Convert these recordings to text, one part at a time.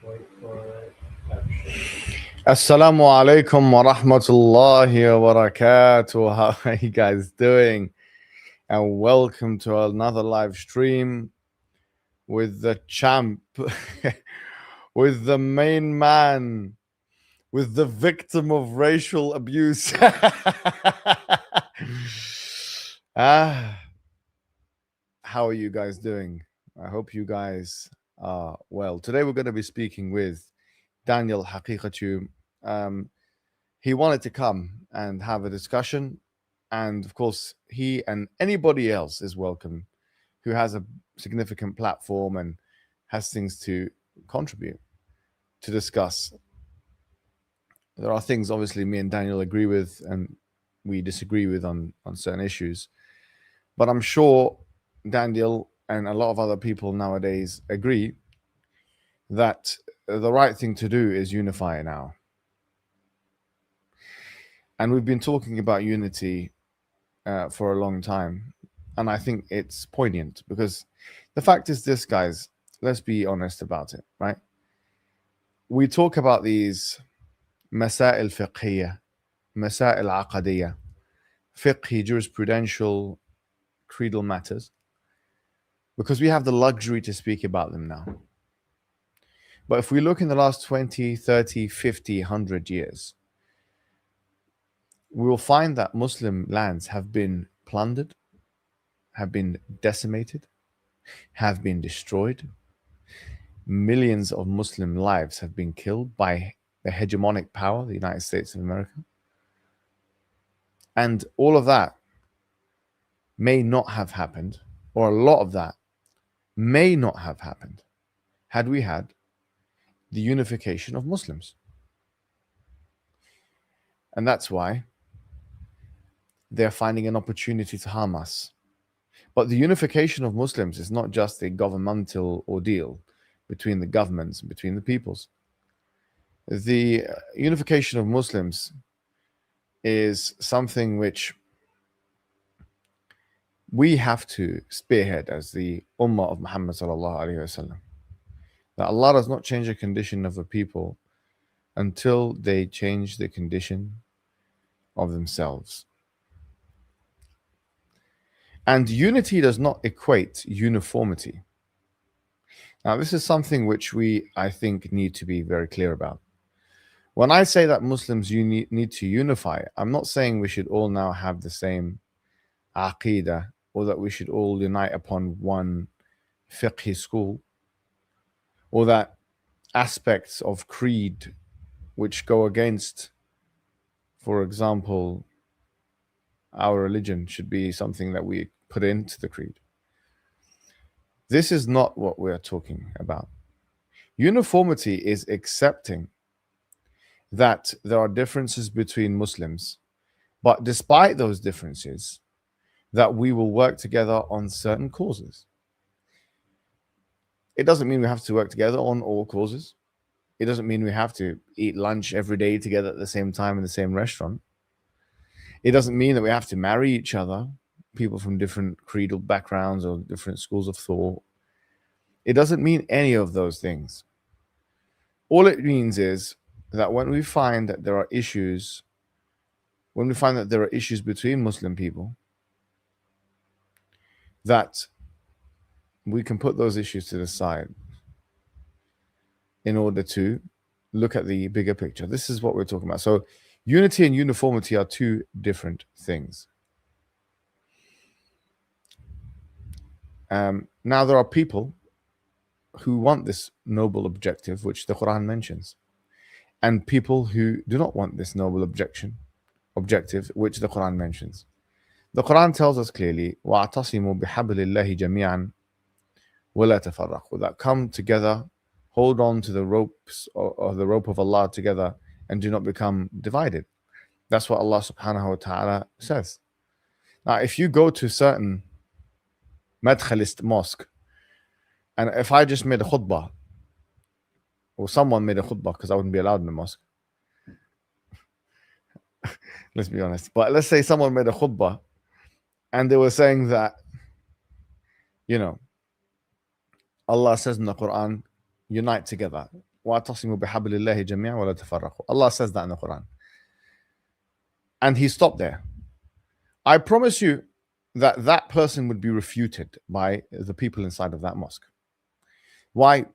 Wait for it. Action. Assalamu alaikum wa rahmatullahi wa barakatuh. How are you guys doing? And welcome to another live stream with the champ, with the main man, with the victim of racial abuse. ah, how are you guys doing? I hope you guys are well. Today we're going to be speaking with Daniel Haqiqatjou. Um, he wanted to come and have a discussion. And of course, he and anybody else is welcome who has a significant platform and has things to contribute, to discuss. There are things, obviously, me and Daniel agree with and we disagree with on certain issues. But I'm sure Daniel and a lot of other people nowadays agree that the right thing to do is unify now. And we've been talking about unity for a long time. And I think it's poignant because the fact is this, guys, let's be honest about it, right? We talk about these مسائل فقهية, مسائل عقدية, fiqhi, jurisprudential, creedal matters, because we have the luxury to speak about them now. But if we look in the last 20, 30, 50, 100 years, we will find that Muslim lands have been plundered, have been decimated, have been destroyed. Millions of Muslim lives have been killed by the hegemonic power, the United States of America. And all of that may not have happened, or a lot of that may not have happened, had we had the unification of Muslims. And that's why they're finding an opportunity to harm us. But the unification of Muslims is not just a governmental ordeal between the governments and between the peoples. The unification of Muslims is something which we have to spearhead as the Ummah of Muhammad sallallahu alaihi wasallam. That Allah does not change the condition of a people until they change the condition of themselves. And unity does not equate uniformity. Now, this is something which we, I think, need to be very clear about. When I say that Muslims need to unify, I'm not saying we should all now have the same aqidah or that we should all unite upon one fiqh school or that aspects of creed which go against, for example, our religion should be something that we put into the creed. This is not what we're talking about. Uniformity is accepting that there are differences between Muslims, but despite those differences, that we will work together on certain causes. It doesn't mean we have to work together on all causes. It doesn't mean we have to eat lunch every day together at the same time in the same restaurant. It doesn't mean that we have to marry each other, people from different creedal backgrounds or different schools of thought. It doesn't mean any of those things. All it means is that when we find that there are issues, between Muslim people, that we can put those issues to the side in order to look at the bigger picture. This is what we're talking about. So unity and uniformity are two different things. Now, there are people who want this noble objective, which the Quran mentions, and people who do not want this noble objective, which the Quran mentions. The Quran tells us clearly, وَاعْتَصِمُوا بِحَبْلِ اللَّهِ جَمِيعًا وَلَا تَفَرَّقُوا, that come together, hold on to the ropes or the rope of Allah together and do not become divided. That's what Allah subhanahu wa ta'ala says. Now, if you go to certain Madkhalist mosque, and if I just made a khutbah, or someone made a khutbah, because I wouldn't be allowed in the mosque, let's be honest, but let's say someone made a khutbah and they were saying that, Allah says in the Quran, unite together. وَاعْتَصِمُوا بِحَبْلِ اللَّهِ جَمِيعًا وَلَا تَفَرَّقُوا. Allah says that in the Quran. And he stopped there. I promise you that that person would be refuted by the people inside of that mosque. Why?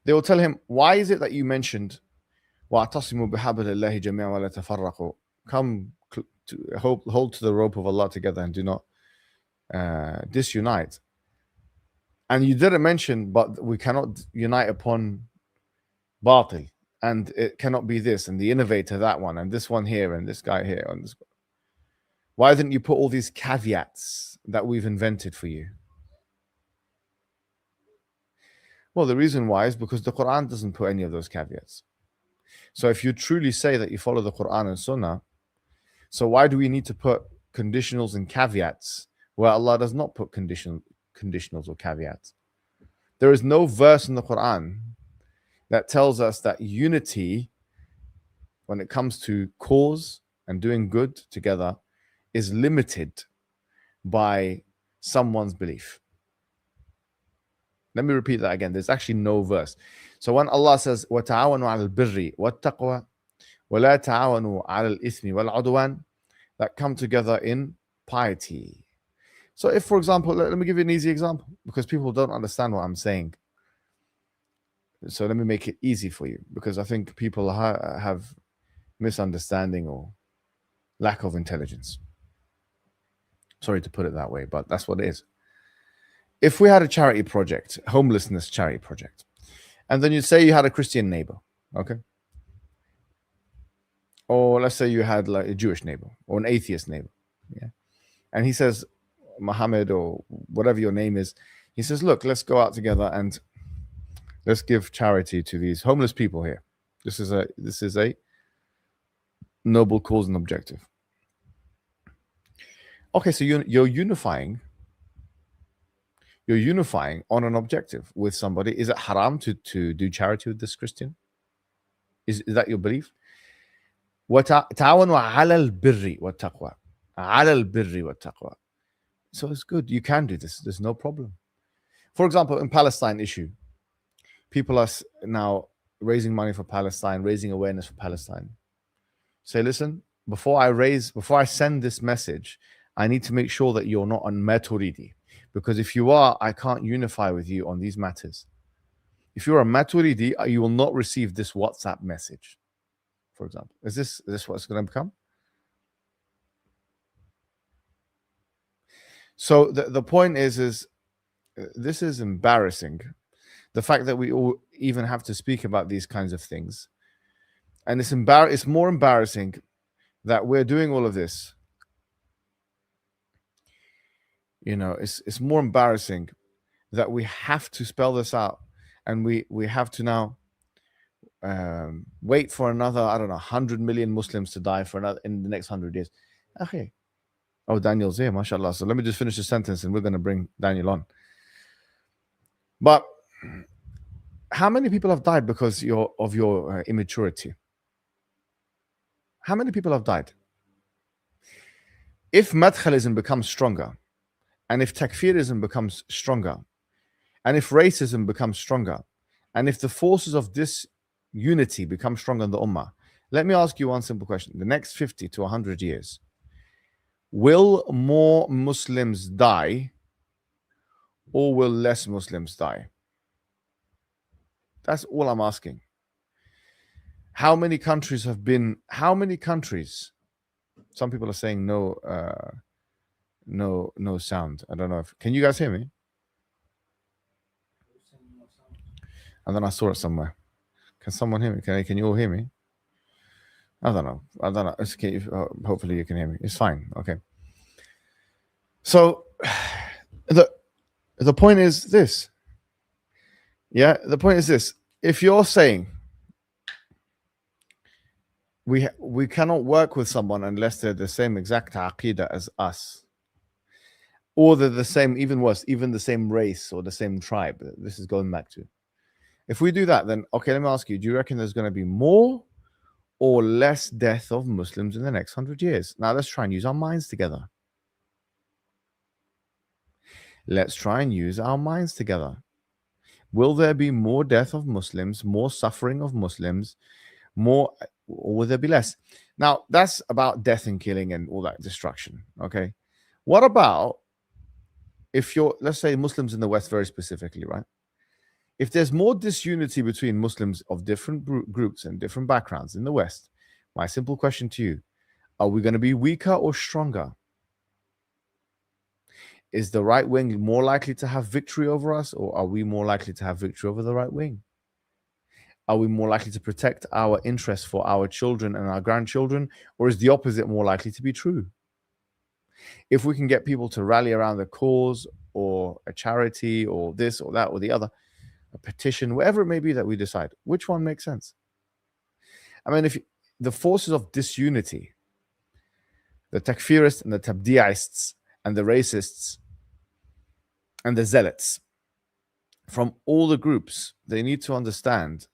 They will tell him, why is it that you mentioned وَاعْتَصِمُوا بِحَبْلِ اللَّهِ جَمِيعًا وَلَا تَفَرَّقُوا? Come to hold to the rope of Allah together and do not disunite. And you didn't mention, but we cannot unite upon batil, and it cannot be this, and the innovator that one, and this one here, and this guy here, and this. Why didn't you put all these caveats that we've invented for you? Well, the reason why is because the Quran doesn't put any of those caveats. So if you truly say that you follow the Quran and Sunnah, so why do we need to put conditionals and caveats where Allah does not put conditionals or caveats? There is no verse in the Quran that tells us that unity, when it comes to cause and doing good together, is limited by someone's belief. Let me repeat that again. There's actually no verse. So when Allah says, وَتَعَاوَنُوا عَلَى الْبِرِّ وَالتَّقْوَى وَلَا تَعَاوَنُوا عَلَى الْإِثْمِ وَالْعُدْوَانِ, that come together in piety. So if, for example, let me give you an easy example, because people don't understand what I'm saying. So let me make it easy for you, because I think people have misunderstanding or lack of intelligence. Sorry to put it that way, but that's what it is. If we had a charity project, homelessness charity project, and then you say you had a Christian neighbor, okay? Or let's say you had like a Jewish neighbor or an atheist neighbor, yeah? And he says, Muhammad or whatever your name is, he says, look, let's go out together and let's give charity to these homeless people here. This is a noble cause and objective. Okay, so you're unifying on an objective with somebody. Is it haram to do charity with this Christian? Is that your belief? وَتَعَاوَنُوا عَلَى الْبِرِّ وَالتَّقْوَى. عَلَى الْبِرِّ وَالتَّقْوَى. So it's good. You can do this. There's no problem. For example, in Palestine issue, people are now raising money for Palestine, raising awareness for Palestine. Say, listen, before I send this message, I need to make sure that you're not on Maturidi. Because if you are, I can't unify with you on these matters. If you're a Maturidi, you will not receive this WhatsApp message, for example. Is this what it's going to become? So the point is this is embarrassing. The fact that we all even have to speak about these kinds of things. And it's more embarrassing that we're doing all of this. You know, it's more embarrassing that we have to spell this out, and we have to now wait for another, I don't know, 100 million Muslims to die in the next 100 years. Okay. Oh, Daniel's here, mashallah. So let me just finish the sentence and we're going to bring Daniel on. But how many people have died because of your immaturity? How many people have died? If madkhalism becomes stronger, and if takfirism becomes stronger, and if racism becomes stronger, and if the forces of this unity become stronger in the ummah, let me ask you one simple question. The next 50 to 100 years, will more Muslims die or will less Muslims die? That's all I'm asking. How many countries? Some people are saying no sound. I don't know can you guys hear me? And then I saw it somewhere. Can someone hear me? Can you all hear me? I don't know. It's okay. Hopefully you can hear me. It's fine. Okay. So the point is this. Yeah, the point is this. If you're saying we cannot work with someone unless they're the same exact aqidah as us, or they're the same, even worse, even the same race or the same tribe. This is going back to. If we do that, then okay, let me ask you, do you reckon there's going to be more or less death of Muslims in the next 100 years? Now let's try and use our minds together. Let's try and use our minds together. Will there be more death of Muslims, more suffering of Muslims, more, or will there be less? Now, that's about death and killing and all that destruction. Okay. What about if you're, let's say, Muslims in the West, very specifically, right? If there's more disunity between Muslims of different groups and different backgrounds in the West, my simple question to you, are we going to be weaker or stronger? Is the right wing more likely to have victory over us, or are we more likely to have victory over the right wing? Are we more likely to protect our interests for our children and our grandchildren, or is the opposite more likely to be true? If we can get people to rally around a cause or a charity or this or that or the other, a petition, whatever it may be that we decide, which one makes sense? I mean, if the forces of disunity, the takfirists and the tabdi'ists and the racists and the zealots, from all the groups, they need to understand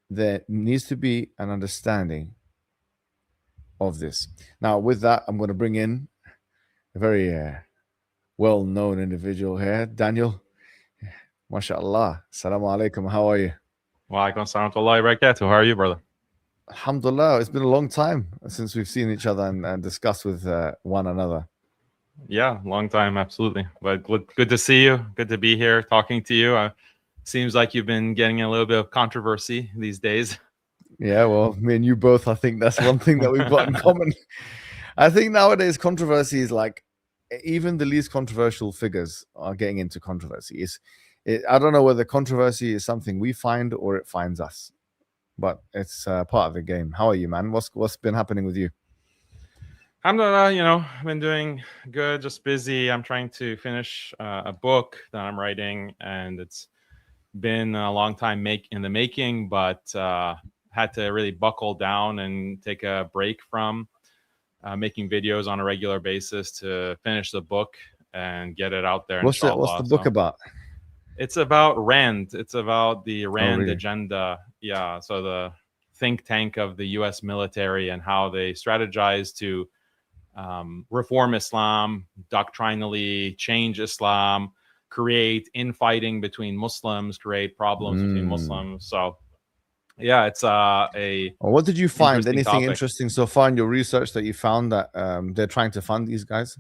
there needs to be an understanding of this. Now, with that, I'm going to bring in a very well-known individual here, Daniel. MashaAllah. Assalamu alaikum. How are you? Wa alaikum assalam wa rahmatullahi wa barakatuh. How are you, brother? Alhamdulillah. It's been a long time since we've seen each other and discussed with one another. Yeah, long time, absolutely. But good to see you. Good to be here talking to you. Seems like you've been getting a little bit of controversy these days. Yeah, well, me and you both, I think that's one thing that we've got in common. I think nowadays controversy is like, even the least controversial figures are getting into controversy. I don't know whether controversy is something we find or it finds us, but it's part of the game. How are you, man? What's been happening with you? Alhamdulillah, I've been doing good, just busy. I'm trying to finish a book that I'm writing, and it's been a long time in the making, but had to really buckle down and take a break from making videos on a regular basis to finish the book and get it out there. What's the book about? It's about RAND. It's about the RAND agenda. Yeah, so the think tank of the U.S. military and how they strategize to reform Islam, doctrinally change Islam, create infighting between Muslims, create problems between Muslims. So, yeah, it's what did you find? Anything topic. Interesting so far in your research that you found that they're trying to fund these guys?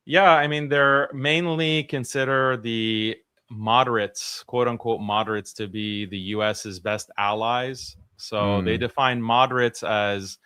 Yeah, I mean, they're mainly consider the moderates, quote unquote moderates, to be the US's best allies. So they define moderates as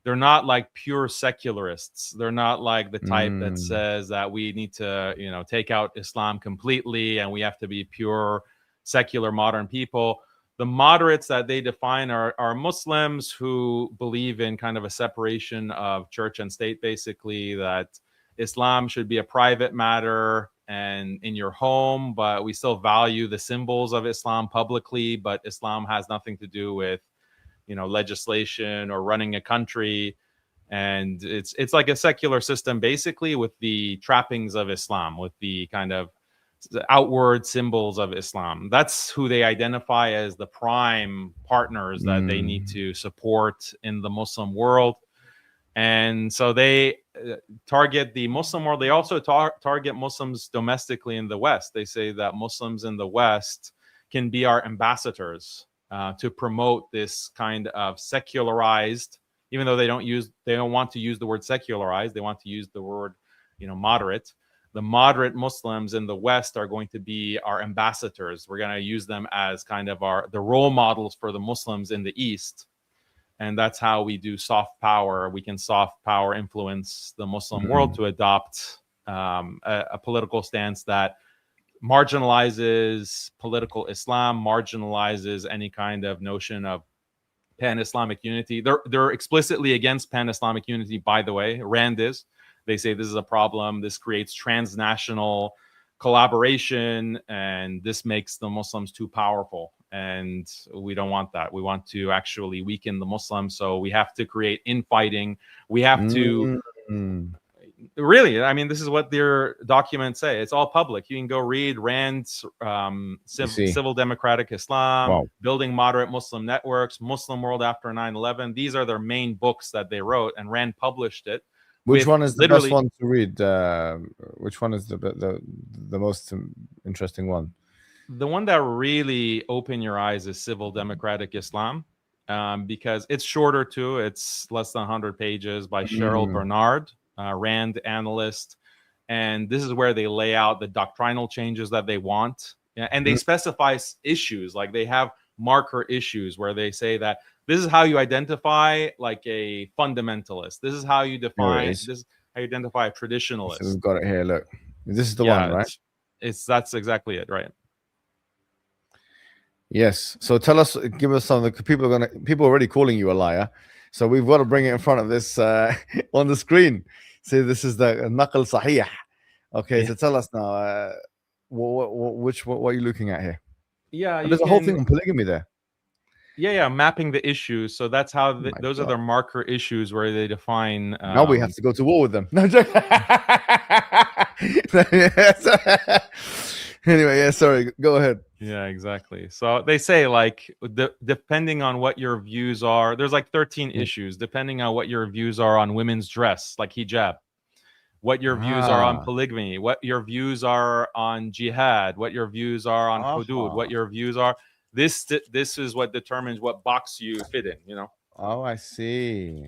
they're not like pure secularists. They're not like the type that says that we need to, take out Islam completely and we have to be pure secular modern people. The moderates that they define are Muslims who believe in kind of a separation of church and state, basically, that Islam should be a private matter and in your home, but we still value the symbols of Islam publicly, but Islam has nothing to do with, legislation or running a country. And it's like a secular system, basically, with the trappings of Islam, with the kind of outward symbols of Islam. That's who they identify as the prime partners that they need to support in the Muslim world. And so they target the Muslim world. They also target Muslims domestically in the West. They say that Muslims in the West can be our ambassadors to promote this kind of secularized, even though they don't want to use the word secularized. They want to use the word, moderate. The moderate Muslims in the West are going to be our ambassadors. We're going to use them as kind of the role models for the Muslims in the East. And that's how we do soft power. We can soft power influence the Muslim world to adopt a political stance that marginalizes political Islam, marginalizes any kind of notion of pan-Islamic unity. They're explicitly against pan-Islamic unity, by the way. RAND is. They say this is a problem. This creates transnational collaboration, and this makes the Muslims too powerful. And we don't want that. We want to actually weaken the Muslims. So we have to create infighting. We have to really, I mean, this is what their documents say. It's all public. You can go read RAND's Civil Democratic Islam, Building Moderate Muslim Networks, Muslim World After 9/11. These are their main books that they wrote, and RAND published it. Which one is the best one to read? Which one is the most interesting one? The one that really opened your eyes is Civil Democratic Islam, because it's shorter too. It's less than 100 pages by Cheryl Bernard, Rand analyst. And this is where they lay out the doctrinal changes that they want. And they specify issues, like they have marker issues where they say that this is how you identify like a fundamentalist. This is how you define, this is how you identify a traditionalist. So we've got it here. Look, this is the one, right? That's exactly it, right? Yes. So tell us, give us some of the people are already calling you a liar. So we've got to bring it in front of this on the screen. See, this is the naql sahih. Okay, so tell us now, what are you looking at here? Yeah, there's a whole thing on polygamy there. Yeah, mapping the issues. So that's how those are the marker issues where they define. Now we have to go to war with them. No, anyway, yeah, sorry. Go ahead. Yeah, exactly. So they say like depending on what your views are, there's like 13 issues depending on what your views are on women's dress, like hijab. What your views are on polygamy, what your views are on jihad, what your views are on hudud, what your views are. This is what determines what box you fit in, you know. Oh, I see.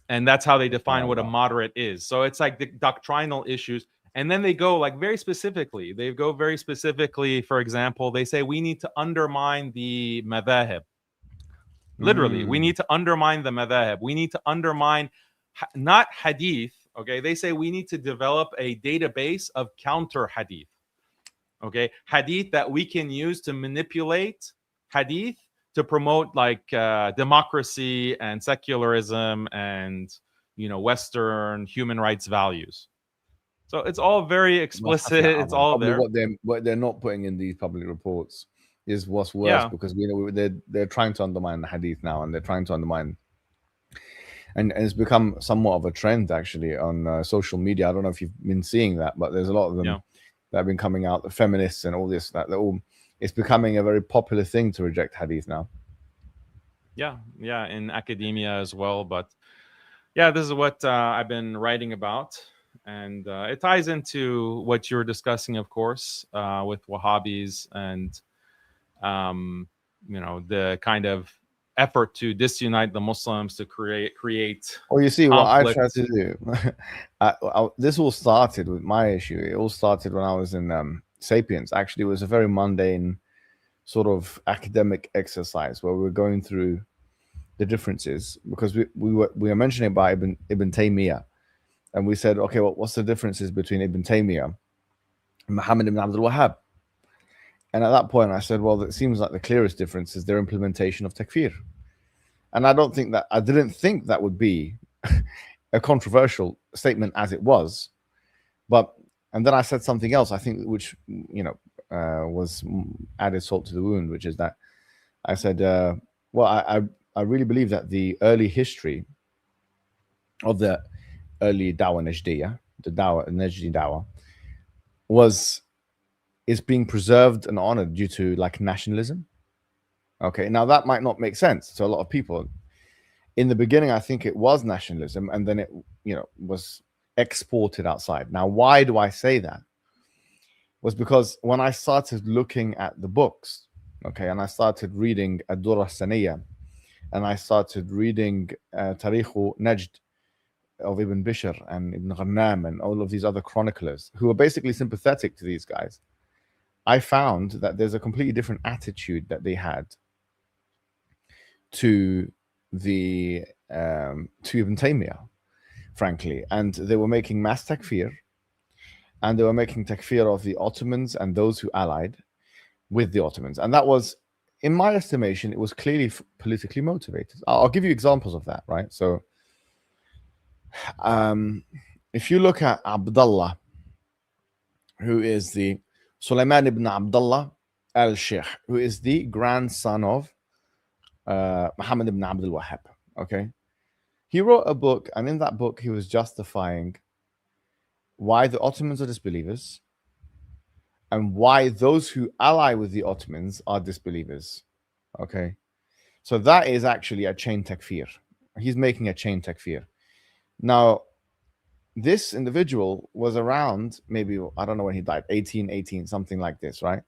And that's how they define what a moderate is. So it's like the doctrinal issues. And then they go like very specifically. They go very specifically. For example, they say we need to undermine the madhahib. Literally, we need to undermine the madhahib. We need to undermine not hadith. Okay, they say we need to develop a database of counter hadith. Okay, hadith that we can use to manipulate hadith to promote like democracy and secularism and, you know, Western human rights values. So it's all very explicit. It's all there. What they're not putting in these public reports is what's worse, because we know they're trying to undermine the hadith now, and they're trying to undermine. And it's become somewhat of a trend actually on social media. I don't know if you've been seeing that, but there's a lot of them that have been coming out, the feminists and all this, that they're all, it's becoming a very popular thing to reject hadith now. Yeah, in academia as well. But yeah, this is what I've been writing about. And it ties into what you were discussing, of course, with Wahhabis and, you know, the kind of effort to disunite the Muslims to create. Well, you see, what I tried to do, this all started with my issue. It all started when I was in Sapiens. Actually, it was a very mundane sort of academic exercise where we were going through the differences, because we were mentioning about Ibn Taymiyyah, and we said, okay, well, what's the differences between Ibn Taymiyyah and Muhammad ibn Abdul Wahhab? And at that point, I said, well, it seems like the clearest difference is their implementation of takfir. And I didn't think that would be a controversial statement as it was. And then I said something else, I think, which, you know, was added salt to the wound, which is that I said, well, I really believe that the early history of the early Dawah Najdiyah, the Najdi Dawah, is being preserved and honored due to like nationalism. Okay, now that might not make sense to a lot of people. In the beginning, I think it was nationalism, and then it, you know, was exported outside. Now, why do I say that? Was because when I started looking at the books, okay, and I started reading Ad-Durra Saniyya, and I started reading Tarikh Najd of Ibn Bishr and Ibn Ghannam and all of these other chroniclers who were basically sympathetic to these guys, I found that there's a completely different attitude that they had to the to Ibn Taymiyyah, frankly, and they were making mass takfir, and they were making takfir of the Ottomans and those who allied with the Ottomans, and that was, in my estimation, it was clearly politically motivated. I'll give you examples of that, right? So, if you look at Abdullah, who is the Sulaiman ibn Abdullah al-Sheikh, who is the grandson of Muhammad ibn Abdul Wahhab, okay? He wrote a book, and in that book, he was justifying why the Ottomans are disbelievers and why those who ally with the Ottomans are disbelievers, okay? So that is actually a chain takfir. He's making a chain takfir. Now, this individual was around, maybe, I don't know when he died, 1818, something like this, right?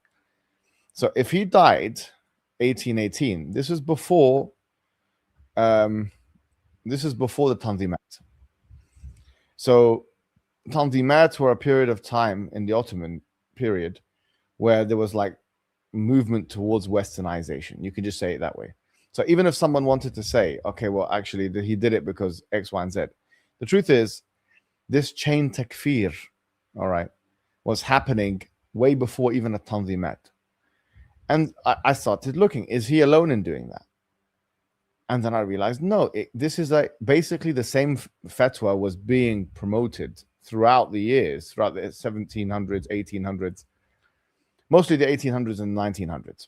So if he died 1818, this is before the Tanzimat. So Tanzimat were a period of time in the Ottoman period where there was like movement towards westernization. You could just say it that way. So even if someone wanted to say, okay, well, actually, he did it because X, Y, and Z, the truth is, this chain takfir, all right, was happening way before even a Tanzimat. And I started looking, is he alone in doing that? And then I realized, no, this is basically the same fatwa was being promoted throughout the years, throughout the 1700s, 1800s, mostly the 1800s and 1900s.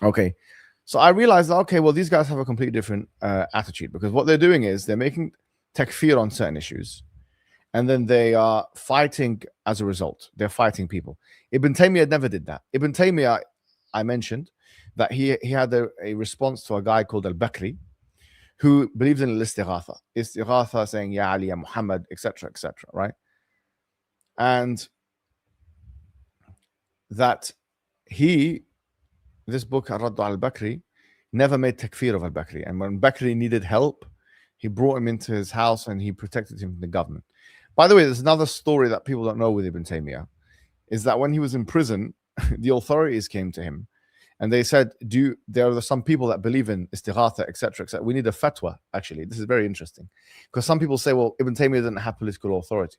Okay. So I realized, okay, well, these guys have a completely different attitude, because what they're doing is they're making takfir on certain issues, and then they are fighting as a result. They're fighting people. Ibn Taymiyyah never did that. Ibn Taymiyyah, I mentioned that he had a response to a guy called Al-Bakri, who believes in al-istighatha. Istighatha, saying, Ya Ali, Ya Muhammad, etc., right? And that this book, Ar-Radd al-Bakri, never made takfir of al-Bakri. And when Bakri needed help, he brought him into his house and he protected him from the government. By the way, there's another story that people don't know with Ibn Taymiyyah, is that when he was in prison, the authorities came to him and they said, there are some people that believe in istighatha, etc., etc. We need a fatwa, actually. This is very interesting. Because some people say, well, Ibn Taymiyyah didn't have political authority,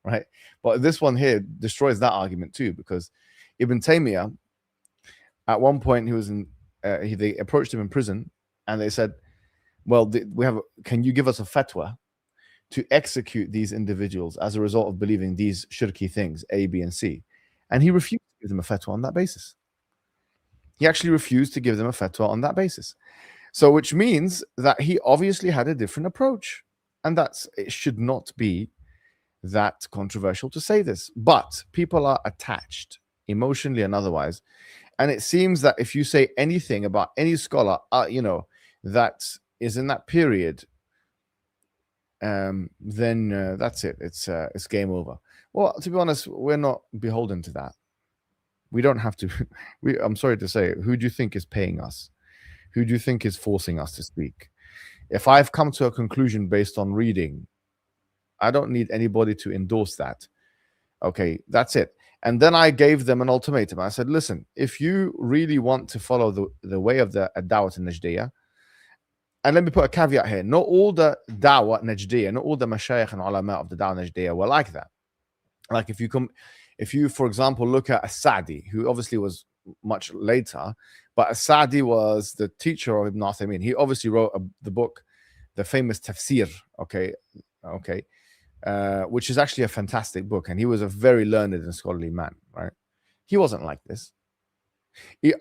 right? But this one here destroys that argument too, because Ibn Taymiyyah, at one point, they approached him in prison and they said, well, can you give us a fatwa to execute these individuals as a result of believing these shirky things, A, B, and C? And he refused to give them a fatwa on that basis. He actually refused to give them a fatwa on that basis. So, which means that he obviously had a different approach. And it should not be that controversial to say this. But people are attached emotionally and otherwise. And it seems that if you say anything about any scholar, that is in that period, then that's it. It's game over. Well, to be honest, we're not beholden to that. We don't have to. I'm sorry to say, who do you think is paying us? Who do you think is forcing us to speak? If I've come to a conclusion based on reading, I don't need anybody to endorse that. Okay, that's it. And then I gave them an ultimatum. I said, listen, if you really want to follow the way of the Dawah al-Najdiyah, and let me put a caveat here, not all the Dawah Najdiyah, not all the Mashayikh and Ulama of the Dawah Najdiyah were like that. Like if you, for example, look at As-Sa'di, who obviously was much later, but As-Sa'di was the teacher of Ibn Uthaymeen. He obviously wrote the book, the famous Tafsir, okay, which is actually a fantastic book, and he was a very learned and scholarly man, right? He wasn't like this.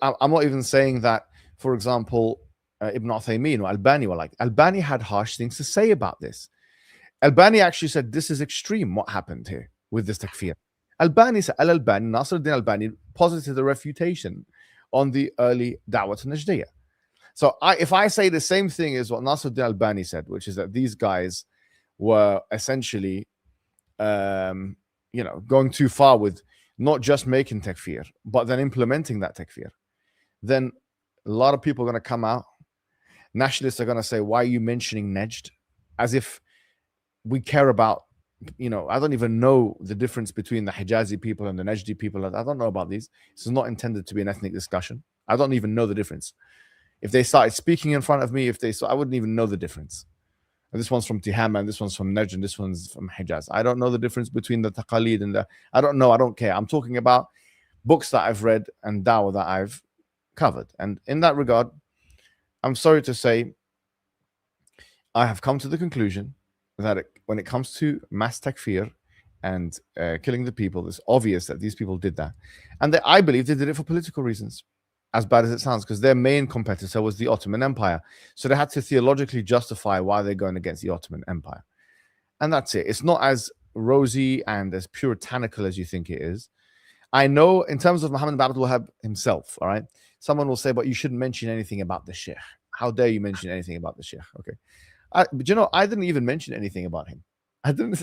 I'm not even saying that, for example, Ibn Uthaymeen or Albani were like. Albani had harsh things to say about this. Albani actually said, this is extreme, what happened here with this takfir. Albani said, Nasruddin Albani posited the refutation on the early Dawah al-Najdiyah. So if I say the same thing as what Nasruddin Albani said, which is that these guys were essentially, going too far with not just making takfir, but then implementing that takfir, then a lot of people are going to come out. Nationalists are going to say, why are you mentioning Najd? As if we care about, I don't even know the difference between the Hijazi people and the Najdi people. I don't know about these. This is not intended to be an ethnic discussion. I don't even know the difference. If they started speaking in front of me, I wouldn't even know the difference. And this one's from Tihama, and this one's from Najd, and this one's from Hijaz. I don't know the difference between the Taqalid and I don't know. I don't care. I'm talking about books that I've read and Dawah that I've covered. And in that regard, I'm sorry to say, I have come to the conclusion that when it comes to mass takfir and killing the people, it's obvious that these people did that. And I believe they did it for political reasons, as bad as it sounds, because their main competitor was the Ottoman Empire. So they had to theologically justify why they're going against the Ottoman Empire. And that's it. It's not as rosy and as puritanical as you think it is. I know in terms of Muhammad bin Abdul Wahhab himself, all right, someone will say, but you shouldn't mention anything about the Sheikh. How dare you mention anything about the Sheikh? Okay. But I didn't even mention anything about him. I didn't,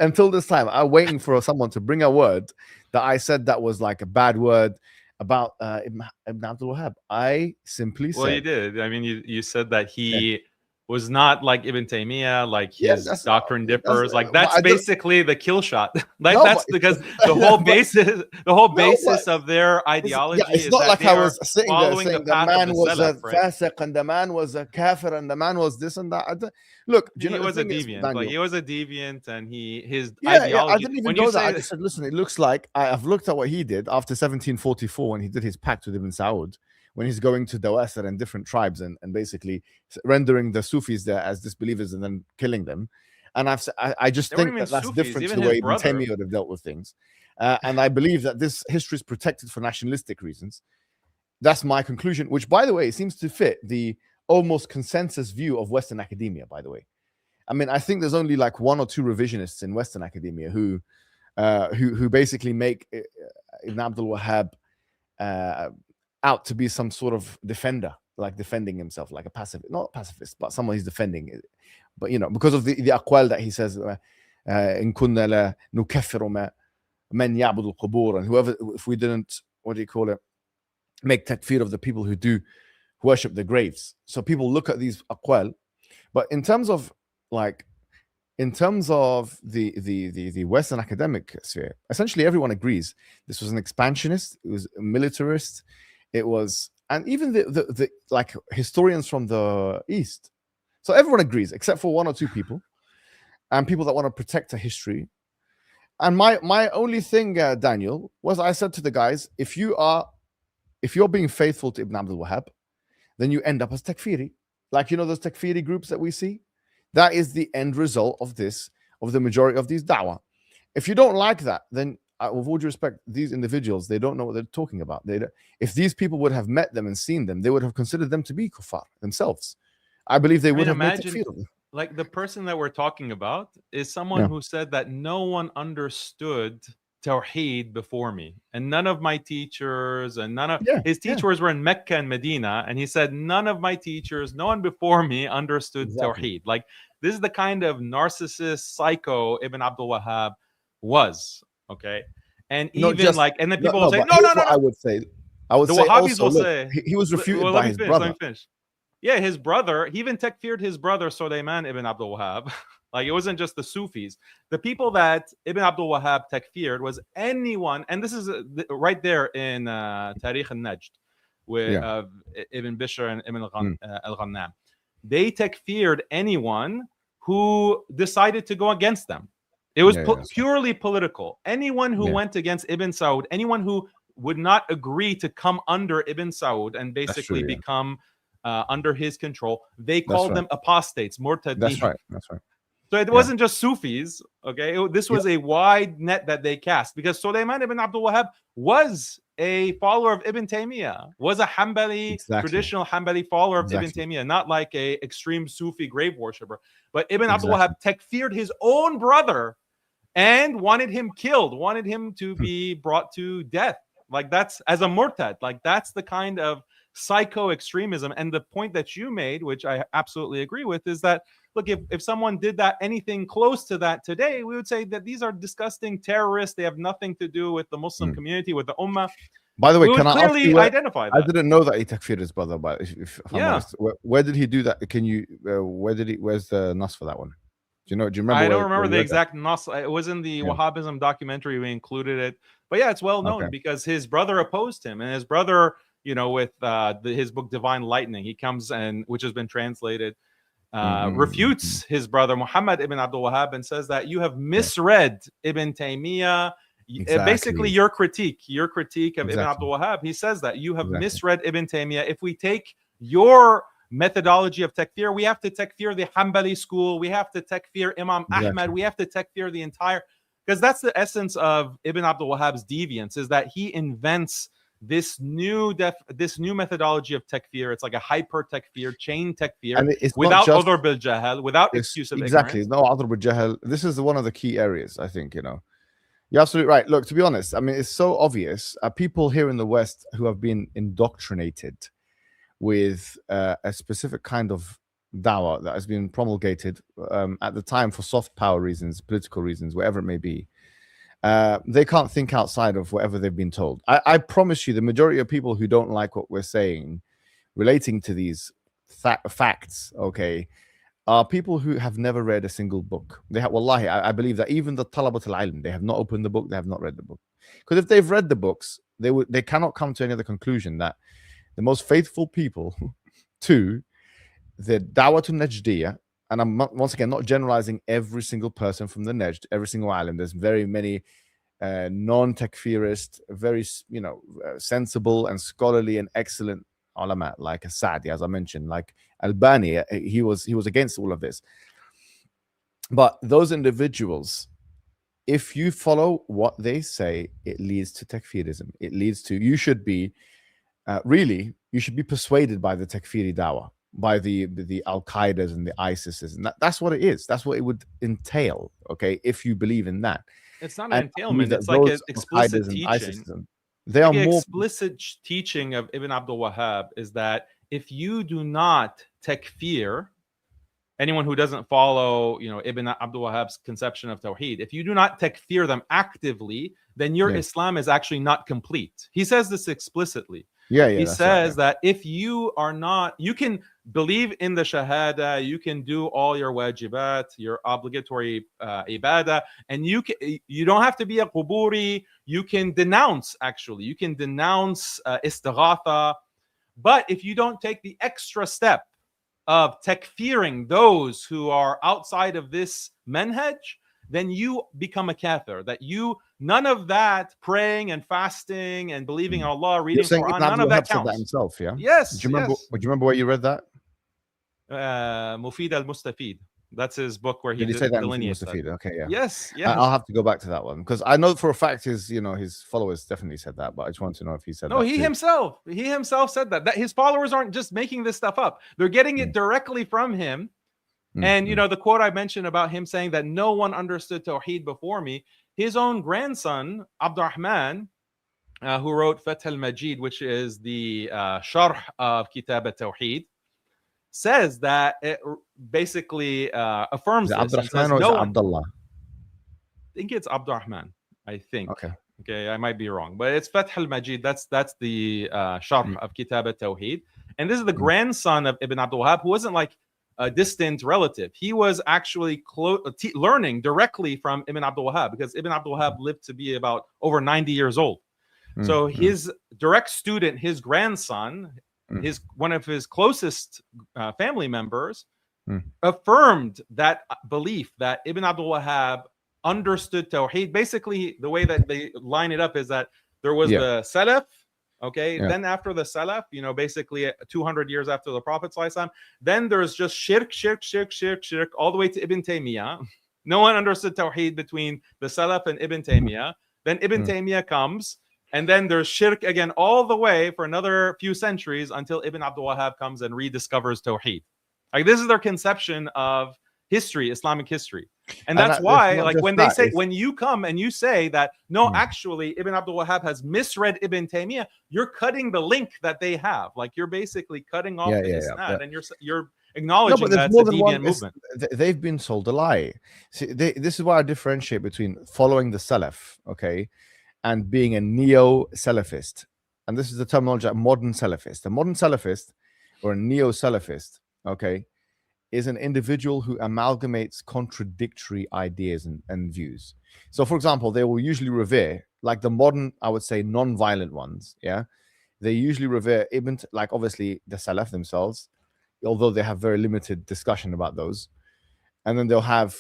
until this time, I'm waiting for someone to bring a word that I said that was like a bad word about Ibn Abdul Wahhab. I simply Well, you said, did. I mean, you said that he was not like Ibn Taymiyyah, like yeah, his doctrine differs. Like but that's I don't, basically the kill shot. Like no, but that's because the whole but no, but basis of their yeah, ideology it's is not that like they I are was sitting there following the saying the path of man the was Salaf, a right? fasiq and the man was a kafir and the man was this and that. Look, do you He know the was a thing is, deviant. Like Daniel? he was a deviant, and his Yeah, I ideology. didn't even When you go that. I say just said, listen, it looks like I've looked at what he did after 1744 when he did his pact with Ibn Saud, when he's going to Dawasir and different tribes and basically rendering the Sufis there as disbelievers and then killing them. And I just they weren't think even that that's Sufis, different to even the his way Ibn brother. Taymiyyah would have dealt with things. And I believe that this history is protected for nationalistic reasons. That's my conclusion, which, by the way, seems to fit the almost consensus view of Western academia, by the way. I mean, I think there's only like one or two revisionists in Western academia who basically make Ibn Abdul Wahhab out to be some sort of defender, like defending himself, like a pacifist, not a pacifist, but someone he's defending it. But you know, because of the aqwal that he says, in kunna la nukaffiru man ya'budu al-qubur, and whoever, if we didn't, what do you call it, make takfir of the people who do worship the graves. So people look at these aqwal, but in terms of like, in terms of the Western academic sphere, essentially everyone agrees this was an expansionist, it was a militarist, it was, and even the like historians from the East. So everyone agrees, except for one or two people, and people that want to protect a history. And my only thing, Daniel, was I said to the guys, if you're being faithful to Ibn Abdul Wahhab, then you end up as takfiri. Like, you know, those takfiri groups that we see? That is the end result of this, of the majority of these da'wah. If you don't like that, then with all due respect, these individuals, they don't know what they're talking about. If these people would have met them and seen them, they would have considered them to be kuffar themselves. I believe they would have made takfir of them. Like the person that we're talking about is someone who said that no one understood Tawheed before me, and none of my teachers and none of his teachers were in Mecca and Medina, and he said none of my teachers, no one before me understood Tawheed. Like this is the kind of narcissist psycho Ibn Abdul Wahhab was. Okay, and even like, and then people will say, no. I would say, the Wahhabis also, will look, say he was refuted by his brother. Let me finish. Yeah, his brother, he even takfired his brother Sulaiman ibn Abdul Wahhab. Like it wasn't just the Sufis. The people that Ibn Abdul Wahhab takfired was anyone, and this is right there in Tarikh al-Najd with Ibn Bishr and Ibn al-Ghannam. They takfired anyone who decided to go against them. It was purely political. Anyone who went against Ibn Saud, anyone who would not agree to come under Ibn Saud and basically become under his control, they called them apostates, murtadeen. That's right. So it wasn't just Sufis, okay? This was a wide net that they cast, because Sulaiman ibn Abdul Wahhab was a follower of Ibn Taymiyyah, was a Hanbali, traditional Hanbali follower of Ibn Taymiyyah, not like a extreme Sufi grave worshipper. But Ibn Abdul Wahhab takfired his own brother and wanted him killed, wanted him to be brought to death. Like that's as a murtad. Like that's the kind of psycho extremism. And the point that you made, which I absolutely agree with, is that look, if someone did that, anything close to that today, we would say that these are disgusting terrorists. They have nothing to do with the Muslim community, with the ummah. By the way, can I ask you identify that. I didn't know that he takfired his brother, but if I'm honest, where did he do that? Can you where's the nas for that one? Do you remember? I don't remember the exact nas. It was in the Wahhabism documentary. We included it, but yeah, it's well known because his brother opposed him, and his brother, you know, with his book Divine Lightning, he comes and, which has been translated, refutes his brother Muhammad ibn Abdul Wahhab and says that you have misread Ibn Taymiyyah. Basically, your critique of Ibn Abdul Wahhab, he says that you have misread Ibn Taymiyyah. If we take your methodology of takfir, we have to takfir the Hanbali school, we have to takfir Imam Ahmad, we have to takfir the entire, because that's the essence of Ibn Abdul Wahhab's deviance, is that he invents this new methodology of takfir. It's like a hyper takfir, chain takfir, without udhr bil jahal, without excuse of ignorance. No udhr bil jahal. This is one of the key areas, I think, you know. You're absolutely right. Look, to be honest, I mean, it's so obvious. People here in the West who have been indoctrinated with a specific kind of dawah that has been promulgated at the time for soft power reasons, political reasons, whatever it may be. They can't think outside of whatever they've been told. I promise you, the majority of people who don't like what we're saying relating to these facts, okay, are people who have never read a single book. They have, wallahi, I believe that even the talabat al-ilm, they have not opened the book, they have not read the book. Because if they've read the books, they cannot come to any other conclusion that the most faithful people to the Dawatun Najdiyah, and I'm once again not generalizing every single person from the Najd, every single island. There's very many non-takfirist, very sensible and scholarly and excellent ulama, like Sa'di, as I mentioned, like Albani. He was against all of this. But those individuals, if you follow what they say, it leads to takfirism. It leads to, you should be you should be persuaded by the takfiri dawah, by the Al-Qaedas and the ISISes, and that's what it is. That's what it would entail, okay, if you believe in that. It's not an entailment, it's like an explicit teaching. They are more explicit teaching of Ibn Abdul Wahhab is that if you do not takfir anyone who doesn't follow, Ibn Abdul Wahhab's conception of Tawheed, if you do not takfir them actively, then your Islam is actually not complete. He says this explicitly. He says that if you are not, you can believe in the Shahada, you can do all your wajibat, your obligatory ibadah, and you don't have to be a quburi. You can denounce, actually. You can denounce istighatha. But if you don't take the extra step of takfiring those who are outside of this manhaj, then you become a kafir. None of that praying and fasting and believing in Allah, reading Quran, none of that counts. That himself, yeah? Yes. Do you remember where you read that? Mufid al-Mustafid. That's his book where he did say that delineates that. Okay, yeah. Yes. I'll have to go back to that one because I know for a fact his followers definitely said that, but I just want to know if he said that. No, he himself said that his followers aren't just making this stuff up. They're getting it directly from him. And the quote I mentioned about him saying that no one understood Tawheed before me, his own grandson, Abdurrahman, who wrote Fath al-Majid, which is the sharh of Kitab al-Tawheed, says that it basically affirms this. Abdurrahman or Abdullah? I think it's Abdurrahman. I think. Okay, I might be wrong, but it's Fath al-Majid. That's the sharh of Kitab al-Tawheed, and this is the grandson of Ibn Abdul Wahhab, who wasn't like a distant relative. He was actually learning directly from Ibn Abdul Wahhab because Ibn Abdul Wahhab lived to be about over 90 years old. So his direct student, his grandson, one of his closest family members, affirmed that belief that Ibn Abdul Wahhab understood Tawheed. Basically, the way that they line it up is that there was the Salaf. Okay, then after the Salaf, basically 200 years after the Prophet ﷺ, then there's just shirk, all the way to Ibn Taymiyyah. No one understood Tawheed between the Salaf and Ibn Taymiyyah. Then Ibn Taymiyyah comes, and then there's shirk again all the way for another few centuries until Ibn Abdul Wahhab comes and rediscovers Tawheed. Like, this is their conception of history, Islamic history. And that's why, like, when you come and you say that, no, actually, Ibn Abdul Wahhab has misread Ibn Taymiyyah, you're cutting the link that they have. Like, you're basically cutting off the isnad, and you're acknowledging that's a deviant movement. They've been sold a lie. See, this is why I differentiate between following the Salaf, okay, and being a neo-Salafist. And this is the terminology of modern Salafist. A modern Salafist or a neo-Salafist, okay, is an individual who amalgamates contradictory ideas and views. So, for example, they will usually revere, like the modern, I would say, non-violent ones, yeah? They usually revere like obviously the Salaf themselves, although they have very limited discussion about those. And then they'll have,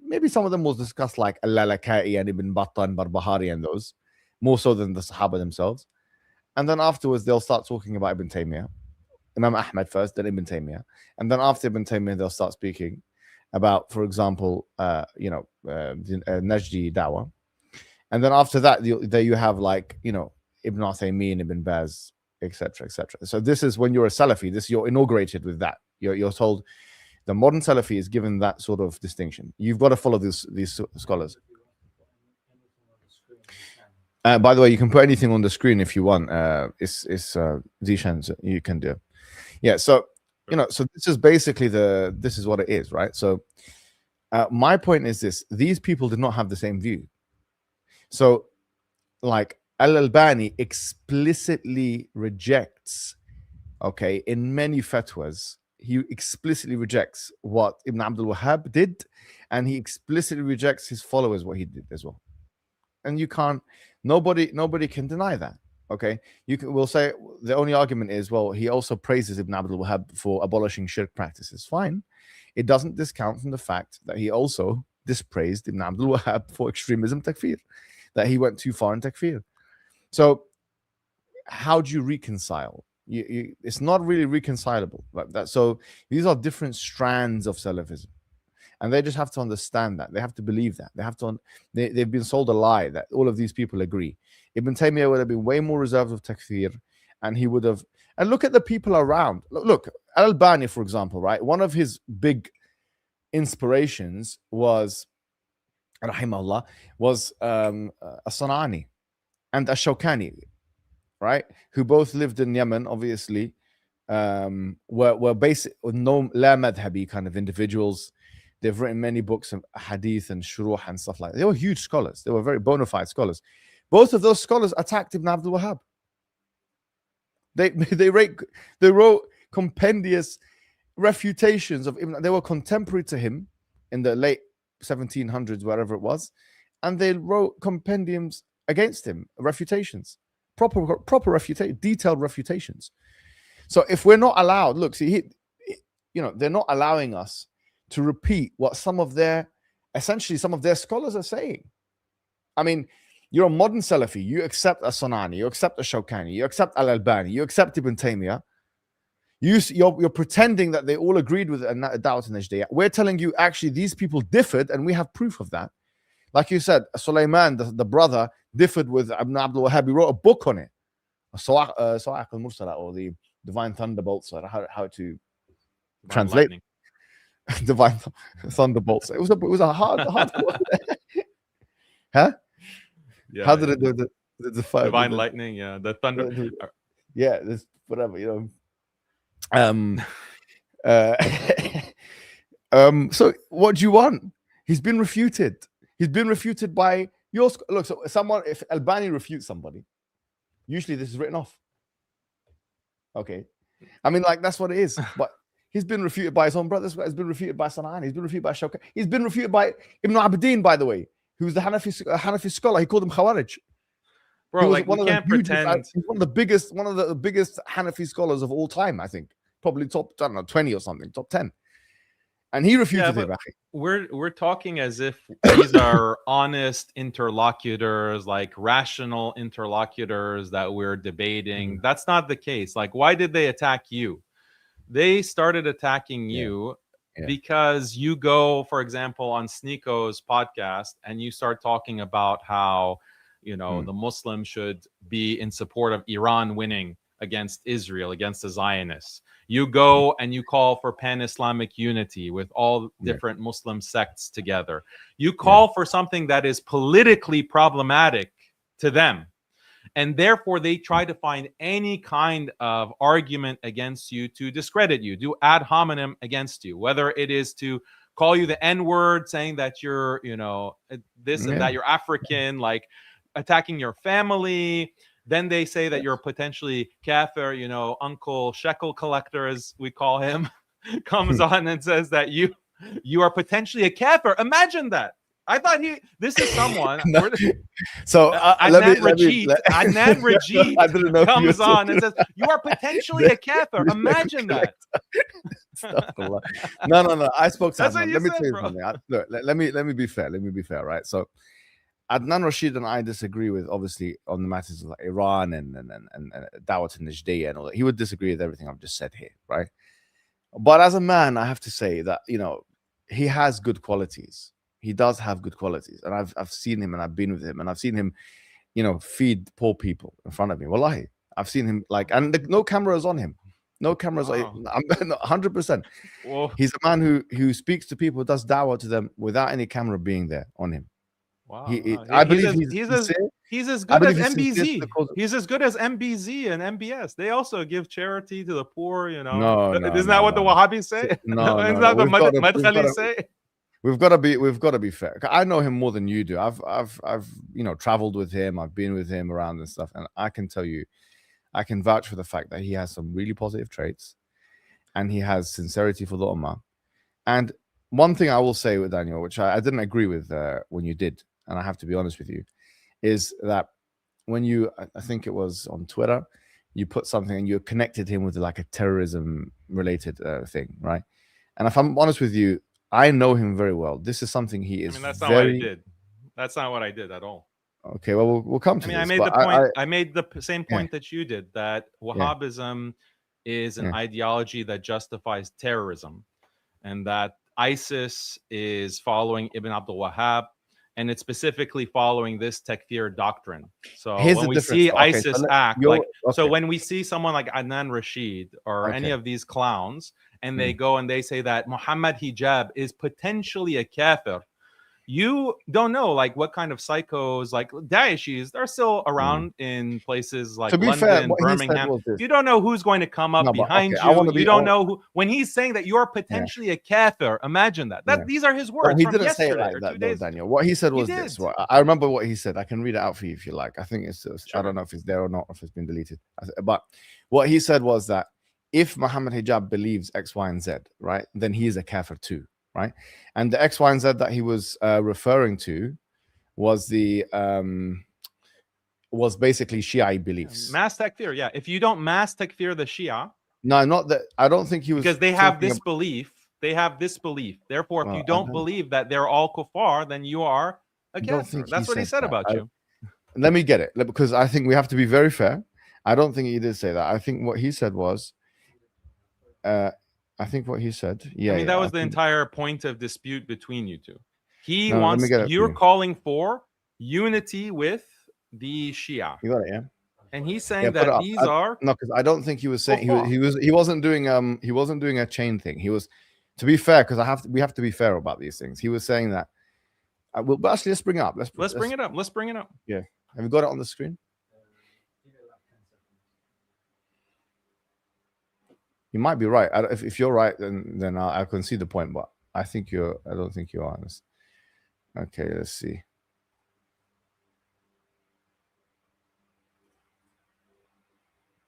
maybe some of them will discuss like Al-Lalaka'i and Ibn Battah and Barbahari and those, more so than the Sahaba themselves. And then afterwards, they'll start talking about Ibn Taymiyyah. Imam Ahmad first, then Ibn Taymiyyah. And then after Ibn Taymiyyah, they'll start speaking about, for example, the Najdi Dawah. And then after that, there you have like, Ibn Uthaymeen, Ibn Baz, etc., etc. So this is when you're a Salafi, you're inaugurated with that. You're told the modern Salafi is given that sort of distinction. You've got to follow these scholars. By the way, you can put anything on the screen if you want. It's Zishan, you can do. Yeah, so so this is basically this is what it is, right? So my point is this: these people did not have the same view. So, like Al-Albani explicitly rejects, okay, in many fatwas, he explicitly rejects what Ibn Abdul Wahhab did, and he explicitly rejects his followers what he did as well. And you can't, nobody can deny that. Okay, we'll say the only argument is, well, he also praises Ibn Abdul Wahhab for abolishing shirk practices. Fine, it doesn't discount from the fact that he also dispraised Ibn Abdul Wahhab for extremism takfir, that he went too far in takfir. So how do you reconcile? It's not really reconcilable like that. So these are different strands of Salafism, and they just have to understand that. They have to believe that. They have to. They've been sold a lie that all of these people agree. Ibn Taymiyyah would have been way more reserved of takfir, and he would have. And look at the people around. Look, Al-Albani, for example, right? One of his big inspirations was, rahimahullah, was As-Sanani and Ash-Shawkani, right? Who both lived in Yemen, obviously, were basic, no la madhabi kind of individuals. They've written many books of hadith and shuruh and stuff like that. They were huge scholars. They were very bona fide scholars. Both of those scholars attacked Ibn Abdul Wahhab. They wrote compendious refutations of Ibn. They were contemporary to him in the late 1700s, wherever it was, and they wrote compendiums against him, refutations, proper refutation, detailed refutations. So if we're not allowed, look, see, they're not allowing us to repeat what some of their scholars are saying. I mean, you're a modern Salafi, you accept As-Sanani, you accept Ash-Shawkani, you accept Al-Albani, you accept Ibn Taymiyyah. You're pretending that they all agreed with Da'wat al-Najdiyya. We're telling you, actually, these people differed, and we have proof of that. Like you said, Sulaiman, the brother, differed with Ibn Abdul Wahhab. He wrote a book on it, Sawa'iq al-Mursala, or the Divine Thunderbolts, or how to translate Divine Thunderbolts. It was a hard huh? Yeah, how did it do the Divine Lightning? Yeah, the thunder. Yeah, this whatever, so what do you want? He's been refuted. He's been refuted by your look. So if Albani refutes somebody, usually this is written off. Okay, I mean, like, that's what it is. But he's been refuted by his own brothers. He's been refuted by Sanani. He's been refuted by Shawkani. He's been refuted by Ibn Abidin, by the way, who's the Hanafi scholar. He called him Khawarij. Bro, like, we can't pretend. He's one of the biggest Hanafi scholars of all time, I think. Probably top, I don't know, 20 or something, top 10. And he refuted it. We're talking as if these are honest interlocutors, like rational interlocutors that we're debating. That's not the case. Like, why did they attack you? They started attacking you because you go, for example, on Sneeko's podcast, and you start talking about how, the Muslims should be in support of Iran winning against Israel, against the Zionists. You go and you call for pan-Islamic unity with all different Muslim sects together. You call for something that is politically problematic to them. And therefore, they try to find any kind of argument against you to discredit you, do ad hominem against you, whether it is to call you the N-word, saying that you're, this and that, you're African, like attacking your family. Then they say that you're potentially kafir, Uncle Shekel Collector, as we call him, comes on and says that you are potentially a kafir. Imagine that. I thought this is someone. So Adnan Rajid comes on and says, you are potentially a kafir. Imagine that. No. I spoke to Adnan. Let me tell you something. Look, let me be fair. Right? So Adnan Rashid and I disagree with, obviously, on the matters of like Iran and Dawat al-Najdiyya and all that. He would disagree with everything I've just said here, right? But as a man, I have to say that, he has good qualities. He does have good qualities. And I've seen him, and I've been with him, and I've seen him, feed poor people in front of me. Wallahi. I've seen him, no cameras on him. No cameras. Wow. I'm 100%. Whoa. He's a man who speaks to people, does dawah to them without any camera being there on him. Wow. I believe he's as good as MBZ. He's as good as MBZ and MBS. They also give charity to the poor, No, Isn't that what the Wahhabis say? No, Isn't that what Madkhali say? we've got to be fair. I know him more than you do. I've traveled with him. I've been with him around and stuff, and I can tell you, I can vouch for the fact that he has some really positive traits, and he has sincerity for the ummah. And one thing I will say with Daniel, which I didn't agree with when you did, and I have to be honest with you, is that when you, I think it was on Twitter, you put something and you connected him with like a terrorism related thing, right? And if I'm honest with you, I know him very well. This is something he is. I mean, that's not what I did. That's not what I did at all. Okay, well, we'll come to this. I made the point. I made the same point that you did, that Wahhabism is an ideology that justifies terrorism, and that ISIS is following Ibn Abdul Wahhab, and it's specifically following this takfir doctrine. So when we see ISIS act so when we see someone like Adnan Rashid or any of these clowns, and they go and they say that Muhammad Hijab is potentially a kafir, you don't know like what kind of psychos, like Daeshis, they're still around in places like London, Birmingham. You don't know who's going to come up behind you. You don't know who, when he's saying that you're potentially a kafir. Imagine that. These are his words. He didn't say it like that, though, Daniel. What he said was this. Right? I remember what he said. I can read it out for you if you like. I think it's just, I don't know if it's there or not, or if it's been deleted. But what he said was that if Muhammad Hijab believes X, Y, and Z, right, then he is a kafir too. Right, and the X, Y, and Z that he was referring to was the was basically Shia beliefs. Mass takfir, yeah. If you don't mass takfir the Shia, no, not that. I don't think he was, because they have this belief. They have this belief. Therefore, if you don't believe that they're all kuffar, then you are a kafir. That's what he said about you. Let me get it, because I think we have to be very fair. I don't think he did say that. I think what he said was. I think what he said. Yeah, I mean, that was the entire point of dispute between you two. He wants, you're calling for unity with the Shia. You got it, yeah. And he's saying that these are no, because I don't think he was saying he wasn't doing a chain thing. He was, to be fair, because we have to be fair about these things. He was saying that. Well, but actually, let's bring it up. Let's bring it up. Let's bring it up. Yeah, have you got it on the screen? You might be right. If you're right, then I can see the point. But I think you're. I don't think you are. Okay, let's see.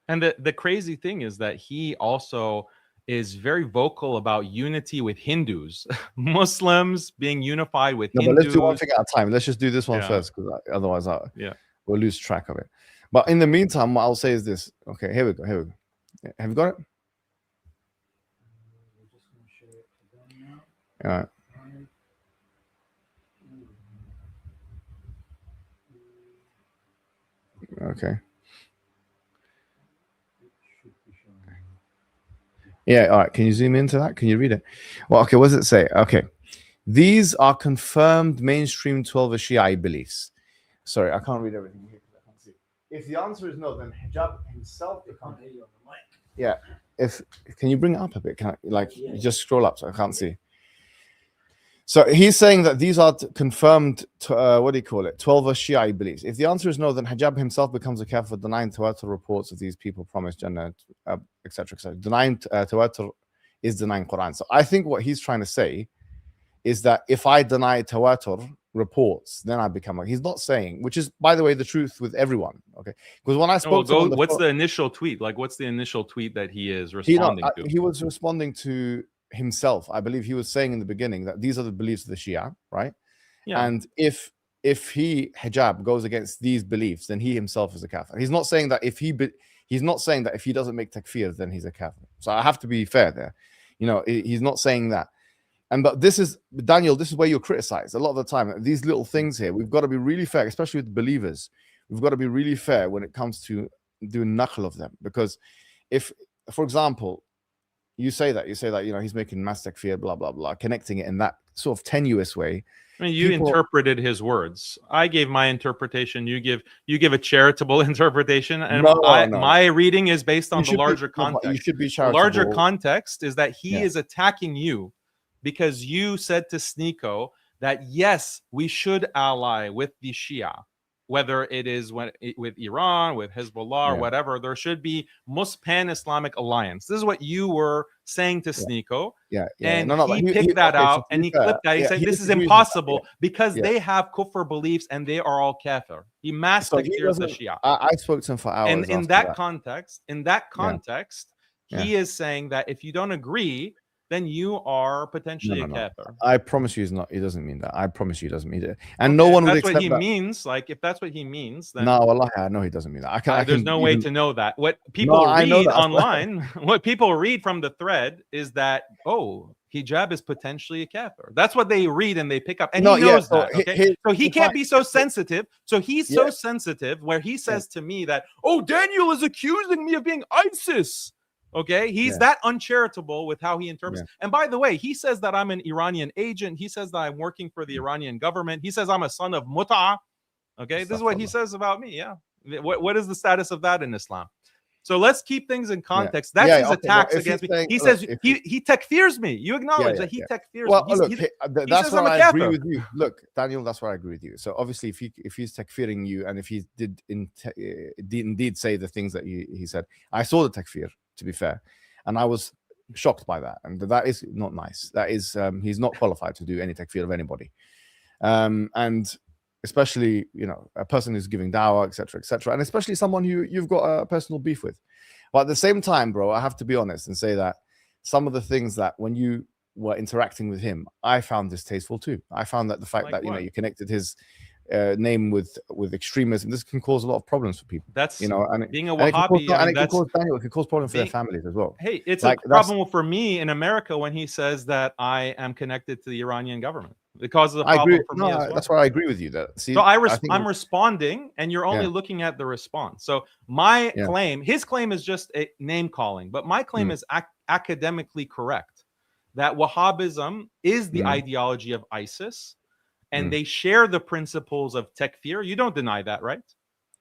And the crazy thing is that he also is very vocal about unity with Hindus, Muslims being unified with Hindus. But let's do one thing at a time. Let's just do this one first, because otherwise, we'll lose track of it. But in the meantime, what I'll say is this. Okay, here we go. Have you got it? All right. Okay. Yeah, all right. Can you zoom into that? Can you read it? Well, okay, what does it say? Okay. These are confirmed mainstream 12 Shia beliefs. Sorry, I can't read everything here because I can't see. If the answer is no, then hijab himself becomes. Yeah. Can you bring it up a bit? Can I, just scroll up so I can't see. So he's saying that these are confirmed, 12 Shia beliefs. If the answer is no, then hijab himself becomes a kafir, denying tawatur reports of these people promised Jannah, etc., etc. Denying tawatur is denying Quran. So I think what he's trying to say is that if I deny tawatur reports, then I become he's not saying, which is, by the way, the truth with everyone. Okay, because when I spoke to what's the initial tweet? Like, what's the initial tweet that he is responding to? He was responding to himself. I believe he was saying in the beginning that these are the beliefs of the Shia, right? Yeah. And if he hijab goes against these beliefs, then he himself is a kafir. He's not saying that if he doesn't make takfir, then he's a kafir. So I have to be fair there. He's not saying that. But this is, Daniel, this is where you're criticized a lot of the time. These little things here, we've got to be really fair, especially with believers. We've got to be really fair when it comes to doing naql of them. Because if, for example, you say that, he's making mass takfir, blah, blah, blah, connecting it in that sort of tenuous way. I mean, you interpreted his words. I gave my interpretation. You give a charitable interpretation. And my reading is based on the larger context. You should be charitable. The larger context is that he is attacking you because you said to Sneeko that, yes, we should ally with the Shia. whether it is with Iran, with Hezbollah, or whatever, there should be pan-Islamic alliance. This is what you were saying to Sneeko. And he picked that out and he clipped that. He said, this is impossible because they have kufr beliefs and they are all kafir. He mass takfirs the Shia. I spoke to him for hours. And in that context, he is saying that if you don't agree, then you are potentially a kafir. I promise you he's not. He doesn't mean that. I promise you he doesn't mean it. And no one would accept that. That's what he means. Like, if that's what he means, then... No, Allah, I know he doesn't mean that. There's no way to know that. What people read online, what people read from the thread is that, hijab is potentially a kafir. That's what they read and they pick up. And he knows that. Okay? So he can't be so sensitive. So he's so sensitive where he says to me that, Daniel is accusing me of being ISIS. Okay, he's that uncharitable with how he interprets. And by the way, he says that I'm an Iranian agent. He says that I'm working for the Iranian government. He says I'm a son of Mut'a. Okay, this is what he says about me. Yeah. What is the status of that in Islam? So let's keep things in context. That's his attacks against me. He says he takfirs me. You acknowledge that he takfirs me. That's where I agree with you. Look, Daniel, that's where I agree with you. So obviously, if he's takfiring you, and if he did indeed say the things that he said, I saw the takfir, to be fair, and I was shocked by that, and that is not nice. That is, he's not qualified to do any takfir of anybody, and especially a person who's giving dawah, etc., and especially someone who you've got a personal beef with. But at the same time, bro, I have to be honest and say that some of the things that when you were interacting with him, I found distasteful too. I found that the fact that you connected his name with extremism, this can cause a lot of problems for people. That's and being a Wahhabi, it can cause problems for their families as well. Hey, it's a problem for me in America when he says that I am connected to the Iranian government. It causes a problem for me as well. That's why I agree with you. I'm responding, and you're only looking at the response. So my claim, his claim is just a name calling, but my claim is academically correct. That Wahhabism is the ideology of ISIS. And they share the principles of takfir. You don't deny that, right?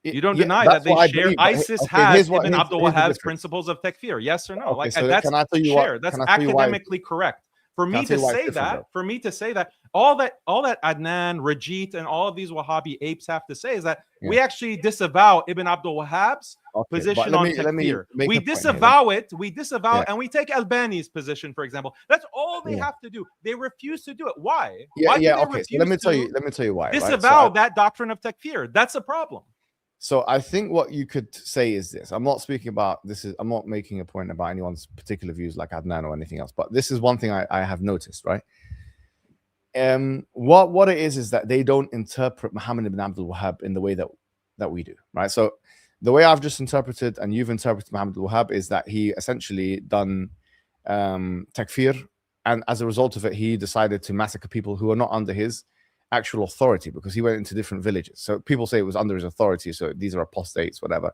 You don't deny that they share. ISIS has Ibn Abdul Wahhab's principles of takfir. Yes or no? That's shared. That's academically correct. For me to say that, all that Adnan, Rajit, and all of these Wahhabi apes have to say is that we actually disavow Ibn Abdul Wahhab's position on takfir. We disavow it, and we take Albani's position, for example. That's all they have to do. They refuse to do it. Why? So let me tell you why. Disavow that doctrine of takfir. That's a problem. So I think what you could say is this. I'm not speaking about this. I'm not making a point about anyone's particular views like Adnan or anything else. But this is one thing I have noticed, right? What it is that they don't interpret Muhammad ibn Abdul Wahhab in the way that we do, right? So the way I've just interpreted and you've interpreted Muhammad ibn Wahhab is that he essentially done takfir, and as a result of it, he decided to massacre people who are not under his actual authority, because he went into different villages. So people say it was under his authority, so these are apostates, whatever.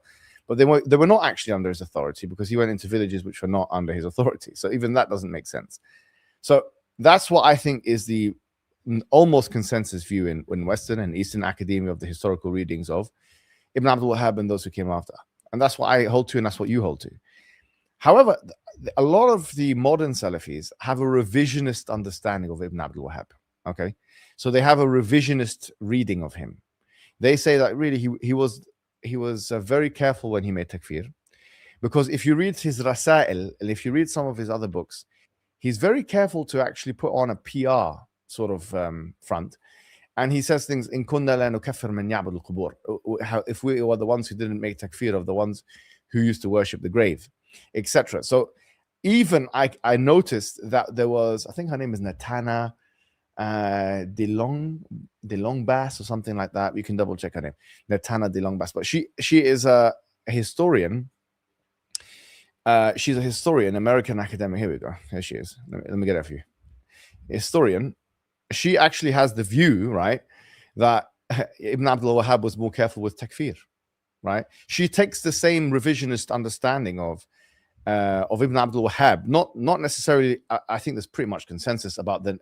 But they were not actually under his authority, because he went into villages which were not under his authority. So even that doesn't make sense. So that's what I think is the almost consensus view in Western and Eastern academia of the historical readings of Ibn Abdul Wahhab and those who came after. And that's what I hold to, and that's what you hold to. However, a lot of the modern Salafis have a revisionist understanding of Ibn Abdul Wahhab. Okay, so they have a revisionist reading of him. They say that really he was very careful when he made takfir, because if you read his Rasail and if you read some of his other books, he's very careful to actually put on a PR sort of front, and he says things in kunna la nukaffir man ya'bud al-qubur, if we were the ones who didn't make takfir of the ones who used to worship the grave, etc. So even I noticed that there was, I think her name is Natana DeLong Bass or something like that. You can double check her name, Natana DeLong Bass. But she is a historian. She's a historian, American academic. Here we go. Here she is. Let me get it for you. Historian. She actually has the view, right, that Ibn Abdul Wahhab was more careful with takfir, right? She takes the same revisionist understanding of Ibn Abdul Wahhab. Not necessarily. I think there's pretty much consensus about the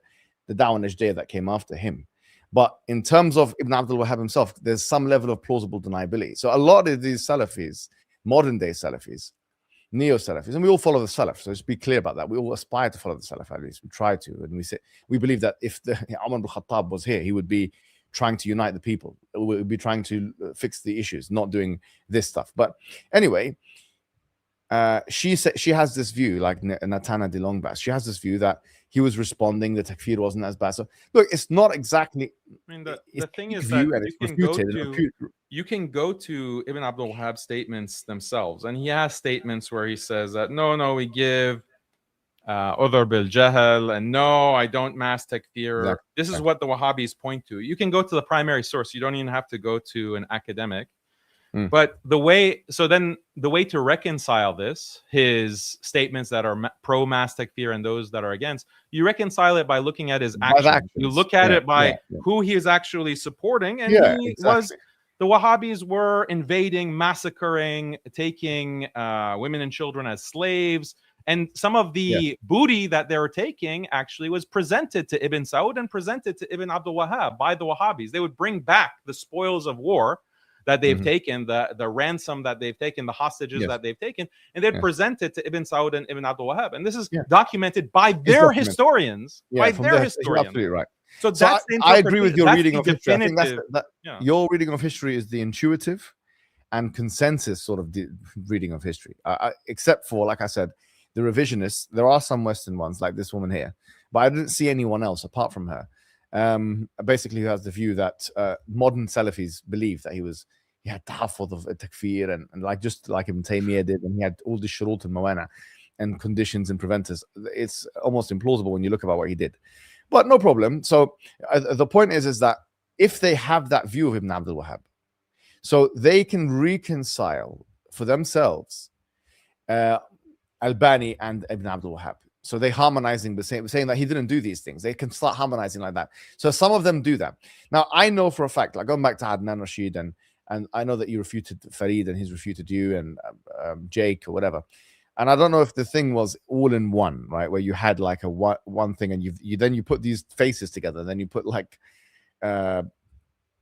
Dawah Najdiyya that came after him. But in terms of Ibn Abdul Wahhab himself, there's some level of plausible deniability. So a lot of these Salafis, modern day Salafis, neo-Salafis, and we all follow the Salaf. So just be clear about that. We all aspire to follow the Salaf, at least. We try to. And we believe that if the Umar ibn Khattab was here, he would be trying to unite the people. It would be trying to fix the issues, not doing this stuff. But anyway, she said she has this view, like Natana de Longbas. She has this view that he was responding, the takfir wasn't as bad. So look, it's not exactly. I mean, the thing is view, that and you can go to Ibn Abdul Wahhab's statements themselves, and he has statements where he says that no, we give udhr bil jahl, and no, I don't mass takfir. Exactly. This is what the Wahhabis point to. You can go to the primary source. You don't even have to go to an academic. But the way to reconcile this, his statements that are pro mass takfir and those that are against, you reconcile it by looking at his actions. You look at it by who he is actually supporting, and the Wahhabis were invading, massacring, taking women and children as slaves. And some of the booty that they were taking actually was presented to Ibn Saud and presented to Ibn Abdul Wahhab by the Wahhabis. They would bring back the spoils of war that they've taken, the ransom that they've taken, the hostages that they've taken, and they'd present it to Ibn Saud and Ibn Abdul Wahhab. And this is documented by their historians. By their historians. You're absolutely right. So that's I agree with your reading of history. I think your reading of history is the intuitive and consensus sort of reading of history. Except for, like I said, the revisionists. There are some Western ones, like this woman here, but I didn't see anyone else apart from her. Basically, who has the view that modern Salafis believe that he had tahaffuz of takfir and like just like Ibn Taymiyyah did, and he had all the shurut and mawana and conditions and preventers. It's almost implausible when you look about what he did, but no problem. So the point is that if they have that view of Ibn Abdul Wahhab, so they can reconcile for themselves Albani and Ibn Abdul Wahhab. So they're harmonizing the same, saying that he didn't do these things. They can start harmonizing like that. So some of them do that. Now, I know for a fact, like going back to Adnan Rashid, and I know that you refuted Farid and he's refuted you and Jake or whatever. And I don't know if the thing was all in one, right? Where you had like a one thing and you put these faces together. Then you put like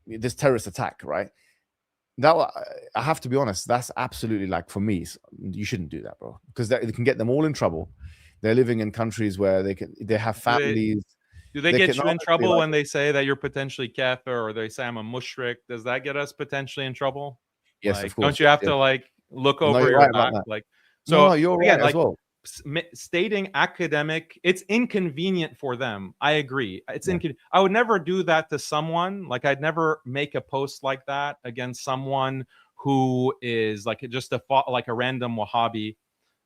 this terrorist attack, right? That I have to be honest, that's absolutely, like, for me, you shouldn't do that, bro, because it can get them all in trouble. They're living in countries where they have families. Do they get you in trouble when they say that you're potentially kafir, or they say I'm a mushrik? Does that get us potentially in trouble? Yes, like, of course. Don't you have to like look over your back? Like, so no, you're right as well. Stating academic, it's inconvenient for them. I agree. It's inconvenient. I would never do that to someone. Like, I'd never make a post like that against someone who is like just a random Wahhabi.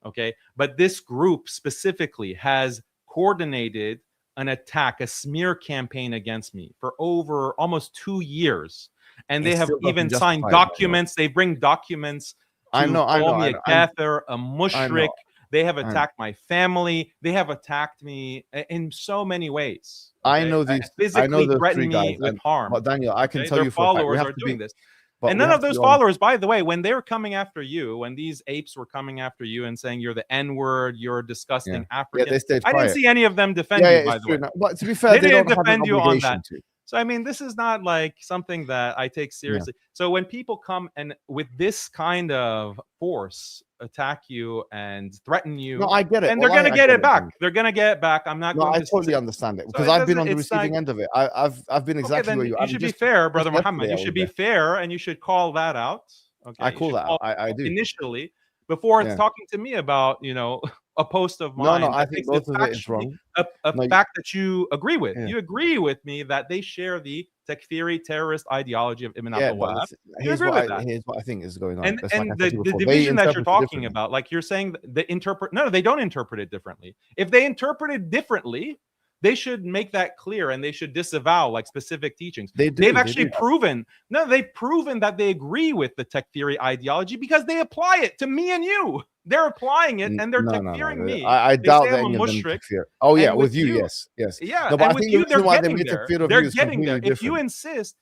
Okay, but this group specifically has coordinated an attack, a smear campaign against me for over almost 2 years, and they have even signed documents. They bring documents to call me a kafir, a mushrik. They have attacked my family. They have attacked me in so many ways. Okay? I know these. Physically threaten me with harm. But Daniel, I can tell you, followers are doing this. And none of those followers, by the way, when they were coming after you, when these apes were coming after you and saying you're the N-word, you're a disgusting African, I didn't see any of them defend you, by the way. But to be fair, they didn't defend you on that. So, I mean, this is not like something that I take seriously. So when people come and with this kind of force attack you and threaten you, no, I get it. And they're going to get it back. They're going to get it back. I'm not going to. I totally understand it, because I've been on the receiving end of it. I've been exactly where you are. You should be fair, Brother Muhammad. You should be fair, and you should call that out. Okay, I call that out. I do. Initially, before talking to me about, a post of mine. No, I think both of it is wrong. A fact that you agree with. You agree with me that they share the takfiri terrorist ideology of Ibn Abdul Wahhab. Here's what I think is going on. And the division that you're talking about, like you're saying, no, they don't interpret it differently. If they interpret it differently, they should make that clear, and they should disavow like specific teachings. They've actually proven that they agree with the takfiri ideology because they apply it to me and you. They're applying it, and they're takfiring me. I doubt that any of them takfir. Oh yeah, with you, yes. Yeah, no, but I think they're getting there. They're getting there. If you insist,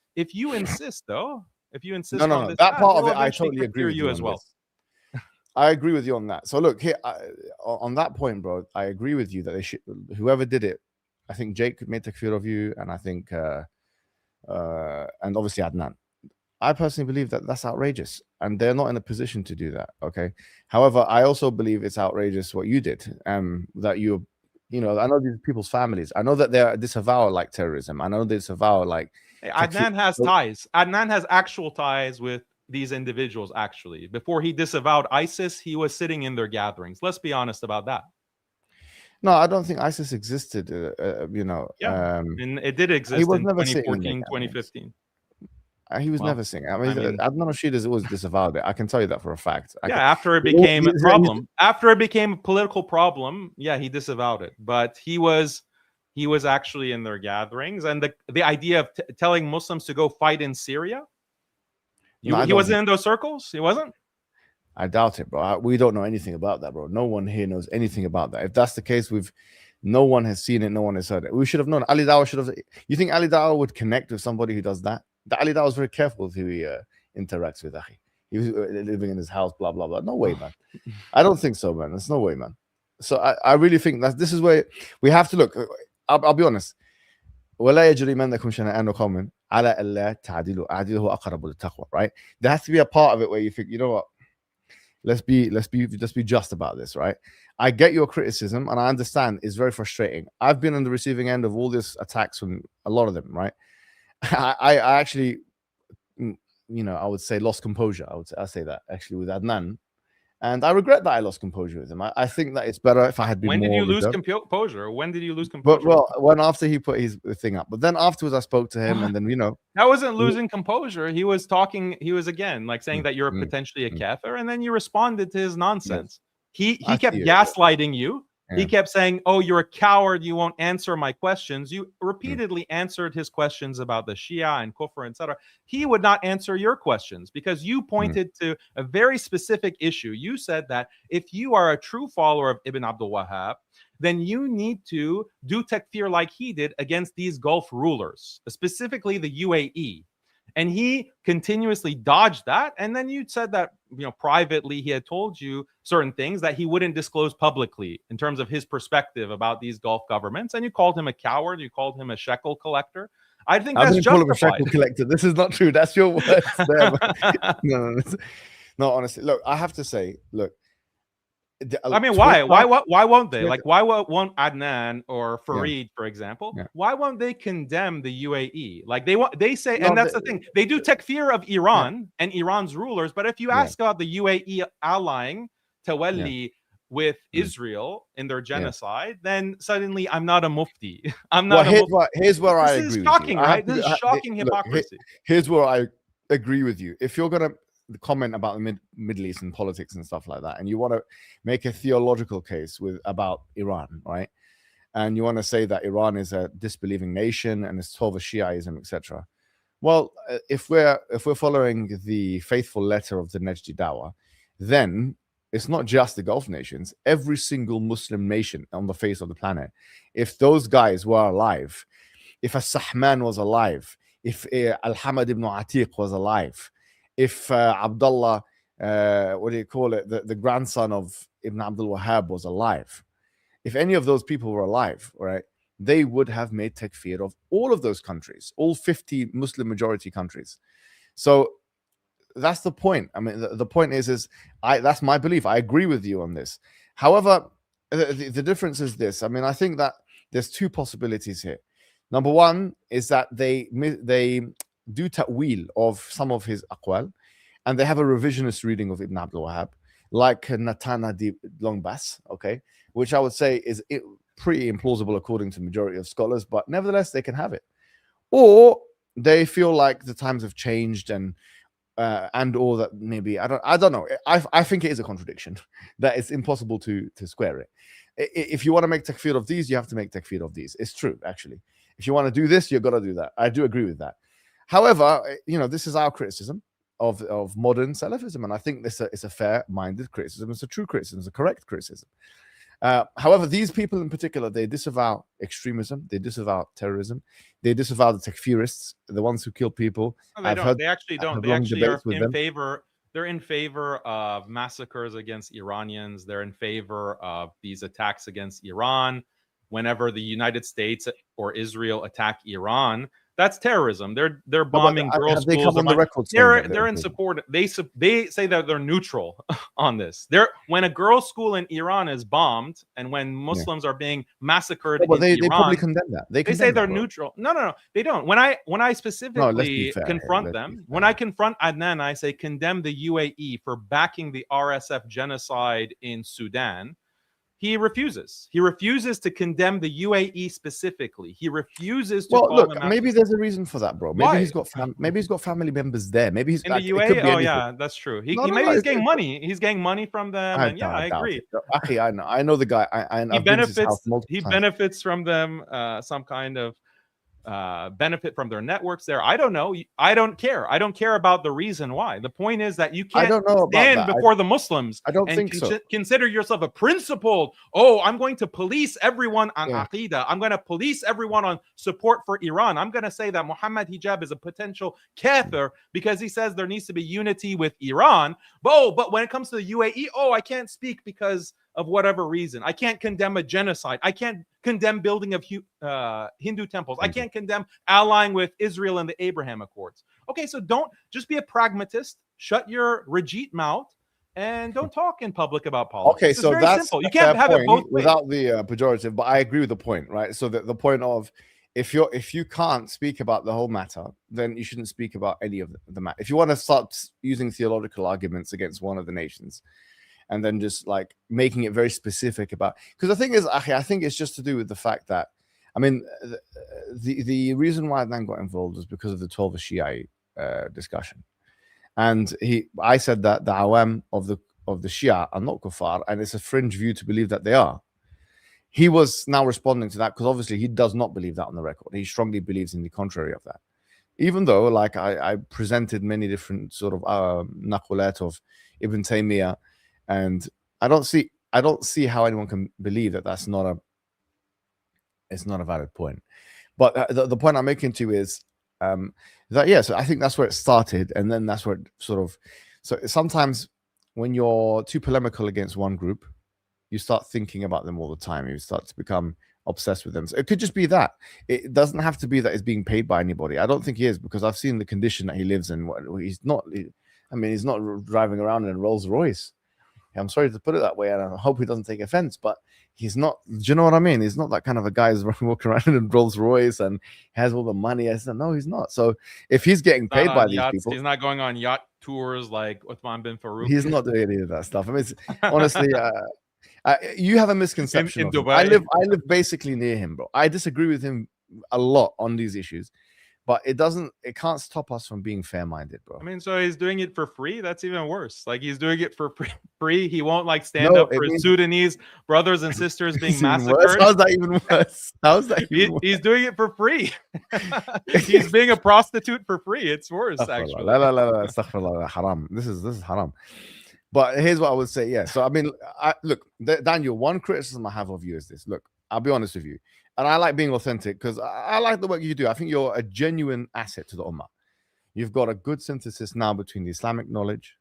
though, no, that part of it, I totally agree with you as well. I agree with you on that. So look here, on that point, bro, I agree with you that they should. Whoever did it, I think Jake made takfir of you, and I think, and obviously Adnan. I personally believe that that's outrageous, and they're not in a position to do that. Okay. However, I also believe it's outrageous what you did. That I know these people's families. I know that they're disavow like terrorism. I know they disavow like Adnan has ties. Adnan has actual ties with these individuals, actually. Before he disavowed ISIS, he was sitting in their gatherings. Let's be honest about that. No, I don't think ISIS existed. Yeah, and it did he exist was in never sitting in 2014, their gatherings. 2015. He was Well, never singing. I mean, Adnan Rashid has always disavowed it. I can tell you that for a fact. after it became a problem, after it became a political problem, he disavowed it. But he was actually in their gatherings, and the idea of telling Muslims to go fight in Syria, he wasn't in those circles. He wasn't. I doubt it, bro. We don't know anything about that, bro. No one here knows anything about that. If that's the case, no one has seen it, no one has heard it. We should have known. Ali Dawah should have. You think Ali Dawah would connect with somebody who does that? Ali Dawah was very careful with who he interacts with. He was living in his house, blah blah blah. No way, man. I don't think so, man. There's no way, man. So I really think that this is where we have to look. I'll be honest. ولا يجرمنكم شنآن قوم على ألا تعدلوا اعدلوا أقرب للتقوى. Right? There has to be a part of it where you think, you know what? Let's be just about this, right? I get your criticism, and I understand it's very frustrating. I've been on the receiving end of all these attacks from a lot of them, right? I actually, I would say lost composure. I say that actually with Adnan, and I regret that I lost composure with him. I think that it's better if I had been. When did you lose composure? When did you lose composure? When after he put his thing up, but then afterwards I spoke to him, and then that wasn't losing composure. He was talking. He was again like saying that you're potentially a kafir, and then you responded to his nonsense. He kept gaslighting you. He kept saying, "Oh, you're a coward. You won't answer my questions." You repeatedly answered his questions about the Shia and Kufr, etc. He would not answer your questions because you pointed to a very specific issue. You said that if you are a true follower of Ibn Abdul Wahhab, then you need to do takfir like he did against these Gulf rulers, specifically the UAE. And he continuously dodged that. And then you said that, privately, he had told you certain things that he wouldn't disclose publicly in terms of his perspective about these Gulf governments. And you called him a coward. You called him a shekel collector. I think that's justified. Call him a shekel collector. This is not true. That's your words there. No, honestly. Look, I have to say, look. I mean, why won't they? Like, why won't Adnan or Fareed, for example, why won't they condemn the UAE? Like they say, and that's the thing. They do takfir of Iran and Iran's rulers, but if you ask about the UAE allying Tawalli with Israel in their genocide, then suddenly I'm not a mufti. I'm not. Here's where I agree. This is shocking, right? This is shocking hypocrisy. Here's where I agree with you. If you're gonna comment about the Middle East and politics and stuff like that, and you want to make a theological case about Iran, right? And you want to say that Iran is a disbelieving nation and it's over Shiaism, etc. Well, if we're following the faithful letter of the Najdi Dawah, then it's not just the Gulf nations. Every single Muslim nation on the face of the planet, if those guys were alive, if As-Sahman was alive, if Al-Hamad ibn Atiq was alive, if Abdullah, the grandson of Ibn Abdul Wahhab was alive, if any of those people were alive, right, they would have made takfir of all of those countries, all 50 Muslim majority countries. So that's the point. I mean, the point is that's my belief. I agree with you on this. However, the difference is this. I mean, I think that there's two possibilities here. Number one is that they do ta'wil of some of his aqwal, and they have a revisionist reading of Ibn Abdul Wahhab, like Natana di Longbas, okay, which I would say is pretty implausible according to the majority of scholars, but nevertheless, they can have it. Or they feel like the times have changed and or that maybe, I don't know. I think it is a contradiction that it's impossible to square it. If you want to make takfir of these, you have to make takfir of these. It's true, actually. If you want to do this, you've got to do that. I do agree with that. However, this is our criticism of modern Salafism, and I think this is a fair-minded criticism. It's a true criticism. It's a correct criticism. However, these people in particular, they disavow extremism, they disavow terrorism, they disavow the takfirists, the ones who kill people. No, they don't. They actually don't. They actually are in favor. They're in favor of massacres against Iranians. They're in favor of these attacks against Iran. Whenever the United States or Israel attack Iran, That's terrorism. They're bombing girls' have they schools. come on the record saying They're in support. They say that they're neutral on this. When a girls' school in Iran is bombed and when Muslims are being massacred in they Iran, probably condemn that. They say they're that, neutral. No, they don't. When I specifically confront them, when I confront Adnan, I say condemn the UAE for backing the RSF genocide in Sudan. He refuses. He refuses to condemn the UAE specifically. He refuses to call them out. Maybe there's a reason for that, bro. Maybe Why? he's got family members there. Maybe he's in the UAE. Oh yeah, that's true. Maybe he's getting money. He's getting money from them. And yeah, I agree. Actually, I know the guy. He benefits from them. Some kind of benefit from their networks there. I don't know. I don't care. I don't care about the reason why. The point is that you can't stand before the Muslims consider yourself a principled, I'm going to police everyone on Aqidah. I'm going to police everyone on support for Iran. I'm going to say that Muhammad Hijab is a potential kafir because he says there needs to be unity with Iran. But when it comes to the UAE, I can't speak because of whatever reason. I can't condemn a genocide. I can't condemn building of Hindu temples. I can't condemn allying with Israel in the Abraham Accords. Okay, so don't just be a pragmatist. Shut your Rajit mouth and don't talk in public about politics. Okay, so that's simple. You can't have it both ways. Without the pejorative, but I agree with the point, right? So the point of if you can't speak about the whole matter, then you shouldn't speak about any of the matter. If you want to start using theological arguments against one of the nations, and then just like making it very specific about, because the thing is, I think it's just to do with the fact that, I mean, the reason why Adnan got involved was because of the 12 Shia discussion, and I said that the awam of the Shia are not kuffar, and it's a fringe view to believe that they are. He was now responding to that because obviously he does not believe that on the record. He strongly believes in the contrary of that, even though like I presented many different sort of naqulat of Ibn Taymiyyah. And I don't see how anyone can believe that it's not a valid point. But the point I'm making to you is that so I think that's where it started, and then that's where it sort of. So sometimes when you're too polemical against one group, you start thinking about them all the time. You start to become obsessed with them. So it could just be that. It doesn't have to be that it's being paid by anybody. I don't think he is, because I've seen the condition that he lives in. He's not driving around in a Rolls Royce. I'm sorry to put it that way, and I hope he doesn't take offense, but he's not. Do you know what I mean? He's not that kind of a guy who's walking around in a Rolls Royce and has all the money. I said, no, he's not. So if he's getting paid by these people, he's not going on yacht tours like Uthman bin Farouk. He's not doing any of that stuff. I mean, honestly, you have a misconception in of Dubai. Him. I live basically near him, bro. I disagree with him a lot on these issues. But it can't stop us from being fair-minded, bro. I mean, so he's doing it for free. That's even worse. Like, he's doing it for free. He won't like stand up for Sudanese brothers and sisters being massacred. How's that even worse? Worse? He's doing it for free. He's being a prostitute for free. It's worse, actually. La, haram. This is haram. But here's what I would say. Yeah. So I mean, look, Daniel. One criticism I have of you is this. Look, I'll be honest with you. And I like being authentic because I like the work you do. I think you're a genuine asset to the Ummah. You've got a good synthesis now between the Islamic knowledge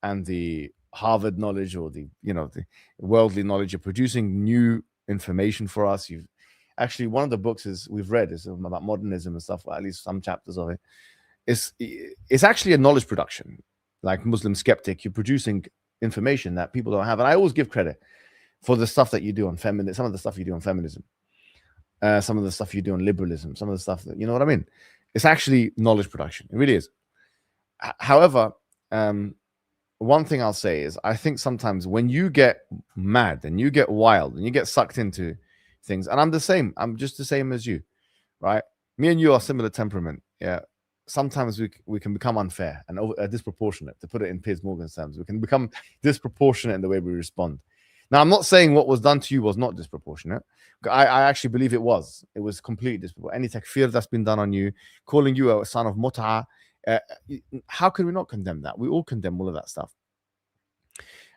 and the Harvard knowledge, or the worldly knowledge. You're producing new information for us. You've actually, one of the books we've read is about modernism and stuff, or at least some chapters of it. It's actually a knowledge production. Like Muslim Skeptic, you're producing information that people don't have. And I always give credit for the stuff that you do on feminism, some of the stuff you do on feminism. Some of the stuff you do on liberalism, some of the stuff that, you know what I mean? It's actually knowledge production. It really is. However, one thing I'll say is I think sometimes when you get mad and you get wild and you get sucked into things, and I'm the same. I'm just the same as you, right? Me and you are similar temperament. Yeah. Sometimes we can become unfair and disproportionate, to put it in Piers Morgan's terms. We can become disproportionate in the way we respond. Now, I'm not saying what was done to you was not disproportionate. I actually believe it was. It was completely disproportionate. Any takfir that's been done on you, calling you a son of mut'a, how can we not condemn that? We all condemn all of that stuff.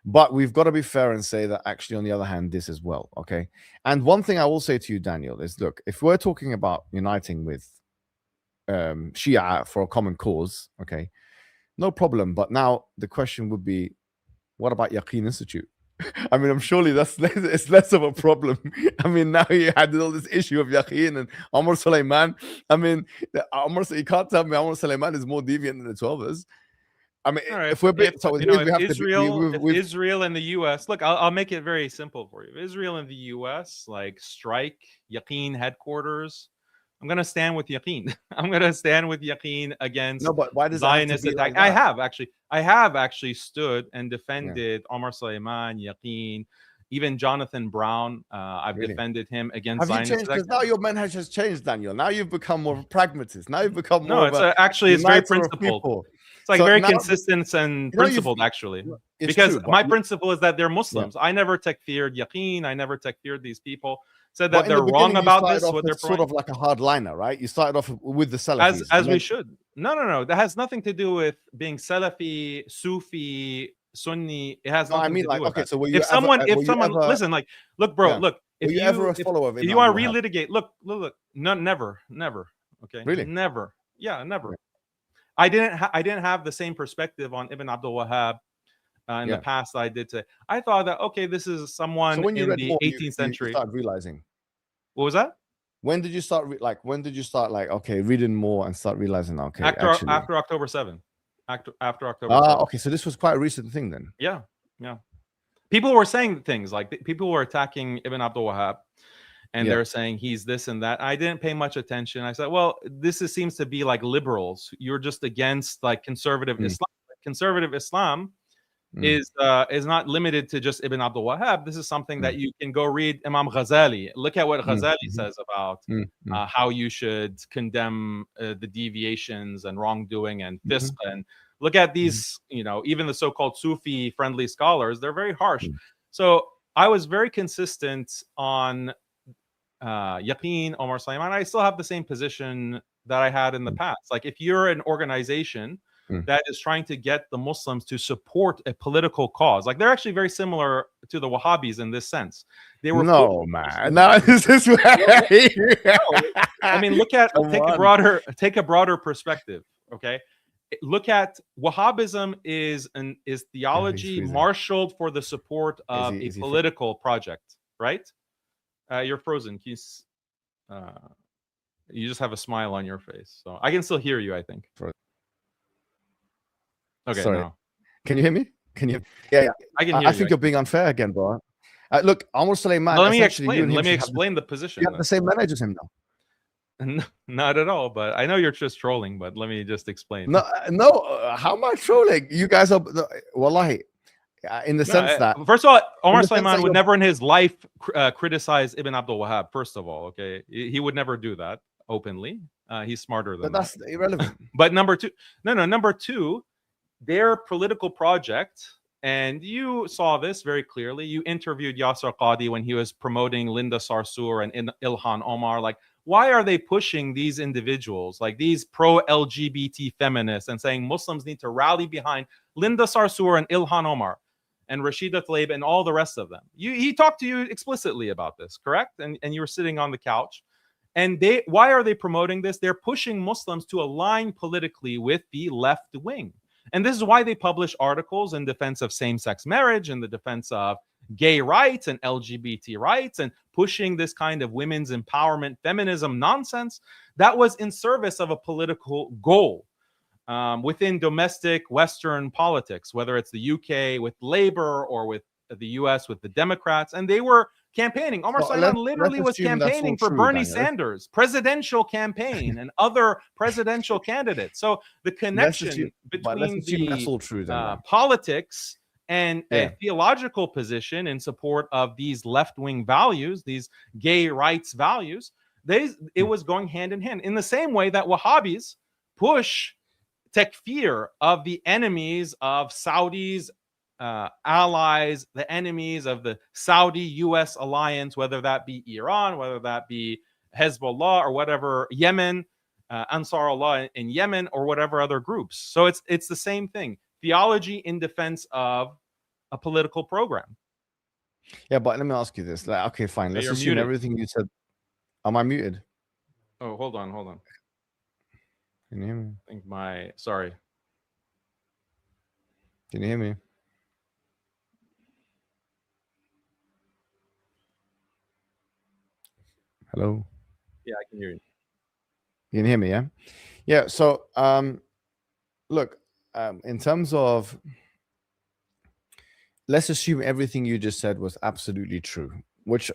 But we've got to be fair and say that actually, on the other hand, this as well, okay? And one thing I will say to you, Daniel, is look, if we're talking about uniting with Shia for a common cause, okay, no problem. But now the question would be, what about Yaqeen Institute? I mean, I'm surely it's less of a problem. I mean, now you had all this issue of Yaqeen and Amr Sulaiman. I mean, you can't tell me Amr Sulaiman is more deviant than the 12ers. I mean, All right, if we're so you know, we have to be, if Israel and the U.S. look, I'll make it very simple for you. If Israel and the U.S. like strike Yaqeen headquarters, I'm gonna stand with Yaqeen. I'm gonna stand with Yaqeen against no, but why does Zionist it have to be attack. like that? I have actually stood and defended Omar Suleiman, Yaqeen, even Jonathan Brown. I've Really? defended him against Have you Zionist changed? attack. Because now your manhaj has changed, Daniel. Now you've become more of a pragmatist. Now you've become No, more of it's a actually it's very uniter of principled. people. It's like So very now, consistent and you know, you've principled, actually. it's Because true, but my principle is that they're yeah. Muslims. I never takfired Yaqeen. I never takfired these people. Said But that in the they're wrong beginning, you about started this, off what they're as sort of like a hardliner, right? You started off with the Salafis. as we should. No. That has nothing to do with being Salafi, Sufi, Sunni. It has No, I nothing mean, to like, do with okay, that. so If someone listen, like, look, bro, yeah, look, were you ever a follower of if Ibn you want to Abdul Wahhab? relitigate, look, no, never, okay, Really? never, yeah, never. Yeah. I didn't have the same perspective on Ibn Abdul Wahhab in the past I did today. I thought that, okay, this is So someone when you in read the more, 18th you century. started realizing. What was that? When did you start when did you start okay, reading more and start realizing, okay, actually After October 7th. After October 7th. okay, so this was quite a recent thing then. Yeah. People were saying things like people were attacking Ibn Abdul Wahhab, and they're saying he's this and that. I didn't pay much attention. I said, well, seems to be like liberals. You're just against like conservative Islam. Conservative Islam is not limited to just Ibn Abdul Wahhab. This is something that you can go read Imam Ghazali. Look at what Ghazali says about how you should condemn the deviations and wrongdoing and fisq. And look at these, even the so-called Sufi-friendly scholars. They're very harsh. So I was very consistent on Yaqeen, Omar Sulaiman. I still have the same position that I had in the past. Like, if you're an organization that is trying to get the Muslims to support a political cause, like, they're actually very similar to the Wahhabis in this sense. They were man. No, this is I mean, take a broader perspective. Okay, look at Wahhabism is theology marshaled for the support of a political project, right? You're frozen. You just have a smile on your face, so I can still hear you, I think. Okay, sorry. no. Can you hear me? Can you? Yeah. I can hear you. I think you're being unfair again, bro. Look, Amr Sulaiman. Let me explain the position. You have the same manager as him now. Not at all, but I know you're just trolling. But let me just explain. No. How am I trolling? You guys are, wallahi, in the sense that, first of all, Omar Sulaiman would never in his life criticize Ibn Abdul Wahhab. First of all, okay, he would never do that openly. He's smarter than that. But that's irrelevant. But number two, their political project, and you saw this very clearly. You interviewed Yasser Qadi when he was promoting Linda Sarsour and Ilhan Omar. Like, why are they pushing these individuals, like these pro-LGBT feminists, and saying Muslims need to rally behind Linda Sarsour and Ilhan Omar and Rashida Tlaib and all the rest of them? He talked to you explicitly about this, correct? And you were sitting on the couch. And why are they promoting this? They're pushing Muslims to align politically with the left wing. And this is why they publish articles in defense of same-sex marriage, in the defense of gay rights and LGBT rights, and pushing this kind of women's empowerment, feminism nonsense that was in service of a political goal within domestic Western politics, whether it's the UK with Labour or with the US with the Democrats. And they were campaigning. Omar Sulaiman literally was campaigning for Bernie Sanders' presidential campaign and other presidential candidates. So the connection between the politics and a theological position in support of these left-wing values, these gay rights values, it was going hand in hand. In the same way that Wahhabis push takfir of the enemies of Saudis, allies, the enemies of the Saudi-US alliance, whether that be Iran, whether that be Hezbollah or whatever, Yemen, Ansar Allah in Yemen, or whatever other groups. So it's the same thing. Theology in defense of a political program. Yeah, but let me ask you this. Like, okay, fine. Let's assume everything you said. Am I muted? Oh, hold on. Can you hear me? I think sorry. Can you hear me? Hello. Yeah, I can hear you. You can hear me, yeah? Yeah. So, look, in terms of, let's assume everything you just said was absolutely true. Which,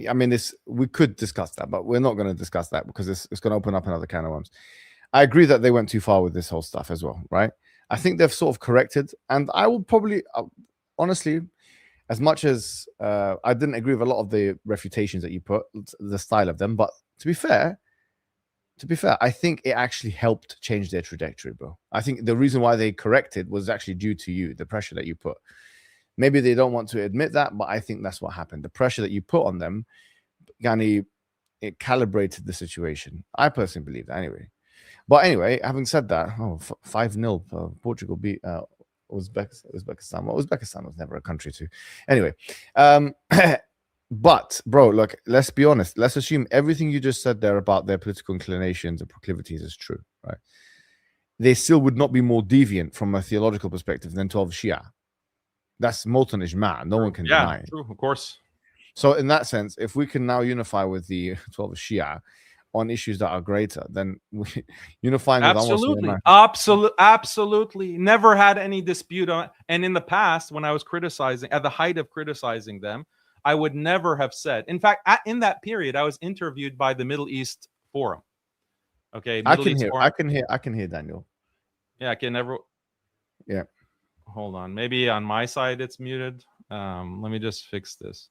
I mean, we could discuss that, but we're not going to discuss that because it's going to open up another can of worms. I agree that they went too far with this whole stuff as well, right? I think they've sort of corrected, and I will probably, honestly, as much as I didn't agree with a lot of the refutations that you put, the style of them, but to be fair, I think it actually helped change their trajectory, bro. I think the reason why they corrected was actually due to you, the pressure that you put. Maybe they don't want to admit that, but I think that's what happened. The pressure that you put on them, Gani, it calibrated the situation. I personally believe that anyway. But anyway, having said that, 5-0 Portugal beat Uzbekistan. Well, Uzbekistan was never a country too. Anyway, but bro, look, let's be honest. Let's assume everything you just said there about their political inclinations and proclivities is true, right? They still would not be more deviant from a theological perspective than 12 Shia. That's molten ijma. No one can deny it. True, of course. So in that sense, if we can now unify with the 12 Shia on issues that are greater, then unifying absolutely, with absolutely, never had any dispute on. And in the past, when I was criticizing, at the height of criticizing them, I would never have said. In fact, in that period, I was interviewed by the Middle East Forum. Okay, I can hear Daniel. Yeah, I can never. Yeah. Hold on. Maybe on my side it's muted. Let me just fix this.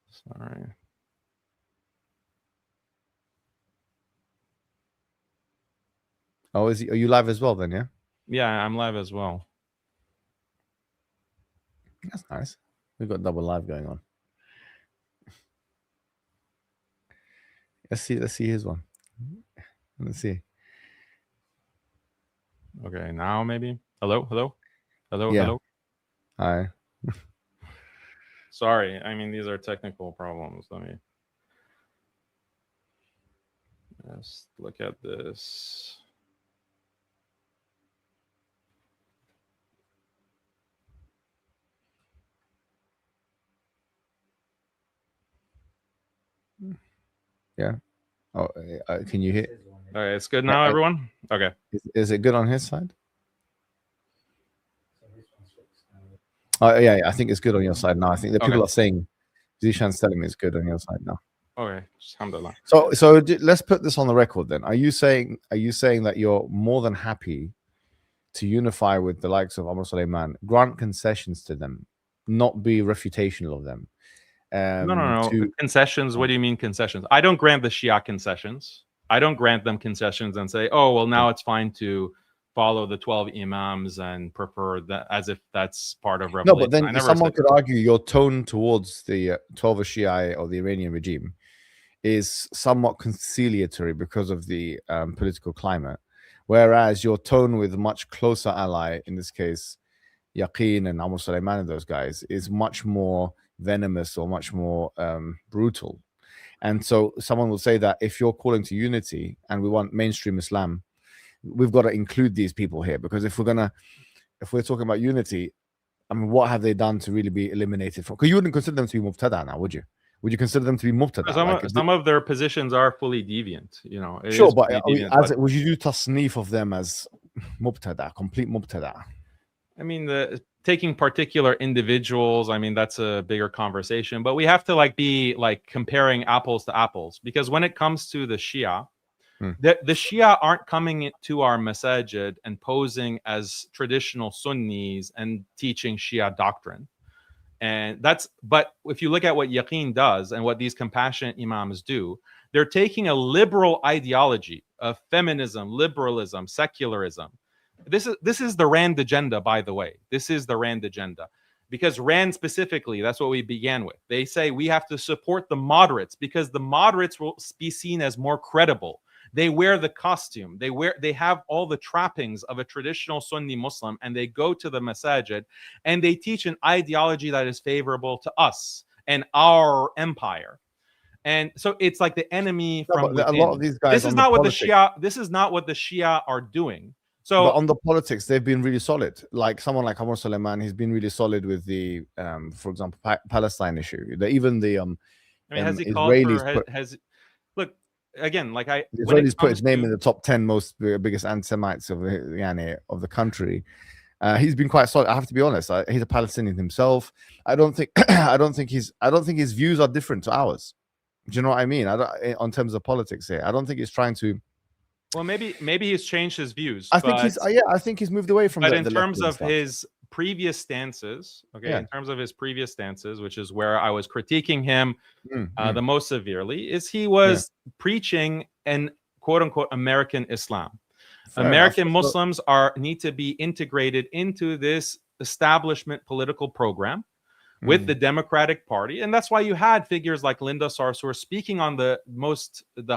Sorry. Oh, are you live as well then, yeah? Yeah, I'm live as well. That's nice. We've got double live going on. Let's see his one. Let's see. Okay, now maybe. Hello. Yeah. Hello. Hi. Sorry, I mean these are technical problems. Let me just look at this. Yeah. Oh, can you hear? Okay, it's good now, everyone. Okay. Is it good on his side? Oh yeah, I think it's good on your side now. I think the people are saying, Zishan's telling me it's good on your side now. Okay, alhamdulillah. So let's put this on the record then. Are you saying that you're more than happy to unify with the likes of Amr Suleiman, grant concessions to them, not be refutational of them? No. Concessions. What do you mean concessions? I don't grant the Shia concessions. I don't grant them concessions and say, oh, well, now it's fine to follow the 12 imams and prefer that as if that's part of revelation. No, but then someone could argue your tone towards the 12 Shia or the Iranian regime is somewhat conciliatory because of the political climate, whereas your tone with a much closer ally, in this case, Yaqeen and Amr Suleiman and those guys, is much more venomous or much more brutal. And so someone will say that if you're calling to unity and we want mainstream Islam, we've got to include these people here, because if we're talking about unity, I mean, what have they done to really be eliminated from? Because you wouldn't consider them to be mubtada now, would you? Would you consider them to be mubtada? Some of their positions are fully deviant, you know. Sure, but would you do tasnif of them as mubtada, complete mubtada? I mean, taking particular individuals, I mean, that's a bigger conversation. But we have to be comparing apples to apples, because when it comes to the Shia, the Shia aren't coming to our masajid and posing as traditional Sunnis and teaching Shia doctrine. But if you look at what Yaqeen does and what these compassionate imams do, they're taking a liberal ideology of feminism, liberalism, secularism. This is the Rand agenda, by the way. This is the Rand agenda. Because Rand specifically, that's what we began with. They say we have to support the moderates because the moderates will be seen as more credible. They wear the costume. They have all the trappings of a traditional Sunni Muslim, and they go to the masajid and they teach an ideology that is favorable to us and our empire. And so it's like the enemy from within. A lot of these guys. This is not what the Shia are doing. So, but on the politics, they've been really solid. Like someone like Omar Suleiman, he's been really solid with the, for example, Palestine issue. Even the I mean, has he called Israelis for? Has look again? Like the when it Israelis put comes his name to, in the top 10 most biggest anti-Semites of the country. He's been quite solid. I have to be honest. He's a Palestinian himself. I don't think I don't think his views are different to ours. Do you know what I mean? On terms of politics here, I don't think he's trying to. well, maybe he's changed his views. I think he's moved away from. But the in terms of stuff. his previous stances, okay, Yeah. in terms of his previous stances, which is where I was critiquing him the most severely, is he was preaching an quote unquote American Islam. Fair American enough. Muslims need to be integrated into this establishment political program with the Democratic Party. And that's why you had figures like Linda Sarsour speaking on the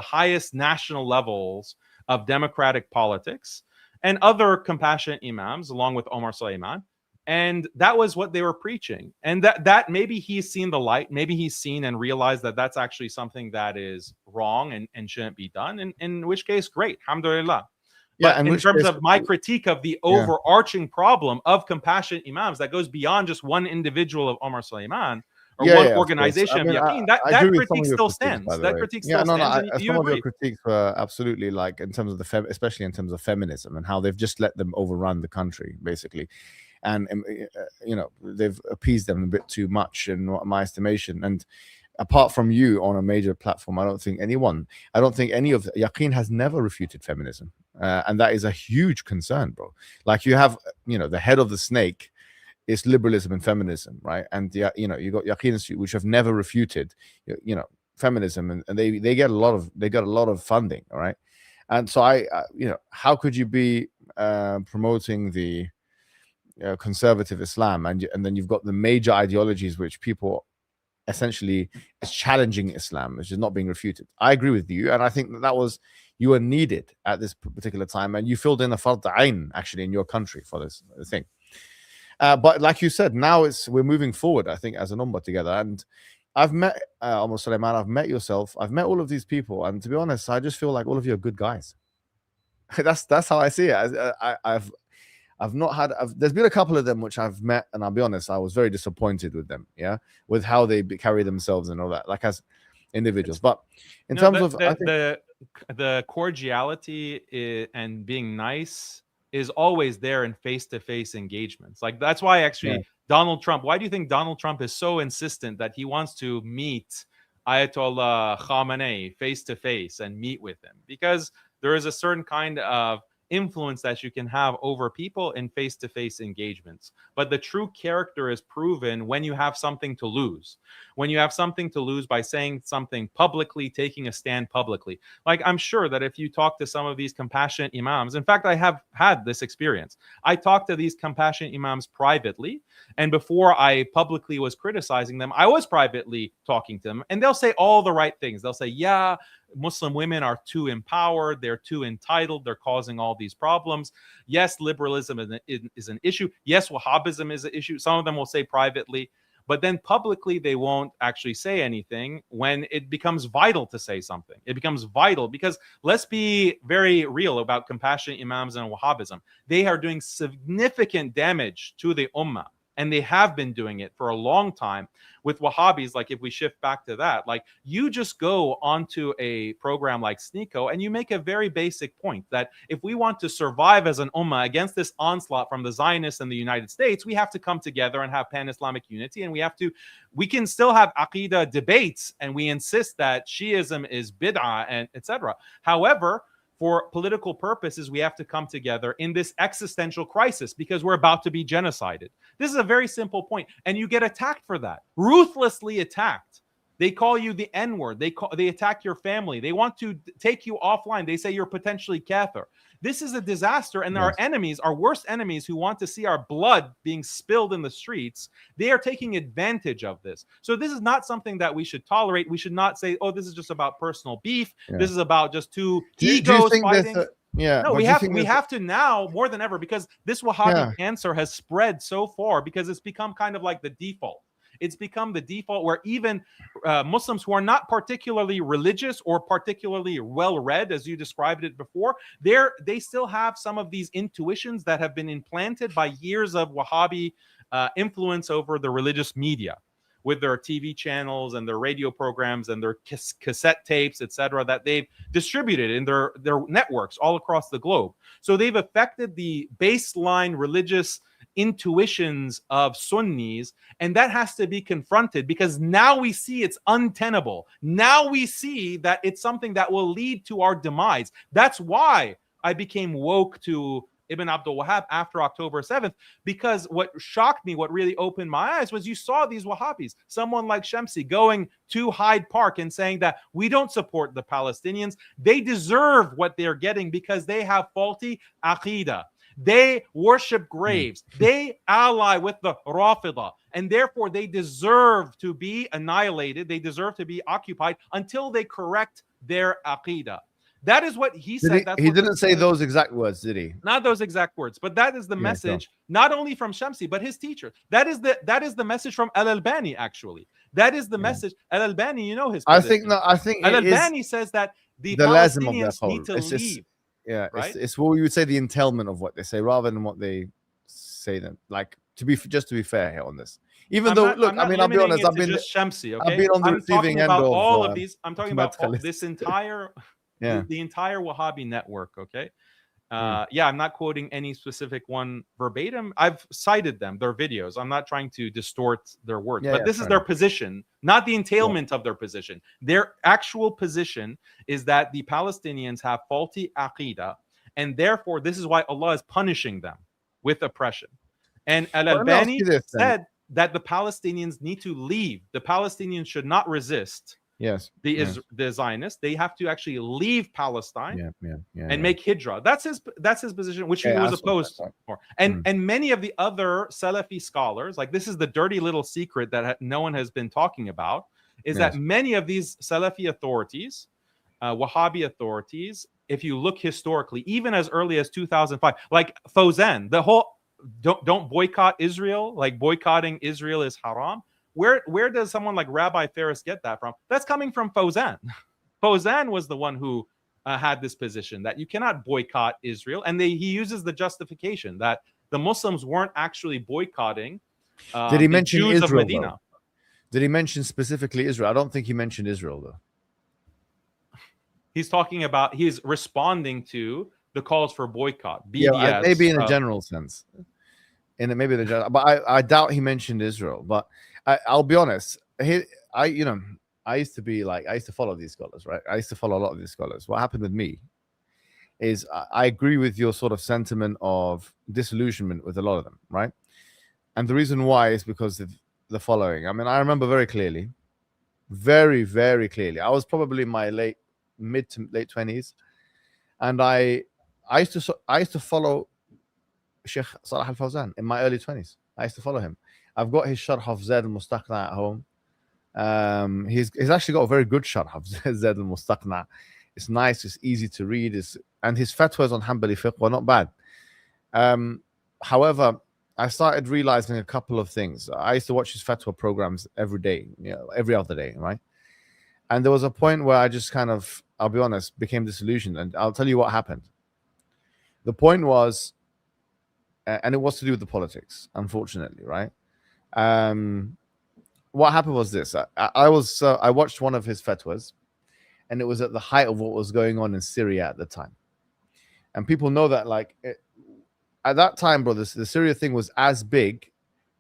highest national levels of democratic politics, and other compassionate imams along with Omar Suleiman. And that was what they were preaching. And that maybe he's seen the light, maybe he's seen and realized that that's actually something that is wrong and shouldn't be done. And in which case, great, alhamdulillah. Yeah, but in terms of my critique of the overarching problem of compassionate imams that goes beyond just one individual of Omar Suleiman or one organization of Yaqeen, that critique still stands. That critique still stands. Some of your critiques were absolutely, like, in terms of especially in terms of feminism and how they've just let them overrun the country, basically. And, they've appeased them a bit too much in my estimation. And apart from you on a major platform, I don't think any of Yaqeen has never refuted feminism. And that is a huge concern, bro. Like, you have, the head of the snake is liberalism and feminism, right? And you got Yaqeen Institute, which have never refuted, feminism, and they get a lot of funding, all right? And so how could you be promoting the conservative Islam, and then you've got the major ideologies which people essentially is challenging Islam, which is not being refuted? I agree with you, and I think you were needed at this particular time, and you filled in a fard ain actually in your country for this thing. But like you said, now we're moving forward, I think, as an ummah together. And I've met Omar Suleiman, I've met yourself, I've met all of these people, and to be honest, I just feel like all of you are good guys. That's how I see it. There's been a couple of them which I've met, and I'll be honest, I was very disappointed with them, with how they carry themselves and all that, like as individuals. But in terms of the cordiality and being nice is always there in face-to-face engagements. Like, that's why actually Donald Trump, why do you think Donald Trump is so insistent that he wants to meet Ayatollah Khamenei face-to-face and meet with him? Because there is a certain kind of influence that you can have over people in face-to-face engagements. But the true character is proven when you have something to lose. When you have something to lose by saying something publicly, taking a stand publicly. Like, I'm sure that if you talk to some of these compassionate imams, in fact, I have had this experience. I talked to these compassionate imams privately, and before I publicly was criticizing them, I was privately talking to them, and they'll say all the right things. They'll say, yeah, Muslim women are too empowered, they're too entitled, they're causing all these problems. Yes, liberalism is an issue. Yes, Wahhabism is an issue. Some of them will say privately, but then publicly they won't actually say anything when it becomes vital to say something. It becomes vital because, let's be very real about compassionate imams and Wahhabism. They are doing significant damage to the ummah. And they have been doing it for a long time. With Wahhabis, like, if we shift back to that, like, you just go onto a program like Sneeko and you make a very basic point that if we want to survive as an ummah against this onslaught from the Zionists and the United States, we have to come together and have pan-Islamic unity, and we can still have Aqidah debates, and we insist that Shiism is bid'ah and etc. However, for political purposes, we have to come together in this existential crisis because we're about to be genocided. This is a very simple point, and you get attacked for that, ruthlessly attacked. They call you the N-word. They attack your family. They want to take you offline. They say you're potentially kafir. This is a disaster, and our enemies, our worst enemies who want to see our blood being spilled in the streets, they are taking advantage of this. So this is not something that we should tolerate. We should not say, oh, this is just about personal beef. This is about just two egos fighting. No, we have to now more than ever, because this Wahhabi cancer has spread so far because it's become kind of like the default. It's become the default where even Muslims who are not particularly religious or particularly well-read, as you described it before, they still have some of these intuitions that have been implanted by years of Wahhabi influence over the religious media, with their TV channels and their radio programs and their cassette tapes, etc., that they've distributed in their networks all across the globe. So they've affected the baseline religious intuitions of Sunnis, and that has to be confronted, because now we see it's untenable. Now we see that it's something that will lead to our demise. That's why I became woke to Ibn Abdul Wahhab after October 7th, because what shocked me, what really opened my eyes, was you saw these Wahhabis, someone like Shamsi, going to Hyde Park and saying that we don't support the Palestinians. They deserve what they're getting because they have faulty aqidah. They worship graves. They ally with the Rafidah, and therefore they deserve to be annihilated. They deserve to be occupied until they correct their aqidah. That is what he said. He didn't say those exact words, did he? Not those exact words, but that is the message, not only from Shamsi, but his teacher. That is the message from Al-Albani, actually. That is the message. Al-Albani, you know his position. I think Al-Albani says that the Palestinians need to leave. Yeah, right? It's what we would say the entailment of what they say rather than what they say. Them like to be fair here on this. Even though, I'll be honest, I've been just Shamsi. Okay, I've been on the receiving end of all of these. I'm talking about this entire. Yeah. The entire Wahhabi network, okay? I'm not quoting any specific one verbatim. I've cited them, their videos. I'm not trying to distort their words, but this is their position, not the entailment of their position. Their actual position is that the Palestinians have faulty aqidah, and therefore this is why Allah is punishing them with oppression. And Al-Albani said that the Palestinians need to leave. The Palestinians should not resist. Yes, the Zionists, they have to actually leave Palestine and make hijrah. That's his position, which he was opposed for. And many of the other Salafi scholars, like this is the dirty little secret that no one has been talking about, is that many of these Salafi authorities, Wahhabi authorities, if you look historically, even as early as 2005, like Fawzan, the whole don't boycott Israel, like boycotting Israel is haram. Where does someone like Rabbi Ferris get that from? That's coming from Fawzan. Fawzan was the one who had this position that you cannot boycott Israel, and he uses the justification that the Muslims weren't actually boycotting. Did he mention Jews Israel? Of Medina. Did he mention specifically Israel? I don't think he mentioned Israel though. He's responding to the calls for boycott. BDS, maybe in a general sense. But I doubt he mentioned Israel. But I'll be honest. I used to follow these scholars, right? I used to follow a lot of these scholars. What happened with me is I agree with your sort of sentiment of disillusionment with a lot of them, right? And the reason why is because of the following. I mean, I remember very clearly, very, very clearly. I was probably in my mid to late 20s, and I used to follow Sheikh Salah al-Fawzan in my early 20s. I used to follow him. I've got his Sharh of Zayd al-Mustaqna at home. He's actually got a very good Sharh of Zayd al-Mustaqna. It's nice, it's easy to read, and his fatwas on Hanbali fiqh were not bad. However, I started realizing a couple of things. I used to watch his fatwa programs every day, every other day, right? And there was a point where I just kind of, I'll be honest, became disillusioned. And I'll tell you what happened. The point was, and it was to do with the politics, unfortunately, right? What happened was this. I watched one of his fatwas, and it was at the height of what was going on in Syria at the time. And people know that, at that time, brothers, the Syria thing was as big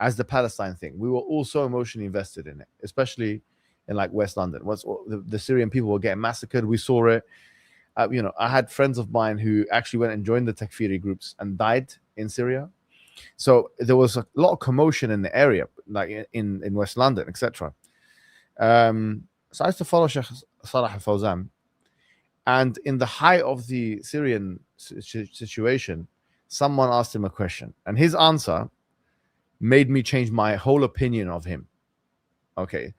as the Palestine thing. We were all so emotionally invested in it, especially in West London. The Syrian people were getting massacred. We saw it. I had friends of mine who actually went and joined the Takfiri groups and died in Syria. So there was a lot of commotion in the area, like in West London, etc. So I used to follow Sheikh Salah al-Fawzan, and in the height of the Syrian situation, someone asked him a question, and his answer made me change my whole opinion of him. Okay,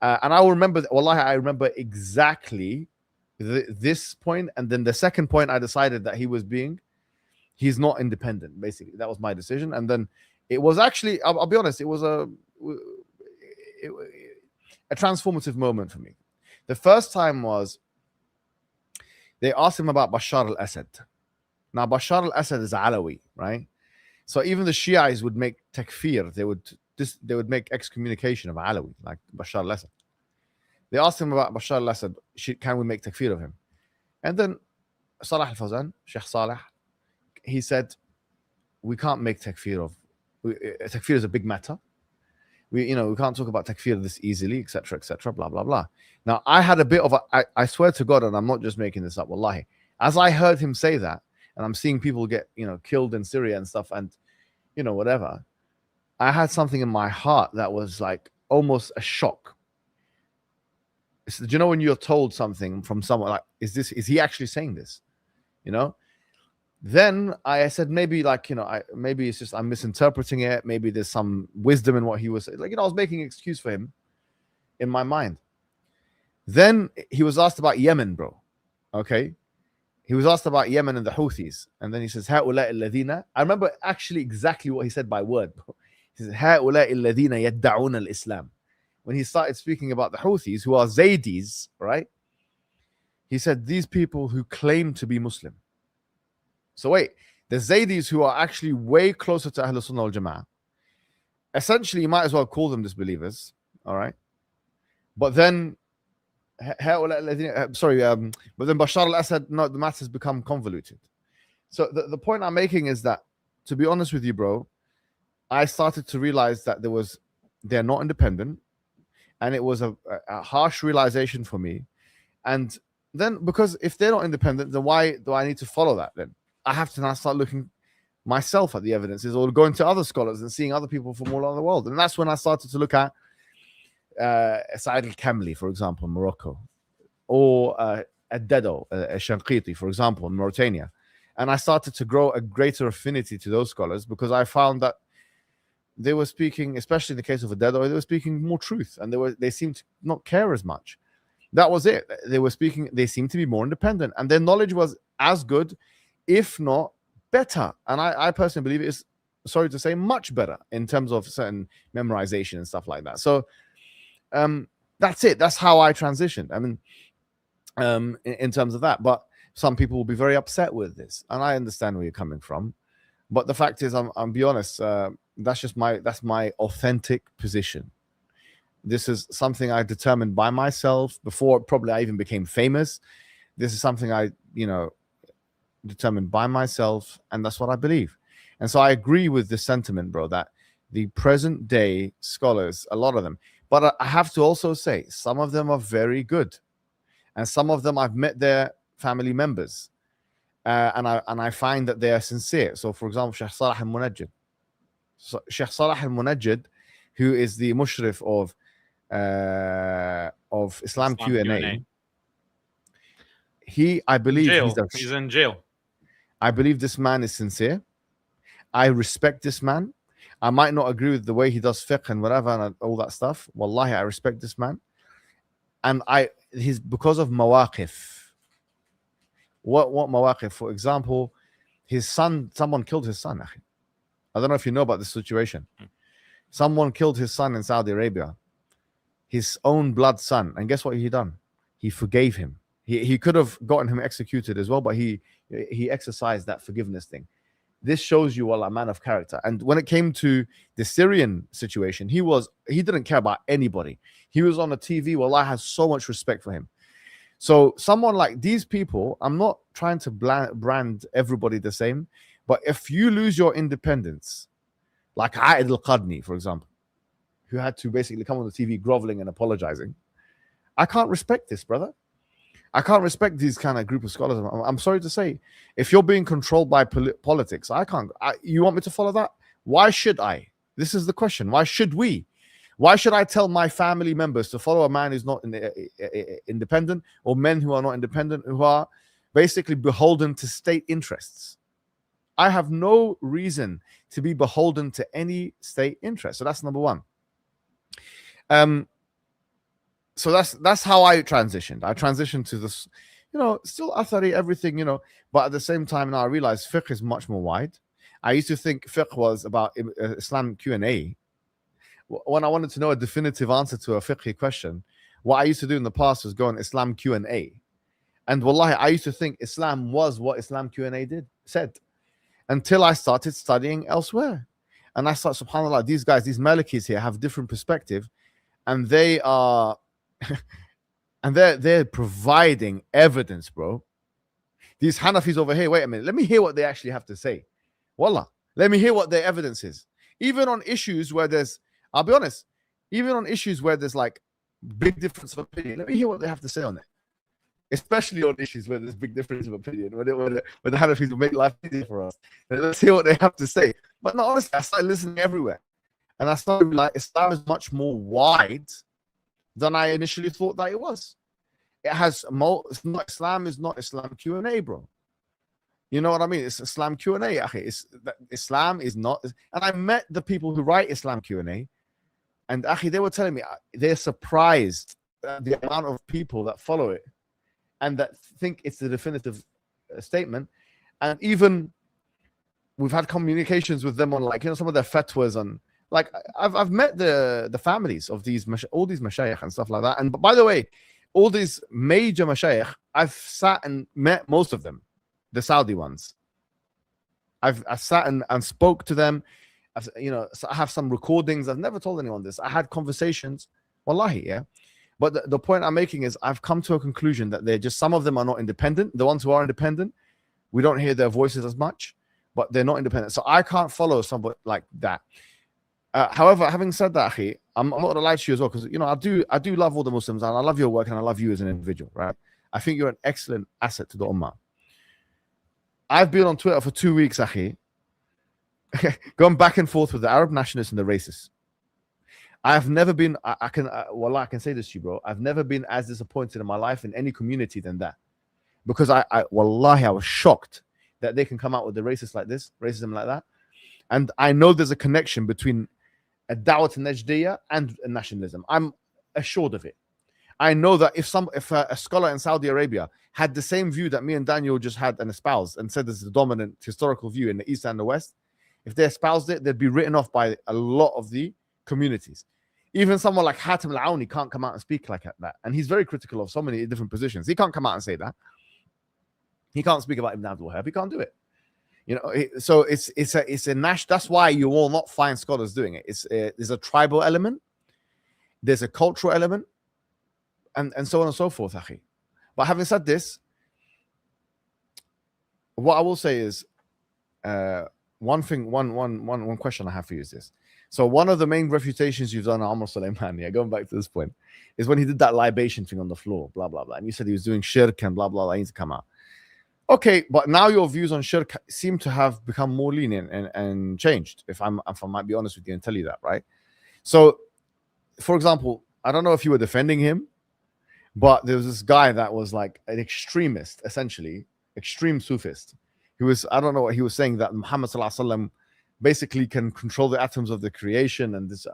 and I will remember. Wallahi, I remember exactly this point, and then the second point, I decided that he's not independent. Basically, that was my decision. And then it was actually, I'll be honest, a transformative moment for me. The first time was they asked him about Bashar al-Assad. Now, Bashar al-Assad is Alawi, right? So even the Shiites would make takfir. They would make excommunication of Alawi, like Bashar al-Assad. They asked him about Bashar al-Assad. Can we make takfir of him? And then Salah al-Fawzan, Sheikh Saleh, he said, we can't make takfir of. Takfir is a big matter. We can't talk about takfir this easily, etc., blah, blah, blah. Now, I had a bit of I swear to God, and I'm not just making this up, wallahi. As I heard him say that, and I'm seeing people get, killed in Syria and stuff, and, whatever, I had something in my heart that was like almost a shock. Do you know when you're told something from someone like, is he actually saying this? Then I said, maybe maybe it's just I'm misinterpreting it. Maybe there's some wisdom in what he was saying. I was making an excuse for him in my mind. Then he was asked about Yemen, bro. Okay. He was asked about Yemen and the Houthis. And then he says, هؤلاء الذين. I remember actually exactly what he said by word, bro. He says, هؤلاء الذين يدعون الإسلام. When he started speaking about the Houthis, who are Zaydis, right? He said, these people who claim to be Muslim. So wait, the Zaydis who are actually way closer to Ahlul Sunnah wal Jama'ah, essentially you might as well call them disbelievers, all right? But then, but then Bashar al-Assad, no, the matter has become convoluted. So the point I'm making is that, to be honest with you, bro, I started to realize that they're not independent, and it was a harsh realization for me. And then, because if they're not independent, then why do I need to follow that then? I have to now start looking myself at the evidences, or going to other scholars and seeing other people from all over the world. And that's when I started to look at Sa'id al-Kamli, for example, in Morocco, or Ad-Dedo, Shanqiti, for example, in Mauritania. And I started to grow a greater affinity to those scholars, because I found that they were speaking, especially in the case of Ad-Dedo, they were speaking more truth, and they seemed to not care as much. That was it. They seemed to be more independent, and their knowledge was as good, if not better. And I personally believe it is, sorry to say, much better in terms of certain memorization and stuff like that. So that's it. That's how I transitioned. I mean, in terms of that. But some people will be very upset with this, and I understand where you're coming from. But the fact is, I'm be honest, that's my authentic position. This is something I determined by myself before probably I even became famous. This is something I, determined by myself, and that's what I believe. And so I agree with the sentiment, bro, that the present day scholars, a lot of them, but I have to also say some of them are very good, and some of them I've met their family members, and I find that they are sincere. So for example, Sheikh Salah al-Munajjid, who is the mushrif of Islam Q&A. I believe he's in jail. I believe this man is sincere. I respect this man. I might not agree with the way he does fiqh and whatever and all that stuff. Wallahi, I respect this man. And he's because of mawaqif. What mawaqif? For example, his son, someone killed his son. I don't know if you know about this situation. Someone killed his son in Saudi Arabia. His own blood son. And guess what he done? He forgave him. He could have gotten him executed as well, but he exercised that forgiveness thing. This shows you, a man of character. And when it came to the Syrian situation, he didn't care about anybody. He was on the TV. I have so much respect for him. So someone like these people, I'm not trying to brand everybody the same, but if you lose your independence, like Aid al-Qadni, for example, who had to basically come on the TV groveling and apologizing, I can't respect this, brother. I can't respect these kind of group of scholars. I'm sorry to say, if you're being controlled by politics, I can't. You want me to follow that? Why should I? This is the question. Why should we? Why should I tell my family members to follow a man who's not independent, or men who are not independent, who are basically beholden to state interests? I have no reason to be beholden to any state interest. So that's number one. So that's how I transitioned. I transitioned to this, still Athari, everything, but at the same time now I realized fiqh is much more wide. I used to think fiqh was about Islam Q&A, when I wanted to know a definitive answer to a fiqh question, what I used to do in the past was go on Islam Q&A. And wallahi, I used to think Islam was what Islam Q&A said, until I started studying elsewhere. And I thought, subhanAllah, these guys, these Malikis here have different perspective, and they are and they're providing evidence, bro. These Hanafis over here, wait a minute, let me hear what they actually have to say. Wallah, let me hear what their evidence is. Even on issues where there's, I'll be honest, even on issues where there's like big difference of opinion, let me hear what they have to say on it. Especially on issues where there's big difference of opinion, where the Hanafis will make life easier for us. Let's hear what they have to say. But no, honestly, I started listening everywhere. And I started like, Islam is much more wide than I initially thought that it was. It has more, Islam is not Islam Q&A, bro. You know what I mean? It's Islam Q&A. Islam is not, and I met the people who write Islam Q&A, and they were telling me they're surprised at the amount of people that follow it and that think it's the definitive statement. And even we've had communications with them on, like, you know, some of their fatwas on, like, I've met the families of these all these mashayikh and stuff like that. And by the way, all these major mashayikh, I've sat and met most of them, the Saudi ones. I've sat and spoke to them. You know, I have some recordings. I've never told anyone this. I had conversations, wallahi, yeah. But the point I'm making is I've come to a conclusion that they're just, some of them are not independent. The ones who are independent, we don't hear their voices as much, but they're not independent. So I can't follow somebody like that. However, having said that, I'm not gonna lie to you as well, because, you know, I do love all the Muslims, and I love your work, and I love you as an individual, right? I think you're an excellent asset to the Ummah. I've been on Twitter for 2 weeks, going back and forth with the Arab nationalists and the racists. I've never been, I can say this to you, bro. I've never been as disappointed in my life in any community than that. Because wallahi, I was shocked that they can come out with the racism like that. And I know there's a connection between a da'wat al-Najdiyya and nationalism. I'm assured of it. I know that if a scholar in Saudi Arabia had the same view that me and Daniel just had and espoused and said there's a dominant historical view in the East and the West, if they espoused it, they'd be written off by a lot of the communities. Even someone like Hatim al-Auni can't come out and speak like that. And he's very critical of so many different positions. He can't come out and say that. He can't speak about Ibn Abdul Wahhab. He can't do it. You know, so it's a nash. That's why you will not find scholars doing it. There's a tribal element, there's a cultural element, and so on and so forth, akhi. But having said this, what I will say is, one question I have for you is this. So one of the main refutations you've done on Amr Sulaiman, going back to this point, is when he did that libation thing on the floor, blah blah blah, and you said he was doing shirk and blah blah blah. He needs to come out. Okay, but now your views on shirk seem to have become more lenient and changed, if I might be honest with you and tell you that, right? So, for example, I don't know if you were defending him, but there was this guy that was like an extremist, essentially, extreme Sufist. He was, I don't know what he was saying, that Muhammad Sallallahu Alaihi Wasallam basically can control the atoms of the creation. And this,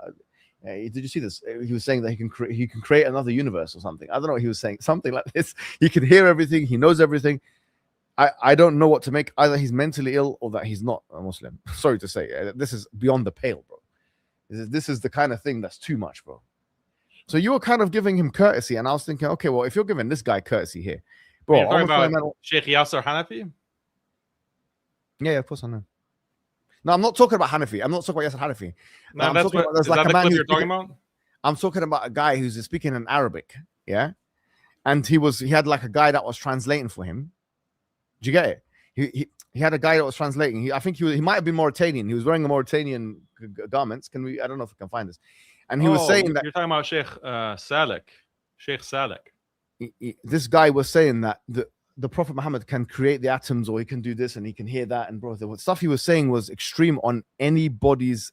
did you see this? He was saying that he can create another universe or something. I don't know what he was saying, something like this. He can hear everything, he knows everything. I don't know what to make. Either he's mentally ill or that he's not a Muslim. Sorry to say, this is beyond the pale, bro. This is the kind of thing that's too much, bro. So you were kind of giving him courtesy, and I was thinking, okay, well, if you're giving this guy courtesy here, bro, you're talking about Sheikh Yasser Hanafi? Yeah, of course I know. No, I'm not talking about Hanafi. I'm not talking about Yasser Hanafi. No, that's what, is that the clip you're talking about? I'm talking about a guy who's speaking in Arabic, yeah, and he had like a guy that was translating for him. Do you get it? He had a guy that was translating. I think he might have been Mauritanian. He was wearing a Mauritanian garments. I don't know if we can find this. And he was saying that you're talking about Sheikh Salek. Sheikh Salek. This guy was saying that the Prophet Muhammad can create the atoms, or he can do this and he can hear that. And bro, the stuff he was saying was extreme on anybody's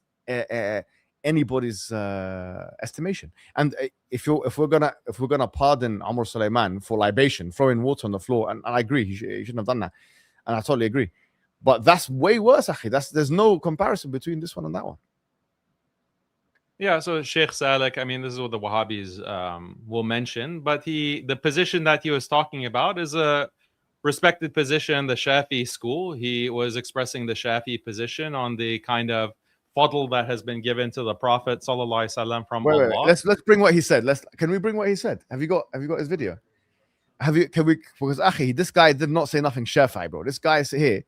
estimation. And if we're gonna pardon Amr Sulaiman for libation, throwing water on the floor, and I agree, he shouldn't have done that, and I totally agree. But that's way worse, akhi. There's no comparison between this one and that one. Yeah, so Sheikh Salek, I mean, this is what the Wahhabis will mention, but the position that he was talking about is a respected position, the Shafi'i school. He was expressing the Shafi'i position on the kind of fadl that has been given to the Prophet sallallahu alaihi wasallam from Wait, Allah. let's bring what he said. Can we bring what he said? Have you got his video? Can we, because Akhi, this guy did not say nothing Shafi'i, bro. This guy's here.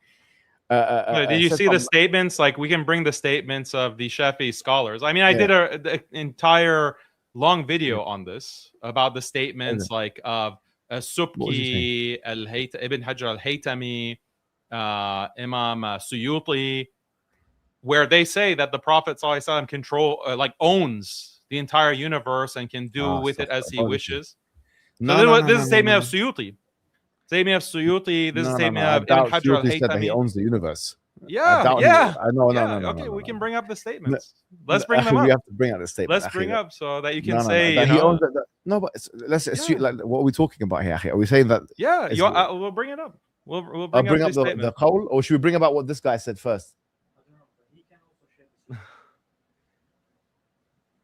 Did you said see the something- statements? Like, we can bring the statements of the Shafi scholars. I mean, I did an entire long video on this about the statements like of Subki, Ibn Hajar al-Haytami, Imam Suyuti, where they say that the Prophet ﷺ control, owns the entire universe and can do with it as he wishes. So this is a statement of Suyuti. Statement of Suyuti. This is a statement of Ibn Hajar Suyuti said that he al-Haytami. owns the universe. Yeah. No. Okay, we can bring up the statements. Let's bring them up. We have to bring out the statement. Let's bring up so that you can that he owns it. No, but let's assume, like, what are we talking about here? Akhi? Are we saying that? Yeah, we'll bring it up. We'll bring up the qawl, or should we bring about what this guy said first?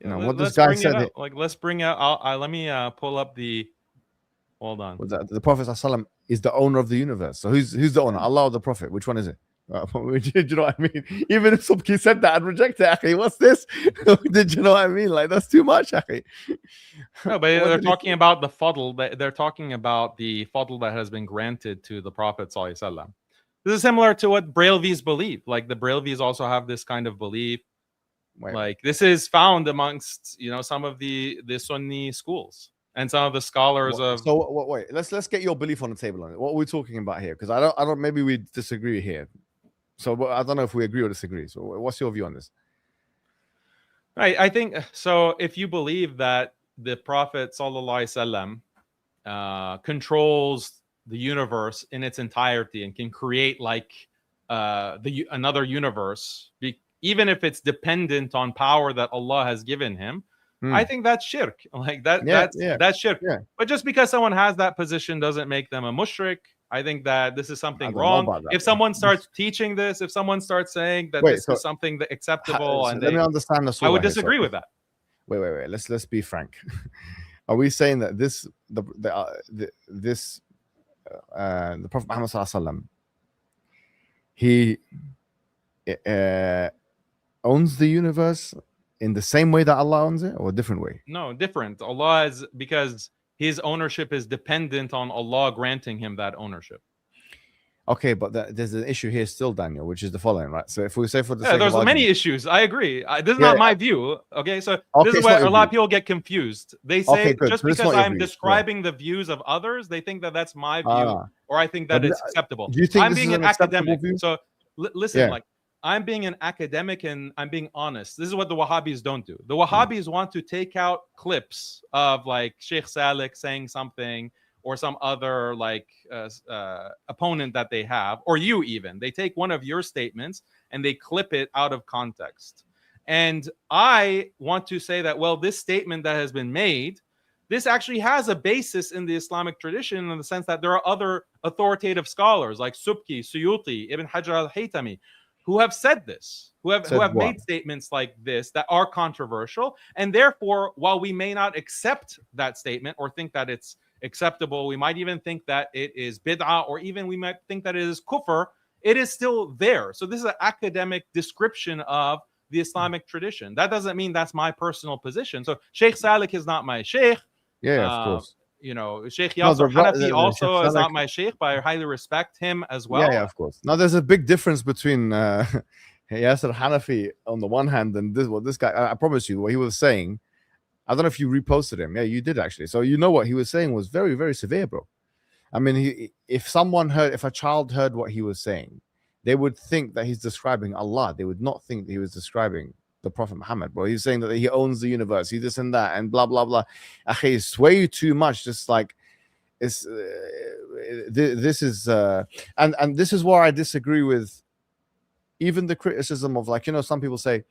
What this guy said. Let's bring out. Let me pull up the. Hold on. The Prophet ﷺ is the owner of the universe. So who's the owner? Allah or the Prophet? Which one is it? Do you know what I mean? Even if Subki said that, I'd reject it, Akhi. What's this? Did you know what I mean? Like, that's too much, Akhi. No, but they're talking about the fadl. They're talking about the fadl that has been granted to the Prophet ﷺ. This is similar to what Brailvis believe. Like, the Brailvis also have this kind of belief. Like, this is found amongst some of the Sunni schools and some of the scholars of. So wait, let's get your belief on the table on it. What are we talking about here? Because I don't. Maybe we disagree here. So I don't know if we agree or disagree. So what's your view on this? Right, I think so. If you believe that the Prophet sallallahu alaihi wasallam controls the universe in its entirety and can create another universe, even if it's dependent on power that Allah has given him, I think that's shirk. Like that. That's shirk. Yeah. But just because someone has that position doesn't make them a mushrik. I think that this is something wrong. If someone starts teaching this, if someone starts saying that this is something that acceptable, let me understand the. I would disagree with that. Wait. Let's be frank. Are we saying that the Prophet Muhammad sallallahu alaihi wasallam, he owns the universe in the same way that Allah owns it, or a different way? No, different. Allah is, because his ownership is dependent on Allah granting him that ownership. Okay, but there's an issue here still, Daniel, which is the following, right? So if we say for the there's many issues. I agree. This is not my view. Okay, so this is where a lot of people get confused. They say just because I'm describing the views of others, they think that that's my view, or I think that it's acceptable. Do you think I'm being an academic? View? So listen, like, I'm being an academic and I'm being honest. This is what the Wahhabis don't do. The Wahhabis want to take out clips of like Sheikh Saleh saying something or some other opponent that they have, or you even. They take one of your statements and they clip it out of context. And I want to say that, well, this statement that has been made, this actually has a basis in the Islamic tradition in the sense that there are other authoritative scholars like Subki, Suyuti, Ibn Hajar al-Haytami, who have said this, who have made statements like this that are controversial. And therefore, while we may not accept that statement or think that it's acceptable, we might even think that it is bid'ah, or even we might think that it is kufr, it is still there. So this is an academic description of the Islamic tradition. That doesn't mean that's my personal position. So Sheikh Saleh is not my sheikh. Yeah, of course. Sheikh Yasser Hanafi also is not my sheikh, but I highly respect him as well. Yeah, of course. Now, there's a big difference between Yasser Hanafi on the one hand and this guy. I promise you, what he was saying, I don't know if you reposted him. Yeah, you did actually. So you know what he was saying was very, very severe, bro. I mean, if a child heard what he was saying, they would think that he's describing Allah. They would not think that he was describing the Prophet Muhammad, bro. He's saying that he owns the universe, he this and that, and blah blah blah. Akhi, it's way too much. Just like it's this is and this is where I disagree with even the criticism of, like, some people say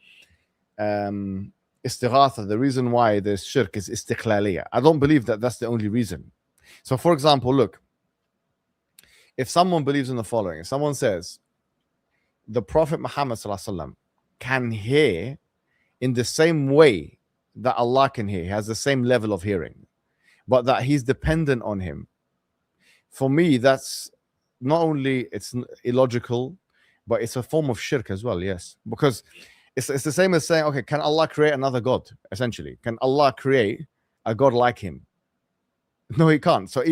istighatha. The reason why there's shirk is istiqlaliyah. I don't believe that that's the only reason. So, for example, look, if someone believes in the following, if someone says the Prophet Muhammad sallallahu alaihi wasallam can hear in the same way that Allah can hear, he has the same level of hearing, but that he's dependent on him. For me, that's not only it's illogical, but it's a form of shirk as well. Yes, because it's the same as saying, okay, can Allah create another God? Essentially, can Allah create a God like him? No, he can't. So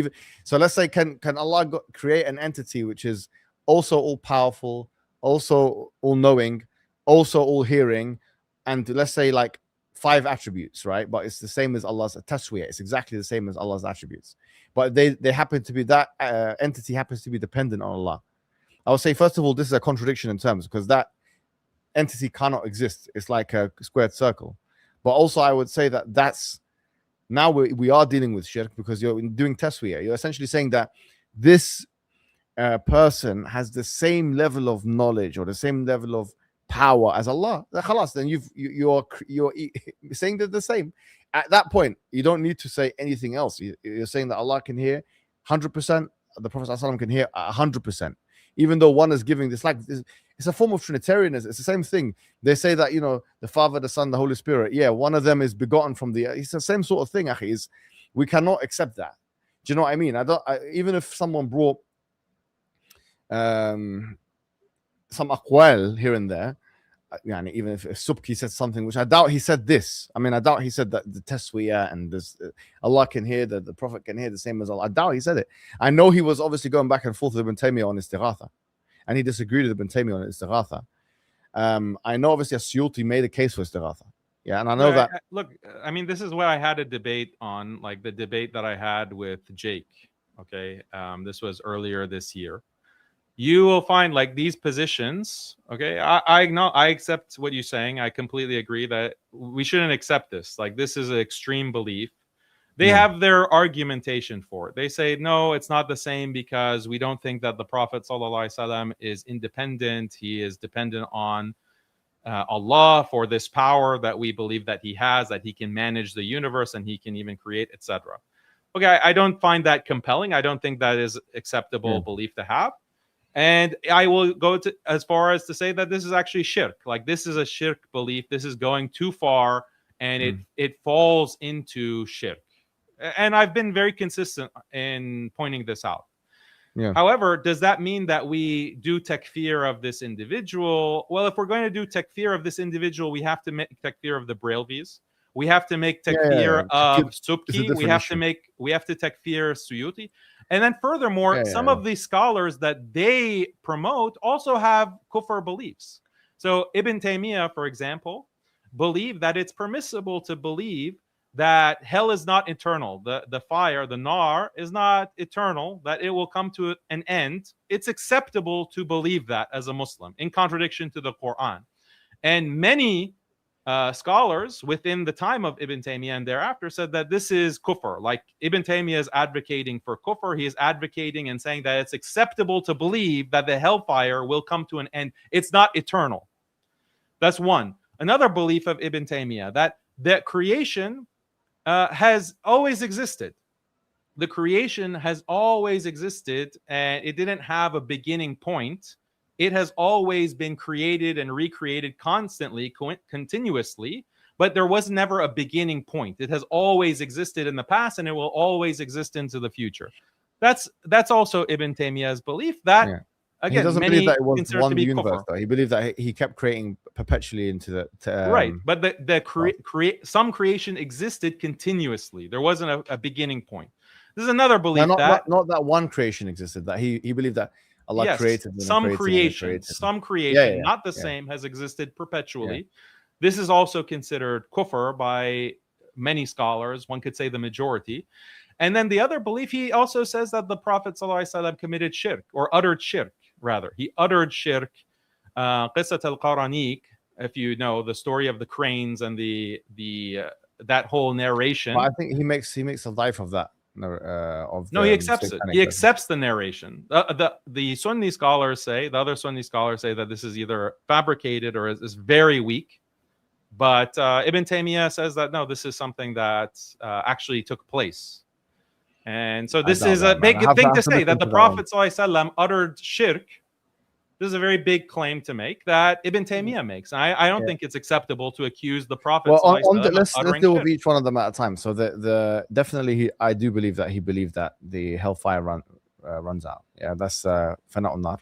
let's say, can Allah create an entity which is also all powerful, also all knowing, also all hearing, and let's say like 5 attributes, right? But it's the same as Allah's taswiyah. It's exactly the same as Allah's attributes. But they happen to be, that entity happens to be dependent on Allah. I would say, first of all, this is a contradiction in terms, because that entity cannot exist. It's like a squared circle. But also, I would say that that's, now we are dealing with shirk, because you're doing taswiyah. You're essentially saying that this person has the same level of knowledge or the same level of power as Allah. Then you're saying they're the same. At that point, you don't need to say anything else. You're saying that Allah can hear 100%, the Prophet ﷺ can hear 100%. Even though one is giving this, like this, it's a form of Trinitarianism. It's the same thing. They say that, you know, the Father, the Son, the Holy Spirit, yeah, one of them is begotten from the, it's the same sort of thing, akhi. We cannot accept that. Do you know what I mean? Even if someone brought some aqwal here and there, even if Subki said something, which I doubt he said this. I mean, I doubt he said that the taswiyah and this, Allah can hear, that the Prophet can hear the same as Allah. I doubt he said it. I know he was obviously going back and forth with Ibn Taymiyyah on istighatha, and he disagreed with Ibn Taymiyyah on istighatha. I know obviously As-Suyuti made a case for istighatha. Yeah, and I know that. Look, I mean, this is what I had a debate on, like the debate that I had with Jake. Okay, this was earlier this year. You will find like these positions. Okay, I accept what you're saying. I completely agree that we shouldn't accept this. Like, this is an extreme belief. They have their argumentation for it. They say, no, it's not the same because we don't think that the Prophet ﷺ is independent. He is dependent on Allah for this power that we believe that he has, that he can manage the universe and he can even create, etc. Okay, I don't find that compelling. I don't think that is acceptable belief to have. And I will go as far as to say that this is actually shirk. Like, this is a shirk belief. This is going too far, and it falls into shirk. And I've been very consistent in pointing this out. Yeah. However, does that mean that we do takfir of this individual? Well, if we're going to do takfir of this individual, we have to make takfir of the Brailvis. We have to make takfir of Subki. We have to takfir Suyuti. And then furthermore, some of these scholars that they promote also have kufr beliefs. So Ibn Taymiyyah, for example, believe that it's permissible to believe that hell is not eternal. The fire, the nar, is not eternal, that it will come to an end. It's acceptable to believe that as a Muslim, in contradiction to the Quran. And many scholars within the time of Ibn Taymiyyah and thereafter said that this is kufr. Like, Ibn Taymiyyah is advocating for kufr. He is advocating and saying that it's acceptable to believe that the hellfire will come to an end. It's not eternal. That's one. Another belief of Ibn Taymiyyah, that creation has always existed. The creation has always existed, and it didn't have a beginning point. It has always been created and recreated constantly, continuously, but there was never a beginning point. It has always existed in the past, and it will always exist into the future. That's also Ibn Taymiyyah's belief. That again, he doesn't believe that it was one universe, though. He believed that he kept creating perpetually into the right. But some creation existed continuously. There wasn't a beginning point. This is another belief not that one creation existed. That he believed that Allah created some creation, not the same, has existed perpetually. This is also considered kufr by many scholars. One could say the majority. And then the other belief, he also says that the Prophet ﷺ committed shirk, or uttered shirk, rather. He uttered shirk. Qissat al-Qaraniq, if you know the story of the cranes and the that whole narration. Well, I think he makes a life of that. He accepts it. He accepts the narration. The Sunni scholars say, the other Sunni scholars say that this is either fabricated or is very weak. But Ibn Taymiyyah says that no, this is something that actually took place. And so this is a big thing to say, that the Prophet ﷺ uttered shirk. This is a very big claim to make that Ibn Taymiyyah makes. I don't think it's acceptable to accuse the Prophet. Well, let's deal with each one of them at a time. So definitely, I do believe that he believed that the hellfire runs out. Yeah, that's fana'un nar.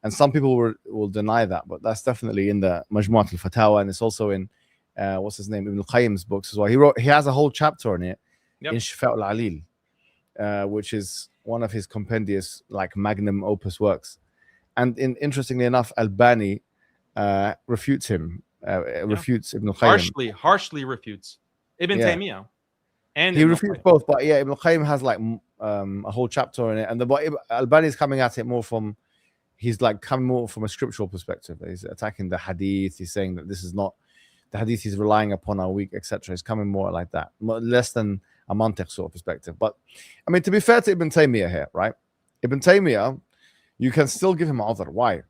And some people will deny that, but that's definitely in the Majmu'at al-Fatawa, and it's also in what's his name, Ibn al-Qayyim's books as well. He has a whole chapter on it in Shifa al-Alil, which is one of his compendious, like, magnum opus works. And interestingly enough, Albani refutes him, refutes Ibn al-Qayyim. Harshly refutes Ibn Taymiyyah. And he refutes both, but yeah, Ibn al-Qayyim has like a whole chapter on it, and Albani is coming at it more from, he's like coming more from a scriptural perspective. He's attacking the hadith. He's saying that this is not the hadith he's relying upon are weak, etc. He's coming more like that, less than a mantiq sort of perspective. But I mean, to be fair to Ibn Taymiyyah here, right? Ibn Taymiyyah, you can still give him udhr. Why?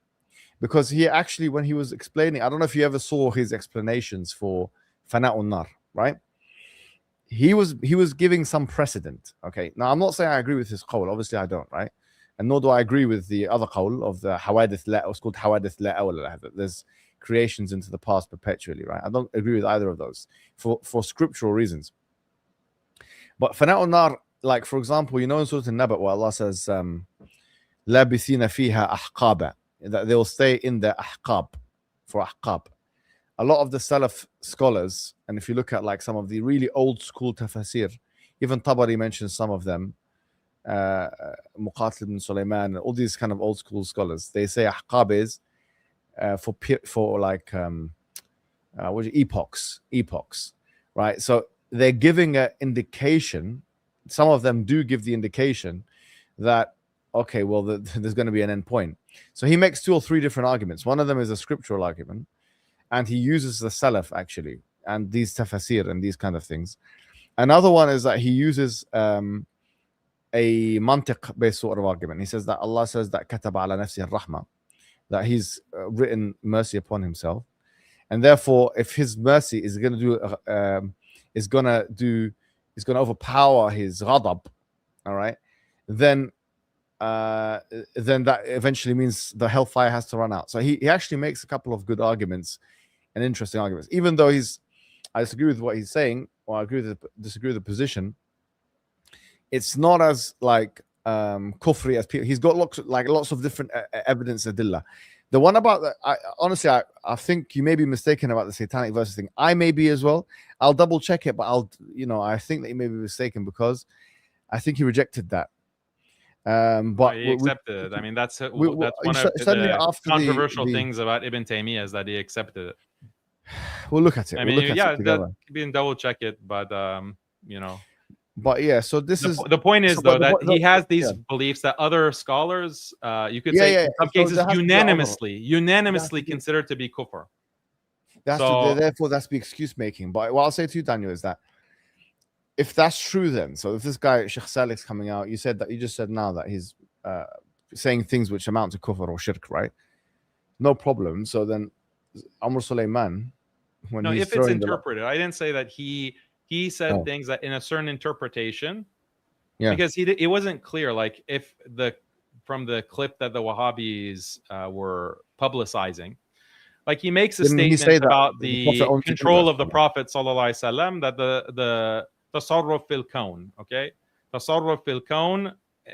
Because he actually, when he was explaining, I don't know if you ever saw his explanations for Fana'un Nar, right? He was giving some precedent. Okay, now I'm not saying I agree with his qawl. Obviously, I don't, right? And nor do I agree with the other qawl of the hawadith la. It's called hawadith la. There's creations into the past perpetually, right? I don't agree with either of those for scriptural reasons. But Fana'un Nar, like for example, you know in Surah An-Naba where Allah says, "Labithina fiha ahqaba," that they will stay in the ahqab, for ahqab. A lot of the Salaf scholars, and if you look at like some of the really old school tafsir, even Tabari mentions some of them, Muqatil ibn Sulaiman, all these kind of old school scholars, they say ahqab is for like epochs, right? So they're giving an indication. Some of them do give the indication that, okay, well, there's going to be an end point. So he makes 2 or 3 different arguments. One of them is a scriptural argument, and he uses the Salaf actually, and these tafsir and these kind of things. Another one is that he uses a mantiq based sort of argument. He says that Allah says that kataba ala nafsi al-rahma, that he's written mercy upon himself, and therefore if his mercy is going to overpower his ghadab, all right, then that eventually means the hellfire has to run out. So he actually makes a couple of good arguments and interesting arguments, even though I disagree with what he's saying, or I disagree with the position. It's not as like kufri as people. He's got lots of different evidence adillah. The one about that, honestly, I think you may be mistaken about the satanic verses thing. I may be as well. I'll double check it, but I think that you may be mistaken because I think he rejected that. But he accepted it. I mean, that's one of the controversial things about Ibn Taymiyyah is that he accepted it. We'll look at it. I mean, you can double check it, but But yeah, so this is the point is that he has these beliefs that other scholars, you could say in some cases unanimously considered to be kufr. Therefore, that's the excuse making. But what I'll say to you, Daniel, is that if that's true, then so if this guy Sheikh Salik's coming out, you just said now that he's saying things which amount to kufr or shirk, right? No problem. So then Amr Sulaiman, if it's interpreted, I didn't say that he said things that in a certain interpretation, because it wasn't clear. Like from the clip that the Wahhabis were publicizing, like he makes a statement about the control of the Prophet sallallahu alaihi wasallam, that the tasarruf fil kawn, okay, tasarruf fil kawn,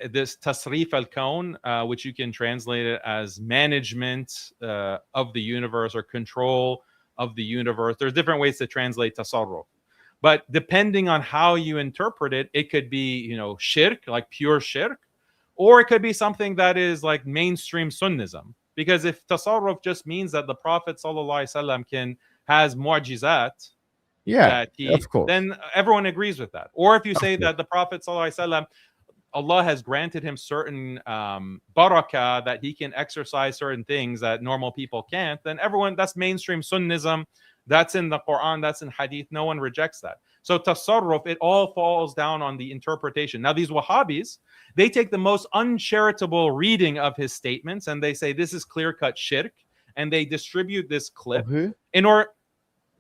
this tasrif al kawn, which you can translate it as management of the universe or control of the universe. There's different ways to translate tasarruf. But depending on how you interpret it, it could be, shirk, like pure shirk, or it could be something that is like mainstream Sunnism. Because if tasarruf just means that the Prophet ﷺ has mu'jizat, of course, then everyone agrees with that. Or if you say that the Prophet ﷺ, Allah has granted him certain barakah, that he can exercise certain things that normal people can't, then that's mainstream Sunnism. That's in the Quran, that's in Hadith. No one rejects that. So tasarruf, it all falls down on the interpretation. Now, these Wahhabis, they take the most uncharitable reading of his statements and they say this is clear-cut shirk, and they distribute this clip in order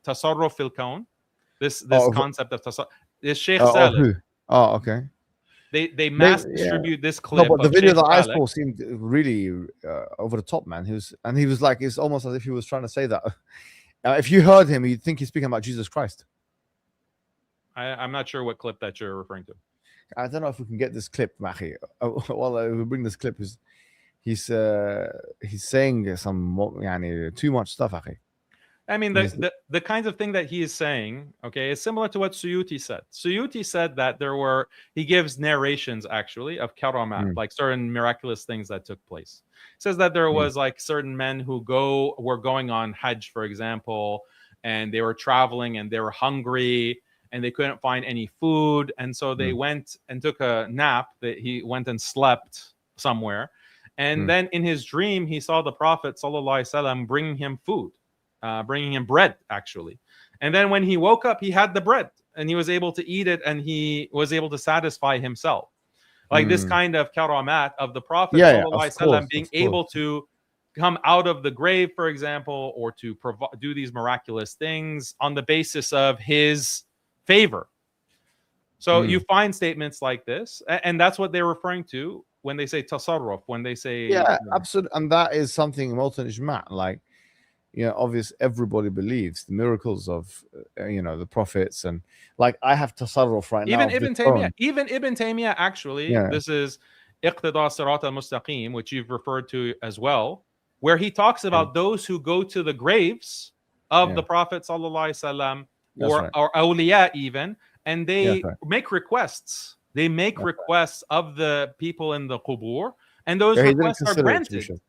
tasarruf fil kawn. This concept of tasarruf. This Sheikh Salih. Okay. They mass distribute this clip. No, but the video that I saw seemed really over the top, man. He was like, it's almost as if he was trying to say that. If you heard him, you'd think he's speaking about Jesus Christ. I'm not sure what clip that you're referring to. I don't know if we can get this clip, Mahi. Well, we bring this clip. he's saying too much stuff, akhi. I mean, He's- the kinds of thing that he is saying, okay, is similar to what Suyuti said. Suyuti said that he gives narrations actually of karamat, like certain miraculous things that took place. He says that there was like certain men who were going on Hajj, for example, and they were traveling and they were hungry and they couldn't find any food. And so they went and took a nap. He went and slept somewhere. And then in his dream, he saw the Prophet ﷺ bringing him food. Bringing him bread, actually. And then when he woke up, he had the bread and he was able to eat it and he was able to satisfy himself. Like this kind of karamat of the Prophet ﷺ being able to come out of the grave, for example, or to do these miraculous things on the basis of his favor. So you find statements like this, and that's what they're referring to when they say tasarruf, when they say... absolutely. And that is something molten ijma', like, obvious, everybody believes the miracles of the prophets, and like I have tasarruf right now. Even Ibn Taymiyyah actually, this is Iqtida Sirat al-Mustaqim, which you've referred to as well, where he talks about those who go to the graves of the Prophet sallallahu alaihi wasallam, or awliya even, and they make requests. They make requests of the people in the qubur, and those requests are granted.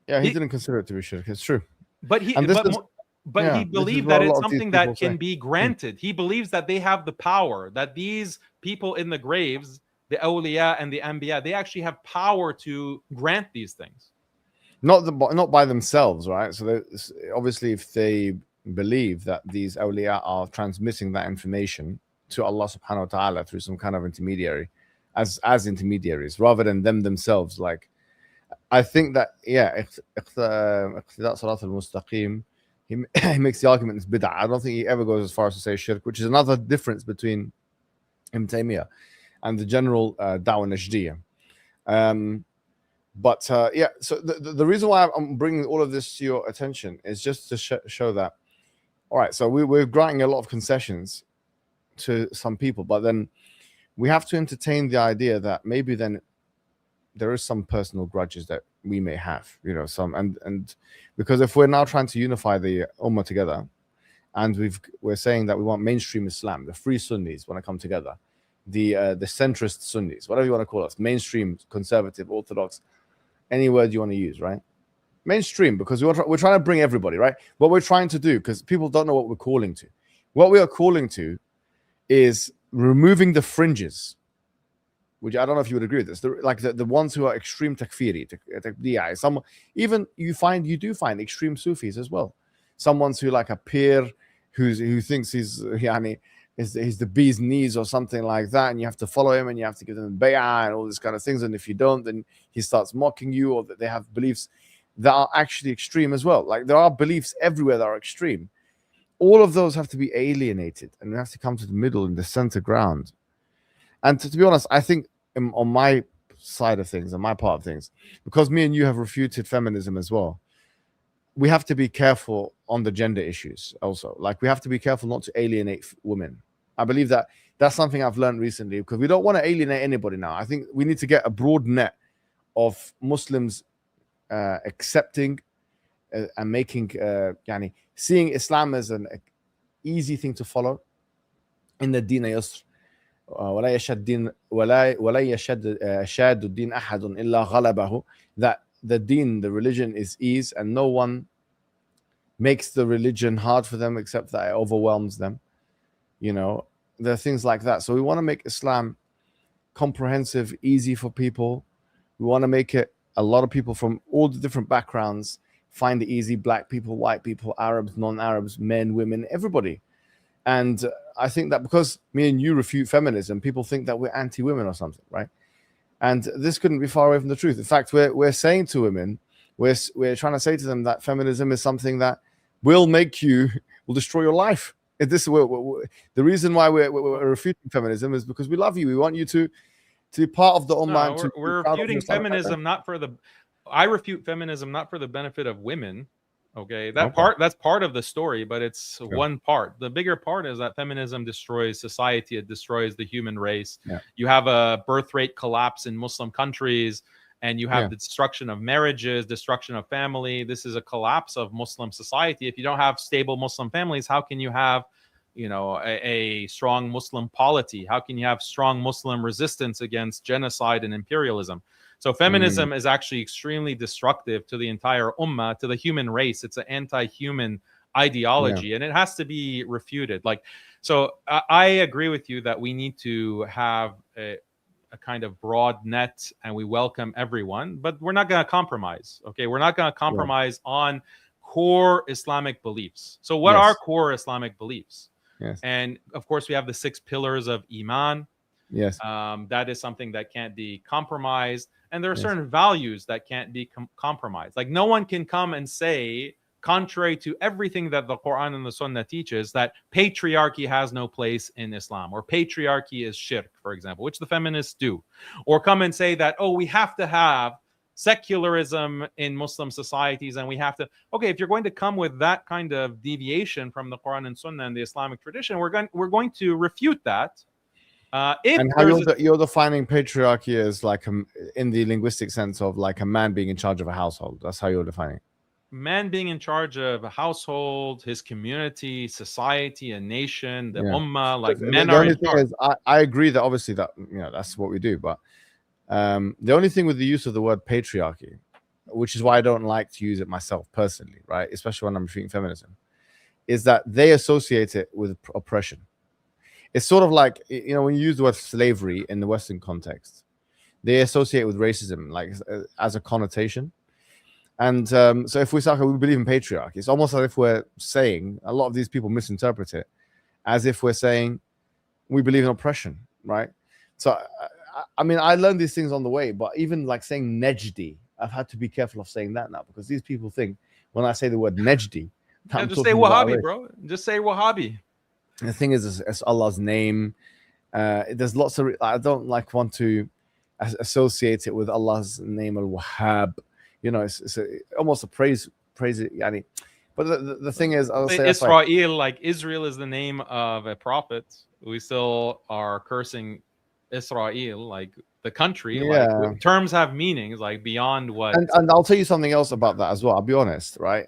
He didn't consider it to be shirk. It's true. But he believed that it's something that can be granted. He believes that they have the power, that these people in the graves, the awliya and the anbiya, they actually have power to grant these things. Not by themselves, right? So obviously, if they believe that these awliya are transmitting that information to Allah subhanahu wa ta'ala through some kind of intermediary, as intermediaries, rather than them themselves, like, I think that Iqtida Salat al-Mustaqim, he makes the argument it's bid'ah. I don't think he ever goes as far as to say shirk, which is another difference between Ibn Taymiyyah and the general Dawah Najdiyah. So the reason why I'm bringing all of this to your attention is just to show that, all right, so we're granting a lot of concessions to some people, but then we have to entertain the idea that maybe then there is some personal grudges that we may have, some, and because if we're now trying to unify the ummah together, and we're saying that we want mainstream Islam, the free Sunnis want to come together, the centrist Sunnis, whatever you want to call us, mainstream, conservative, orthodox, any word you want to use, right? Mainstream, because we're trying to bring everybody, right? What we're trying to do, because people don't know what we're calling to. What we are calling to is removing the fringes, which I don't know if you would agree with this. The ones who are extreme takfiri, even you do find extreme Sufis as well. Someone who like a peer who thinks he's the bee's knees or something like that, and you have to follow him and you have to give them bay'ah and all these kind of things. And if you don't, then he starts mocking you, or that they have beliefs that are actually extreme as well. Like there are beliefs everywhere that are extreme. All of those have to be alienated, and we have to come to the middle in the center ground. And to be honest, I think on my side of things, on my part of things, because me and you have refuted feminism as well, we have to be careful on the gender issues also. Like we have to be careful not to alienate women. I believe that that's something I've learned recently, because we don't want to alienate anybody now. I think we need to get a broad net of Muslims accepting and making, seeing Islam as an easy thing to follow. In the deen yusr. ولا يشاد الدين أحد إلا غلبه, that the deen, the religion, is ease, and no one makes the religion hard for them except that it overwhelms them. There are things like that. So we want to make Islam comprehensive, easy for people. We want to make it a lot of people from all the different backgrounds find it easy. Black people, white people, Arabs, non-Arabs, men, women, everybody. And I think that because me and you refute feminism, people think that we're anti-women or something, right? And this couldn't be far away from the truth. In fact, we're saying to women, we're trying to say to them that feminism is something that will destroy your life. The reason why we're refuting feminism is because we love you. We want you to be part of the ummah. No, we're refuting feminism I refute feminism not for the benefit of women. Okay, that's part of the story, but it's one part. The bigger part is that feminism destroys society. It destroys the human race. Yeah. You have a birth rate collapse in Muslim countries, and you have the destruction of marriages, destruction of family. This is a collapse of Muslim society. If you don't have stable Muslim families, how can you have, you know, a strong Muslim polity? How can you have strong Muslim resistance against genocide and imperialism? So feminism is actually extremely destructive to the entire ummah, to the human race. It's an anti-human ideology, and it has to be refuted. Like, so I agree with you that we need to have a kind of broad net, and we welcome everyone, but we're not going to compromise. Okay, we're not going to compromise on core Islamic beliefs. So what are core Islamic beliefs? Yes. And of course, we have the 6 pillars of Iman. Yes. That is something that can't be compromised. And there are certain values that can't be compromised. Like, no one can come and say, contrary to everything that the Quran and the Sunnah teaches, that patriarchy has no place in Islam, or patriarchy is shirk, for example, which the feminists do. Or come and say that, oh, we have to have secularism in Muslim societies, and we have to, okay, if you're going to come with that kind of deviation from the Quran and Sunnah and the Islamic tradition, we're going to refute that. And how you're defining patriarchy as like in the linguistic sense of like a man being in charge of a household. That's how you're defining it. Man being in charge of a household, his community, society, a nation, the ummah, like men are in charge. I agree that obviously that, you know, that's what we do, but the only thing with the use of the word patriarchy, which is why I don't like to use it myself personally, right, especially when I'm refuting feminism, is that they associate it with oppression. It's sort of like, you know, when you use the word slavery in the Western context, they associate it with racism, like as a connotation. And so if we say we believe in patriarchy, it's almost as if we're saying, a lot of these people misinterpret it as if we're saying we believe in oppression, right? So, I mean, I learned these things on the way, but even like saying Nejdi, I've had to be careful of saying that now, because these people think when I say the word Nejdi, just say Wahhabi, bro. Just say Wahhabi. The thing is, it's Allah's name. There's lots of, I don't like want to associate it with Allah's name, Al-Wahhab. You know, it's almost a praise it, yani. But the thing is, I'll say Israel, like Israel is the name of a prophet. We still are cursing Israel, like the country. Like, terms have meanings, like beyond what. And I'll tell you something else about that as well. I'll be honest, right?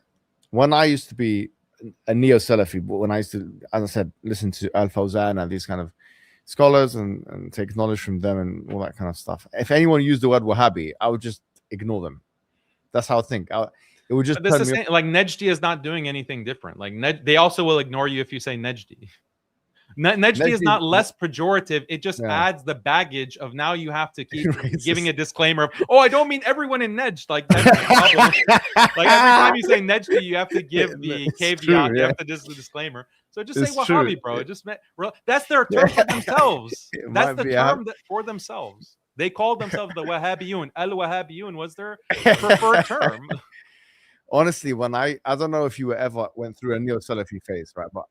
When I used to be a neo-Salafi, when I used to, as I said, listen to Al-Fawzan and these kind of scholars and take knowledge from them and all that kind of stuff. If anyone used the word Wahhabi, I would just ignore them. That's how I think. It would just turn me off. Like, Nejdi is not doing anything different. Like, they also will ignore you if you say Nejdi. Nejdi is not less pejorative. It just adds the baggage of now you have to keep giving a disclaimer of, oh, I don't mean everyone in Nejd. Like, that's the problem. Like, every time you say Nejdi, you have to give the caveat. True, you have to just the disclaimer. So just say Wahhabi, bro. That's their term for themselves. That's the term for themselves. They called themselves the Wahhabiyun. Al-Wahhabiyun was their preferred term. Honestly, when I don't know if you ever went through a neo-Salafi phase, right? But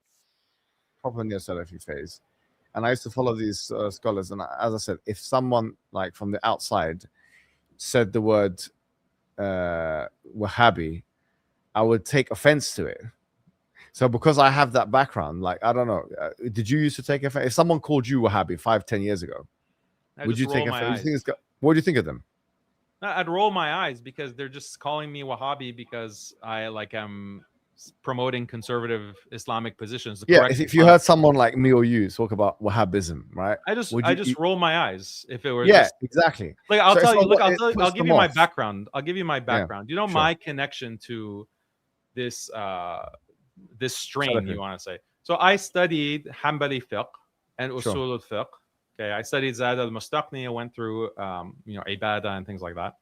proper neo-Salafi phase, and I used to follow these scholars, and as I said, if someone like from the outside said the word Wahhabi, I would take offense to it. So because I have that background, like, I don't know, did you used to take offense if someone called you Wahhabi 5-10 years ago? Would you take offense? What do you think of them? I'd roll my eyes, because they're just calling me Wahhabi because I'm promoting conservative Islamic positions. If you heard someone like me or you talk about Wahhabism, right? I just roll my eyes if it were. Exactly. Like, I'll tell you. Look, I'll give you my background. I'll give you my background. You know, my connection to this this strain, you want to say. So I studied Hanbali fiqh and usul al-fiqh. Okay, I studied Zad al-Mustaqni. I went through, Ibadah and things like that.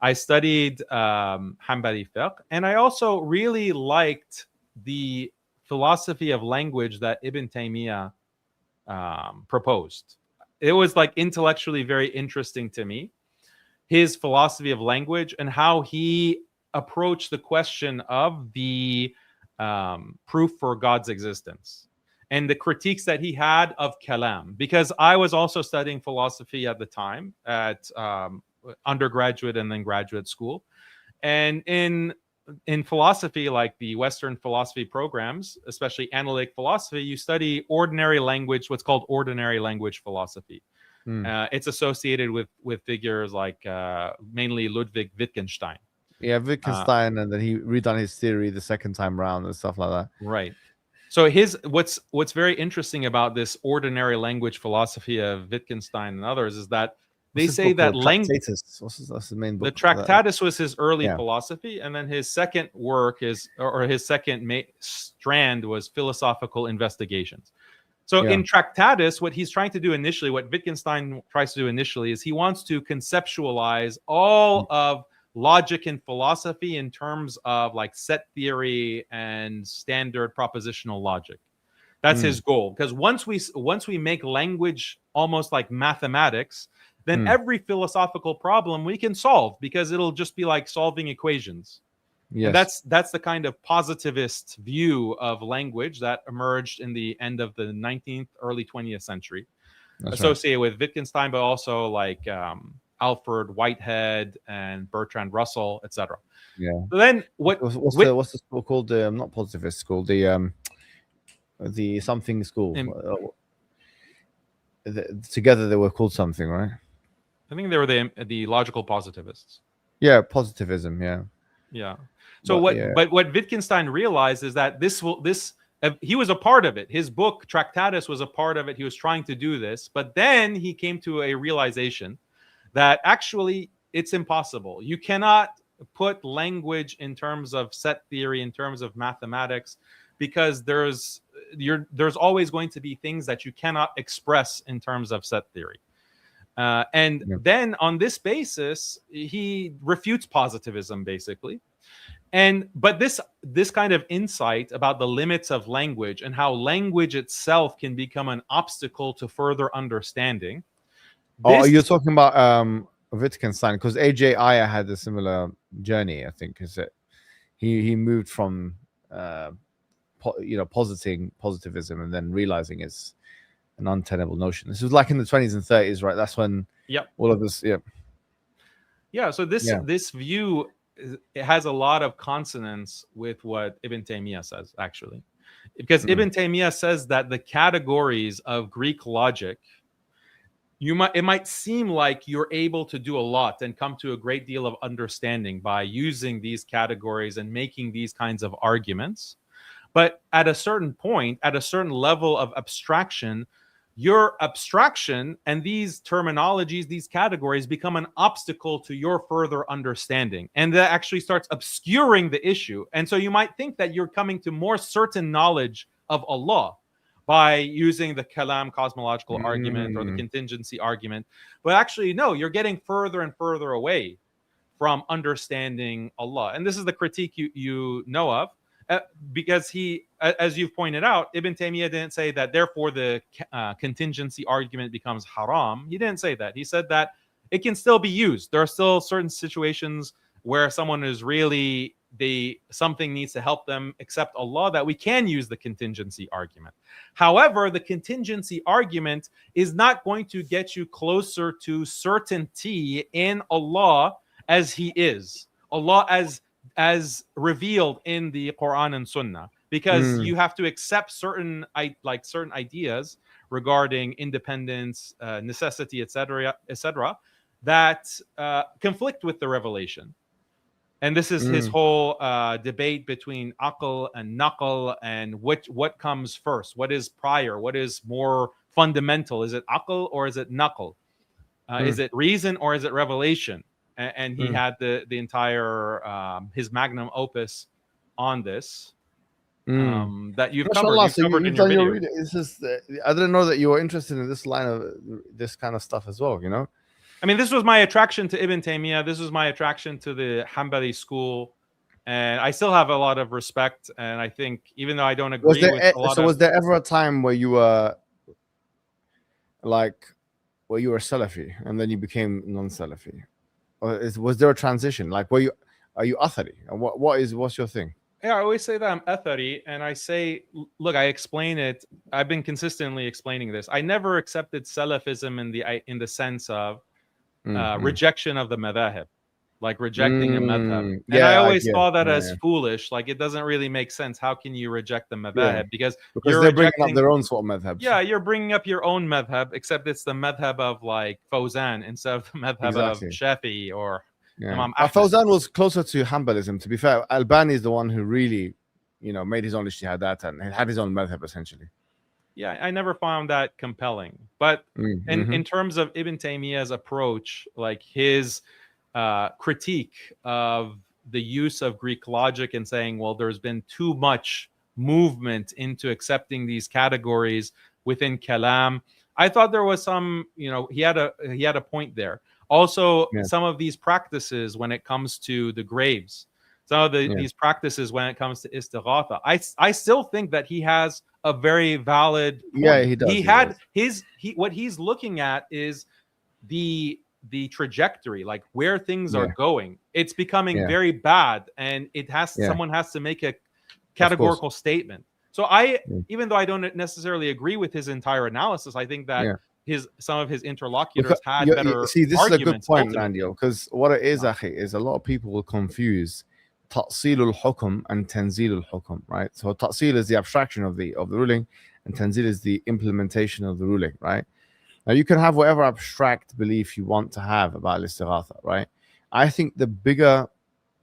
I studied Hanbali fiqh, and I also really liked the philosophy of language that Ibn Taymiyyah proposed. It was like intellectually very interesting to me, his philosophy of language and how he approached the question of the proof for God's existence, and the critiques that he had of kalam, because I was also studying philosophy at the time at undergraduate and then graduate school. And in philosophy, like the Western philosophy programs, especially analytic philosophy, you study ordinary language, what's called ordinary language philosophy. It's associated with figures like mainly Ludwig Wittgenstein. Yeah, Wittgenstein, and then he redone his theory the second time round and stuff like that. Right. So what's very interesting about this ordinary language philosophy of Wittgenstein and others is that they say that language. That's the main book. The Tractatus was his early philosophy, and then his second work his second strand was philosophical investigations. So in Tractatus, what he's trying to do initially, what Wittgenstein tries to do initially, is he wants to conceptualize all of logic and philosophy in terms of like set theory and standard propositional logic. That's his goal. Because once we make language almost like mathematics, then every philosophical problem we can solve, because it'll just be like solving equations. Yes. And that's the kind of positivist view of language that emerged in the end of the 19th, early 20th century, associated with Wittgenstein, but also like Alfred Whitehead and Bertrand Russell, etc. Yeah. So then what's the school called? Not positivist school. The something school. Together they were called something, right? I think they were the logical positivists. Yeah, positivism. Yeah. Yeah. So what Wittgenstein realized is that he was a part of it. His book Tractatus was a part of it. He was trying to do this, but then he came to a realization that actually it's impossible. You cannot put language in terms of set theory, in terms of mathematics, because there's always going to be things that you cannot express in terms of set theory. Then on this basis, he refutes positivism basically. But this kind of insight about the limits of language and how language itself can become an obstacle to further understanding. You're talking about Wittgenstein, because A.J. Ayer had a similar journey, I think, is that he moved from positing positivism and then realizing it's an untenable notion. This was like in the 20s and 30s, right? That's when all of this so this view, it has a lot of consonance with what Ibn Taymiyyah says, actually, because Ibn Taymiyyah says that the categories of Greek logic, it might seem like you're able to do a lot and come to a great deal of understanding by using these categories and making these kinds of arguments. But at a certain point, at a certain level of abstraction, your abstraction and these terminologies, these categories become an obstacle to your further understanding. And that actually starts obscuring the issue. And so you might think that you're coming to more certain knowledge of Allah by using the kalam cosmological argument or the contingency argument. But actually, no, you're getting further and further away from understanding Allah. And this is the critique you know of. Because he, as you've pointed out, Ibn Taymiyyah didn't say that therefore the contingency argument becomes haram. He didn't say that. He said that it can still be used. There are still certain situations where someone is really, something needs to help them accept Allah, that we can use the contingency argument. However, the contingency argument is not going to get you closer to certainty in Allah as He is. Allah as revealed in the Quran and Sunnah, because you have to accept certain ideas regarding independence, necessity, etc., that conflict with the revelation. And this is his whole debate between aql and naql, and what comes first, what is prior, what is more fundamental. Is it aql or is it naql? Is it reason or is it revelation? And he had the entire his magnum opus on this that you've covered. You've done your reading. It's just I didn't know that you were interested in this line of this kind of stuff as well. I mean, this was my attraction to Ibn Taymiyyah. This was my attraction to the Hanbali school, and I still have a lot of respect. And I think, even though I don't agree with a lot was there ever a time where you were Salafi and then you became non-Salafi? Or was there a transition? Like, are you Athari? What's your thing? Yeah, I always say that I'm Athari, and I say, look, I explain it. I've been consistently explaining this. I never accepted Salafism in the sense of rejection of the madhahib. like rejecting a madhab. And Yeah, I I always get. saw that Yeah, as foolish. Like, it doesn't really make sense. How can you reject the yeah, madhab? Because because you're they're bringing up rejecting, their own sort of madhabs. yeah, you're bringing up your own madhab, except it's the madhab of like Fawzan instead of the madhab of Exactly. Shafi'i or Yeah. Imam Ahmed. Fawzan was closer to Hanbalism. To be fair, Albani is the one who really, made his own ijtihadat and had his own madhab essentially. Yeah, I never found that compelling. But Mm-hmm. in terms of Ibn Taymiyyah's approach, like his critique of the use of Greek logic and saying, well, there's been too much movement into accepting these categories within Kalam. I thought there was some, he had a point there. Also, Yeah. some of these practices when it comes to the graves, some of these practices when it comes to istighatha, I still think that he has a very valid point. Yeah, he does. He had what he's looking at is the trajectory, like where things are going. It's becoming very bad, and someone has to make a categorical statement. So even though I don't necessarily agree with his entire analysis, I think that some of his interlocutors had better see, this arguments. Is a good point, Nandio, because what it is, Akhi, is a lot of people will confuse ta'sil al-hukm and tanzil al-hukm, right? So ta'sil is the abstraction of the ruling, and tanzil is the implementation of the ruling, right? Now you can have whatever abstract belief you want to have about istighatha, right? I think the bigger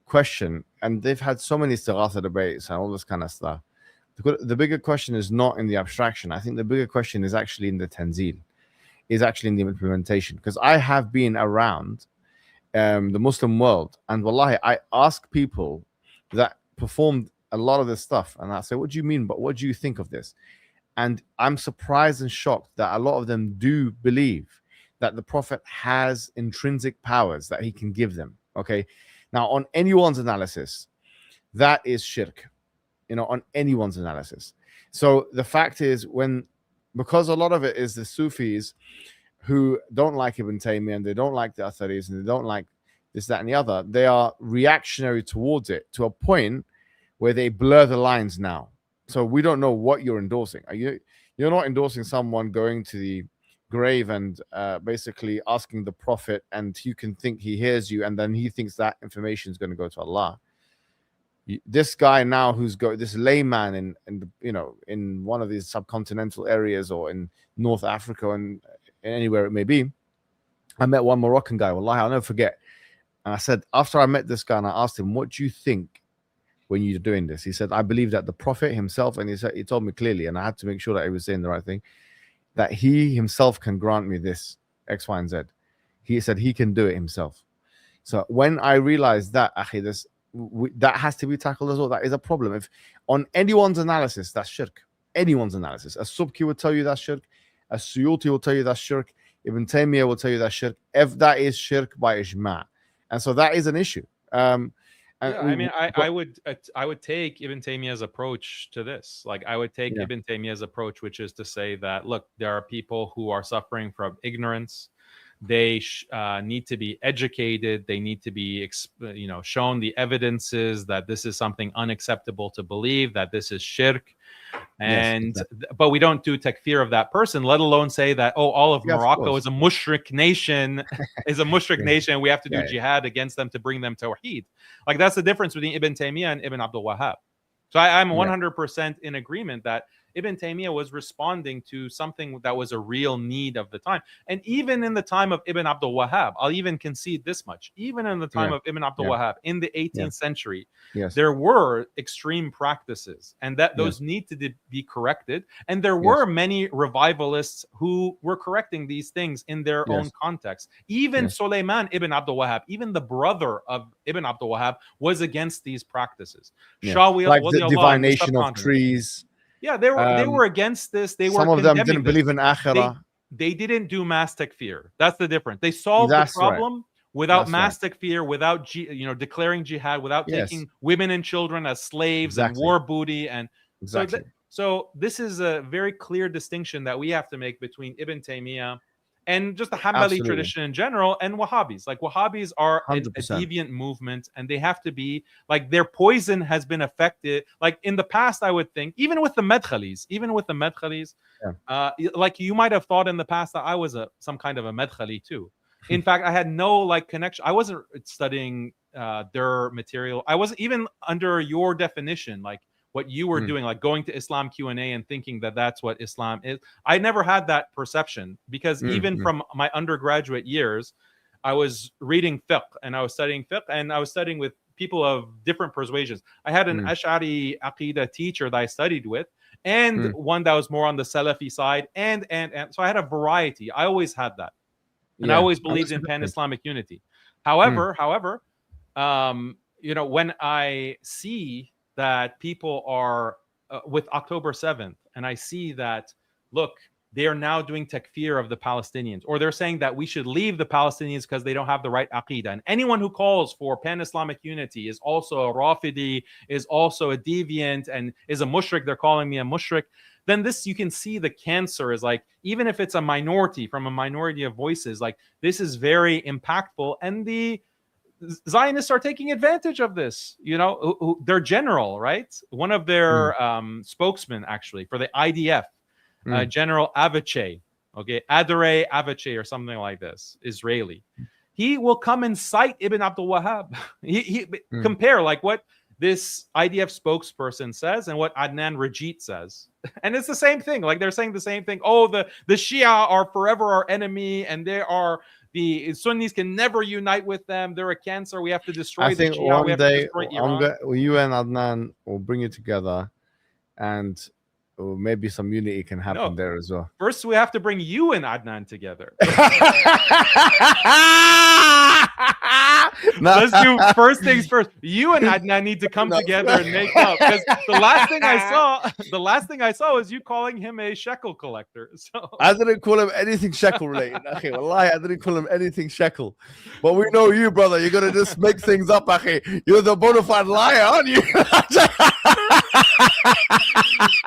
question, and they've had so many istighatha debates and all this kind of stuff, the bigger question is not in the abstraction. I think the bigger question is actually in the tanzil, is actually in the implementation. Because I have been around the Muslim world, and wallahi, I ask people that performed a lot of this stuff, and I say, what do you mean, but what do you think of this? And I'm surprised and shocked that a lot of them do believe that the Prophet has intrinsic powers that he can give them. Okay. Now, on anyone's analysis, that is shirk, on anyone's analysis. So the fact is, because a lot of it is the Sufis who don't like Ibn Taymiyyah, and they don't like the Atharis, and they don't like this, that, and the other, they are reactionary towards it to a point where they blur the lines now. So we don't know what you're endorsing. You're not endorsing someone going to the grave and basically asking the Prophet, and you can think he hears you, and then he thinks that information is going to go to Allah. This guy now, who's this layman in one of these subcontinental areas or in North Africa and anywhere it may be, I met one Moroccan guy. Wallahi, I'll never forget. And I said, after I met this guy, and I asked him, what do you think when you're doing this? He said, I believe that the Prophet himself, and he told me clearly, and I had to make sure that he was saying the right thing, that he himself can grant me this X, Y, and Z. He said he can do it himself. So when I realized that, akhi, that has to be tackled as well. That is a problem. If on anyone's analysis, that's shirk. Anyone's analysis. A Subki will tell you that's shirk. A Suyuti will tell you that's shirk. Ibn Taymiyyah will tell you that's shirk. If that is shirk by ijma'. And so that is an issue. I would take Ibn Taymiyyah's approach to this. Like, I would take Ibn Taymiyyah's approach, which is to say that, look, there are people who are suffering from ignorance. They need to be educated. They need to be, shown the evidences that this is something unacceptable to believe, that this is shirk. And but we don't do takfir of that person, let alone say that, all of Morocco is a mushrik nation, nation. We have to do jihad against them to bring them tawheed. Like, that's the difference between Ibn Taymiyyah and Ibn Abdul Wahhab. So I'm 100% in agreement that Ibn Taymiyyah was responding to something that was a real need of the time. And even in the time of Ibn Abdul Wahhab, I'll even concede this much, even in the time of Ibn Abdul Wahhab in the 18th century, there were extreme practices, and that those need to be corrected. And there were many revivalists who were correcting these things in their own context. Even Sulaiman ibn Abdul Wahhab, even the brother of Ibn Abdul Wahhab, was against these practices. Like the divination of trees. Yeah, they were against this. Some of them didn't believe in akhirah. They didn't do mass takfir. That's the difference. They solved the problem without mass takfir, without declaring jihad, without taking women and children as slaves and war booty. And so this is a very clear distinction that we have to make between Ibn Taymiyyah and just the Hanbali tradition in general, and Wahhabis. Like, Wahhabis are a deviant movement, and they have to be, like, their poison has been affected. Like, in the past, I would think, even with the Madkhalis, like, you might have thought in the past that I was some kind of a Madkhali too. In fact, I had no like connection. I wasn't studying their material. I wasn't even under your definition, like what you were doing, like going to Islam Q&A and thinking that that's what Islam is. I never had that perception because even from my undergraduate years, I was reading fiqh and I was studying fiqh and I was studying with people of different persuasions. I had an Ash'ari Aqidah teacher that I studied with and one that was more on the Salafi side and so I had a variety. I always had that. And I always believed in pan-Islamic unity. However, you know, when I see that people are with October 7th, and I see that, look, they are now doing takfir of the Palestinians, or they're saying that we should leave the Palestinians because they don't have the right aqidah. And anyone who calls for pan-Islamic unity is also a Rafidi, is also a deviant, and is a mushrik. They're calling me a mushrik. Then this, you can see the cancer is like, even if it's a minority from a minority of voices, like this is very impactful. And the Zionists are taking advantage of this. You know, their general, right? One of their spokesmen, actually, for the IDF, General Avache, okay, Adare Avache or something like this, Israeli. He will come and cite Ibn Abdul Wahhab. He compare like what this IDF spokesperson says and what Adnan Rajit says. And it's the same thing. Like they're saying the same thing. Oh, the Shia are forever our enemy, and they are the Sunnis can never unite with them. They're a cancer. We have to destroy the Shia. One we have day, to destroy Iran. you and Adnan will bring you together, and maybe some unity can happen there as well. First, we have to bring you and Adnan together. Let's do first things first. You and Adnan need to come together and make up. Because the last thing I saw was you calling him a shekel collector. So I didn't call him anything shekel related. Wallahi, I didn't call him anything shekel. But we know you, brother. You're gonna just make things up, akhi. You're the bona fide liar, aren't you?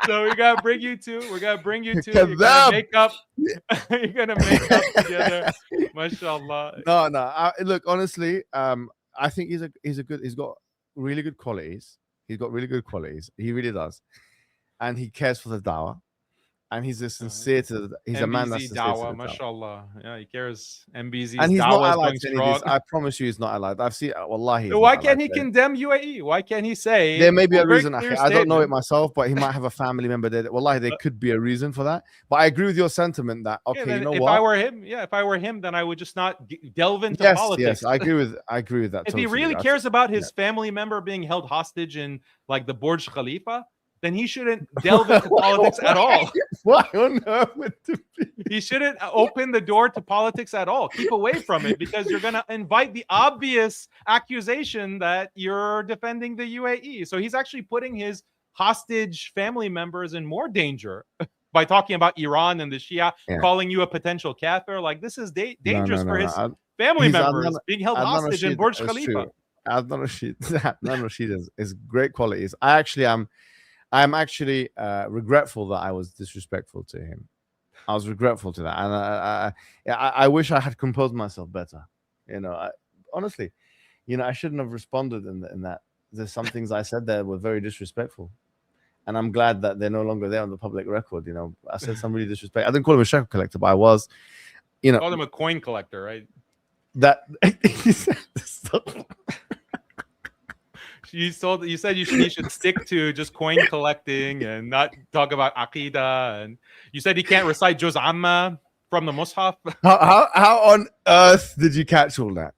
So we gotta bring you two. We're gonna bring you two. You're gonna make up. You're gonna make up together. Mashallah. No. Look, honestly, I think he's got really good qualities. He's got really good qualities. He really does, and he cares for the dawah. And he's a sincere to he's MBZ a man that's sincere dawah, to the mashallah. Yeah, he cares. MBZ's and he's dawah not allied to strong. any of this. I promise you, he's not allied. I've seen. Wallahi. So why can't he condemn UAE? Why can't he say there may be a reason? I don't know it myself, but he might have a family member there. Wallahi, there could be a reason for that. But I agree with your sentiment that you know if what? If I were him, then I would just not delve into politics. Yes, I agree with that. If he really cares about his family member being held hostage in like the Burj Khalifa, then he shouldn't delve into politics at all. Why on earth would he shouldn't open the door to politics at all. Keep away from it because you're going to invite the obvious accusation that you're defending the UAE. So he's actually putting his hostage family members in more danger by talking about Iran and the Shia, calling you a potential kafir. Like this is dangerous for his family members being held hostage in Burj Khalifa. Adnan Rashid is great qualities. I'm actually regretful that I was disrespectful to him. I was regretful to that, and I wish I had composed myself better. You know, honestly, you know, I shouldn't have responded in that. There's some things I said there were very disrespectful, and I'm glad that they're no longer there on the public record. You know, I said some really disrespectful. I didn't call him a shekel collector, but I was, you know, called him a coin collector, right? That. You said he should stick to just coin collecting and not talk about aqidah. And you said he can't recite Juz Amma from the Mus'haf. How on earth did you catch all that?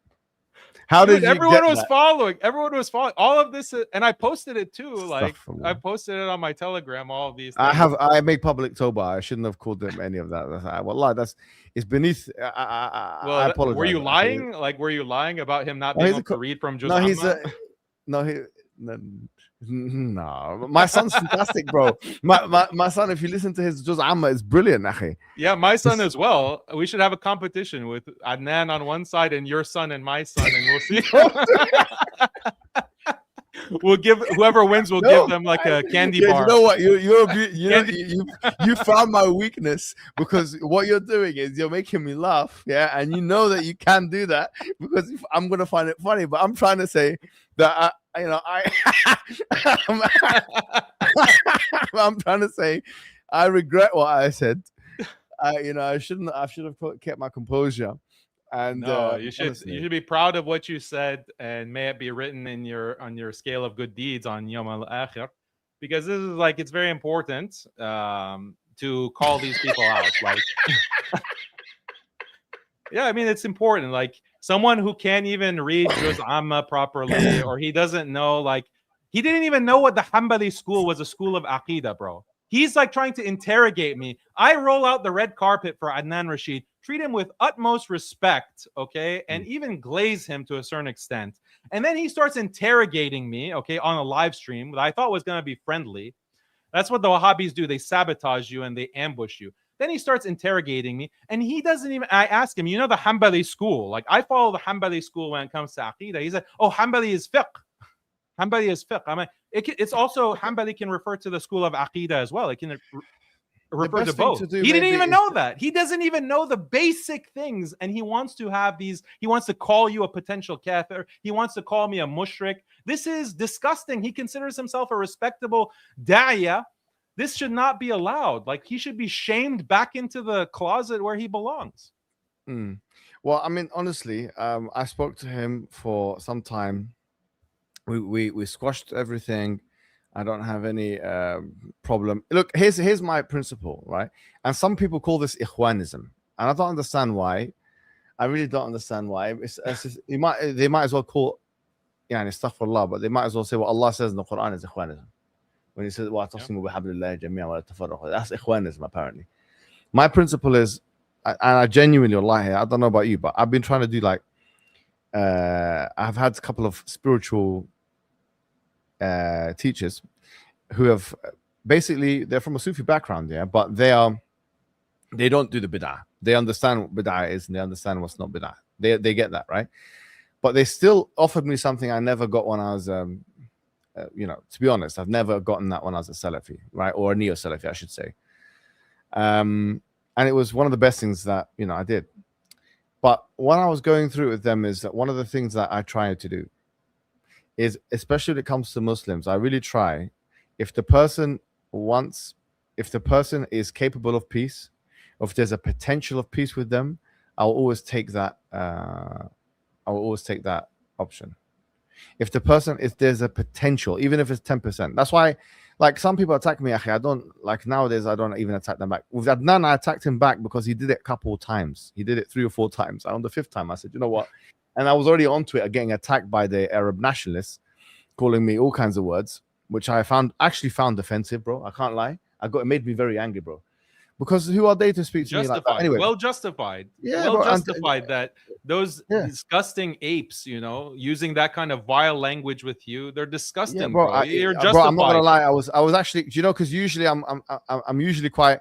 How did everyone was following? Everyone was following all of this, and I posted it too. Like I posted it on my Telegram. All of these things. I make public Toba. I shouldn't have called them any of that. Well, it's beneath. I apologize. Were you lying? Like, were you lying about him not being able to read from Juz Amma? No, my son's fantastic, bro. My son, if you listen to his Juz Amma, it's brilliant, akhi. Yeah, my son as well. We should have a competition with Adnan on one side and your son and my son, and we'll see. We'll give whoever wins. We'll give them like a candy bar. You know what? You found my weakness because what you're doing is you're making me laugh. Yeah, and you know that you can do that because I'm gonna find it funny. But I'm trying to say that I'm trying to say I regret what I said. I should have kept my composure. And No, you honestly, should be proud of what you said, and may it be written in your on your scale of good deeds on Yom Al Akhir, because this is like it's very important to call these people out. Like, yeah, I mean it's important. Like someone who can't even read Juz Amma properly, or he doesn't know, like he didn't even know what the Hanbali school was, a school of Aqidah, bro. He's like trying to interrogate me. I roll out the red carpet for Adnan Rashid, treat him with utmost respect, okay, and even glaze him to a certain extent. And then he starts interrogating me, okay, on a live stream that I thought was going to be friendly. That's what the Wahhabis do. They sabotage you and they ambush you. Then he starts interrogating me, and he doesn't even. I ask him, you know, the Hanbali school. Like I follow the Hanbali school when it comes to Aqidah. He said, "Oh, Hanbali is fiqh. Hanbali is fiqh." I mean, it's also Hanbali can refer to the school of Aqidah as well. It can refer to best thing both. to do He didn't maybe even is know that. He doesn't even know the basic things, and he wants to have these. He wants to call you a potential kafir. He wants to call me a mushrik. This is disgusting. He considers himself a respectable da'iyah. This should not be allowed. Like he should be shamed back into the closet where he belongs. Well, I mean, honestly, I spoke to him for some time. We squashed everything. I don't have any problem. Look, here's my principle, right? And some people call this ikhwanism, and I don't understand why. I really don't understand why. They might as well call, astaghfirullah, but they might as well say what Allah says in the Quran is ikhwanism. When he says, وَاعْتَصِمُوا بِحَبْلِ اللَّهِ جَمِيعًا وَلَا تَفَرَّقُوا. That's ikhwanism, apparently. My principle is, and I genuinely, wallahi, I don't know about you, but I've been trying to do like, I've had a couple of spiritual teachers who have basically, they're from a Sufi background, yeah, but they don't do the bid'ah. They understand what bid'ah is and they understand what's not bid'ah. They get that, right? But they still offered me something I never got when I was to be honest, I've never gotten that when I was a Salafi, right? Or a neo-Salafi, I should say. And it was one of the best things that, I did. But when I was going through it with them is that one of the things that I try to do is, especially when it comes to Muslims, I really try, if the person is capable of peace, or if there's a potential of peace with them, I'll always take that option. If there's a potential, even if it's 10%. That's why, like, some people attack me. I don't like nowadays. I don't even attack them back. With Adnan, I attacked him back because he did it a couple of times. He did it 3 or 4 times. On the 5th time, I said, you know what? And I was already onto it, getting attacked by the Arab nationalists, calling me all kinds of words, which I actually found offensive, bro. I can't lie. It made me very angry, bro. Because who are they to speak to me like that? Anyway, well justified. Yeah, well justified that those disgusting apes, using that kind of vile language with you, they're disgusting, yeah, bro. You're justified. Bro, I'm not gonna lie. I was actually, because usually I'm usually quite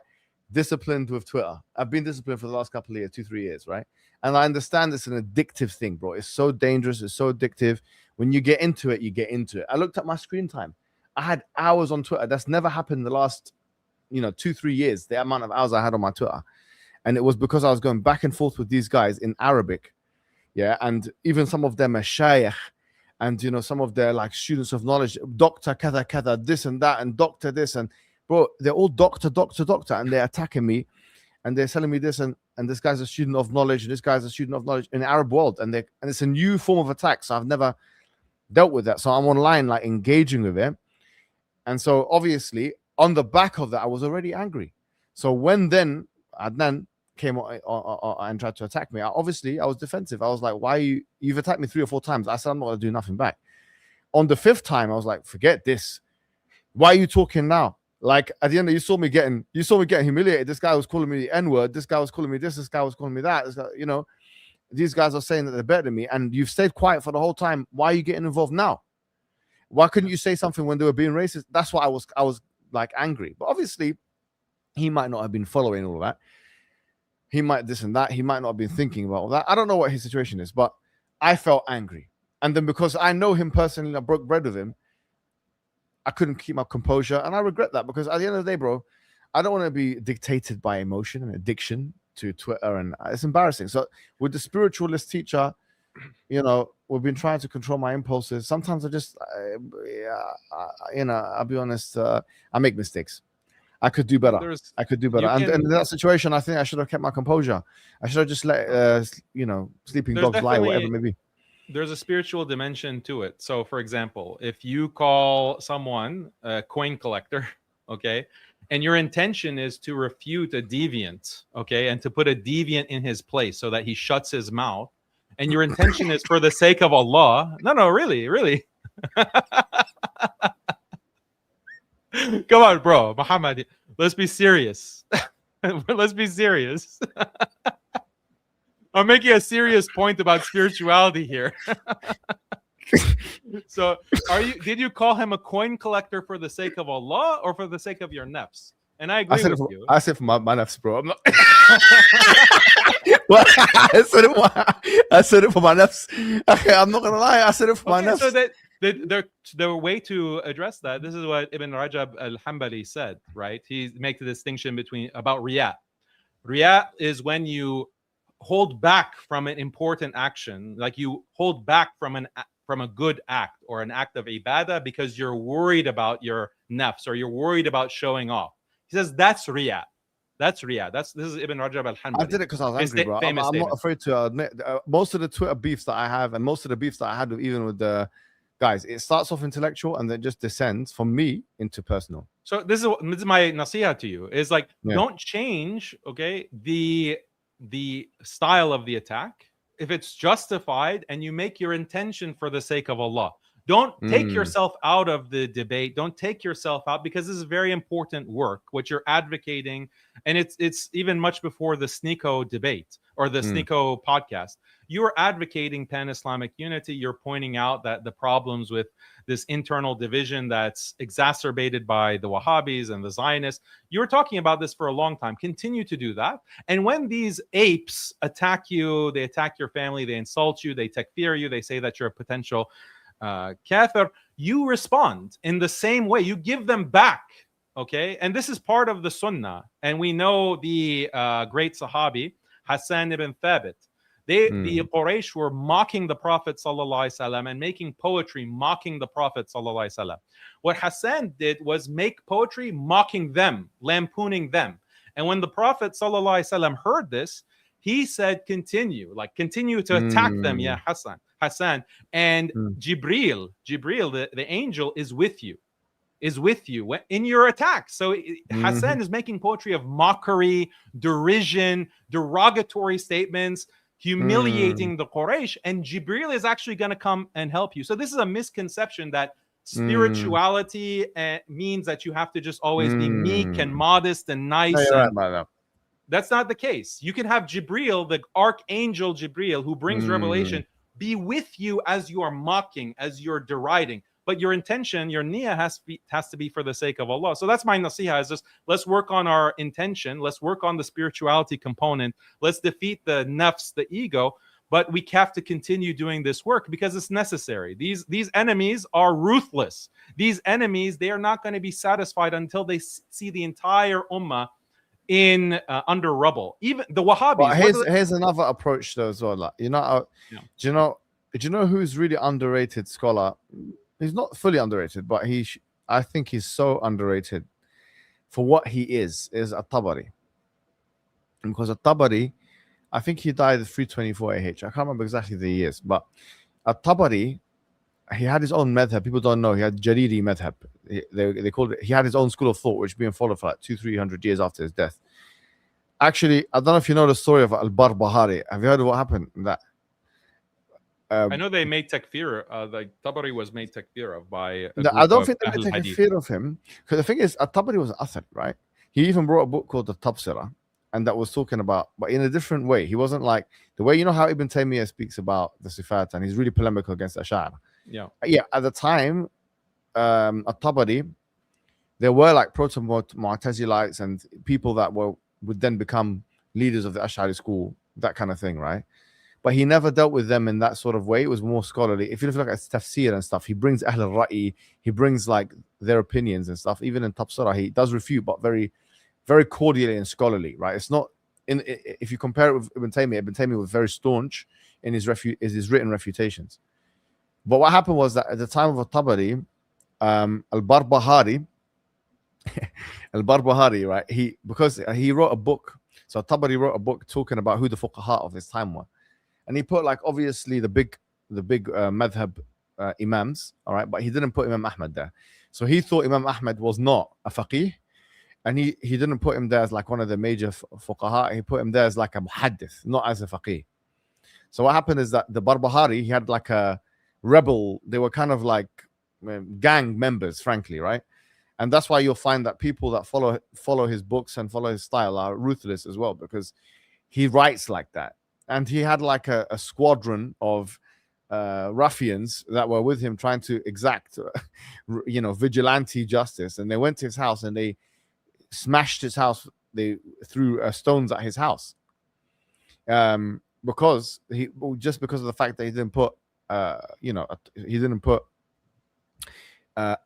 disciplined with Twitter. I've been disciplined for the last couple of years, 2-3 years, right? And I understand it's an addictive thing, bro. It's so dangerous. It's so addictive. When you get into it, you get into it. I looked at my screen time. I had hours on Twitter. That's never happened in the last 2-3 years, the amount of hours I had on my Twitter. And it was because I was going back and forth with these guys in Arabic, and even some of them are shaykh, and some of their like students of knowledge, doctor kada kada, this and that, and doctor this, and bro, they're all doctor, and they're attacking me, and they're telling me this, and this guy's a student of knowledge, and this guy's a student of knowledge in the Arab world, and it's a new form of attack, so I've never dealt with that, so I'm online like engaging with it, and so obviously on the back of that, I was already angry. So when then Adnan came and tried to attack me, I was defensive. I was like, why you've attacked me 3 or 4 times. I said, I'm not going to do nothing back. On the 5th time, I was like, forget this. Why are you talking now? Like at the end, you saw me getting humiliated. This guy was calling me the N-word. This guy was calling me this. This guy was calling me that. These guys are saying that they're better than me. And you've stayed quiet for the whole time. Why are you getting involved now? Why couldn't you say something when they were being racist? That's why I was like angry. But obviously he might not have been following all of that. He might this and that. He might not have been thinking about all that. I don't know what his situation is, but I felt angry. And then because I know him personally, I broke bread with him, I couldn't keep my composure. And I regret that because at the end of the day, bro, I don't want to be dictated by emotion and addiction to Twitter. And it's embarrassing. So with the spiritualist teacher, we've been trying to control my impulses. Sometimes I just, I'll be honest, I make mistakes. I could do better. There's I could do better. you And can in that situation, I think I should have kept my composure. I should have just let sleeping there's dogs lie, whatever it may definitely be. there's a spiritual dimension to it. So, for example, if you call someone a coin collector, okay, and your intention is to refute a deviant, okay, and to put a deviant in his place so that he shuts his mouth, and your intention is for the sake of Allah. No, really, really. Come on, bro, Muhammad. Let's be serious. Let's be serious. I'm making a serious point about spirituality here. So, did you call him a coin collector for the sake of Allah or for the sake of your nafs? And I agree with you. I said for my nafs, bro. I'm not. Well, I said it for my nafs. Okay, I'm not gonna lie. I said it for my nafs. So that the way to address that, this is what Ibn Rajab al-Hanbali said, right? He makes a distinction about riyah. Riyah is when you hold back from an important action, like you hold back from a good act or an act of ibadah because you're worried about your nafs or you're worried about showing off. He says that's riyah. This is Ibn Rajab al-Hanbali. I did it because I was angry, bro. I'm not afraid to admit most of the Twitter beefs that I have and most of the beefs that I had even with the guys, it starts off intellectual and then just descends from me into personal. So this is my nasiha to you is like, don't change, okay, the style of the attack if it's justified and you make your intention for the sake of Allah. Don't take yourself out of the debate. Don't take yourself out, because this is very important work, what you're advocating. And it's even much before the SNECO debate or the SNECO podcast. You're advocating pan-Islamic unity. You're pointing out that the problems with this internal division that's exacerbated by the Wahhabis and the Zionists. You were talking about this for a long time. Continue to do that. And when these apes attack you, they attack your family, they insult you, they takfir you, they say that you're a potential kafir, you respond in the same way. You give them back, okay? And this is part of the sunnah. And we know the great Sahabi, Hassan ibn Thabit. The Quraysh were mocking the Prophet ﷺ and making poetry mocking the Prophet ﷺ. What Hassan did was make poetry mocking them, lampooning them. And when the Prophet ﷺ heard this, he said, continue to attack them, yeah, Hassan. And Jibril, the angel, is with you in your attack. So Hassan is making poetry of mockery, derision, derogatory statements, humiliating the Quraysh, and Jibril is actually going to come and help you. So this is a misconception that spirituality means that you have to just always be meek and modest and nice. That's not the case. You can have Jibril, the archangel Jibril, who brings revelation, be with you as you are mocking, as you're deriding. But your intention, your niyyah has to be for the sake of Allah. So that's my nasiha, is just let's work on our intention. Let's work on the spirituality component. Let's defeat the nafs, the ego. But we have to continue doing this work because it's necessary. These enemies are ruthless. These enemies, they are not going to be satisfied until they see the entire ummah in under rubble. Even the Wahhabis. Well, here's another approach though as well. Like, do you know who's really underrated scholar? He's not fully underrated, but I think he's so underrated for what he is At-Tabari. Because At-Tabari, I think he died at 324 AH. I can't remember exactly the years, but At-Tabari, he had his own madhab. People don't know he had Jariri madhab. They called it. He had his own school of thought, which being followed for like 200-300 years after his death. Actually, I don't know if you know the story of Al-Barbahari. Have you heard of what happened in that? I know they made takfir. Like Tabari was made takfir of by. I don't think they made takfir of him, because the thing is, Tabari was an Athar, right? He even wrote a book called the Tabsira, and that was talking about, but in a different way. He wasn't like the way, how Ibn Taymiyyah speaks about the Sifat, and he's really polemical against Ash'ar. Yeah. At the time, Tabari, there were like proto-Mu'tazilites and people that would then become leaders of the Ash'ari school, that kind of thing, right? But he never dealt with them in that sort of way. It was more scholarly. If you look at tafsir and stuff, he brings Ahl al-Ra'i, he brings like their opinions and stuff. Even in Tabsira, he does refute, but very, very cordially and scholarly, right? It's not if you compare it with Ibn Taymiyyah was very staunch in his written refutations. But what happened was that at the time of Tabari, Al-Barbahari Al-Barbahari, right? Because he wrote a book. So Tabari wrote a book talking about who the fuqaha of his time were, and he put like obviously the big madhab imams, all right, but he didn't put Imam Ahmad there. So he thought Imam Ahmad was not a faqih, and he didn't put him there as like one of the major fuqaha. He put him there as like a muhaddith, not as a faqih. So what happened is that the Barbahari, he had like a rebel. They were kind of like gang members, frankly, right? And that's why you'll find that people that follow his books and follow his style are ruthless as well, because he writes like that. And he had like a squadron of ruffians that were with him trying to exact, vigilante justice. And they went to his house and they smashed his house. They threw stones at his house because of the fact that he didn't put,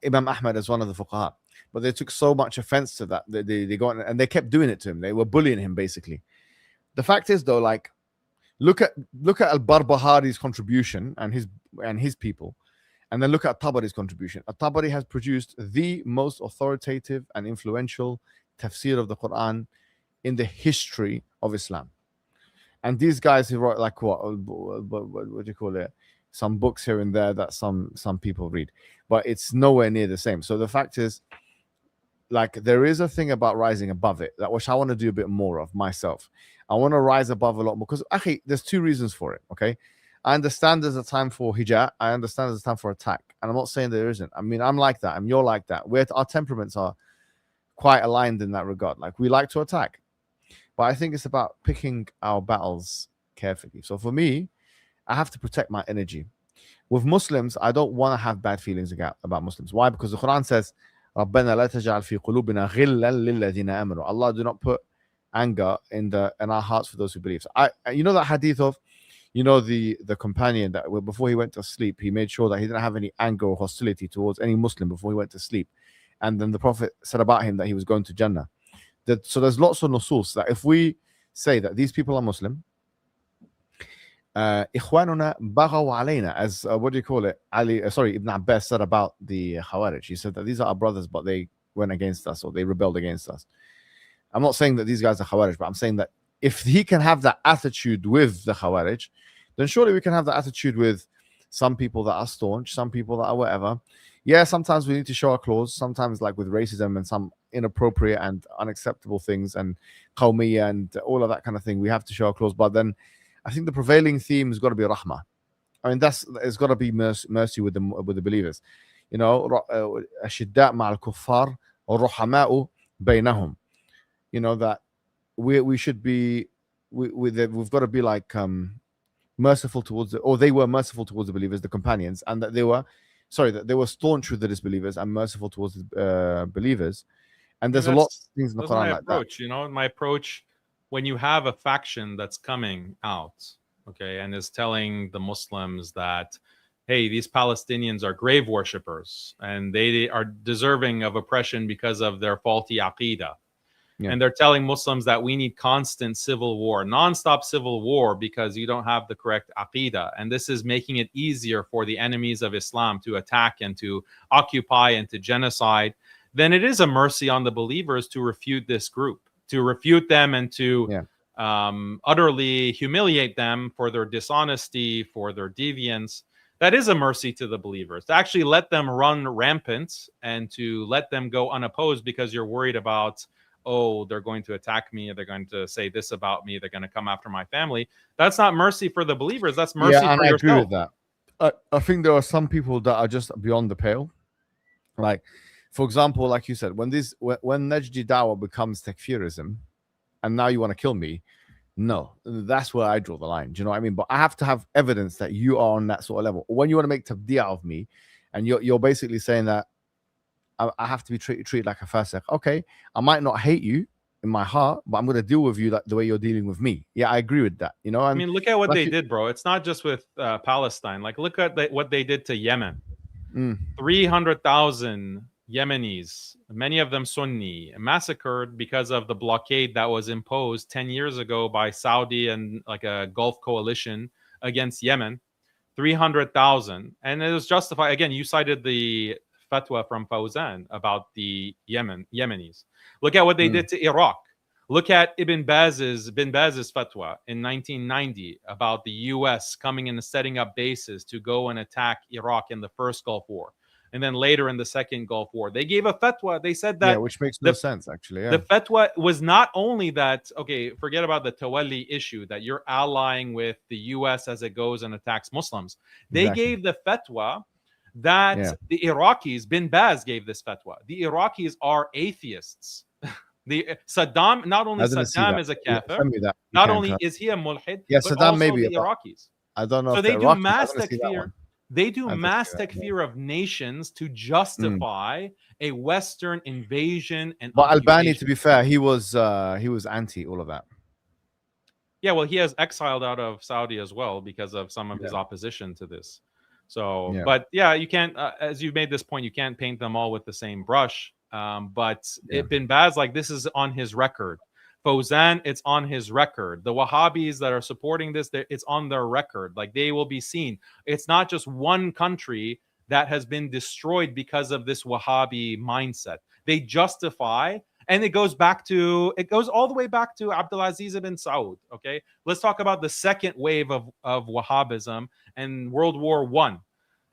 Imam Ahmad as one of the fuqaha. But they took so much offense to that they got, and they kept doing it to him. They were bullying him basically. The fact is though, like, look at Al-Barbahari's contribution and his people, and then look at Tabari's contribution. Tabari has produced the most authoritative and influential tafsir of the Quran in the history of Islam. And these guys who wrote like what do you call it? Some books here and there that some people read, but it's nowhere near the same. So the fact is, like, there is a thing about rising above it, that which I want to do a bit more of myself. I want to rise above a lot more because actually there's two reasons for it. Okay, I understand there's a time for hijab. I understand there's a time for attack, and I'm not saying there isn't. I mean, I'm like that, and you're like that. Our temperaments are quite aligned in that regard. Like, we like to attack, but I think it's about picking our battles carefully. So for me, I have to protect my energy. With Muslims, I don't want to have bad feelings about Muslims. Why? Because the Quran says, رَبَّنَا لَا تَجْعَلْ فِي قُلُوبِنَا غِلًّا لِلَّذِينَ آمَنُوا. Allah, do not put anger in our hearts for those who believe. So that hadith of, the companion that before he went to sleep, he made sure that he didn't have any anger or hostility towards any Muslim before he went to sleep. And then the Prophet said about him that he was going to Jannah. So there's lots of nusus that if we say that these people are Muslim, إخواننا بغوا علينا, as what do you call it? Ibn Abbas said about the Khawarij. He said that these are our brothers, but they went against us or they rebelled against us. I'm not saying that these guys are Khawarij, but I'm saying that if he can have that attitude with the Khawarij, then surely we can have that attitude with some people that are staunch, some people that are whatever. Yeah, sometimes we need to show our claws. Sometimes, like with racism and some inappropriate and unacceptable things and qawmiyya and all of that kind of thing, we have to show our claws. But then I think the prevailing theme has got to be rahmah. I mean, it's got to be mercy with the believers. أشداء مع الكفار والرحماء بينهم. That we should be we've got to be like merciful towards they were merciful towards the believers, the companions, and that they were staunch with the disbelievers and merciful towards the believers. And there's a lot of things in the Quran like that. My approach, when you have a faction that's coming out, okay, and is telling the Muslims that, hey, these Palestinians are grave worshippers and they are deserving of oppression because of their faulty aqidah. Yeah. And they're telling Muslims that we need constant civil war, nonstop civil war, because you don't have the correct aqidah. And this is making it easier for the enemies of Islam to attack and to occupy and to genocide. Then it is a mercy on the believers to refute this group, to refute them and to utterly humiliate them for their dishonesty, for their deviance. That is a mercy to the believers, to actually let them run rampant and to let them go unopposed because you're worried about, oh, they're going to attack me, they're going to say this about me, they're going to come after my family. That's not mercy for the believers. That's mercy for yourself. I agree with that. I think there are some people that are just beyond the pale. Like, for example, like you said, when Najdi Dawah becomes takfirism, and now you want to kill me, no, that's where I draw the line. Do you know what I mean? But I have to have evidence that you are on that sort of level. When you want to make tabdi'ah of me, and you're basically saying that I have to be treated like a fasiq. Okay, I might not hate you in my heart, but I'm going to deal with you like the way you're dealing with me. Yeah, I agree with that. And I mean, look at what they did, bro. It's not just with Palestine. Like, look at what they did to Yemen. 300,000 Yemenis, many of them Sunni, massacred because of the blockade that was imposed 10 years ago by Saudi and like a Gulf coalition against Yemen. 300,000. And it was justified. Again, you cited the fatwa from Fawzan about the Yemenis. Look at what they did to Iraq. Look at Ibn Baz's fatwa in 1990 about the U.S. coming in and setting up bases to go and attack Iraq in the first Gulf War, and then later in the second Gulf War. They gave a fatwa. They said that which makes no sense actually. The fatwa was not only that, okay, forget about the Tawalli issue, that you're allying with the U.S. as it goes and attacks Muslims. They gave the fatwa that the Iraqis, Bin Baz gave this fatwa. The Iraqis are atheists. The Saddam, not only Saddam is a kafir, not only is he a mulhid, but Saddam also maybe the Iraqis. I don't know. So they do mass takfir. They do mass takfir of nations to justify a Western invasion and. But Albani, to be fair, he was anti all of that. Yeah, well, he has exiled out of Saudi as well because of some of his opposition to this. So, but you can't, as you made this point, you can't paint them all with the same brush. But Bin Baz, like, this is on his record. Fawzan, it's on his record. The Wahhabis that are supporting this, it's on their record. Like, they will be seen. It's not just one country that has been destroyed because of this Wahhabi mindset. They justify, and it goes all the way back to Abdulaziz ibn Saud. Okay, let's talk about the second wave of Wahhabism and World War I.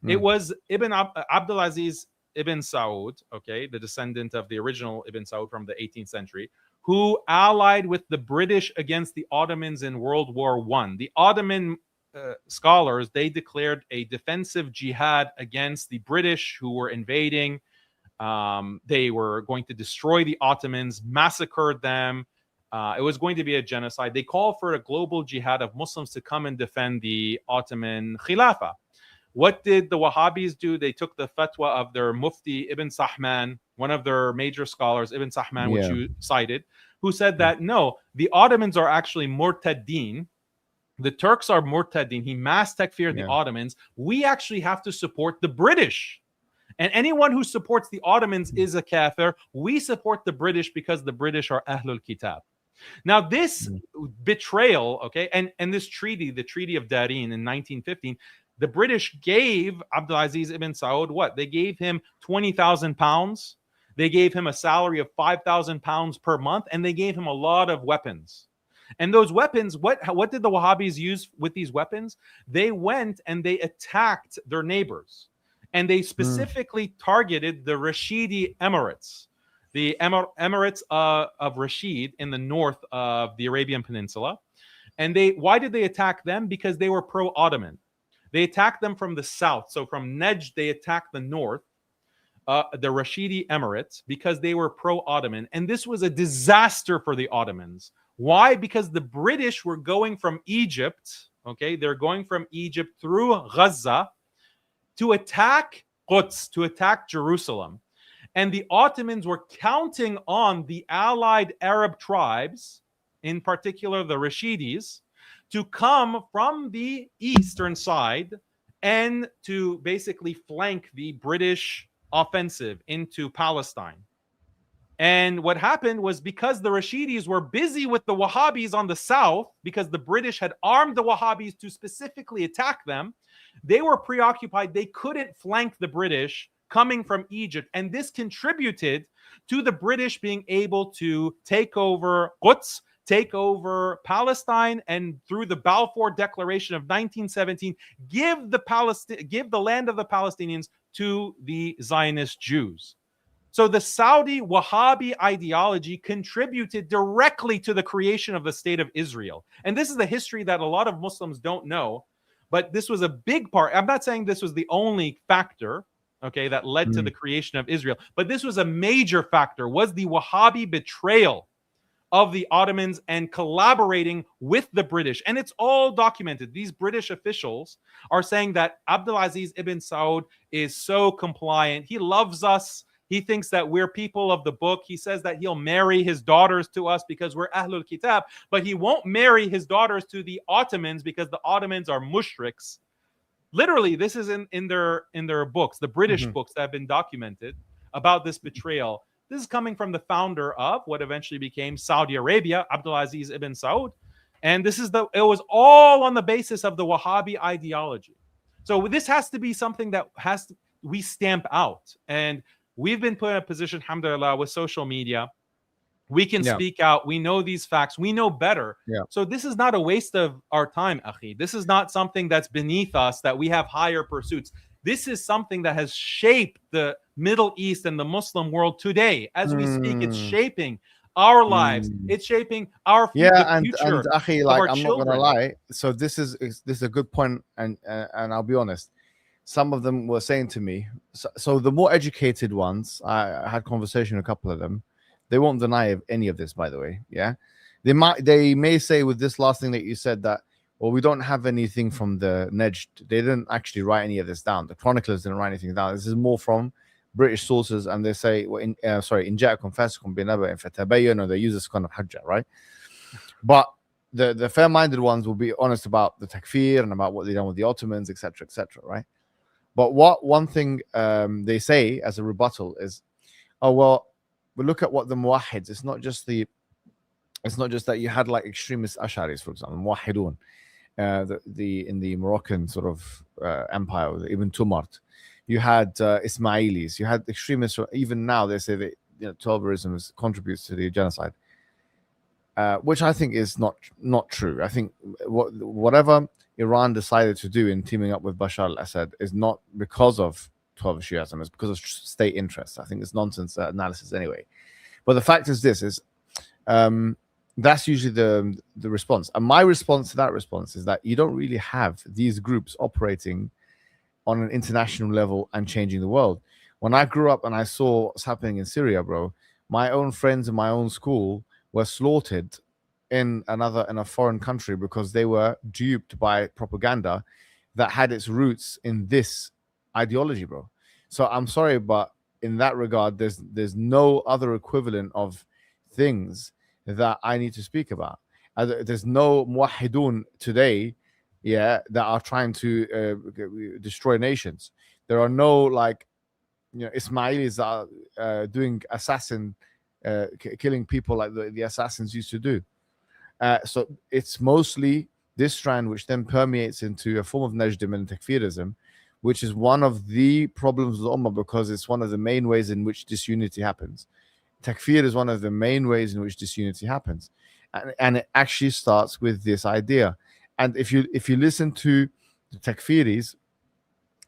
It was Abdulaziz ibn Saud, okay, the descendant of the original Ibn Saud from the 18th century, who allied with the British against the Ottomans in World War I. The Ottoman scholars, they declared a defensive jihad against the British who were invading. They were going to destroy the Ottomans, massacred them. It was going to be a genocide. They called for a global jihad of Muslims to come and defend the Ottoman Khilafah. What did the Wahhabis do? They took the fatwa of their Mufti Ibn Sahman, one of their major scholars, Ibn Sahman, which you cited, who said that no, the Ottomans are actually murtaddin. The Turks are murtaddin. He mass takfir the Ottomans. We actually have to support the British. And anyone who supports the Ottomans is a kafir. We support the British because the British are Ahlul Kitab. Now, this betrayal, okay, and this treaty, the Treaty of Darin in 1915, the British gave Abdulaziz ibn Saud what? They gave him 20,000 pounds. They gave him a salary of 5,000 pounds per month, and they gave him a lot of weapons. And those weapons, what did the Wahhabis use with these weapons? They went and they attacked their neighbors. And they specifically targeted the Rashidi Emirates, the Emirates of Rashid in the north of the Arabian Peninsula. And why did they attack them? Because they were pro-Ottoman. They attacked them from the south. So from Najd, they attacked the north, the Rashidi Emirates, because they were pro-Ottoman. And this was a disaster for the Ottomans. Why? Because the British were going from Egypt, okay? They're going from Egypt through Gaza to attack Quds, to attack Jerusalem. And the Ottomans were counting on the allied Arab tribes, in particular the Rashidis, to come from the eastern side and to basically flank the British offensive into Palestine. And what happened was, because the Rashidis were busy with the Wahhabis on the south, because the British had armed the Wahhabis to specifically attack them, they were preoccupied. They couldn't flank the British coming from Egypt. And this contributed to the British being able to take over Quds, take over Palestine, and through the Balfour Declaration of 1917, give the land of the Palestinians to the Zionist Jews. So the Saudi Wahhabi ideology contributed directly to the creation of the state of Israel. And this is the history that a lot of Muslims don't know, but this was a big part. I'm not saying this was the only factor, okay, that led to the creation of Israel, but this was a major factor, was the Wahhabi betrayal of the Ottomans and collaborating with the British. And it's all documented. These British officials are saying that Abdulaziz ibn Saud is so compliant. He loves us. He thinks that we're people of the book. He says that he'll marry his daughters to us because we're Ahlul Kitab, but he won't marry his daughters to the Ottomans because the Ottomans are mushriks. Literally, this is in their books, the British books that have been documented about this betrayal. This is coming from the founder of what eventually became Saudi Arabia, Abdulaziz ibn Saud. And it was all on the basis of the Wahhabi ideology. So this has to be something that we stamp out. And we've been put in a position, alhamdulillah, with social media. We can speak out. We know these facts. We know better. So this is not a waste of our time, akhi. This is not something that's beneath us, that we have higher pursuits. This is something that has shaped the Middle East and the Muslim world today. As we speak, it's shaping our lives. It's shaping our and future akhi, of like, our I'm children. not gonna lie. So this is a good point, and I'll be honest. Some of them were saying to me, so the more educated ones, I had conversation with a couple of them. They won't deny any of this, by the way. Yeah, they may say with this last thing that you said that, well, we don't have anything from the Nejd. They didn't actually write any of this down. The chroniclers didn't write anything down. This is more from British sources, and they say, well, in ja'akum fasiqun binaba'in fatabayyanu, or they use this kind of hujjah, right? But the fair-minded ones will be honest about the takfir and about what they done with the Ottomans, etc., right? But one thing they say as a rebuttal is, oh well, we look at what the muwahhids. It's not just that you had like extremist Ash'aris, for example, muwahhidun, in the Moroccan sort of empire, Ibn Tumart. You had Ismailis. You had extremists. Even now, they say that Tolverism contributes to the genocide, which I think is not true. I think whatever Iran decided to do in teaming up with Bashar al-Assad is not because of 12 Shiism, it's because of state interests. I think it's nonsense analysis anyway. But the fact is that's usually the response. And my response to that response is that you don't really have these groups operating on an international level and changing the world. When I grew up and I saw what's happening in Syria, bro, my own friends in my own school were slaughtered in a foreign country because they were duped by propaganda that had its roots in this ideology, bro. So I'm sorry, but in that regard, there's no other equivalent of things that I need to speak about. There's no muwahhidun today, that are trying to destroy nations. There are no Ismailis that are doing killing people like the assassins used to do. So it's mostly this strand which then permeates into a form of najdim and takfirism, which is one of the problems of the ummah, because it's one of the main ways in which disunity happens. Takfir is one of the main ways in which disunity happens, and it actually starts with this idea. And if you listen to the takfiris,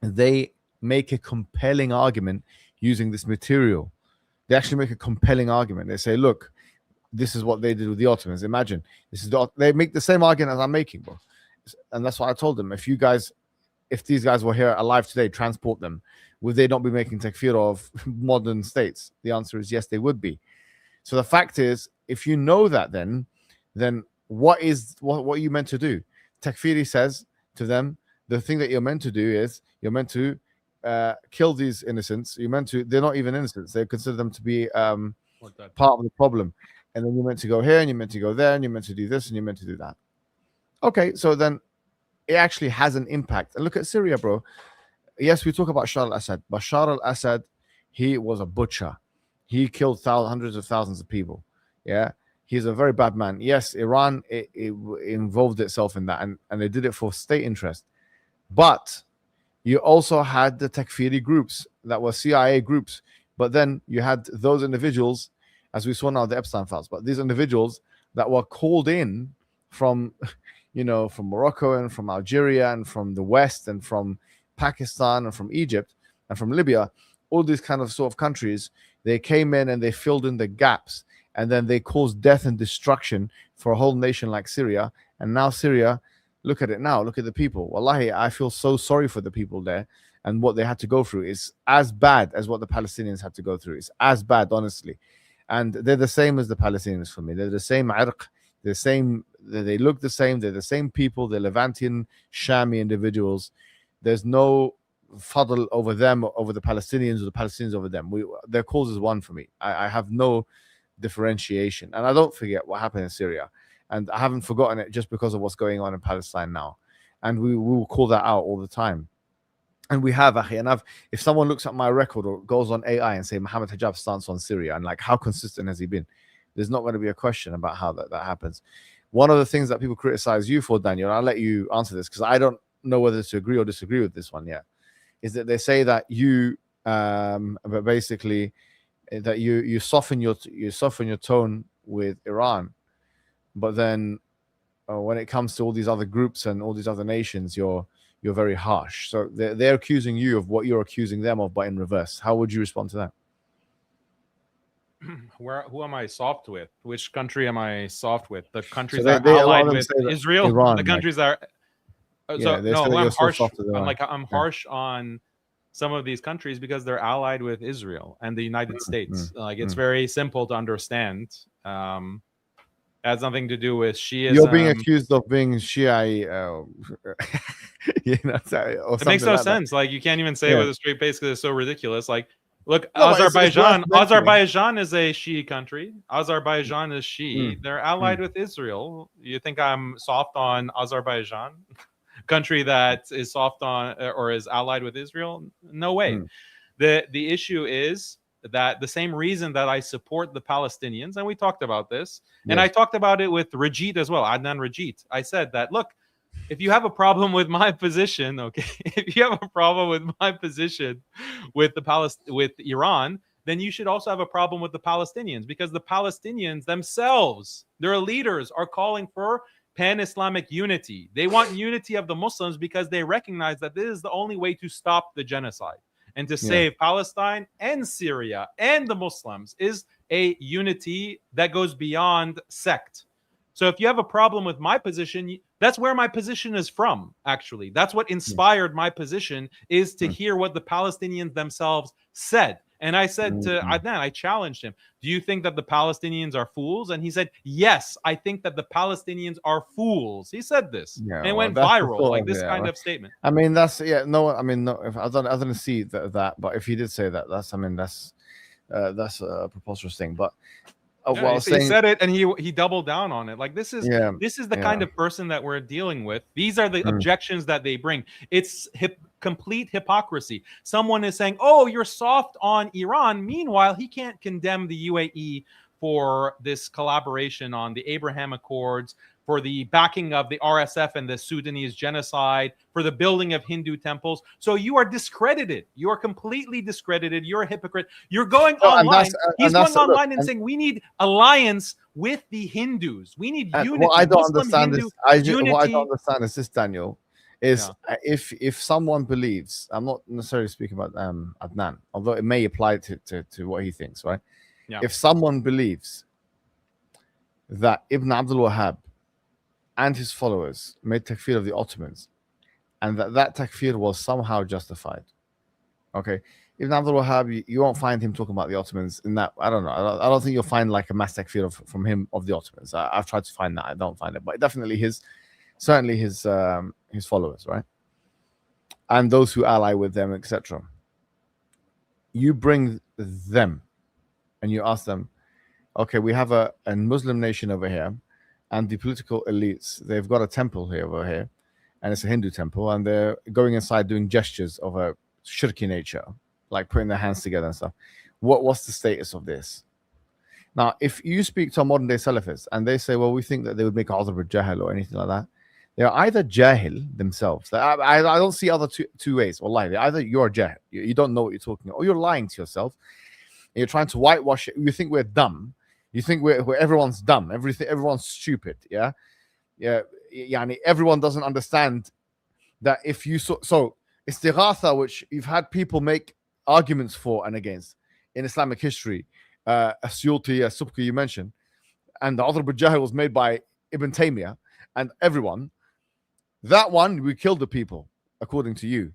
they make a compelling argument using this material. They actually make a compelling argument. They say, look, this is what they did with the Ottomans. Imagine they make the same argument as I'm making, bro. And that's what I told them. If these guys were here alive today, transport them. Would they not be making takfir of modern states? The answer is yes, they would be. So the fact is, if you know that, then what are you meant to do? Takfiri says to them, the thing that you're meant to do is you're meant to kill these innocents. They're not even innocents. They consider them to be part of the problem. And then you're meant to go here, and you're meant to go there, and you're meant to do this, and you're meant to do that. Okay, so then it actually has an impact. And look at Syria, bro. Yes, we talk about Bashar al-Assad. Bashar al-Assad, he was a butcher. He killed hundreds of thousands of people. Yeah, he's a very bad man. Yes, Iran it involved itself in that, and they did it for state interest. But you also had the takfiri groups that were CIA groups. But then you had those individuals, as we saw now, the Epstein files. But these individuals that were called in from, from Morocco and from Algeria and from the West and from Pakistan and from Egypt and from Libya, all these kind of sort of countries, they came in and they filled in the gaps, and then they caused death and destruction for a whole nation like Syria. And now Syria, look at it now, look at the people. Wallahi, I feel so sorry for the people there, and what they had to go through is as bad as what the Palestinians had to go through. It's as bad, honestly. And they're the same as the Palestinians for me. They're the same irq, the same, they look the same, they're the same people, they're Levantian, Shami individuals. There's no fadl over them, over the Palestinians, or the Palestinians over them. Their cause is one for me. I have no differentiation. And I don't forget what happened in Syria. And I haven't forgotten it just because of what's going on in Palestine now. And we will call that out all the time. And we have, Akhi, and if someone looks at my record or goes on AI and say Mohammed Hijab stance on Syria, and like how consistent has he been, there's not going to be a question about how that happens. One of the things that people criticize you for, Daniel, and I'll let you answer this because I don't know whether to agree or disagree with this one yet, is that they say that you, but basically, that you soften your tone with Iran, but then when it comes to all these other groups and all these other nations, you're very harsh. So they're accusing you of what you're accusing them of, but in reverse. How would you respond to that? Who am I soft with? Which country am I soft with? The countries So that are allied with Israel. Iran, the countries that are. So no, I'm harsh. I'm harsh on some of these countries because they're allied with Israel and the United States. It's very simple to understand. Has nothing to do with Shiism. You're being accused of being Shia. It makes no sense. Like, you can't even say it with a straight face because it's so ridiculous. Like, look, Azerbaijan is a Shi'i country. Azerbaijan is Shi'i. They're allied with Israel. You think I'm soft on Azerbaijan? Country that is soft on or is allied with Israel? No way. The issue is that the same reason that I support the Palestinians, and we talked about this, and I talked about it with Rajit as well, Adnan Rajit. I said that, look, if you have a problem with my position, if you have a problem with my position with with Iran, then you should also have a problem with the Palestinians, because the Palestinians themselves, their leaders, are calling for pan-Islamic unity. They want unity of the Muslims because they recognize that this is the only way to stop the genocide. And to save Palestine and Syria and the Muslims is a unity that goes beyond sect. So if you have a problem with my position, that's where my position is from, actually. That's what inspired my position, is to hear what the Palestinians themselves said. And I said to Adnan, I challenged him, do you think that the Palestinians are fools? And he said, yes, I think that the Palestinians are fools. He said this. And it went viral, like this kind of statement. I mean, that's, no, if I didn't see that, but if he did say that, that's a preposterous thing. But he said it, and he doubled down on it. Like, this is the kind of person that we're dealing with. These are the objections that they bring. It's complete hypocrisy. Someone is saying, oh, you're soft on Iran. Meanwhile, he can't condemn the UAE for this collaboration on the Abraham Accords, for the backing of the RSF and the Sudanese genocide, for the building of Hindu temples. So you are discredited. You are completely discredited. You're a hypocrite. You're going online. He's going online and saying, we need alliance with the Hindus. We need unity. What I don't understand is, what I don't understand is this, Daniel, is if someone believes, I'm not necessarily speaking about Adnan, although it may apply to what he thinks, right? Yeah. If someone believes that Ibn Abdul Wahhab and his followers made takfir of the Ottomans, and that takfir was somehow justified, okay, Ibn Abdul Wahhab, you won't find him talking about the Ottomans in that. I don't know. I don't think you'll find like a mass takfir from him of the Ottomans. I've tried to find that. I don't find it, but definitely certainly his followers, right, and those who ally with them, etc. You bring them and you ask them, okay, we have a Muslim nation over here, and the political elites, they've got a temple over here, and it's a Hindu temple, and they're going inside doing gestures of a shirky nature, like putting their hands together and stuff. What's the status of this? Now, if you speak to a modern day Salafists and they say, well, we think that they would make udhr bil jahil or anything like that, they're either jahil themselves. I don't see other two ways. Wallahi, either you're jahil, you don't know what you're talking about, or you're lying to yourself. You're trying to whitewash it. You think we're dumb. You think we're everyone's dumb. Everyone's stupid. Yeah. Everyone doesn't understand that if you so istighatha, which you've had people make arguments for and against in Islamic history, Asyuti, Subki you mentioned, and the udhr bil jahil was made by Ibn Taymiyyah and everyone. That one, we killed the people, according to you.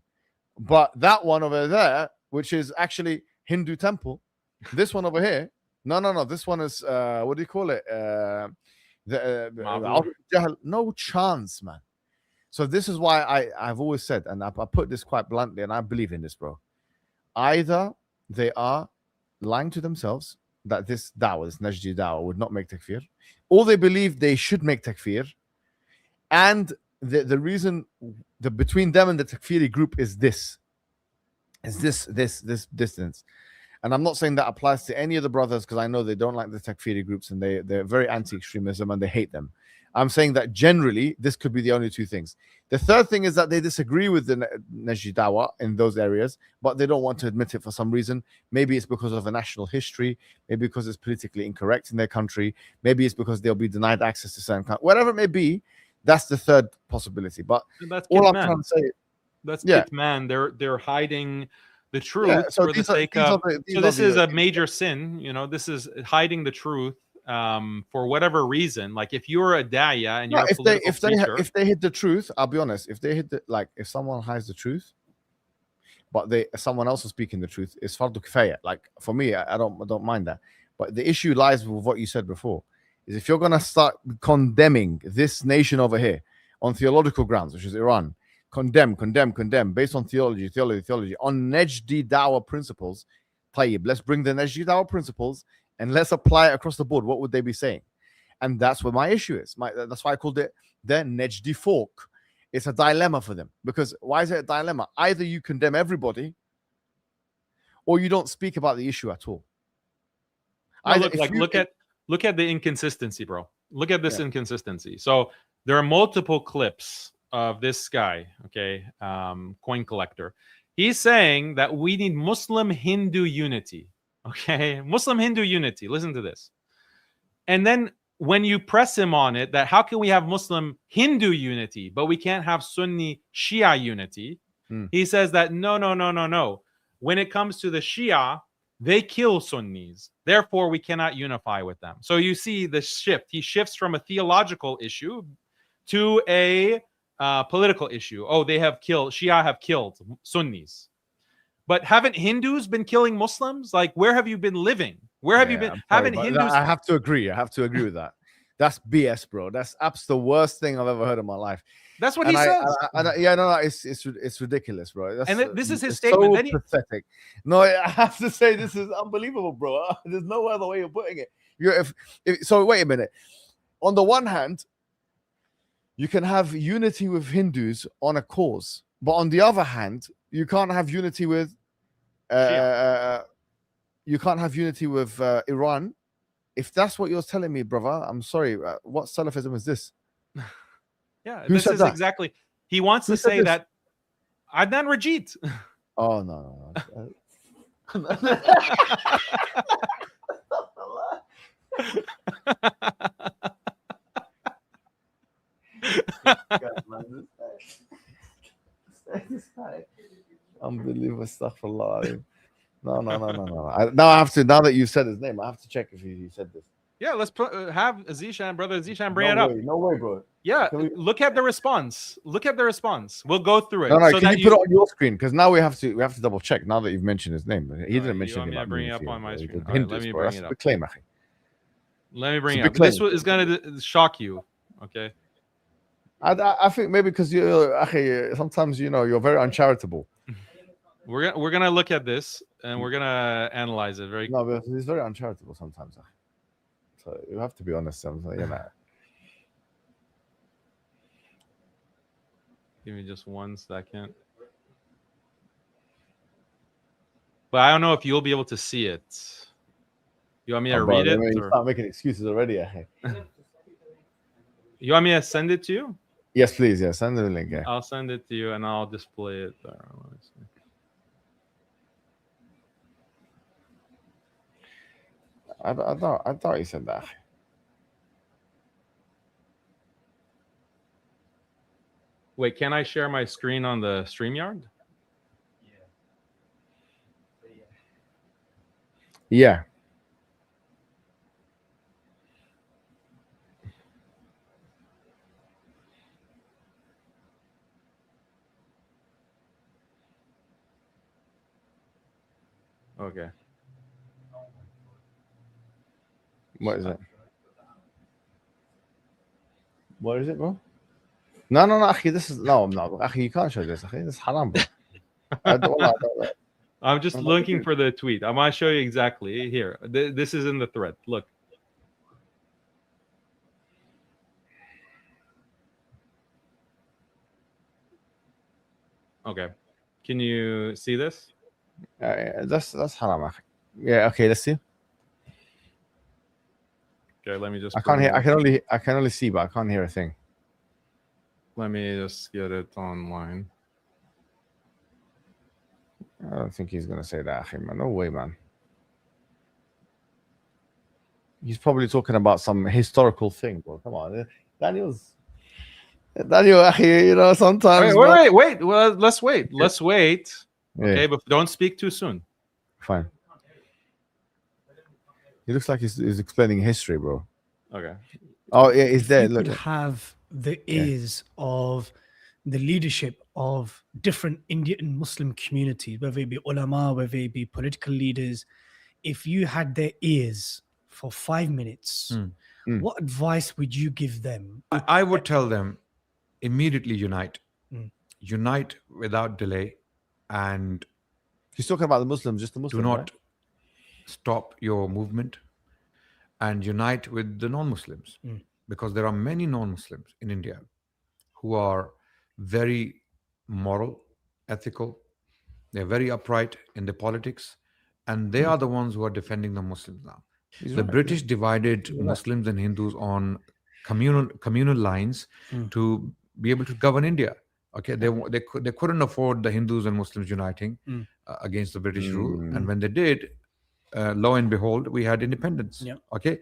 But that one over there, which is actually Hindu temple, this one over here, no. This one is what do you call it? No chance, man. So this is why I've always said, and I put this quite bluntly, and I believe in this, bro. Either they are lying to themselves that this da'wah, this Najdi da'wah, would not make takfir, or they believe they should make takfir, and the reason between them and the takfiri group is this distance. And I'm not saying that applies to any of the brothers, because I know they don't like the takfiri groups and they're very anti-extremism and they hate them. I'm saying that generally this could be the only two things. The third thing is that they disagree with the Najdi Dawa in those areas, but they don't want to admit it for some reason. Maybe it's because of a national history, maybe because it's politically incorrect in their country, maybe it's because they'll be denied access to certain countries. Whatever it may be, that's the third possibility. But that's all I'm man. trying to say, that's yeah, man. They're hiding the truth so for the sake of. So this is a major sin. You know, this is hiding the truth for whatever reason. Like if you're a daya and you're a political preacher, if they hid the truth, I'll be honest. If they hid like if someone hides the truth, but someone else is speaking the truth, it's fardu kifaya. Like for me, I don't mind that. But the issue lies with what you said before. Is if you're gonna start condemning this nation over here on theological grounds, which is Iran, condemn based on theology, on Najdi Dawah principles. Tayyib, let's bring the Najdi Dawah principles and let's apply it across the board. What would they be saying? And that's where my issue is. That's why I called it the Najdi fork. It's a dilemma for them. Because why is it a dilemma? Either you condemn everybody or you don't speak about the issue at all. No, look at the inconsistency, bro. Look at this inconsistency. So there are multiple clips of this guy, okay, coin collector. He's saying that we need Muslim Hindu unity. Okay, Muslim Hindu unity. Listen to this. And then when you press him on it, that how can we have Muslim Hindu unity, but we can't have Sunni Shia unity? He says that no. When it comes to the Shia, they kill Sunnis. Therefore, we cannot unify with them. So you see the shift. He shifts from a theological issue to a political issue. Oh, Shia have killed Sunnis. But haven't Hindus been killing Muslims? Like, where have you been living? Where have you been? Haven't Hindus? I have to agree. With that. That's BS, bro. That's the worst thing I've ever heard in my life. That's what he says. It's ridiculous, bro. This is his statement. So pathetic. No, I have to say this is unbelievable, bro. There's no other way of putting it. So wait a minute. On the one hand, you can have unity with Hindus on a cause, but on the other hand, you can't have unity with Iran. If that's what you're telling me, brother, I'm sorry. What Salafism is this? Yeah, this is exactly. He wants to say that Adnan Rajid. Oh no. Unbelievable, astaghfirullah. No. Now I have to. Now that you've said his name, I have to check if he said this. Yeah, let's have Zishan, brother Zishan, bring it up. No way, bro. Yeah, look at the response. We'll go through it. No, so can you put it on your screen? Because now we have to double check. Now that you've mentioned his name, he didn't mention. You want me to bring it up on my screen? Let me bring it up. Let me bring it up. This is going to shock you. Okay. I think maybe because sometimes you're very uncharitable. We're gonna look at this and we're gonna analyze it very. No, but he's very uncharitable sometimes. So you have to be honest. Give me just 1 second. But I don't know if you'll be able to see it. You want me to read it? You start making excuses already. You want me to send it to you? Yes, please. Yeah, send the link. I'll send it to you and I'll display it there. I thought he said that. Wait, can I share my screen on the StreamYard? Yeah. Okay. What is it? What is it, bro? No, Akhi, this is no, Akhi, you can't show this. Akhi, this is haram, bro. I'm just looking for the tweet. I'm gonna show you exactly here. This is in the thread. Look. Okay. Can you see this? That's haram, Akhi. Yeah. Okay. Let's see. Okay, let me just. I can't hear. promote- I can only see, but I can't hear a thing. Let me just get it online. I don't think he's gonna say that, man. No way, man. He's probably talking about some historical thing. Well, come on, Daniel, you know, sometimes. Wait. Well, let's wait. Let's wait. Yeah. Okay, but don't speak too soon. Fine. He looks like he's explaining history, bro. Okay. Oh, yeah, he's there. You Look. could have the ears of the leadership of different Indian Muslim communities, whether it be ulama, whether it be political leaders. If you had their ears for 5 minutes, what advice would you give them? I would tell them immediately unite. Unite without delay, and He's talking about the Muslims, just the Muslims. do not right? stop your movement, and unite with the non-Muslims, because there are many non-Muslims in India who are very moral, ethical. They're very upright in the politics, and they are the ones who are defending the Muslims now. He's The right. British divided Muslims and Hindus on communal lines to be able to govern India. Okay, they couldn't afford the Hindus and Muslims uniting against the British rule, and when they did, lo and behold, we had independence. Yeah. Okay,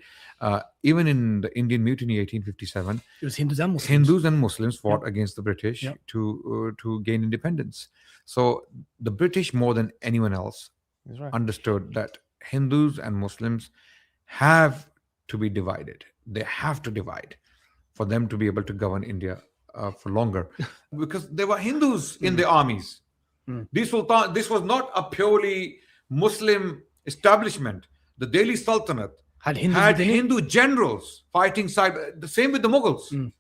even in the Indian Mutiny 1857, It was Hindus and Muslims. Hindus and Muslims fought against the British to gain independence. So the British, more than anyone else, He's right. understood that Hindus and Muslims have to be divided. They have to divide for them to be able to govern India for longer, because there were Hindus in the armies. This was not a purely Muslim establishment. The Delhi Sultanate Had Hindus had within it? Hindu generals fighting side. The same with the Mughals.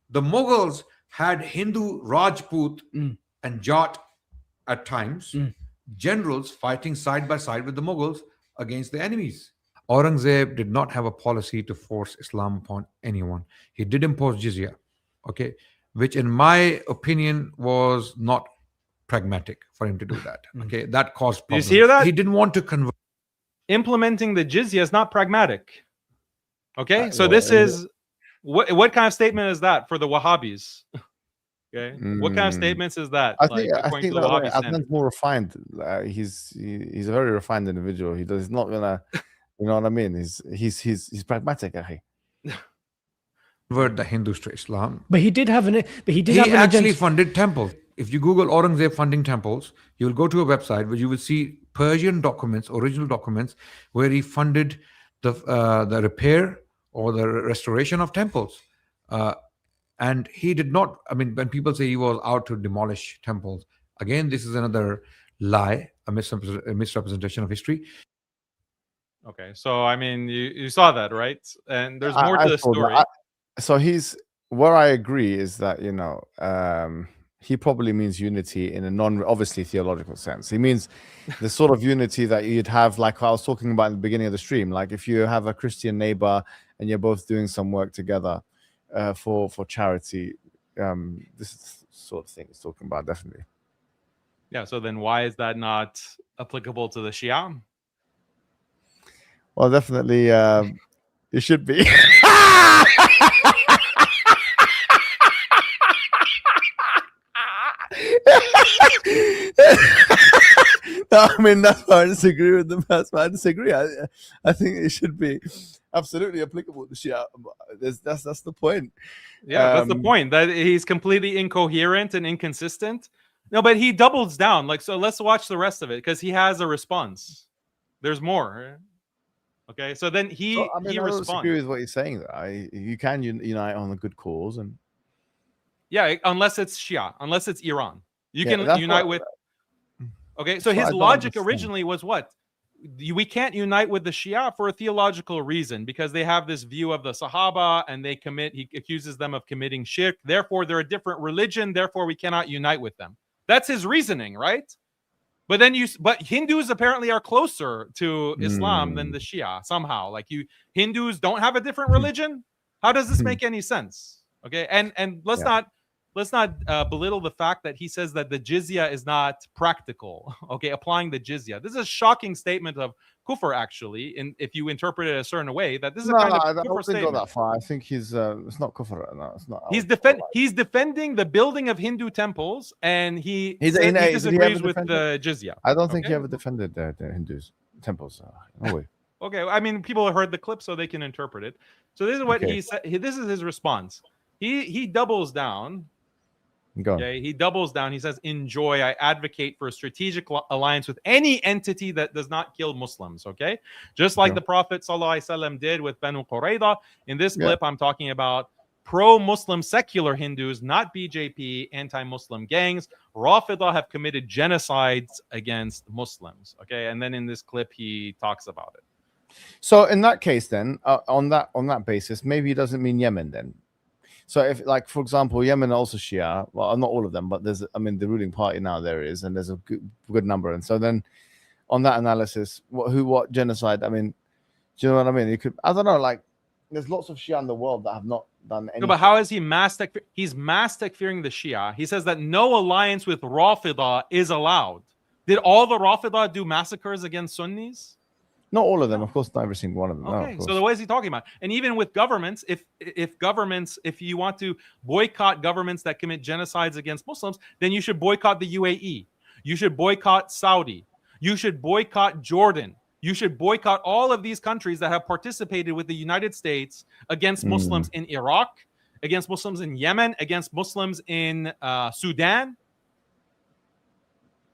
The Mughals had Hindu Rajput and Jat at times, generals fighting side by side with the Mughals against the enemies. Aurangzeb did not have a policy to force Islam upon anyone. He did impose jizya, okay, which in my opinion was not pragmatic for him to do that. Okay, that caused problems. you hear that? He didn't want to convert. Implementing the jizya is not pragmatic. Okay, so well, this is what kind of statement is that for the Wahhabis? Okay, what kind of statements is that? I think according to the that Wahhabi Adnan's standard? more refined. He's a very refined individual. He's not gonna, you know what I mean. He's pragmatic. Akhi. convert the Hindus to Islam. But he did have an. But he did He have an actually agenda. funded temples. If you Google Aurangzeb funding temples, you will go to a website where you will see Persian documents, original documents, where he funded the repair or the restoration of temples. And he did not. I mean, when people say he was out to demolish temples, again, this is another lie, a misrepresentation of history. Okay, so I mean, you saw that, right? And there's more I to the saw story. that. So where I agree is that, you know, he probably means unity in a obviously theological sense. He means the sort of unity that you'd have, like I was talking about in the beginning of the stream. Like if you have a Christian neighbor and you're both doing some work together for charity, this is the sort of thing he's talking about, definitely. Yeah, so then why is that not applicable to the Shia? Well, definitely, it should be. No, I mean, that's why I disagree with them. That's why I disagree. I think it should be absolutely applicable to Shia. That's the point. Yeah, that's the point. That he's completely incoherent and inconsistent. No, but he doubles down. Like, so let's watch the rest of it because he has a response. There's more. Okay, so then he So, I mean, he I don't responds. disagree with what you're saying. Though. You can unite on a good cause, and Yeah, unless it's Shia, unless it's Iran, you Yeah, can that's unite what- with. Okay, so that's what I his don't logic understand. originally was what? We can't unite with the Shia for a theological reason because they have this view of the Sahaba and he accuses them of committing shirk. Therefore, they're a different religion. Therefore, we cannot unite with them. That's his reasoning, right? But then but Hindus apparently are closer to Islam than the Shia somehow. Like Hindus don't have a different religion. How does this make any sense? Okay, and let's Yeah. not belittle the fact that he says that the jizya is not practical. Okay, applying the jizya. This is a shocking statement of kufr, actually, if you interpret it a certain way. That this is a kind of I kufr wouldn't go statement. that far. I think he's it's not kufr. No, it's not. He's defending the building of Hindu temples, and he Did he disagrees ever with defend the jizya. I don't think he Okay? ever defended the Hindus temples. No way. Okay, I mean, people have heard the clip, so they can interpret it. So this is what Okay. he said. This is his response. He doubles down. Go on. Okay, he doubles down. He says, "Enjoy. I advocate for a strategic alliance with any entity that does not kill Muslims." Okay, just like Sure. the Prophet ﷺ did with Banu Qurayza. In this Yeah. clip, I'm talking about pro-Muslim secular Hindus, not BJP, anti-Muslim gangs. Rafida have committed genocides against Muslims. Okay, and then in this clip, he talks about it. So in that case, then on that basis, maybe he doesn't mean Yemen then. So if, like, for example, Yemen are also Shia, well, not all of them, but the ruling party now there is, and there's a good number. And so then on that analysis, what genocide? I mean, do you know what I mean? I don't know, like, there's lots of Shia in the world that have not done anything. No, but how is he he's mass takfiring the Shia? He says that no alliance with Rafida is allowed. Did all the Rafida do massacres against Sunnis? Not all of them, of course, not every single one of them. Okay, no, so what is he talking about? And even with governments, if you want to boycott governments that commit genocides against Muslims, then you should boycott the UAE. You should boycott Saudi. You should boycott Jordan. You should boycott all of these countries that have participated with the United States against Muslims in Iraq, against Muslims in Yemen, against Muslims in Sudan.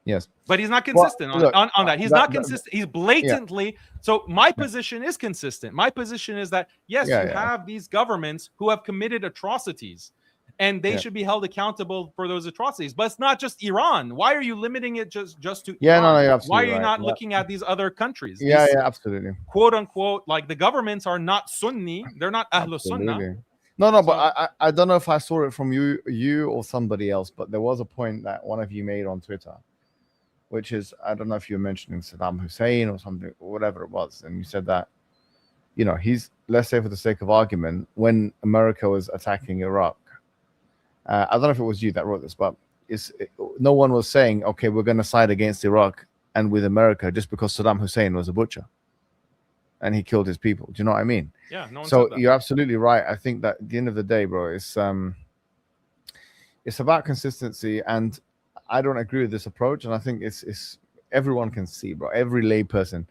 Yes, but he's not consistent on that. He's not consistent. He's blatantly. Yeah. So my position is consistent. My position is that yes, you have these governments who have committed atrocities, and they should be held accountable for those atrocities. But it's not just Iran. Why are you limiting it just to Iran? No, you're absolutely Why are you right. not looking at these other countries? Yeah, these, absolutely. Quote unquote, like the governments are not Sunni. They're not Ahlul Sunnah. No, but I don't know if I saw it from you or somebody else, but there was a point that one of you made on Twitter, which is, I don't know if you're mentioning Saddam Hussein or something, or whatever it was. And you said that, he's, let's say for the sake of argument, when America was attacking Iraq, I don't know if it was you that wrote this, but no one was saying, okay, we're going to side against Iraq and with America just because Saddam Hussein was a butcher and he killed his people. Do you know what I mean? Yeah. No one so said that. You're absolutely right. I think that at the end of the day, bro, it's about consistency, and I don't agree with this approach, and I think it's everyone can see, bro. Every lay person,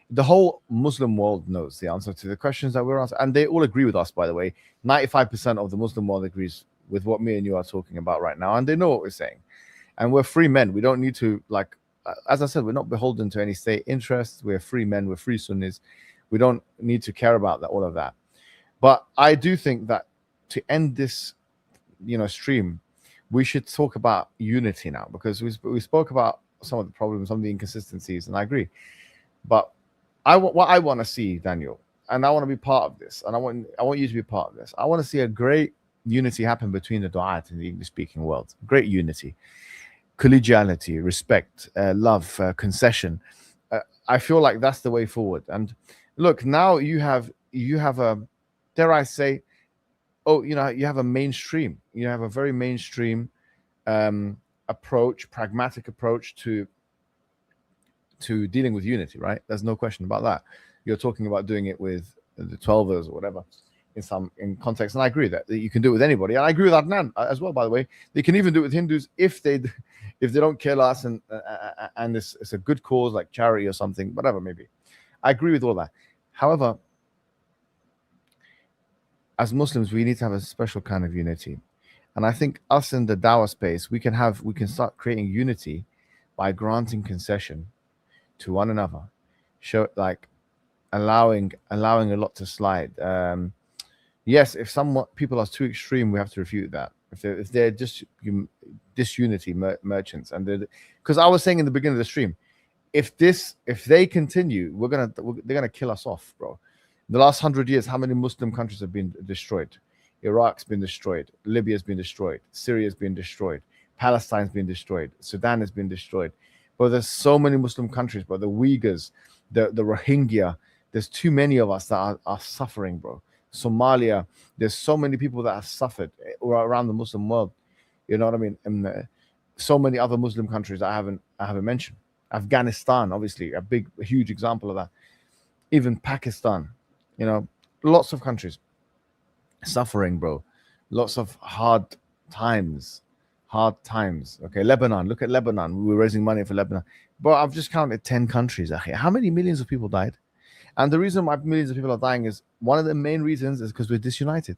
the whole Muslim world knows the answer to the questions that we're asking, and they all agree with us. By the way, 95% of the Muslim world agrees with what me and you are talking about right now, and they know what we're saying. And we're free men. We don't need to, like, as I said, we're not beholden to any state interests. We're free men. We're free Sunnis. We don't need to care about that, all of that. But I do think that to end this, stream, we should talk about unity now, because we spoke about some of the problems, some of the inconsistencies, and I agree. But what I want to see, Daniel, and I want to be part of this, and I want you to be part of this. I want to see a great unity happen between the du'at in the English-speaking world. Great unity, collegiality, respect, love, concession. I feel like that's the way forward. And look, now you have a, dare I say, you have a mainstream. You have a very mainstream approach, pragmatic approach to dealing with unity, right? There's no question about that. You're talking about doing it with the 12ers or whatever in context, and I agree that you can do it with anybody. And I agree with Adnan as well, by the way. They can even do it with Hindus if they don't kill us, and it's a good cause like charity or something, whatever maybe. I agree with all that. However, as Muslims, we need to have a special kind of unity. And I think us in the dawah space, we can start creating unity by granting concession to one another, allowing a lot to slide. Yes, if some people are too extreme, we have to refute that. If they're just disunity merchants, and because I was saying in the beginning of the stream, if they continue, they're gonna kill us off, bro. In the last 100 years, how many Muslim countries have been destroyed? Iraq's been destroyed. Libya's been destroyed. Syria's been destroyed. Palestine's been destroyed. Sudan has been destroyed. But there's so many Muslim countries, bro. The Uyghurs, the Rohingya. There's too many of us that are suffering, bro. Somalia. There's so many people that have suffered around the Muslim world. You know what I mean? And so many other Muslim countries I haven't mentioned. Afghanistan, obviously, a huge example of that. Even Pakistan, you know, lots of countries suffering, bro. Lots of hard times. Okay, Lebanon. Look at Lebanon. We were raising money for Lebanon. Bro, I've just counted 10 countries. How many millions of people died? And the reason why millions of people are dying is one of the main reasons is because we're disunited.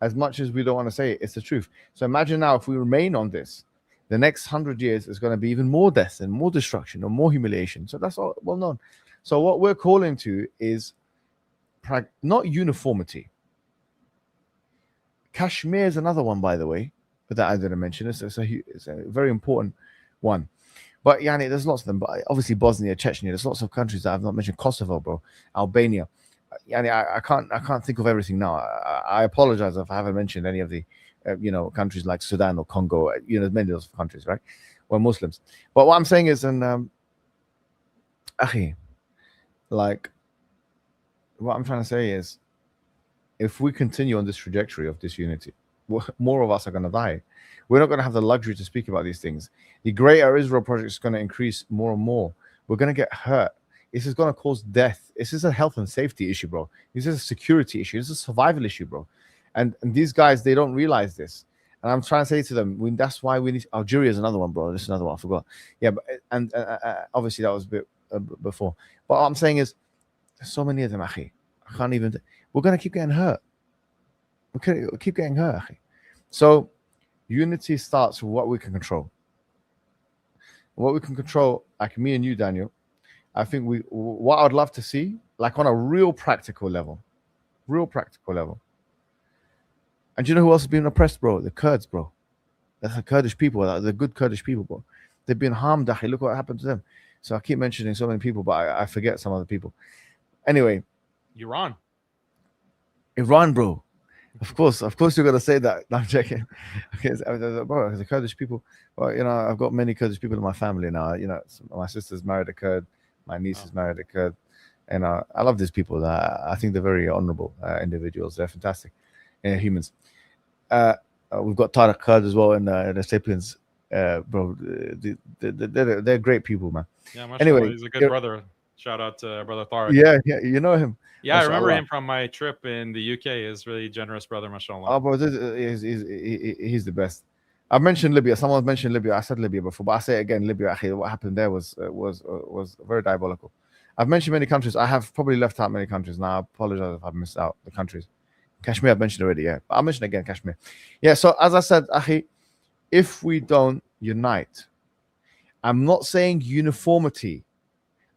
As much as we don't want to say it, it's the truth. So imagine now if we remain on this, the next 100 years is going to be even more death and more destruction and more humiliation. So that's all well known. So what we're calling to is not uniformity. Kashmir is another one, by the way, but that I didn't mention. It's a very important one. But yani, there's lots of them. But obviously Bosnia, Chechnya, there's lots of countries that I've not mentioned. Kosovo, bro, Albania. Yani, I can't think of everything now. I apologize if I haven't mentioned any of the countries like Sudan or Congo. Many of those countries, right? We're Muslims. But what I'm saying is, like, what I'm trying to say is, if we continue on this trajectory of disunity, more of us are going to die. We're not going to have the luxury to speak about these things. The Greater Israel Project is going to increase more and more. We're going to get hurt. This is going to cause death. This is a health and safety issue, bro. This is a security issue. This is a survival issue, bro. And these guys, they don't realize this. And I'm trying to say to them, that's why we need. Algeria is another one, bro. This is another one. I forgot. Yeah, but obviously that was a bit before. But what I'm saying is, there's so many of them, akhi. I can't even. We're going to keep getting hurt. We'll keep getting hurt, akhi. So unity starts with what we can control. What we can control, like me and you, Daniel, I think what I'd love to see, like on a real practical level. And do you know who else has been oppressed, bro? The Kurds, bro. That's the Kurdish people. The good Kurdish people, bro. They've been harmed, akhi. Look what happened to them. So I keep mentioning so many people, but I forget some other people. Anyway. Iran, bro. Of course, you're gonna say that. No, I'm checking. Okay, bro, the Kurdish people. Well, I've got many Kurdish people in my family now. My sister's married a Kurd, my niece is married a Kurd, and I love these people. I think they're very honorable individuals. They're fantastic humans. We've got Tariq Kurd as well in the Sapiens, bro. They're great people, man. Yeah, anyway, he's a good brother. Shout out to brother Tariq. Yeah, you know him. Yeah, I remember him from my trip in the UK. He's really generous brother, mashallah. Oh, bro, he's the best. I've mentioned Libya. Someone mentioned Libya. I said Libya before, but I say it again, Libya. What happened there was very diabolical. I've mentioned many countries. I have probably left out many countries. Now I apologize if I've missed out the countries. Kashmir I've mentioned already, yeah. But I'll mention again Kashmir. Yeah, so as I said, akhi, if we don't unite, I'm not saying uniformity.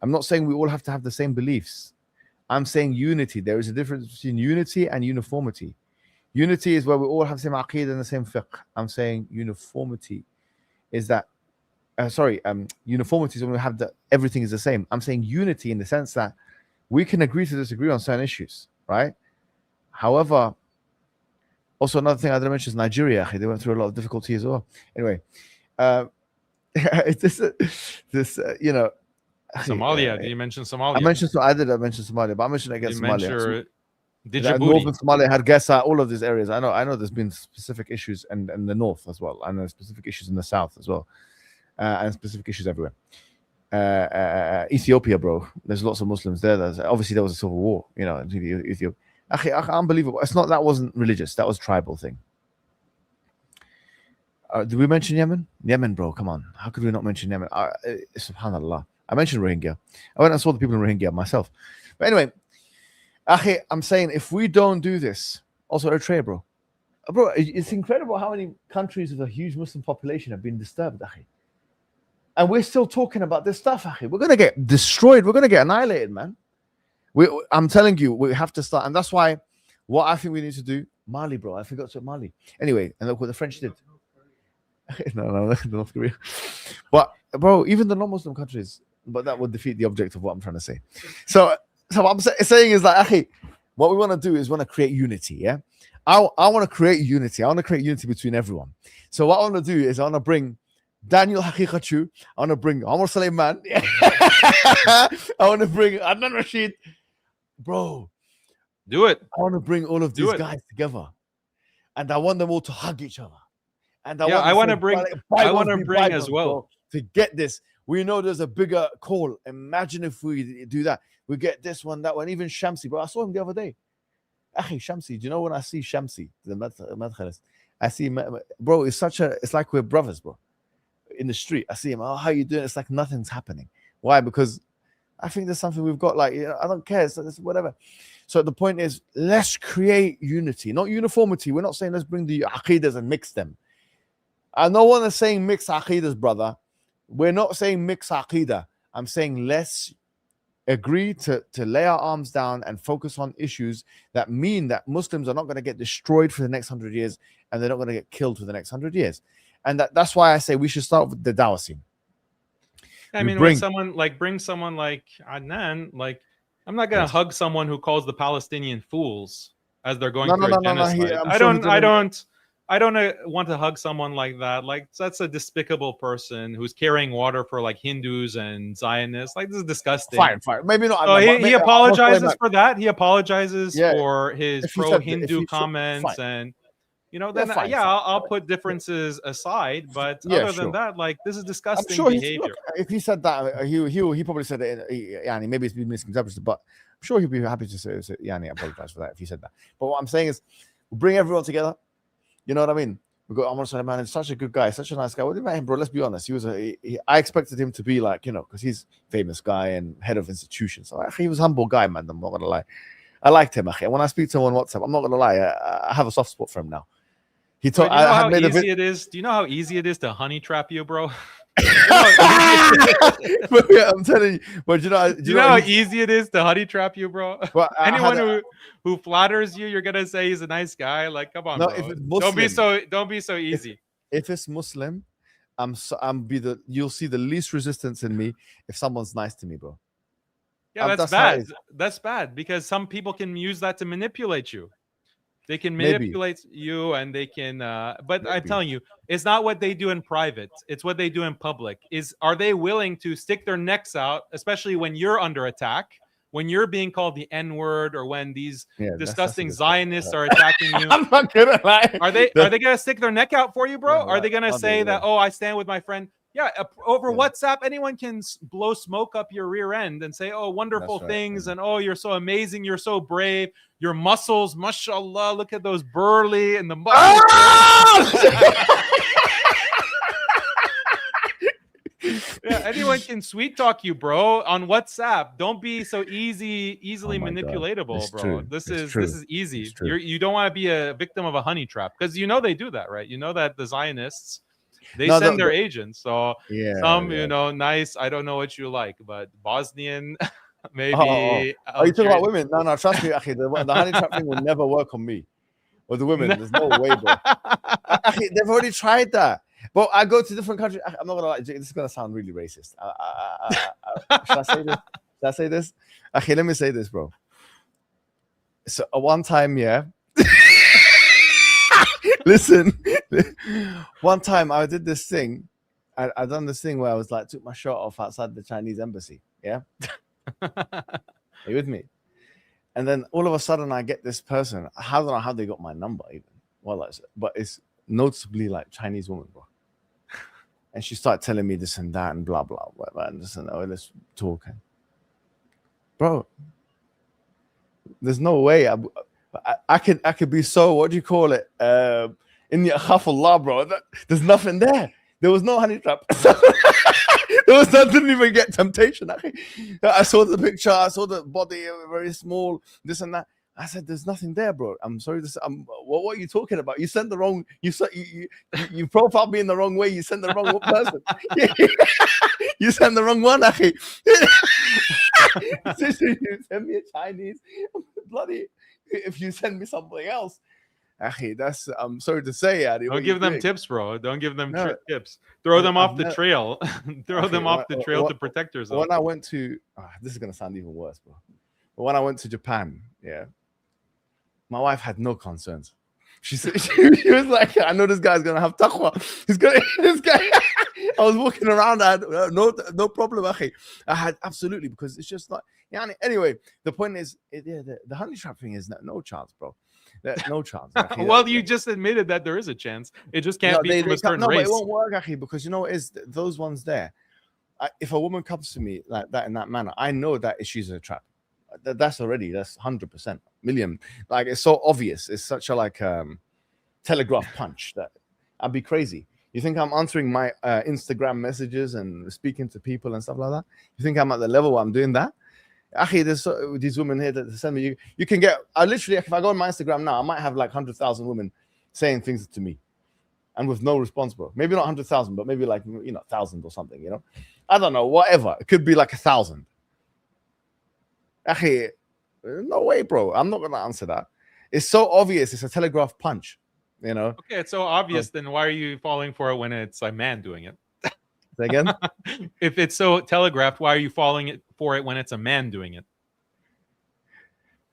I'm not saying we all have to have the same beliefs. I'm saying unity. There is a difference between unity and uniformity. Unity is where we all have the same aqeedah and the same fiqh. I'm saying uniformity is that, uniformity is when we have everything is the same. I'm saying unity in the sense that we can agree to disagree on certain issues, right? However, also another thing I didn't mention is Nigeria. They went through a lot of difficulty as well. Anyway, it's this Somalia. Did you mention Somalia? I mentioned Somalia, but I mentioned again Somalia. Northern Somalia, Hargeisa, all of these areas. I know there's been specific issues in the north as well, and there's specific issues in the south as well, and specific issues everywhere. Ethiopia, bro. There's lots of Muslims there. Obviously there was a civil war, in Ethiopia. Unbelievable. That wasn't religious. That was a tribal thing. Did we mention Yemen? Yemen, bro. Come on. How could we not mention Yemen? Subhanallah. I mentioned Rohingya. I went and saw the people in Rohingya myself. But anyway, I'm saying if we don't do this, also Eritrea, bro. Bro, it's incredible how many countries with a huge Muslim population have been disturbed, and we're still talking about this stuff, We're going to get destroyed. We're going to get annihilated, man. I'm telling you, we have to start. And that's why what I think we need to do, Mali, bro. I forgot to Mali. Anyway, and look what the French did. No, North Korea. But, bro, even the non-Muslim countries, but that would defeat the object of what I'm trying to say. So what I'm saying is that, what we want to do is want to create unity, yeah? I want to create unity. I want to create unity between everyone. So what I want to do is I want to bring Daniel Haqiqatjou. I want to bring Omar Suleiman. I want to bring Adnan Rashid. Bro. Do it. I want to bring all of these guys together. And I want them all to hug each other. And Yeah, I want to bring. I want to be bring as bygones, well. bro. To get this, we know there's a bigger call. Imagine if we do that. We get this one, that one, even Shamsi, bro. I saw him the other day. Akhi, Shamsi, do you know when I see Shamsi, the madkhalis, I see, bro, it's like we're brothers, bro. In the street, I see him. Oh, how you doing? It's like nothing's happening. Why? Because I think there's something we've got. Like, I don't care. It's whatever. So the point is, let's create unity, not uniformity. We're not saying let's bring the aqidas and mix them. No one is saying mix aqidas, brother. We're not saying mix aqidah. I'm saying let's agree to lay our arms down and focus on issues that mean that Muslims are not going to get destroyed for the next 100 years and they're not going to get killed for the next 100 years. And that's why I say we should start with the dawah scene. I mean, when bring someone like Adnan, like, I'm not gonna hug someone who calls the Palestinian fools as they're going through a genocide. I don't want to hug someone like that. Like, that's a despicable person who's carrying water for like Hindus and Zionists. Like, this is disgusting. Fine. Maybe not. So he apologizes for that. He apologizes for his pro-Hindu comments and. Then I'll put differences aside, but other than that, like, this is disgusting behavior. If he said that, he probably said it. Maybe it's been misinterpreted, but I'm sure he'd be happy to say, I apologize for that if he said that. But what I'm saying is, we'll bring everyone together. You know what I mean? We got Amr Sulaiman, he's such a good guy, such a nice guy. What about him, bro? Let's be honest. I expected him to be like, because he's a famous guy and head of institutions. So he was a humble guy, man. I'm not gonna lie. I liked him. When I speak to him on WhatsApp, I'm not gonna lie. I have a soft spot for him now. He told. Do you know how easy it is to honey trap you, bro? I'm telling you. But do you know how easy it is to honey trap you, bro? Well, anyone who flatters you, you're gonna say he's a nice guy. Like, come on, bro. If it's Muslim, don't be so easy. If it's Muslim, you'll see the least resistance in me if someone's nice to me, bro. Yeah, that's bad. That's bad because some people can use that to manipulate you. They can manipulate you and they can, but I'm telling you, it's not what they do in private. It's what they do in public. Are they willing to stick their necks out, especially when you're under attack, when you're being called the N-word, or when these disgusting Zionists are attacking you? I'm not gonna lie. Are they gonna stick their neck out for you, bro? Are they gonna say that, oh, I stand with my friend? Yeah, over WhatsApp, anyone can blow smoke up your rear end and say, oh, wonderful things. And, oh, you're so amazing. You're so brave. Your muscles, mashallah, look at those burly and the muscles. Yeah, anyone can sweet talk you, bro, on WhatsApp. Don't be so easily manipulatable, bro. This is easy. You don't want to be a victim of a honey trap, because they do that, right? You know that the Zionists, they send their agents. So nice. I don't know what you like, but Bosnian, maybe. Oh, you talking about women? No, trust me, Akhi, the honey trap thing will never work on me or the women. There's no way, bro. Akhi, they've already tried that. But I go to different countries. I'm not gonna lie. This is gonna sound really racist. Should I say this? Should I say this? Akhi, let me say this, bro. So one time, listen. One time I did this thing. I done this thing where I was like, took my shirt off outside the Chinese embassy. Yeah. Are you with me? And then all of a sudden I get this person. I don't know how they got my number even. Well, but it's noticeably like Chinese woman, bro. And she started telling me this and that and blah blah whatever and this and that. Let's talk. Bro, there's no way I could be so, what do you call it? In the akhafullah, bro. There's nothing there. There was no honey trap. There was nothing to even get temptation. I saw the picture. I saw the body, very small, this and that. I said, "There's nothing there, bro. I'm sorry. What are you talking about? You sent the wrong. You profiled me in the wrong way. You sent the wrong person. You sent the wrong one, akhi. You send me a Chinese, bloody. If you send me something else, akhi, that's. I'm sorry to say, Adi. Don't give them tips, bro. Don't give them tips. Throw them off the trail. Throw them off the trail to protect yourself. When I went to, this is gonna sound even worse, bro. But when I went to Japan, my wife had no concerns. She said she was like, I know this guy's gonna have taqwa. He's gonna this guy. I was walking around. I had no problem, akhi. I had absolutely, because it's just not. Anyway, the point is, the honey trap thing is no chance, bro. There's no chance. Well, you just admitted that there is a chance. It just can't be from a certain no, but race. it won't work, Akhi, because you know what is those ones there. If a woman comes to me like that in that manner, I know that she's in a trap. That's 100%, million. Like it's so obvious. It's such a like telegraph punch that I'd be crazy. You think I'm answering my Instagram messages and speaking to people and stuff like that? You think I'm at the level where I'm doing that? Actually, there's these women here that send me. You can get. I literally, if I go on my Instagram now, I might have like 100,000 women saying things to me, and with no response, bro. Maybe not 100,000, but maybe like 1,000 or something. I don't know. Whatever. It could be like 1,000. Actually, no way, bro. I'm not gonna answer that. It's so obvious. It's a telegraph punch. Okay, it's so obvious. Then why are you falling for it when it's a man doing it? Say again? If it's so telegraphed, why are you falling for it when it's a man doing it?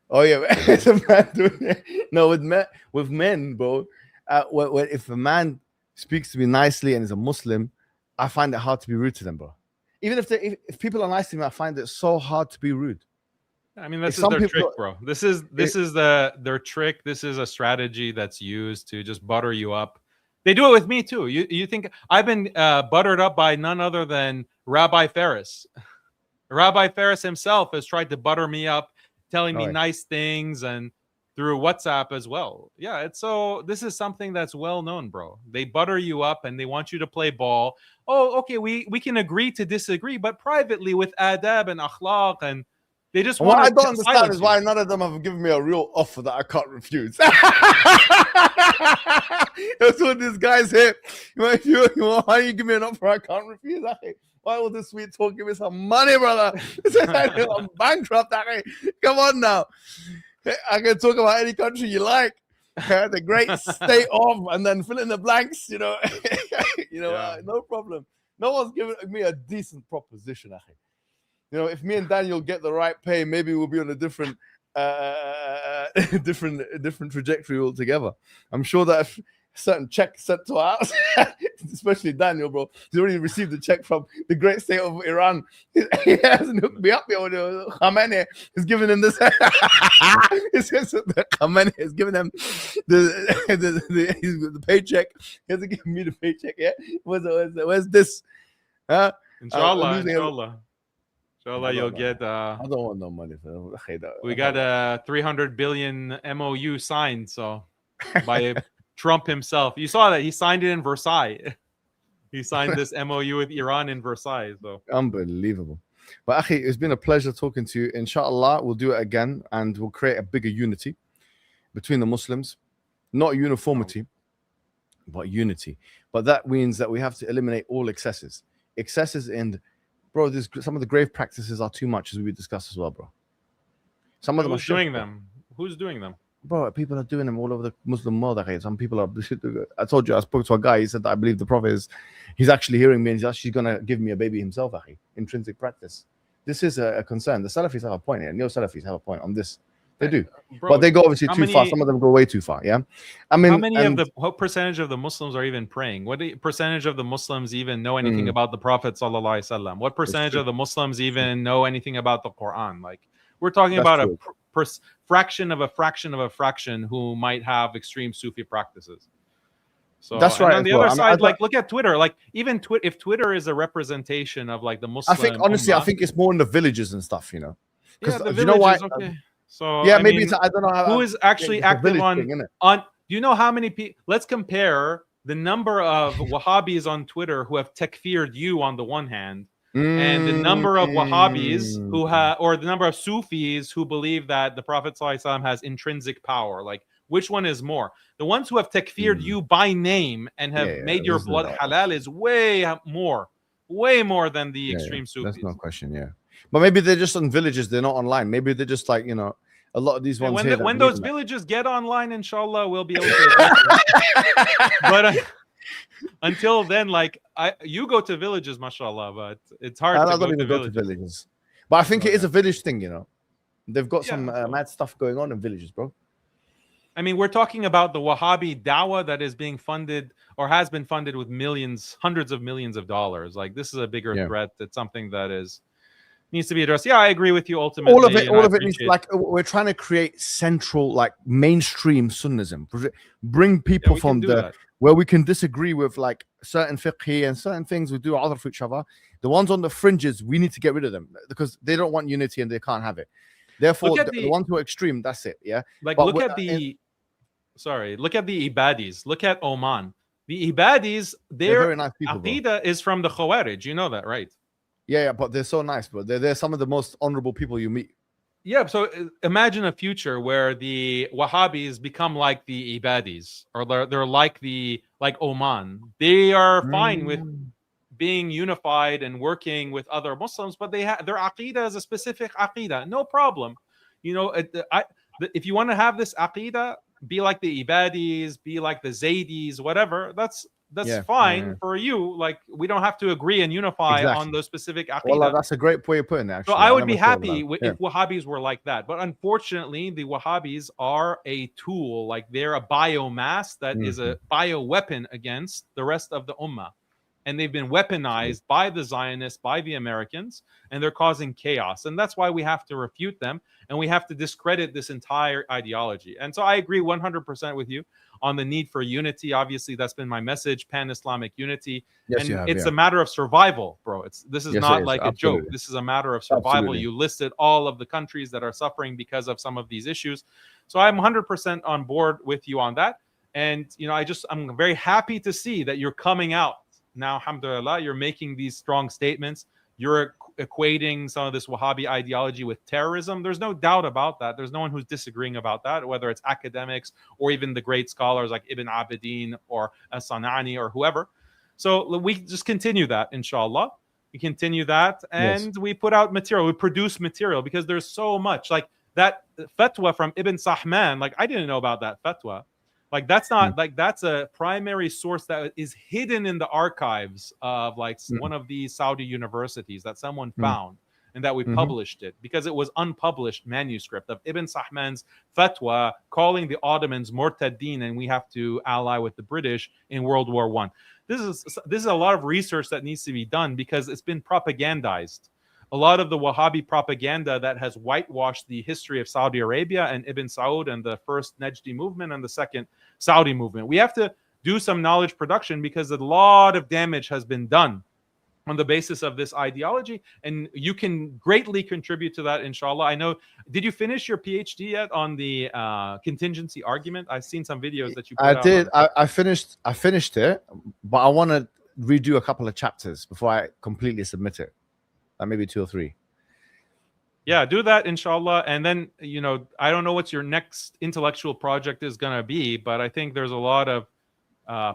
Oh yeah, it's a man doing it. No, with men, bro. If a man speaks to me nicely and is a Muslim, I find it hard to be rude to them, bro. Even if people are nice to me, I find it so hard to be rude. I mean, this is their trick, bro. This is their trick. This is a strategy that's used to just butter you up. They do it with me too. You think I've been buttered up by none other than Rabbi Ferris. Rabbi Ferris himself has tried to butter me up, telling me nice things and through WhatsApp as well. Yeah, this is something that's well known, bro. They butter you up and they want you to play ball. Oh, okay, we can agree to disagree, but privately with adab and akhlaq, and they just want. What I don't understand is why none of them have given me a real offer that I can't refuse. That's what this guy's here. Why don't you give me an offer I can't refuse? Why all this sweet talk? Give me some money, brother. I'm bankrupt. Come on now. I can talk about any country you like. The great state of, and then fill in the blanks. No problem. No one's given me a decent proposition. If me and Daniel get the right pay, maybe we'll be on a different different trajectory altogether. I'm sure that if certain check sent to our house, especially Daniel, bro, he's already received a check from the great state of Iran. He hasn't hooked me up yet. Khamenei is giving him this. Khamenei is giving him the paycheck. He hasn't given me the paycheck yet. Where's this? Inshallah. Inshallah, you'll get. I don't want no money. We got a 300 billion MOU signed, so by Trump himself. You saw that he signed it in Versailles. He signed this MOU with Iran in Versailles. So unbelievable. But Akhi, it's been a pleasure talking to you. Inshallah, we'll do it again, and we'll create a bigger unity between the Muslims. Not uniformity, but unity. But that means that we have to eliminate all excesses. Excesses in. Bro, some of the grave practices are too much, as we discussed as well, bro. Some of them are doing them. Who's doing them? Bro, people are doing them all over the Muslim world. Okay? Some people are. I told you, I spoke to a guy. He said that I believe the Prophet he's actually hearing me and he's actually going to give me a baby himself, okay? Intrinsic practice. This is a concern. The Salafis have a point here. Neo Salafis have a point on this. They do. Bro, but they go obviously too far. Some of them go way too far. Yeah. I mean, what percentage of the Muslims are even praying? What percentage of the Muslims even know anything about the Prophet sallallahu alaihi wasallam? What percentage of the Muslims even know anything about the Quran? Like, we're talking about a fraction of a fraction of a fraction who might have extreme Sufi practices. So that's right. On the other side, look at Twitter. Like, even if Twitter is a representation of like the Muslim, I think honestly, I think it's more in the villages and stuff. Yeah, the you know why? Okay. So yeah, maybe I don't know who is actually active on. Do you know how many people? Let's compare the number of Wahhabis on Twitter who have takfired you on the one hand, and the number of Wahhabis who have, or the number of Sufis who believe that the Prophet ﷺ has intrinsic power. Like, which one is more? The ones who have takfired you by name and have made your blood halal is way more than the extreme Sufis. That's no question. Yeah. But maybe they're just on villages. They're not online. Maybe they're just like, a lot of these ones. When those villages get online, inshallah, we'll be able to. But until then, you go to villages, mashallah, but it's hard to go to villages. But I think it is a village thing, They've got some mad stuff going on in villages, bro. I mean, we're talking about the Wahhabi dawah that is being funded or has been funded with hundreds of millions of dollars. Like, this is a bigger threat. It's something that is. needs to be addressed. Yeah, I agree with you ultimately. All of and it needs, like, we're trying to create central, like, mainstream Sunnism. Bring people we can from do the that. where we can disagree with, like, certain fiqh and certain things we do other for each other. The ones on the fringes, we need to get rid of them because they don't want unity and they can't have it. Therefore, Look at the ones who are extreme, that's it. Yeah. Like, But look we're- at the look at the Ibadis. Look at Oman. The Ibadis, they're their very nice people, bro. Aqidah is from the Khawarij. You know that, right? Yeah, but they're so nice, bro. They're some of the most honorable people you meet. Yeah, so imagine a future where the Wahhabis become like the Ibadis, or they're like Oman. They are fine with being unified and working with other Muslims, but their Aqidah is a specific Aqidah. No problem. You know, if you want to have this Aqidah, be like the Ibadis, be like the Zaydis, whatever. That's fine for you. Like, we don't have to agree and unify on those specific Aqidah. Well, that's a great way of putting it, actually. So I would be happy if Wahhabis were like that. But unfortunately, the Wahhabis are a tool. Like, they're a biomass that is a bioweapon against the rest of the Ummah. And they've been weaponized by the Zionists, by the Americans, and they're causing chaos. And that's why we have to refute them, and we have to discredit this entire ideology. And so I agree 100% with you on the need for unity. Obviously, that's been my message, pan-Islamic unity. Yes, and it's a matter of survival, bro. This is not like a joke. This is a matter of survival. Absolutely. You listed all of the countries that are suffering because of some of these issues. So I'm 100% on board with you on that. And, you know, I'm very happy to see that you're coming out now. Alhamdulillah, you're making these strong statements. You're equating some of this Wahhabi ideology with terrorism. There's no doubt about that. There's no one who's disagreeing about that, whether it's academics or even the great scholars like Ibn Abidin or As-Sanani or whoever. So we just continue that, inshallah. We continue that, and we put out material. We produce material because there's so much. Like that fatwa from Ibn Sahman, like, I didn't know about that fatwa. Like, that's not like, that's a primary source that is hidden in the archives of like one of these Saudi universities that someone found and that we published it because it was unpublished manuscript of Ibn Sahman's fatwa calling the Ottomans Murtaddin, and we have to ally with the British in World War I. This is a lot of research that needs to be done because it's been propagandized. A lot of the Wahhabi propaganda that has whitewashed the history of Saudi Arabia and Ibn Saud and the first Najdi movement and the second Saudi movement. We have to do some knowledge production because a lot of damage has been done on the basis of this ideology, and you can greatly contribute to that, inshallah. I know, did you finish your PhD yet on the contingency argument? I've seen some videos that you put out. Did. I finished it, but I want to redo a couple of chapters before I completely submit it. Maybe 2 or 3. Yeah, do that, inshallah. And then, you know, I don't know what your next intellectual project is going to be, but I think there's a lot of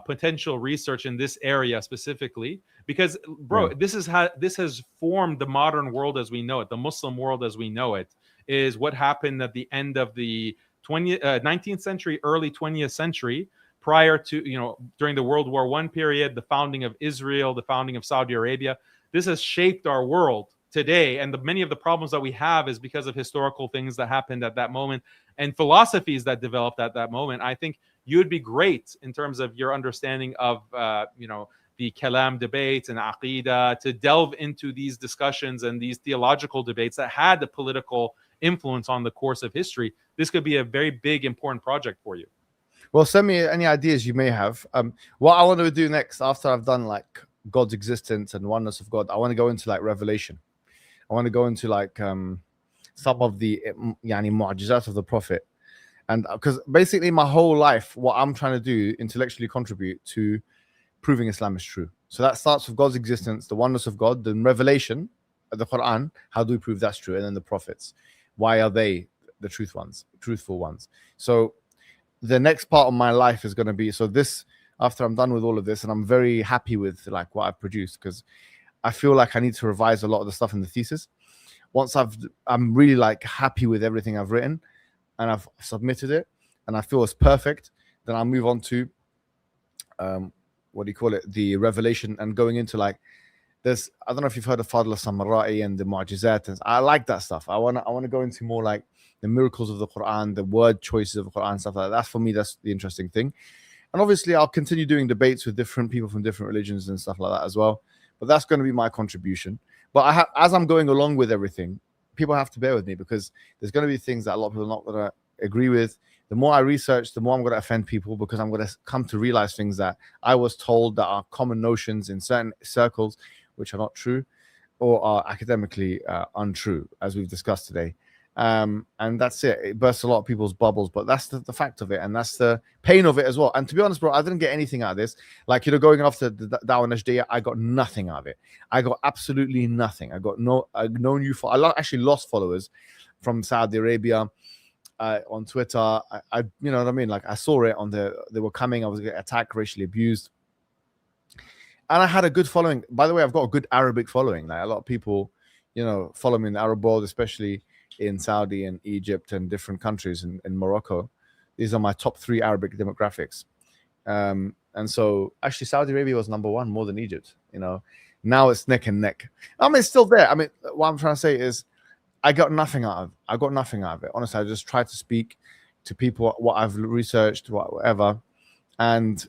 potential research in this area specifically because, bro, this has formed the modern world as we know it. The Muslim world as we know it is what happened at the end of the 19th century, early 20th century, prior to, you know, during the World War I period, the founding of Israel, the founding of Saudi Arabia. This has shaped our world today, and many of the problems that we have is because of historical things that happened at that moment and philosophies that developed at that moment. I think you would be great in terms of your understanding of, you know, the Kalam debates and Aqidah to delve into these discussions and these theological debates that had a political influence on the course of history. This could be a very big, important project for you. Well, send me any ideas you may have. What I want to do next after I've done like God's existence and oneness of God, I want to go into like revelation. I want to go into like some of the mu'jizat of the Prophet, and because basically my whole life, what I'm trying to do intellectually contribute to proving Islam is true. So that starts with God's existence, the oneness of God, then revelation, the Quran. How do we prove that's true? And then the prophets. Why are they the truthful ones? So the next part of my life is going to be this. After I'm done with all of this, and I'm very happy with like what I've produced, because I feel like I need to revise a lot of the stuff in the thesis. Once I'm really like happy with everything I've written and I've submitted it and I feel it's perfect, then I'll move on to the revelation and going into like I don't know if you've heard of Fadl Samarai and the Mu'jizat, and I like that stuff. I want to go into more like the miracles of the Quran, the word choices of the Quran, stuff like that. For me, that's the interesting thing. And obviously I'll continue doing debates with different people from different religions and stuff like that as well. but that's going to be my contribution. But as I'm going along with everything, people have to bear with me, because there's going to be things that a lot of people are not going to agree with. The more I research, the more I'm going to offend people, because I'm going to come to realize things that I was told that are common notions in certain circles, which are not true or are academically untrue, as we've discussed today. And that's it. It bursts a lot of people's bubbles, but that's the fact of it, and that's the pain of it as well. And to be honest, bro, I didn't get anything out of this. Like, going after the Dawah Najdiyah, I got nothing out of it. I got absolutely nothing. I got no new. Actually lost followers from Saudi Arabia on Twitter. I you know what I mean? Like, I saw it on they were coming. I was getting attacked, racially abused, and I had a good following. By the way, I've got a good Arabic following. Like, a lot of people, follow me in the Arab world, especially in Saudi and Egypt and different countries in Morocco. These are my top 3 Arabic demographics. And so actually Saudi Arabia was number 1 more than Egypt. Now it's neck and neck. I mean, it's still there. I mean, what I'm trying to say is I got nothing out of it. Honestly, I just try to speak to people what I've researched, whatever. And,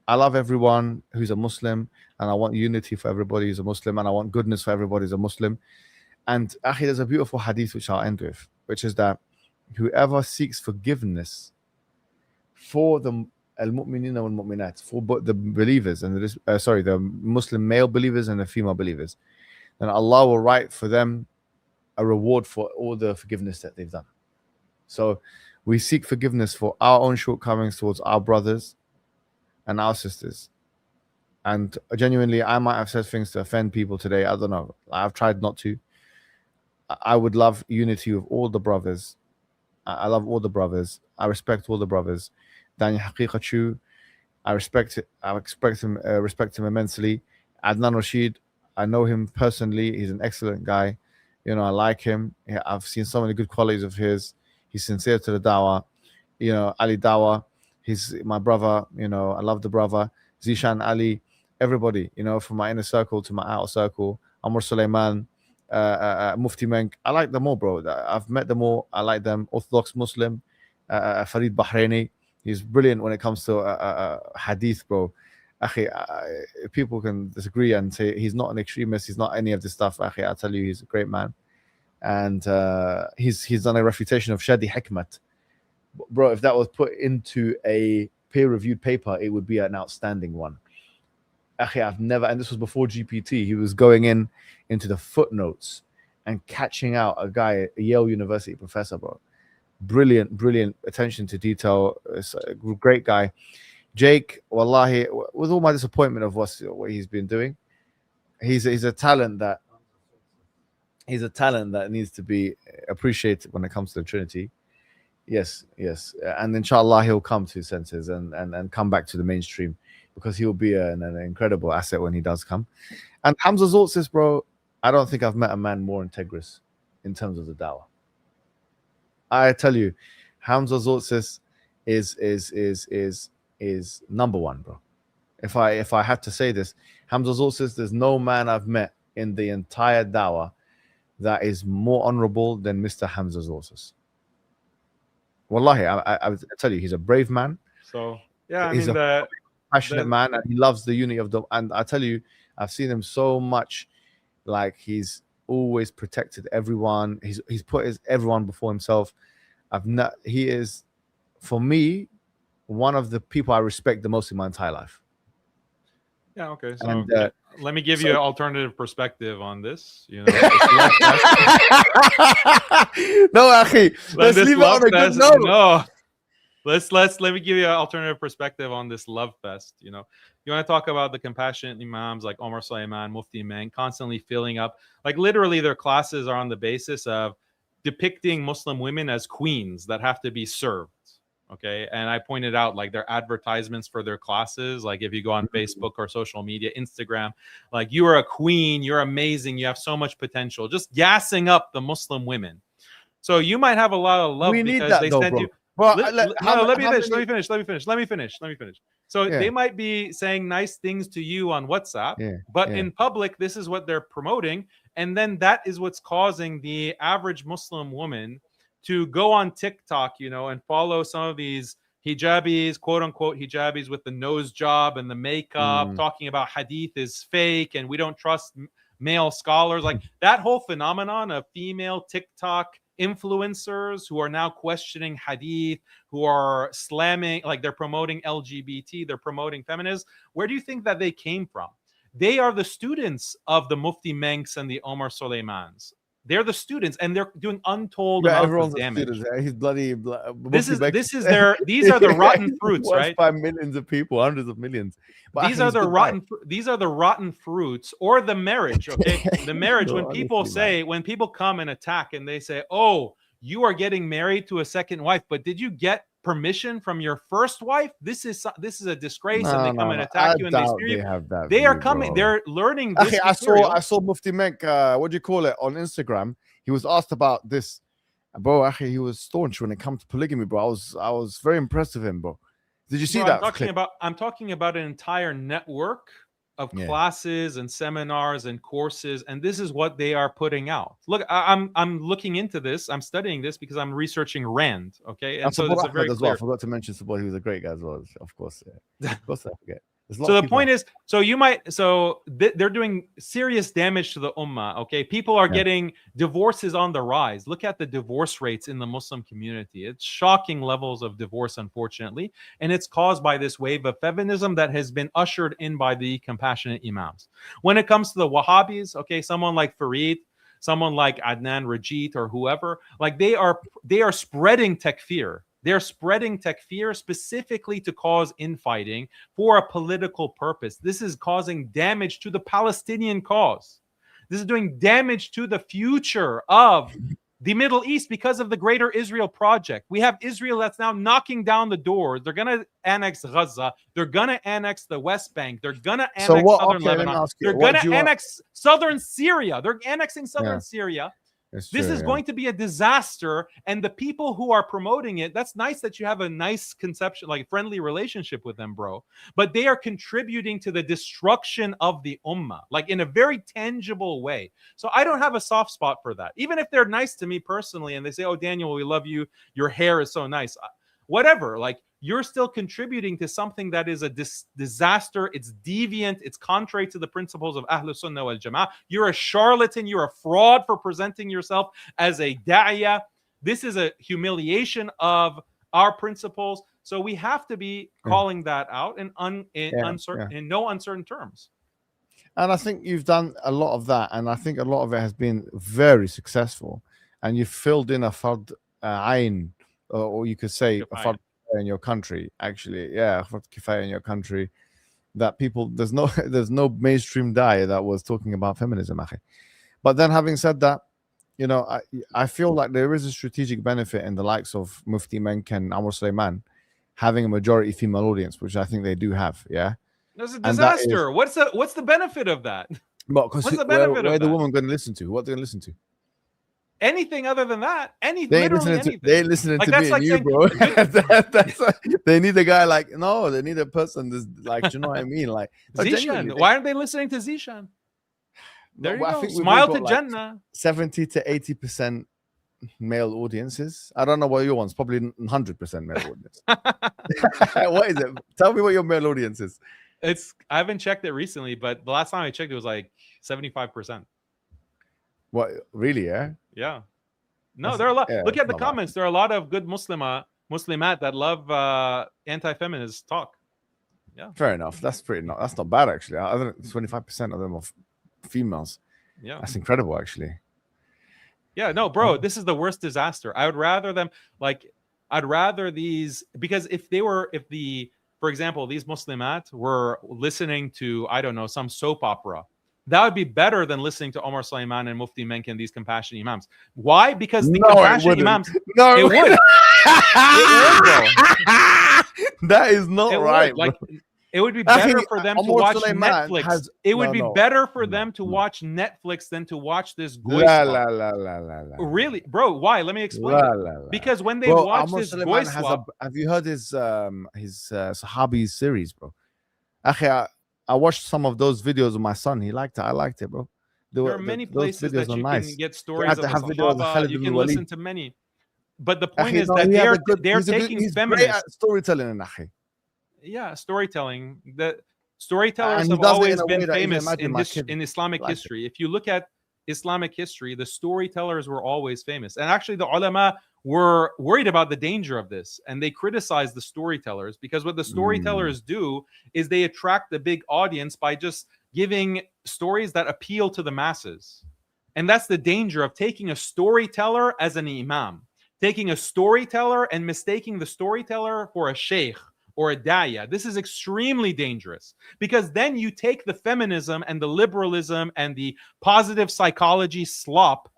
I love everyone who's a Muslim, and I want unity for everybody who's a Muslim, and I want goodness for everybody who's a Muslim. And Akhi, there's a beautiful hadith which I'll end with, which is that whoever seeks forgiveness for the al-mu'minina wal-mu'minat, for the believers and the Muslim male believers and the female believers, then Allah will write for them a reward for all the forgiveness that they've done. So we seek forgiveness for our own shortcomings towards our brothers and our sisters. And genuinely, I might have said things to offend people today. I don't know. I've tried not to. I would love unity with all the brothers. I love all the brothers. I respect all the brothers. Daniel Haqiqatjou, I respect him immensely. Adnan Rashid, I know him personally. He's an excellent guy. I like him. I've seen so many good qualities of his. He's sincere to the dawah. Ali Dawah, he's my brother. I love the brother. Zishan Ali, everybody, from my inner circle to my outer circle. Amr Suleiman, Mufti Menk, I like them all, bro. I've met them all. I like them. Orthodox Muslim, Farid Bahraini, he's brilliant when it comes to hadith, bro. Akhi, people can disagree and say he's not an extremist, he's not any of this stuff. Akhi, I tell you, he's a great man, and he's done a refutation of Shadi Hikmat, bro. If that was put into a peer-reviewed paper, it would be an outstanding one. Akhi, I've never, and this was before GPT, he was going into the footnotes and catching out a guy, a Yale University professor, bro. Brilliant attention to detail. It's a great guy. Jake, wallahi, with all my disappointment of what he's been doing, he's a talent that needs to be appreciated when it comes to the Trinity. Yes, and inshallah he'll come to his senses and come back to the mainstream, because he'll be an incredible asset when he does come. And Hamza Zoltzis, bro, I don't think I've met a man more integrous in terms of the dawah. I tell you, Hamza Zoltzis is number 1, bro. If I had to say this, Hamza Zoltzis, there's no man I've met in the entire dawah that is more honorable than Mr. Hamza Zoltzis. Wallahi, I tell you, he's a brave man. So yeah, he's a passionate man, and he loves the unity of the. And I tell you, I've seen him so much. Like, he's always protected everyone. He's put everyone before himself. He is, for me, one of the people I respect the most in my entire life. Yeah, okay. So And, let me give you an alternative perspective on this. No, Akhi, let's leave it on a good note. No. Let me give you an alternative perspective on this love fest. You want to talk about the compassionate imams like Omar Suleiman, Mufti Menk, constantly filling up. Like, literally, their classes are on the basis of depicting Muslim women as queens that have to be served. Okay. And I pointed out, like, their advertisements for their classes. Like, if you go on Facebook or social media, Instagram, like, you are a queen, you're amazing, you have so much potential, just gassing up the Muslim women. So you might have a lot of love because they send you. Let me finish. So they might be saying nice things to you on WhatsApp, but in public, this is what they're promoting. And then that is what's causing the average Muslim woman to go on TikTok, and follow some of these hijabis, quote unquote hijabis with the nose job and the makeup, talking about hadith is fake and we don't trust male scholars. Like that whole phenomenon of female TikTok influencers who are now questioning hadith, who are slamming, like they're promoting LGBT, they're promoting feminism. Where do you think that they came from? They are the students of the Mufti Menks and the Omar Suleimans. They're the students, and they're doing untold amounts of damage. He's bloody. These are the rotten fruits, right? By millions of people, hundreds of millions. But these are the rotten fruits, or the marriage. Okay, the marriage. When people come and attack, and they say, "Oh, you are getting married to a second wife, but did you get permission from your first wife? This is a disgrace," and they come and attack you, and they spear you. They are coming. They're learning this. I saw Mufti Menk, what do you call it, on Instagram. He was asked about this, bro. He was staunch when it comes to polygamy, bro. I was very impressed with him, bro. Did you see that? I'm talking about an entire network of classes and seminars and courses, and this is what they are putting out. Look, I'm looking into this. I'm studying this because I'm researching Rand. Okay, and so it's a very clear. I forgot to mention Sabah. He was a great guy as well. Of course, of course I forget. So the point is, they're doing serious damage to the ummah. Okay, people are getting divorces on the rise. Look at the divorce rates in the Muslim community. It's shocking levels of divorce, unfortunately, and it's caused by this wave of feminism that has been ushered in by the compassionate imams. When it comes to the Wahhabis, okay, someone like Farid, someone like Adnan Rajit, or whoever, like they are spreading takfir. They're spreading takfir specifically to cause infighting for a political purpose. This is causing damage to the Palestinian cause. This is doing damage to the future of the Middle East because of the Greater Israel Project. We have Israel that's now knocking down the doors. They're going to annex Gaza. They're going to annex the West Bank. They're going to annex southern Lebanon. They're going to annex southern Syria. They're annexing southern Syria. This is going to be a disaster, and the people who are promoting it, that's nice that you have a nice conception, like friendly relationship with them, bro, but they are contributing to the destruction of the ummah, like in a very tangible way. So I don't have a soft spot for that. Even if they're nice to me personally and they say, "Oh, Daniel, we love you, your hair is so nice," whatever, like you're still contributing to something that is a disaster. It's deviant. It's contrary to the principles of Ahlus Sunnah wal Jama'ah. You're a charlatan. You're a fraud for presenting yourself as a da'iyah. This is a humiliation of our principles. So we have to be calling that out in no uncertain terms. And I think you've done a lot of that. And I think a lot of it has been very successful. And you've filled in a fard ayn, or you could say a fard in your country, actually, kifaya in your country, that people there's no mainstream da'iyah that was talking about feminism. But then, having said that, you know, I feel like there is a strategic benefit in the likes of Mufti Menk and Omar Suleiman having a majority female audience, which I think they do have. That's a disaster. What's the benefit of that? Well, what's the benefit where the woman going to listen to? What they're going to listen to? Anything other than that, anything. They ain't listening to me and you, bro. They need a guy like, no, they need a person that's like, do you know what I mean? Like Zishan. Why aren't they listening to Zishan? There you go. Smile to Jannah. 70 to 80% male audiences. I don't know what your one's. Probably 100% male audience. What is it? Tell me what your male audience is. I haven't checked it recently, but the last time I checked, it was like 75%. What, really? Yeah. No, there are a lot. Look at the comments. There are a lot of good Muslimat that love anti-feminist talk. Yeah. Fair enough. That's not bad, actually. I think 25% of them are females. Yeah. That's incredible, actually. Yeah, no, bro, this is the worst disaster. I would rather them because for example, these Muslimat were listening to, I don't know, some soap opera. That would be better than listening to Omar Suleiman and Mufti Menk and these compassionate imams. Why? Because the compassionate imams. No, it would. It would, bro. That is not right. Like, it would be better for them to watch Netflix. It would be better for them to watch Netflix than to watch this goy. Really, bro? Why? Let me explain. Because when they watch this goy swap, have you heard his Sahabi series, bro? I watched some of those videos with my son. He liked it. I liked it, bro. There are many places that you can get stories of the Sahaba. You can listen to many. but the point Akhi, is no, that he has a good, they're he's a good, taking he's great feminists. at storytelling in Akhi. Yeah, storytelling. The storytellers And he have does it in always a way been that even famous imagine my kid in Islamic like it. history. If you look at Islamic history, the storytellers were always famous. And actually, the ulama were worried about the danger of this, and they criticized the storytellers, because what the storytellers do is they attract the big audience by just giving stories that appeal to the masses. And that's the danger of taking a storyteller as an imam, taking a storyteller and mistaking the storyteller for a sheikh or a daya. This is extremely dangerous, because then you take the feminism and the liberalism and the positive psychology slop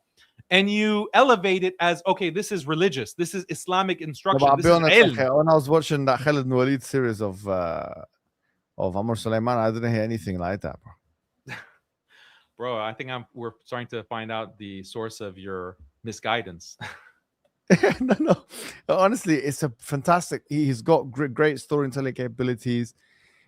and you elevate it as, okay, this is religious, this is Islamic No, instruction, but I'll this be is honest, ilm. Akhi, when I was watching that Khalid bin Walid series of Amr Sulaiman, I didn't hear anything like that, bro. Bro, I think we're starting to find out the source of your misguidance. No. Honestly, it's a fantastic. He's got great storytelling capabilities.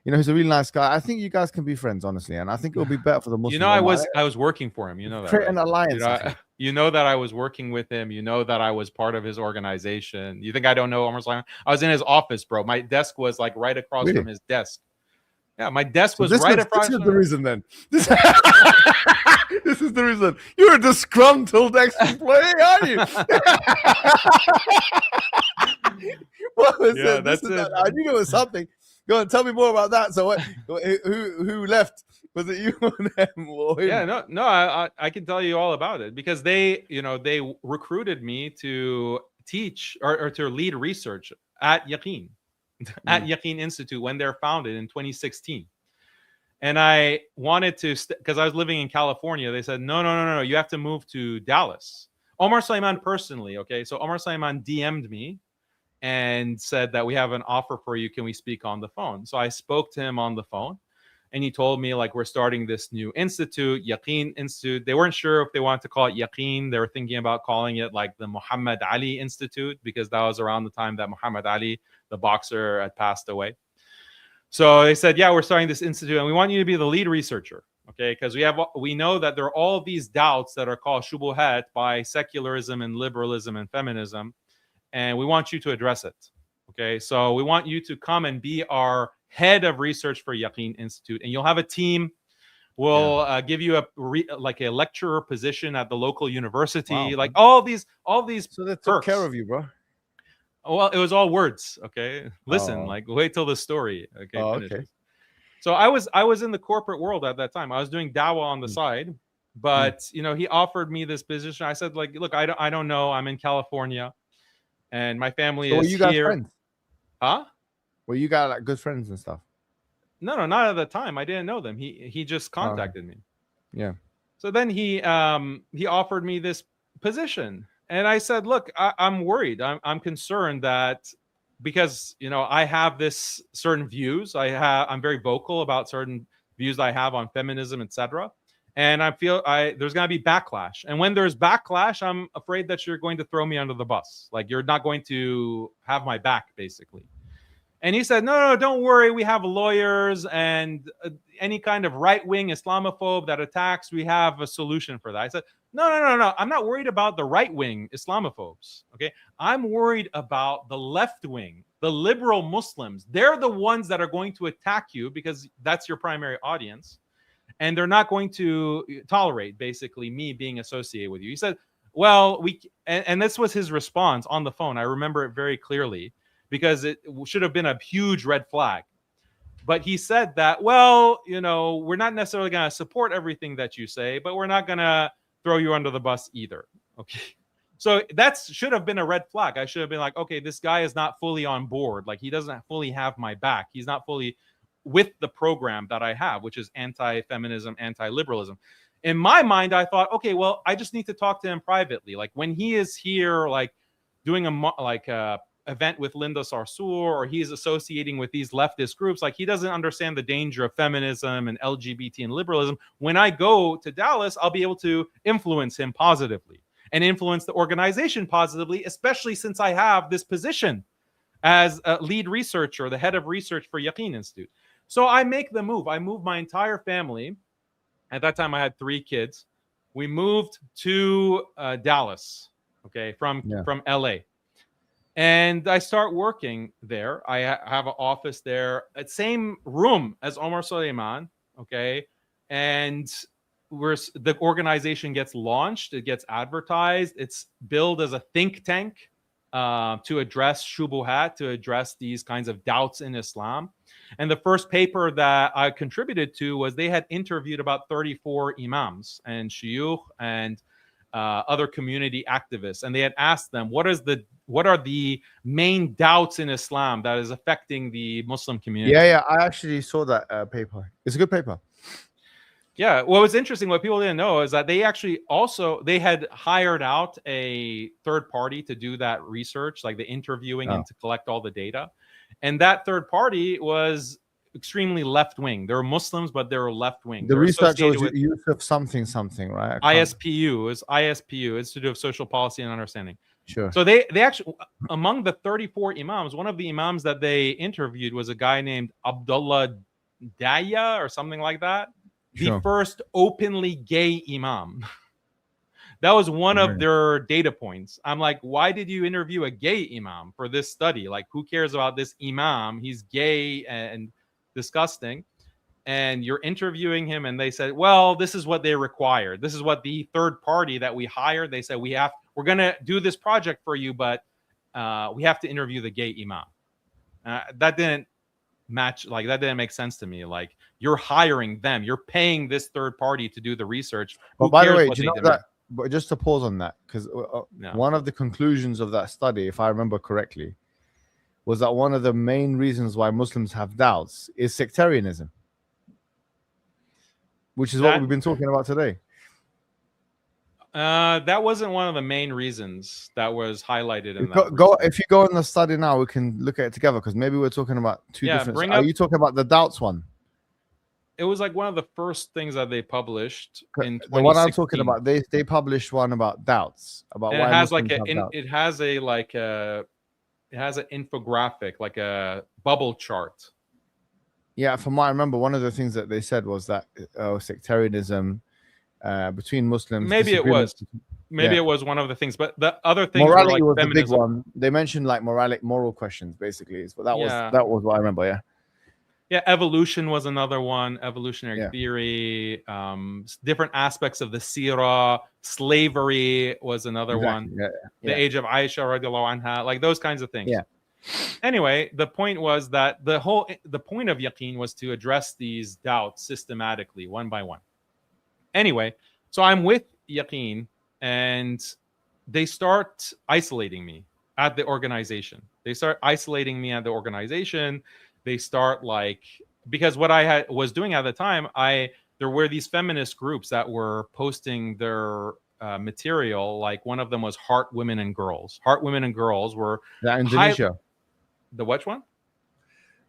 You know, he's a really nice guy. I think you guys can be friends, honestly, and I think it'll be better for the Muslim. You know, I was working for him. You know that, create right? an alliance. You know that I was working with him. You know that I was part of his organization. You think I don't know Omar Sulaiman? I was in his office, bro. My desk was like right across from his desk. Yeah, my desk was right across. This is the reason, then. This is the reason. You're a disgruntled ex-employee, aren't you? What was it? That's it. I knew there was something. Go on, tell me more about that. So, who left? Was it you or them or him? Yeah, no, I can tell you all about it, because they recruited me to teach or to lead research at Yaqeen, at Yaqeen Institute when they're founded in 2016. And I wanted to, because I was living in California. They said, no, you have to move to Dallas. Omar Sulaiman personally, okay? So Omar Sulaiman DM'd me and said that we have an offer for you. Can we speak on the phone? So I spoke to him on the phone, and he told me, like, we're starting this new institute, Yaqeen Institute. They weren't sure if they wanted to call it Yaqeen. They were thinking about calling it like the Muhammad Ali Institute, because that was around the time that Muhammad Ali, the boxer, had passed away. So they said, yeah, we're starting this institute, and we want you to be the lead researcher, okay? Because we know that there are all these doubts that are called shubuhat by secularism and liberalism and feminism, and we want you to address it, okay? So we want you to come and be our head of research for Yaqeen Institute, and you'll have a team. We'll give you a lecturer position at the local university. Wow. Like all these. So they took care of you, bro. Well, it was all words. Okay, listen, like wait till the story. Okay, okay. So I was in the corporate world at that time. I was doing dawah on the side, but he offered me this position. I said, like, look, I don't know. I'm in California, and my family is you guys here. Friends? Huh? Well, you got like good friends and stuff. No, not at the time. I didn't know them. He just contacted me. Yeah. So then he offered me this position. And I said, look, I'm worried. I'm concerned that because, I have this certain views. I'm very vocal about certain views I have on feminism, etc. And I feel there's going to be backlash. And when there's backlash, I'm afraid that you're going to throw me under the bus. Like, you're not going to have my back, basically. And he said, no, don't worry. We have lawyers, and any kind of right-wing Islamophobe that attacks, we have a solution for that. I said, no. I'm not worried about the right-wing Islamophobes, okay? I'm worried about the left-wing, the liberal Muslims. They're the ones that are going to attack you because that's your primary audience. And they're not going to tolerate, basically, me being associated with you. He said, well, and this was his response on the phone. I remember it very clearly, because it should have been a huge red flag. But he said that, well, we're not necessarily going to support everything that you say, but we're not going to throw you under the bus either. Okay. So that should have been a red flag. I should have been like, okay, this guy is not fully on board. Like, he doesn't fully have my back. He's not fully with the program that I have, which is anti-feminism, anti-liberalism. In my mind, I thought, okay, well, I just need to talk to him privately. Like, when he is here, like doing a event with Linda Sarsour, or he's associating with these leftist groups, like, he doesn't understand the danger of feminism and LGBT and liberalism. When I go to Dallas, I'll be able to influence him positively and influence the organization positively, especially since I have this position as a lead researcher, the head of research for Yaqeen Institute. So I make the move. I moved my entire family. At that time, I had 3 kids. We moved to Dallas, okay, from LA. And I start working there. I have an office there, at same room as Omar Suleiman. Okay. And the organization gets launched, it gets advertised, it's billed as a think tank to address shubuhat, to address these kinds of doubts in Islam. And the first paper that I contributed to was they had interviewed about 34 imams and shuyukh and other community activists, and they had asked them what are the main doubts in Islam that is affecting the Muslim community. Yeah, I actually saw that paper. It's a good paper. Yeah, what was interesting, what people didn't know, is that they had hired out a third party to do that research, like the interviewing and to collect all the data. And that third party was extremely left-wing. They were Muslims, but they were left-wing. The research was Yusuf something, right? ISPU is ISPU, Institute of Social Policy and Understanding. Sure. So they actually, among the 34 imams, one of the imams that they interviewed was a guy named Abdullah Daya or something like that. The first openly gay imam. That was one of their data points. I'm like, why did you interview a gay imam for this study? Like, who cares about this imam? He's gay and disgusting. And you're interviewing him, and they said, well, this is what they required. This is what the third party that we hired, they said, we're going to do this project for you, but we have to interview the gay imam. That didn't match, like, that didn't make sense to me. Like, you're hiring them, you're paying this third party to do the research. But by the way, do you know that, but just to pause on that, because one of the conclusions of that study, if I remember correctly, was that one of the main reasons why Muslims have doubts is sectarianism, which is what we've been talking about today. That wasn't one of the main reasons that was highlighted in that. If you go in the study now, we can look at it together, because maybe we're talking about two different. Are you talking about the doubts one? It was like one of the first things that they published in 2016. The one I'm talking about, they published one about doubts, about why it has an infographic, like a bubble chart. Yeah, from what I remember, one of the things that they said was that sectarianism between Muslims. Maybe it was. Maybe it was one of the things, but the other things morality were like was the big one. They mentioned like moral questions, basically. But that was what I remember. Yeah. Yeah, evolution was another one. Evolutionary theory, different aspects of the seerah, slavery was another one. The age of Aisha radiallahu anha, like those kinds of things. Yeah. Anyway, the point was that the point of yaqeen was to address these doubts systematically, one by one. Anyway, so I'm with yaqeen, and they start isolating me at the organization. They start like, because what I was doing at the time, there were these feminist groups that were posting their material. Like, one of them was Heart Women and Girls. Heart Women and Girls were Indonesia. The which one?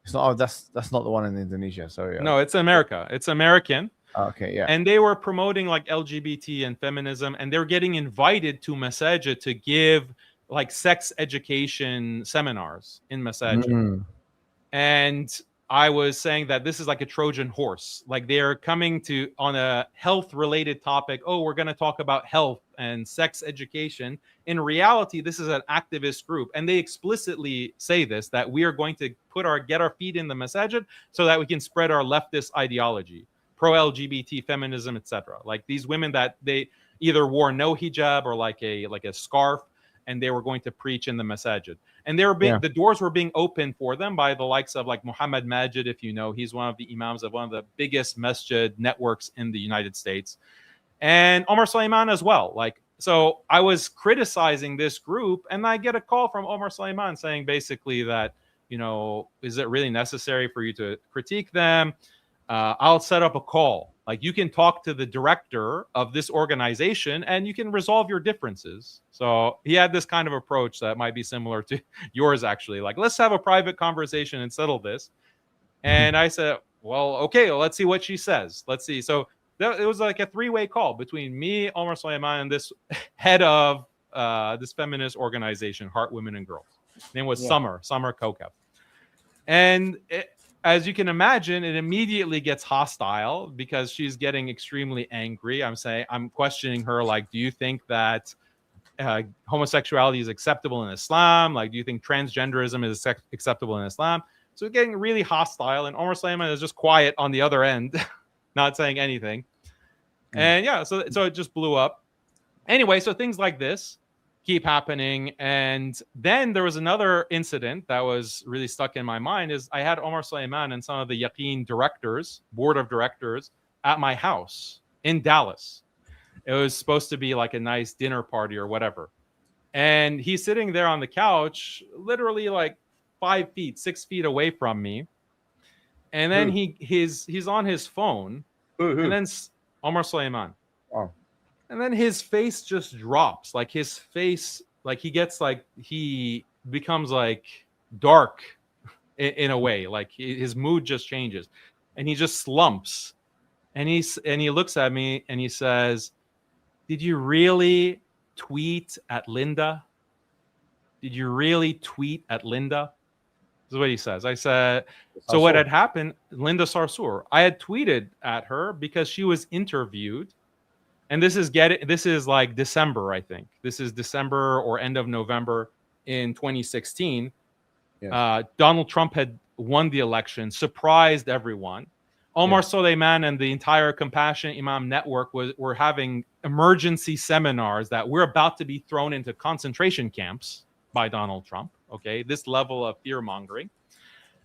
It's not. Oh, that's not the one in Indonesia. Sorry. No, it's America. It's American. Okay, yeah. And they were promoting like LGBT and feminism, and they're getting invited to Masajid to give like sex education seminars in Masajid. And I was saying that this is like a Trojan horse. Like, they're coming on a health-related topic. Oh, we're going to talk about health and sex education. In reality, this is an activist group. And they explicitly say this, that we are going to get our feet in the Masajid so that we can spread our leftist ideology, pro-LGBT, feminism, etc. Like, these women that they either wore no hijab or like a scarf, and they were going to preach in the Masajid. And the doors were being opened for them by the likes of like Muhammad Majid, if you know, he's one of the imams of one of the biggest masjid networks in the United States, and Omar Suleiman as well. Like, so I was criticizing this group, and I get a call from Omar Suleiman saying basically that, you know, is it really necessary for you to critique them? I'll set up a call. Like, you can talk to the director of this organization and you can resolve your differences. So he had this kind of approach that might be similar to yours, actually. Like, let's have a private conversation and settle this. And I said, well, okay, let's see what she says. Let's see. So it was like a three-way call between me, Omar Suleiman, and this head of this feminist organization, Heart Women and Girls. His name was Summer Kokab. And as you can imagine, it immediately gets hostile because she's getting extremely angry. I'm questioning her, like, do you think that homosexuality is acceptable in Islam? Like, do you think transgenderism is acceptable in Islam? So getting really hostile, and Omar Suleiman is just quiet on the other end, not saying anything. And yeah, so it just blew up. Anyway, so things like this keep happening. And then there was another incident that was really stuck in my mind is I had Omar Suleiman and some of the Yaqeen directors, board of directors, at my house in Dallas. It was supposed to be like a nice dinner party or whatever. And he's sitting there on the couch, literally like 5 feet, 6 feet away from me. And then he's on his phone. And then Omar Suleiman. Oh. And then his face just drops. Like his face, like he becomes like dark in a way. Like his mood just changes. And he just slumps. And he looks at me and he says, "Did you really tweet at Linda? Did you really tweet at Linda?" This is what he says. I said, so what had happened, Linda Sarsour, I had tweeted at her because she was interviewed. And this is like December, I think. This is December or end of November in 2016. Yes. Donald Trump had won the election, surprised everyone. Omar Suleiman and the entire Compassionate Imam Network were having emergency seminars that we're about to be thrown into concentration camps by Donald Trump. Okay, this level of fear mongering.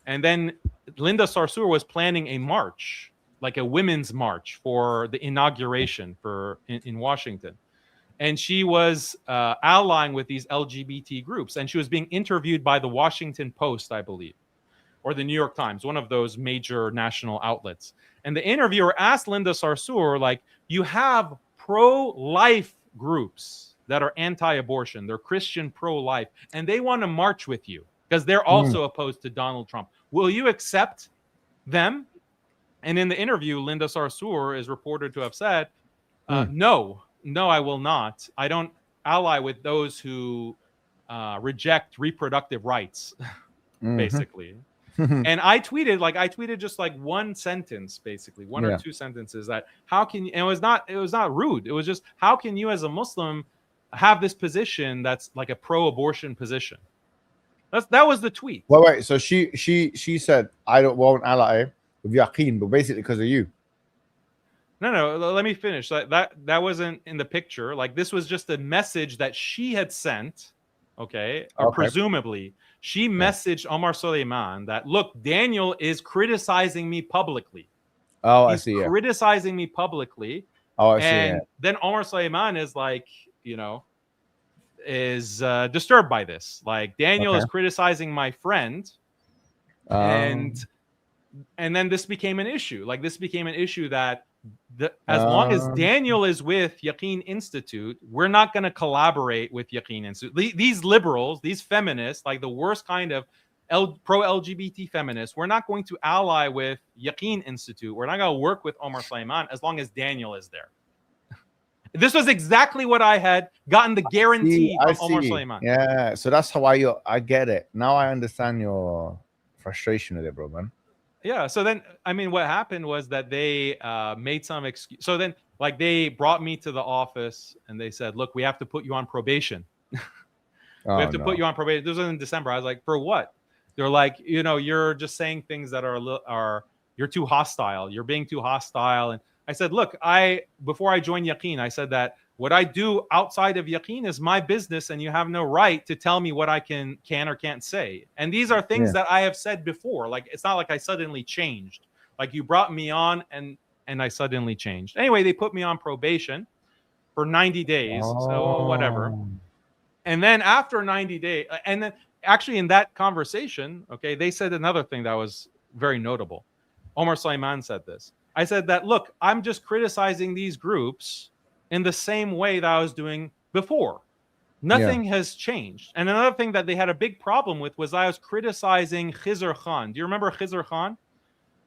And then Linda Sarsour was planning a march, like a women's march for the inauguration in Washington. And she was allying with these LGBT groups. And she was being interviewed by the Washington Post, I believe, or the New York Times, one of those major national outlets. And the interviewer asked Linda Sarsour, like, you have pro-life groups that are anti-abortion. They're Christian pro-life. And they want to march with you because they're also opposed to Donald Trump. Will you accept them? And in the interview, Linda Sarsour is reported to have said, no, I will not. I don't ally with those who reject reproductive rights, basically. And I tweeted just like one sentence, basically, one or two sentences that how can you, and it was not rude. It was just, how can you as a Muslim have this position that's like a pro-abortion position? That was the tweet. Wait. So she said, I won't ally with Yaqeen, but basically because of you. No, let me finish. That wasn't in the picture. Like, this was just a message that she had sent, okay? Or presumably. She messaged Omar Suleiman that, look, Daniel is criticizing me publicly. Oh, He's criticizing me publicly. Oh, I see. And then Omar Suleiman is like, is disturbed by this. Like, Daniel is criticizing my friend. And then this became an issue. Like, this became an issue that as long as Daniel is with Yaqeen Institute, we're not going to collaborate with Yaqeen Institute. These liberals, these feminists, like the worst kind of pro-LGBT feminists, we're not going to ally with Yaqeen Institute. We're not going to work with Omar Suleiman as long as Daniel is there. This was exactly what I had gotten the guarantee from Omar Suleiman. Yeah, so that's how I get it. Now I understand your frustration with it, bro, man. Yeah. So then, I mean, what happened was that they made some excuse. So then, like, they brought me to the office and they said, look, we have to put you on probation. We have to put you on probation. This was in December. I was like, for what? They're like, you're just saying things that are you're too hostile. You're being too hostile. And I said, look, before I joined Yaqeen, I said that what I do outside of Yaqeen is my business, and you have no right to tell me what I can or can't say. And these are things that I have said before. Like, it's not like I suddenly changed. Like, you brought me on and I suddenly changed. Anyway, they put me on probation for 90 days. So whatever. And then after 90 days, and then actually in that conversation, they said another thing that was very notable. Omar Suleiman said this. I said that, look, I'm just criticizing these groups in the same way that I was doing before. Nothing has changed. And another thing that they had a big problem with was I was criticizing Khizr Khan. Do you remember Khizr Khan?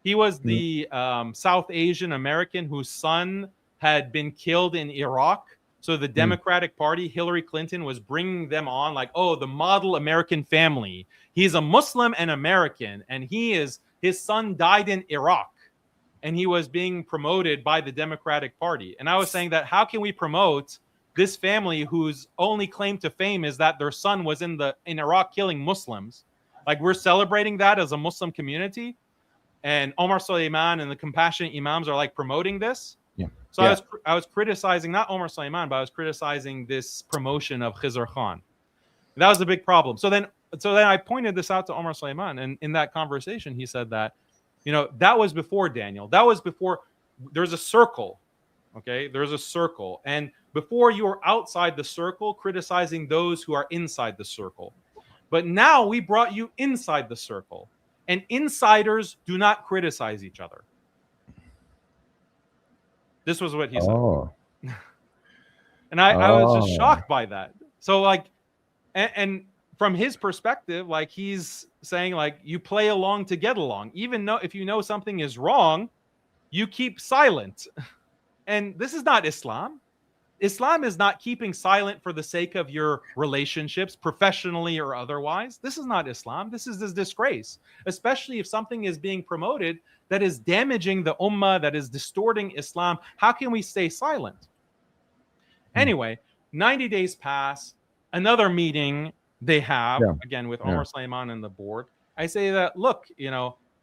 He was the South Asian American whose son had been killed in Iraq. So the Democratic Party, Hillary Clinton, was bringing them on like, oh, the model American family. He's a Muslim and American, and his son died in Iraq. And he was being promoted by the Democratic Party. And I was saying that how can we promote this family whose only claim to fame is that their son was in Iraq killing Muslims. Like, we're celebrating that as a Muslim community, and Omar Suleiman and the compassionate imams are like promoting this. Yeah. So Yeah. I was criticizing not Omar Suleiman, but I was criticizing this promotion of Khizr Khan. That was a big problem. So then I pointed this out to Omar Suleiman, and in that conversation, he said that, that was before Daniel. That was before. There's a circle, okay? There's a circle, and before you were outside the circle, criticizing those who are inside the circle. But now we brought you inside the circle, and insiders do not criticize each other. This was what he said. Oh. And I was just shocked by that. So, like, and from his perspective, like, he's saying, like, you play along to get along. Even though if you know something is wrong, you keep silent. And this is not Islam. Islam is not keeping silent for the sake of your relationships, professionally or otherwise. This is not Islam. This is this disgrace, especially if something is being promoted that is damaging the ummah, that is distorting Islam. How can we stay silent? Anyway, 90 days pass. Another meeting they have, again, with Omar Suleiman and the board. I say that, look,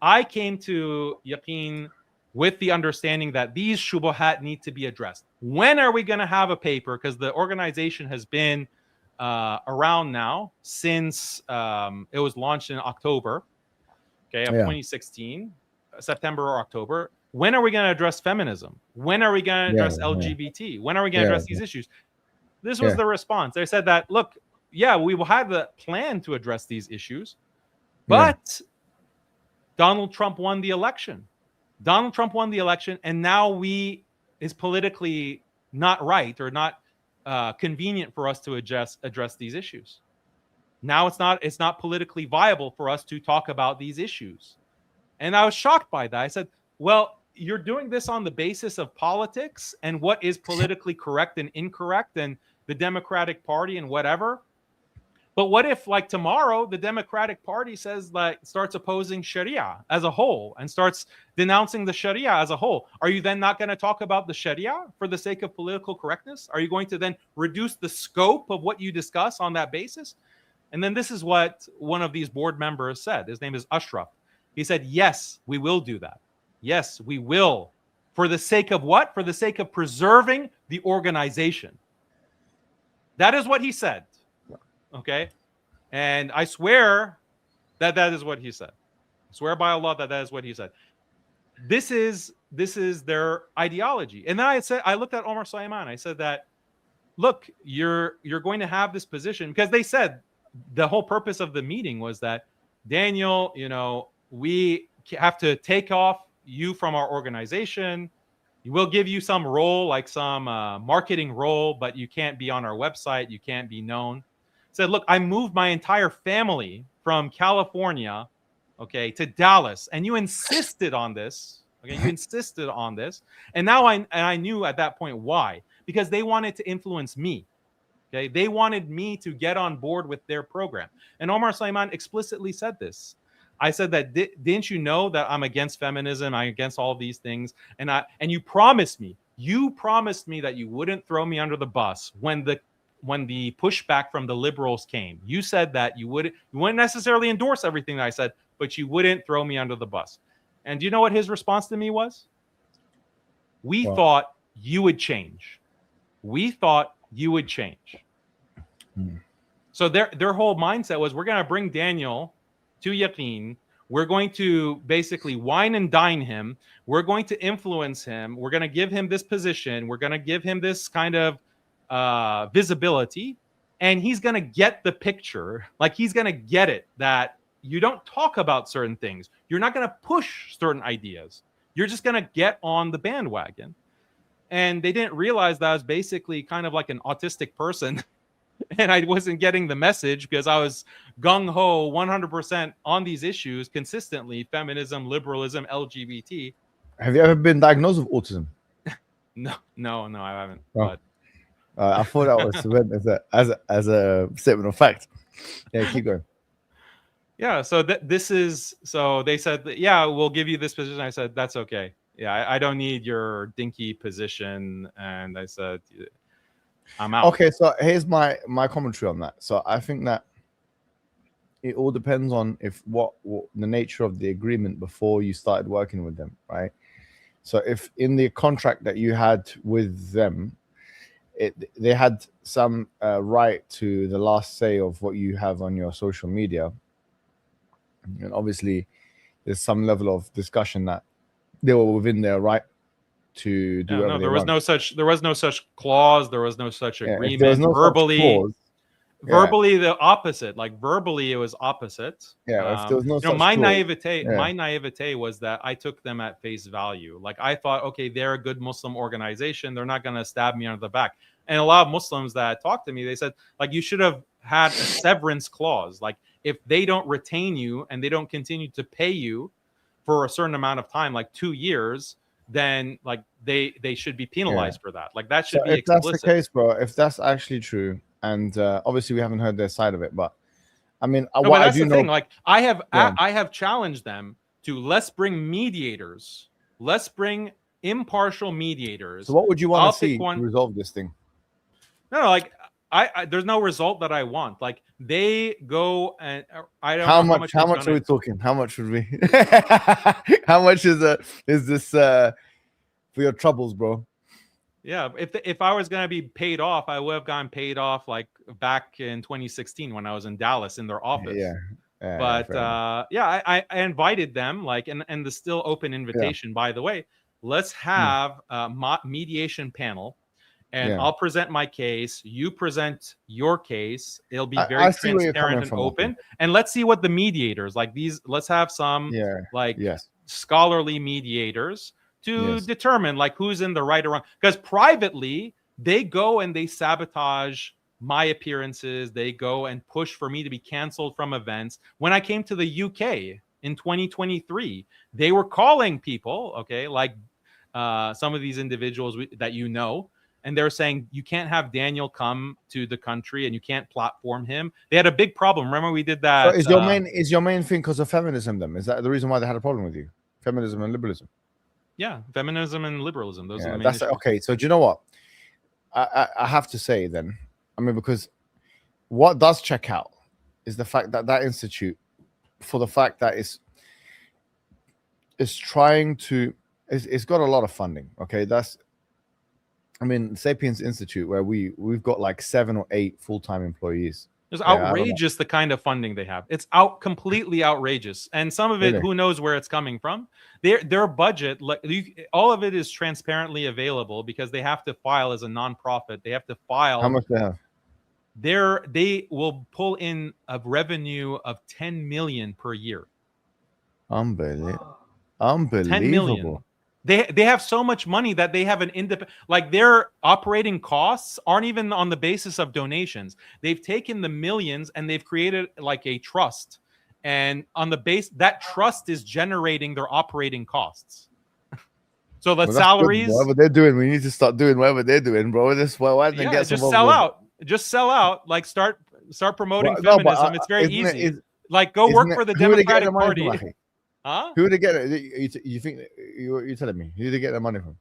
I came to Yaqeen with the understanding that these shubuhat need to be addressed. When are we going to have a paper? Because the organization has been around now since it was launched in October, of 2016, September or October. When are we going to address feminism? When are we going to address LGBT? When are we going to address these issues? This was the response. They said that, look, we will have the plan to address these issues, but Donald Trump won the election. Donald Trump won the election, and now is politically not right or not convenient for us to address these issues. Now it's not politically viable for us to talk about these issues. And I was shocked by that. I said, well, you're doing this on the basis of politics and what is politically correct and incorrect and the Democratic Party and whatever. But what if, like, tomorrow the Democratic Party says, like, starts opposing Sharia as a whole and starts denouncing the Sharia as a whole? Are you then not going to talk about the Sharia for the sake of political correctness? Are you going to then reduce the scope of what you discuss on that basis? And then this is what one of these board members said. His name is Ashraf. He said, yes, we will do that. Yes, we will. For the sake of what? For the sake of preserving the organization. That is what he said. Okay, and I swear that is what he said. I swear by Allah that is what he said. This is their ideology. And then I looked at Omar Suleiman. I said that, look, you're going to have this position, because they said the whole purpose of the meeting was that, Daniel, we have to take off you from our organization. We'll give you some role, like some marketing role, but you can't be on our website. You can't be known. Said, look, I moved my entire family from California, to Dallas, and you insisted on this. Okay, you insisted on this, and now I knew at that point why, because they wanted to influence me. Okay, they wanted me to get on board with their program, and Omar Suleiman explicitly said this. I said that, didn't you know that I'm against feminism? I'm against all of these things, and you promised me that you wouldn't throw me under the bus when the pushback from the liberals came. You said that you wouldn't necessarily endorse everything that I said, but you wouldn't throw me under the bus. And do you know what his response to me was? We thought you would change. We thought you would change. So their whole mindset was, we're going to bring Daniel to Yaqeen. We're going to basically wine and dine him. We're going to influence him. We're going to give him this position. We're going to give him this kind of visibility, and he's going to get the picture. Like, he's going to get it, that you don't talk about certain things. You're not going to push certain ideas. You're just going to get on the bandwagon. And they didn't realize that I was basically kind of like an autistic person and I wasn't getting the message, because I was gung-ho 100% on these issues consistently: feminism, liberalism, LGBT. Have you ever been diagnosed with autism? No, I haven't. Oh. But I thought that was meant as a statement of fact. Yeah, keep going. Yeah, so so they said that, yeah, we'll give you this position. I said, that's okay. Yeah, I don't need your dinky position. And I said, I'm out. Okay, so here's my commentary on that. So I think that it all depends on if what the nature of the agreement before you started working with them, right? So if in the contract that you had with them, they had some right to the last say of what you have on your social media, and obviously there's some level of discussion that they were within their right to do whatever No, they there was want. no such clause. There was no such Yeah, if agreement. there was no such verbally, clause, verbally the opposite. Like verbally, it was opposite. yeah, if there was no such my clause, naivete was that I took them at face value. Like I thought, okay, they're a good Muslim organization. They're not going to stab me under the back. And a lot of Muslims that talked to me, they said, like, you should have had a severance clause. Like if they don't retain you and they don't continue to pay you for a certain amount of time, like 2 years, then like they should be penalized for that. Like that should be if explicit. that's the case, bro, if that's actually true, and obviously we haven't heard their side of it, but I mean, No, what but I that's do the know, thing. Like I have challenged them to let's bring mediators. Let's bring impartial mediators. so what would you want I'll to see pick one. to resolve this thing? No, like I there's no result that I want. Like they go and I don't How know much are we talking? How much would we? How much is this for your troubles, bro? Yeah, if I was gonna be paid off, I would have gotten paid off like back in 2016 when I was in Dallas in their office. But I invited them, like, and the still open invitation, by the way. Let's have a mediation panel, and I'll present my case. You present your case. It'll be very transparent and open. And let's see what the mediators, like these. Let's have some scholarly mediators to determine like who's in the right or wrong. Because privately, they go and they sabotage my appearances. They go and push for me to be canceled from events. When I came to the UK in 2023, they were calling people, okay, like some of these individuals that you know, and they're saying you can't have Daniel come to the country and you can't platform him. They had a big problem. Remember we did that. So is your main thing because of feminism? Then is that the reason why they had a problem with you? Feminism and liberalism. Yeah, feminism and liberalism. Those are the main issues. Okay. So do you know what? I have to say then. I mean, because what does check out is the fact that that institute, for the fact that it's trying to, it's got a lot of funding. Okay, Sapiens Institute, where we've got like 7 or 8 full-time employees. It's outrageous the kind of funding they have. It's completely outrageous, and some of it, who knows where it's coming from. Their budget, all of it is transparently available because they have to file as a nonprofit. They have to file. How much they have? They will pull in a revenue of 10 million per year. Unbelievable. 10 million. They have so much money that they have an independent, like their operating costs aren't even on the basis of donations. They've taken the millions and they've created like a trust, and on the base that trust is generating their operating costs. So the salaries, whatever they're doing, we need to start doing whatever they're doing, bro. Just sell out. Just sell out. Like start promoting feminism. It's very easy. Like go work for the Democratic Party. Huh? Who to get it? You think you're telling me who to get their money from?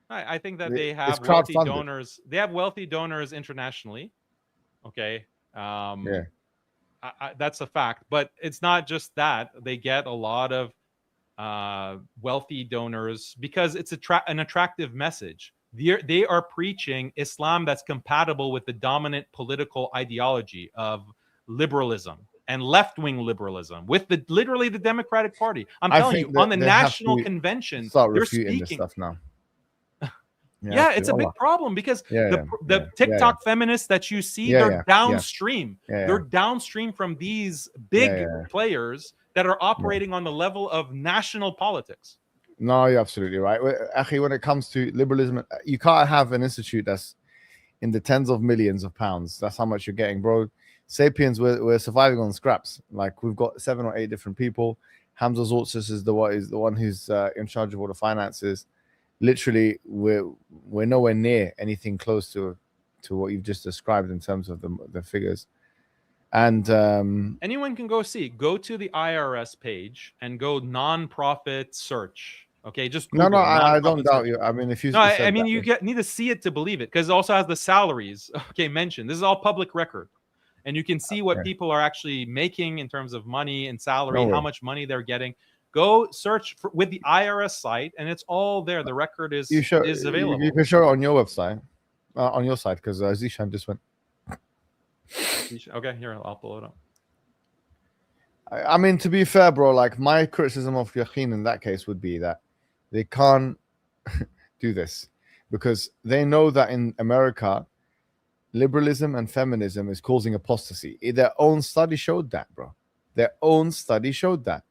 I think that they have wealthy donors. They have wealthy donors internationally. Okay. That's a fact. But it's not just that. They get a lot of wealthy donors because it's an attractive message. They are preaching Islam that's compatible with the dominant political ideology of liberalism and left-wing liberalism with literally the Democratic Party. I'm telling you, on the national convention, they're speaking this stuff now. It's a big problem because the TikTok feminists that you see, they're downstream. They're downstream from these big players that are operating on the level of national politics. No, you're absolutely right. Actually, when it comes to liberalism, you can't have an institute that's in the tens of millions of pounds. That's how much you're getting, bro. Sapiens, we're surviving on scraps. Like we've got 7 or 8 different people. Hamza Zortzis is the one who's in charge of all the finances. Literally, we're nowhere near anything close to what you've just described in terms of the figures. And anyone can go to the IRS page and go nonprofit search, Okay, just No, Google. I don't non-profit doubt search. you. I mean, if you No, I said mean that, you need to see it to believe it, because it also has the salaries. Okay, mentioned. This is all public record, and you can see what Okay. people are actually making in terms of money and salary, No how worries. much money they're getting. Go search with the IRS site, and it's all there. The record is you available. You can show it on your website, on your side, because Zishan just went. Okay, here I'll pull it up. I mean, to be fair, bro, like my criticism of Yaqeen in that case would be that they can't do this because they know that in America, liberalism and feminism is causing apostasy. Their own study showed that, bro. Their own study showed that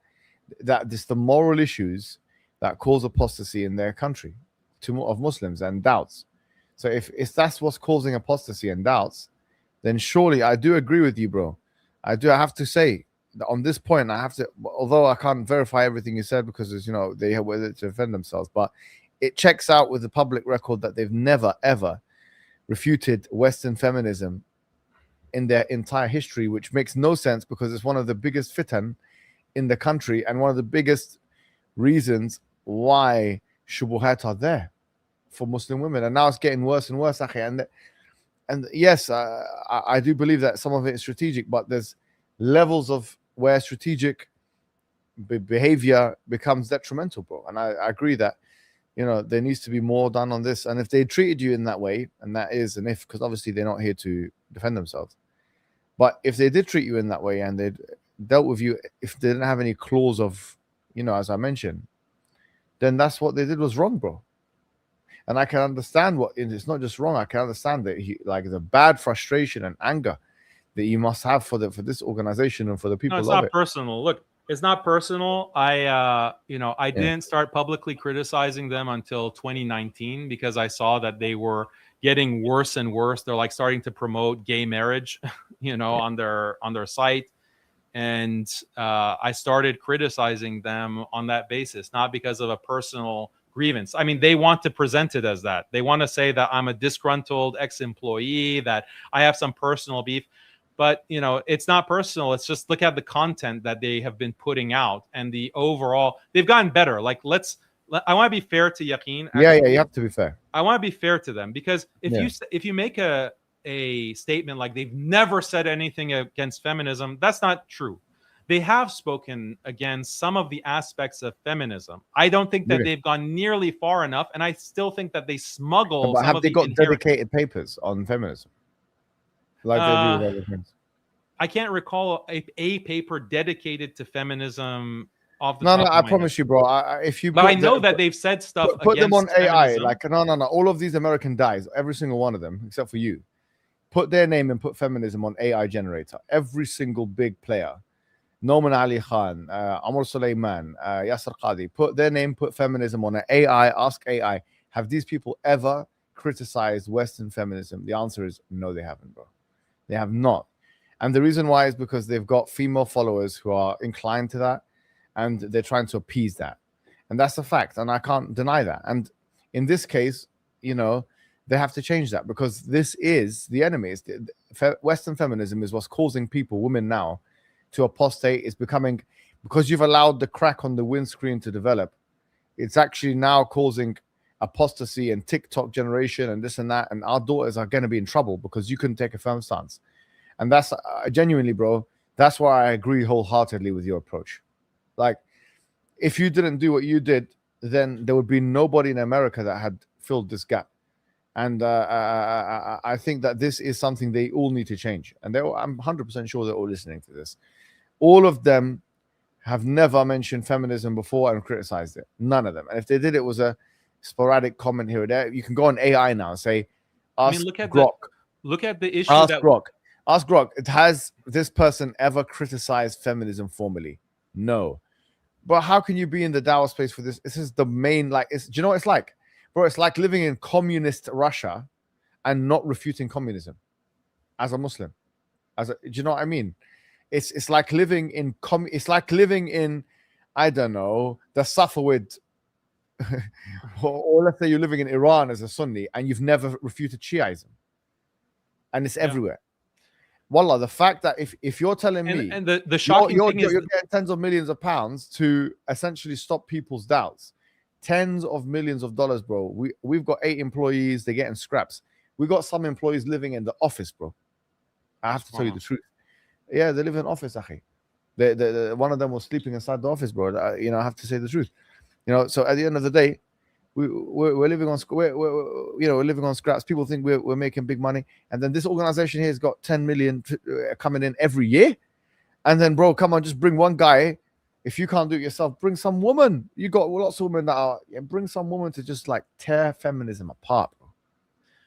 it's the moral issues that cause apostasy in their country of Muslims and doubts. So if that's what's causing apostasy and doubts, then surely I do agree with you, bro. I have to say that on this point, I have to, although I can't verify everything you said because it's, they have whether to defend themselves, but it checks out with the public record that they've never ever refuted Western feminism in their entire history, which makes no sense because it's one of the biggest fitan in the country and one of the biggest reasons why shubuhat are there for Muslim women. And now it's getting worse and worse, akhi. And yes, I do believe that some of it is strategic, but there's levels of where strategic behavior becomes detrimental, bro. And I agree that there needs to be more done on this. And if they treated you in that way, and that is an if, because obviously they're not here to defend themselves, but if they did treat you in that way and they dealt with you, if they didn't have any clause of, as I mentioned, then that's what they did was wrong, bro. And I can understand it's not just wrong. I can understand that like the bad frustration and anger that you must have for this organization and for the people. No, it's not personal. Look, it's not personal. I didn't start publicly criticizing them until 2019 because I saw that they were getting worse and worse. They're like starting to promote gay marriage, on their site. And I started criticizing them on that basis, not because of a personal grievance. I mean, they want to present it as that. They want to say that I'm a disgruntled ex-employee, that I have some personal beef. But, it's not personal. It's just look at the content that they have been putting out and the overall, they've gotten better. Like, I want to be fair to Yaqeen. Yeah, you have to be fair. I want to be fair to them because if you make a statement like they've never said anything against feminism, that's not true. They have spoken against some of the aspects of feminism. I don't think that they've gone nearly far enough, and I still think that they smuggle. But have they got dedicated papers on feminism, like they do with other things? I can't recall a paper dedicated to feminism. No, I promise you, bro. But I know that they've said stuff. Put them on AI. Feminism. Like no. All of these American guys, every single one of them, except for you, put their name and put feminism on AI generator. Every single big player. Noman Ali Khan, Amr Suleiman, Yasser Qadi, put their name, put feminism on an AI, ask AI, have these people ever criticized Western feminism? The answer is no, they haven't, bro. They have not. And the reason why is because they've got female followers who are inclined to that and they're trying to appease that. And that's a fact. And I can't deny that. And in this case, they have to change that because this is the enemy. Western feminism is what's causing people, women now, to apostate. Is becoming, because you've allowed the crack on the windscreen to develop, it's actually now causing apostasy and TikTok generation and this and that, and our daughters are going to be in trouble because you couldn't take a firm stance. And that's genuinely, bro, that's why I agree wholeheartedly with your approach. Like, if you didn't do what you did, then there would be nobody in America that had filled this gap. And I think that this is something they all need to change. And I'm 100% sure they're all listening to this. All of them have never mentioned feminism before and criticized it. None of them. And if they did, it was a sporadic comment here or there. You can go on AI now and say, ask Grok. Look at the issue. Ask Grok. Has this person ever criticized feminism formally? No. But how can you be in the Dawah space for this? This is the main, do you know what it's like? Bro, it's like living in communist Russia and not refuting communism as a Muslim. Do you know what I mean? It's like living in I don't know, the Safavid, or let's say you're living in Iran as a Sunni and you've never refuted Shiaism, and it's everywhere. Wallah, the fact that if you're telling me, and the shocking thing is you're getting tens of millions of pounds to essentially stop people's doubts, tens of millions of dollars, bro. We've got 8 employees. They're getting scraps. We got some employees living in the office, bro. I have to tell you the truth. Yeah, they live in office, akhi. One of them was sleeping inside the office, bro. I have to say the truth. So at the end of the day, we're living on we're living on scraps. People think we're making big money, and then this organization here has got 10 million coming in every year. And then, bro, come on, just bring one guy. If you can't do it yourself, bring some woman. You got lots of women that are. Bring some woman to just like tear feminism apart, bro.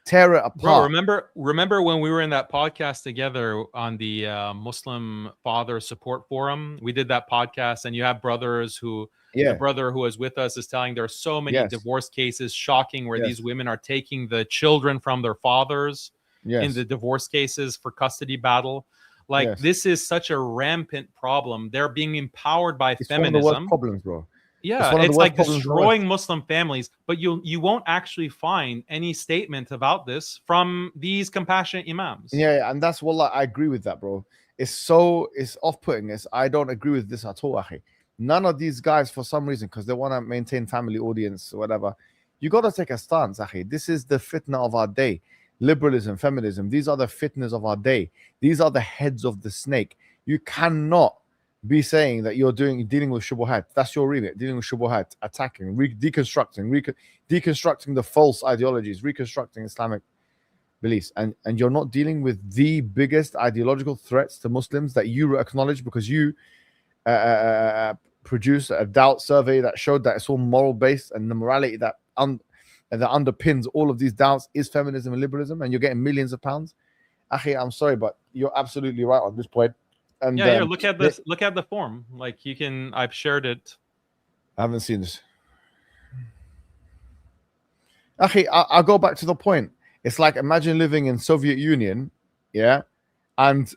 Tear it apart. Bro, remember when we were in that podcast together on the Muslim Father Support Forum? We did that podcast, and you have brothers who. The brother who was with us is telling there are so many divorce cases, shocking, where these women are taking the children from their fathers in the divorce cases for custody battle. Like this is such a rampant problem. They're being empowered by feminism. One of the worst problems, bro. Yeah, it's like destroying Muslim families, but you won't actually find any statement about this from these compassionate imams. Yeah, and that's what I agree with that, bro. It's off-putting. I don't agree with this at all, akhi. None of these guys, for some reason, because they want to maintain family audience or whatever, you got to take a stance, akhi. This is the fitna of our day. Liberalism, feminism, these are the fitnas of our day. These are the heads of the snake. You cannot be saying that you're dealing with shubuhat. That's your remit, dealing with shubuhat, attacking, deconstructing the false ideologies, reconstructing Islamic beliefs. And you're not dealing with the biggest ideological threats to Muslims that you acknowledge, because you produced a doubt survey that showed that it's all moral based, and the morality that underpins all of these doubts is feminism and liberalism, and you're getting millions of pounds. Akhi, I'm sorry, but you're absolutely right on this point. And look at this. Look at the form. Like I've shared it. I haven't seen this. Akhi, I'll go back to the point. It's like, imagine living in Soviet Union, and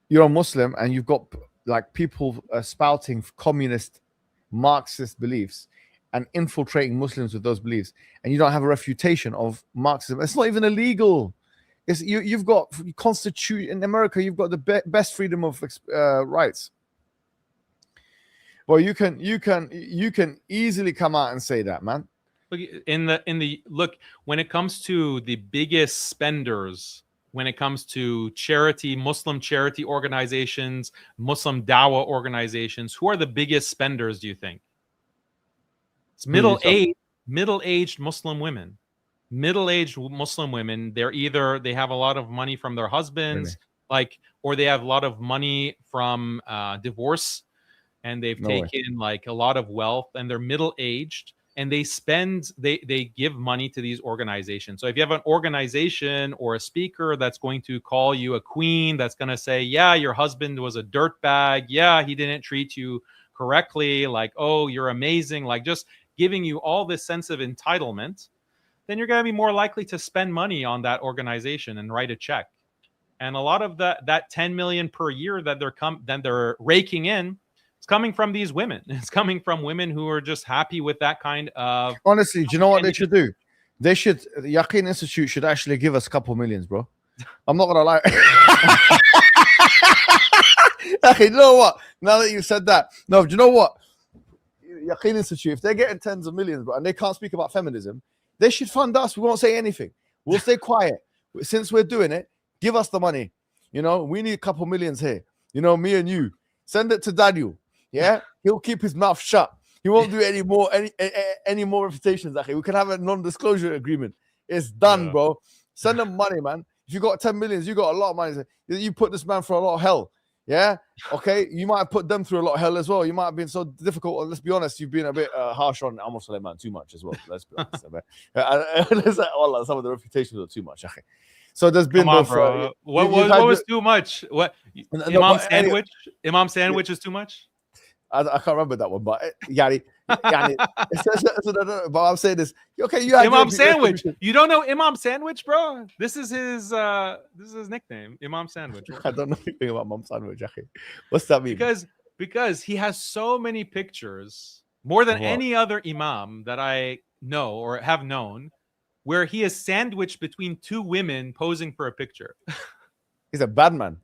you're a Muslim, and you've got like people spouting communist, Marxist beliefs and infiltrating Muslims with those beliefs, and you don't have a refutation of Marxism. It's not even illegal. You've got constitution in America. You've got the best freedom of rights. Well, you can easily come out and say that, man. Look, when it comes to the biggest spenders, when it comes to Muslim charity organizations, Muslim dawah organizations, who are the biggest spenders, do you think? It's middle-aged Muslim women. Middle-aged Muslim women, they have a lot of money from their husbands, or they have a lot of money from divorce, and they've taken like a lot of wealth, and they're middle-aged. And they give money to these organizations. So if you have an organization or a speaker that's going to call you a queen, that's going to say, yeah, your husband was a dirtbag. Yeah, he didn't treat you correctly. Like, oh, you're amazing. Like just giving you all this sense of entitlement, then you're going to be more likely to spend money on that organization and write a check. And a lot of that 10 million per year that they're raking in, it's coming from these women. It's coming from women who are just happy with that kind of. Honestly, do you know what they should do? The Yaqeen Institute should actually give us a couple millions, bro. I'm not gonna lie. Okay, you know what? Now that you said that, no, do you know what? Yaqeen Institute, if they're getting tens of millions, bro, and they can't speak about feminism, they should fund us. We won't say anything. We'll stay quiet. Since we're doing it, give us the money. We need a couple millions here. Me and you. Send it to Daniel. Yeah, he'll keep his mouth shut. He won't do any more reputations. Actually, we can have a non-disclosure agreement. It's done, bro. Send them money, man. If you got 10 millions, you got a lot of money. You put this man through a lot of hell. Yeah, okay. You might have put them through a lot of hell as well. You might have been so difficult. Let's be honest, you've been a bit harsh on Amos Suleiman, too much as well. Let's be honest. Some of the reputations are too much. Okay. So there's been bro. What was too much? What Imam Sandwich is too much? I can't remember that one, but but I'm saying this. Okay, you have Imam Sandwich. You don't know Imam Sandwich, bro? This is his nickname, Imam Sandwich. I don't know anything about Imam Sandwich. Okay. What's that mean? Because he has so many pictures, more than any other Imam that I know or have known, where he is sandwiched between two women posing for a picture. He's a bad man.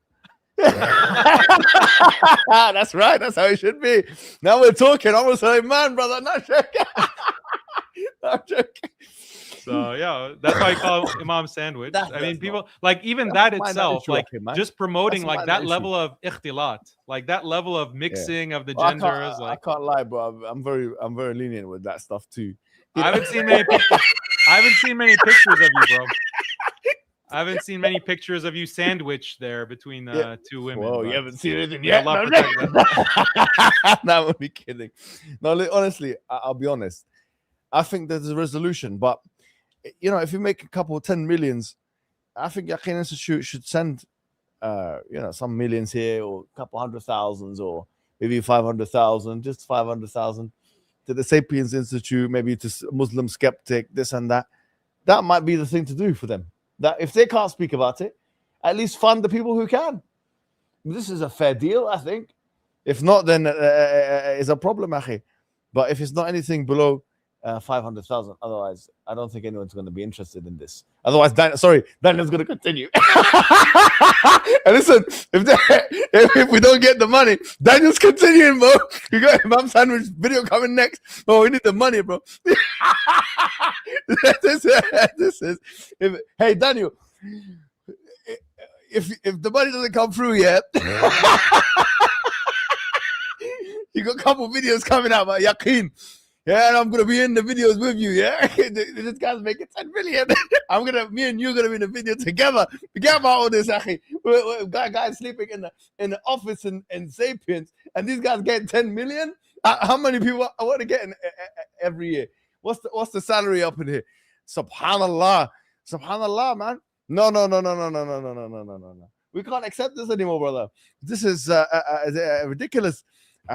That's right. That's how it should be. Now we're talking. I was like, man, brother, not sure. I'm joking. So yeah, that's why I call it Imam sandwich. I mean, That's people like even that's that minor itself, issue, like Akhi, man. just promoting That's like minor that issue. level of ikhtilat, like that level of mixing of the Well, genders. I Like can't lie, bro. I'm very lenient with that stuff too. You I know? haven't seen many pictures. I haven't seen many pictures of you, bro. I haven't seen many pictures of you sandwiched there between two women. Whoa, you but haven't seen anything may yet. Allah No, protect them. no, I'm only kidding. No, honestly, I'll be honest. I think there's a resolution, but you know, if you make a couple 10 millions, I think Yaqeen Institute should send you know, some millions here or a couple 100,000 or maybe 500,000, just 500,000 to the Sapiens Institute, maybe to Muslim Skeptic, this and that. That might be the thing to do for them. That if they can't speak about it, at least fund the people who can. This is a fair deal, I think. If not, then it's a problem, Akhi. But if it's not anything below 500,000, otherwise, I don't think anyone's going to be interested in this. Otherwise, Daniel's going to continue. And listen, if we don't get the money, Daniel's continuing, bro. You got Imam Sandwich video coming next. Oh, we need the money, bro. this is hey, Daniel. If the money doesn't come through yet, you got a couple videos coming out about Yaqeen. Yeah, and I'm gonna be in the videos with you. Yeah, this guy's making 10 million. Me and you gonna be in the video together. Forget about all this, Akhi. Guys sleeping in the office in Sapiens, and these guys getting 10 million. How many people I want to get every year? What's the salary up in here? Subhanallah, man. No. We can't accept this anymore, brother. This is ridiculous.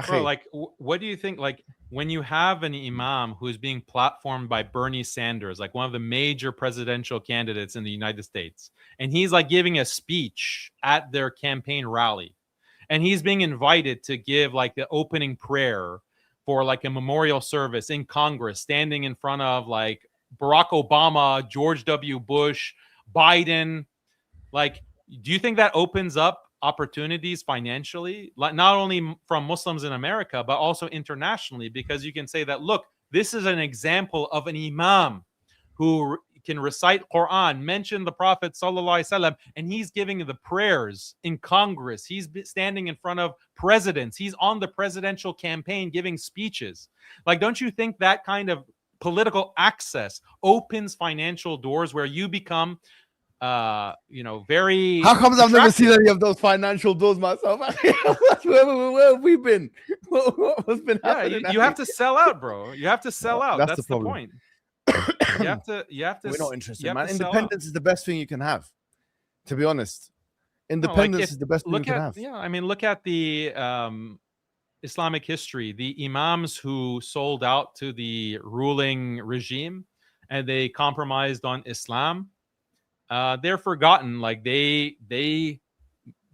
Bro, like, what do you think? Like, when you have an imam who's being platformed by Bernie Sanders, like one of the major presidential candidates in the United States, and he's like giving a speech at their campaign rally, and he's being invited to give like the opening prayer for like a memorial service in Congress, standing in front of like Barack Obama, George W. Bush, Biden. Like, do you think that opens up opportunities financially, like not only from Muslims in America, but also internationally? Because you can say that, look, this is an example of an imam who can recite Quran, mention the Prophet sallallahu alaihi wasallam, and he's giving the prayers in Congress. He's standing in front of presidents. He's on the presidential campaign giving speeches. Like, don't you think that kind of political access opens financial doors where you become very. How comes I've never seen any of those financial doors myself? where have we been? What's been happening? You have to sell out, bro. You have to sell out. That's the point. You have to. We're not interested, man. Independence is the best thing you can have. To be honest, independence is the best thing you can have. Yeah, I mean, look at the Islamic history. The imams who sold out to the ruling regime and they compromised on Islam. They're forgotten. Like they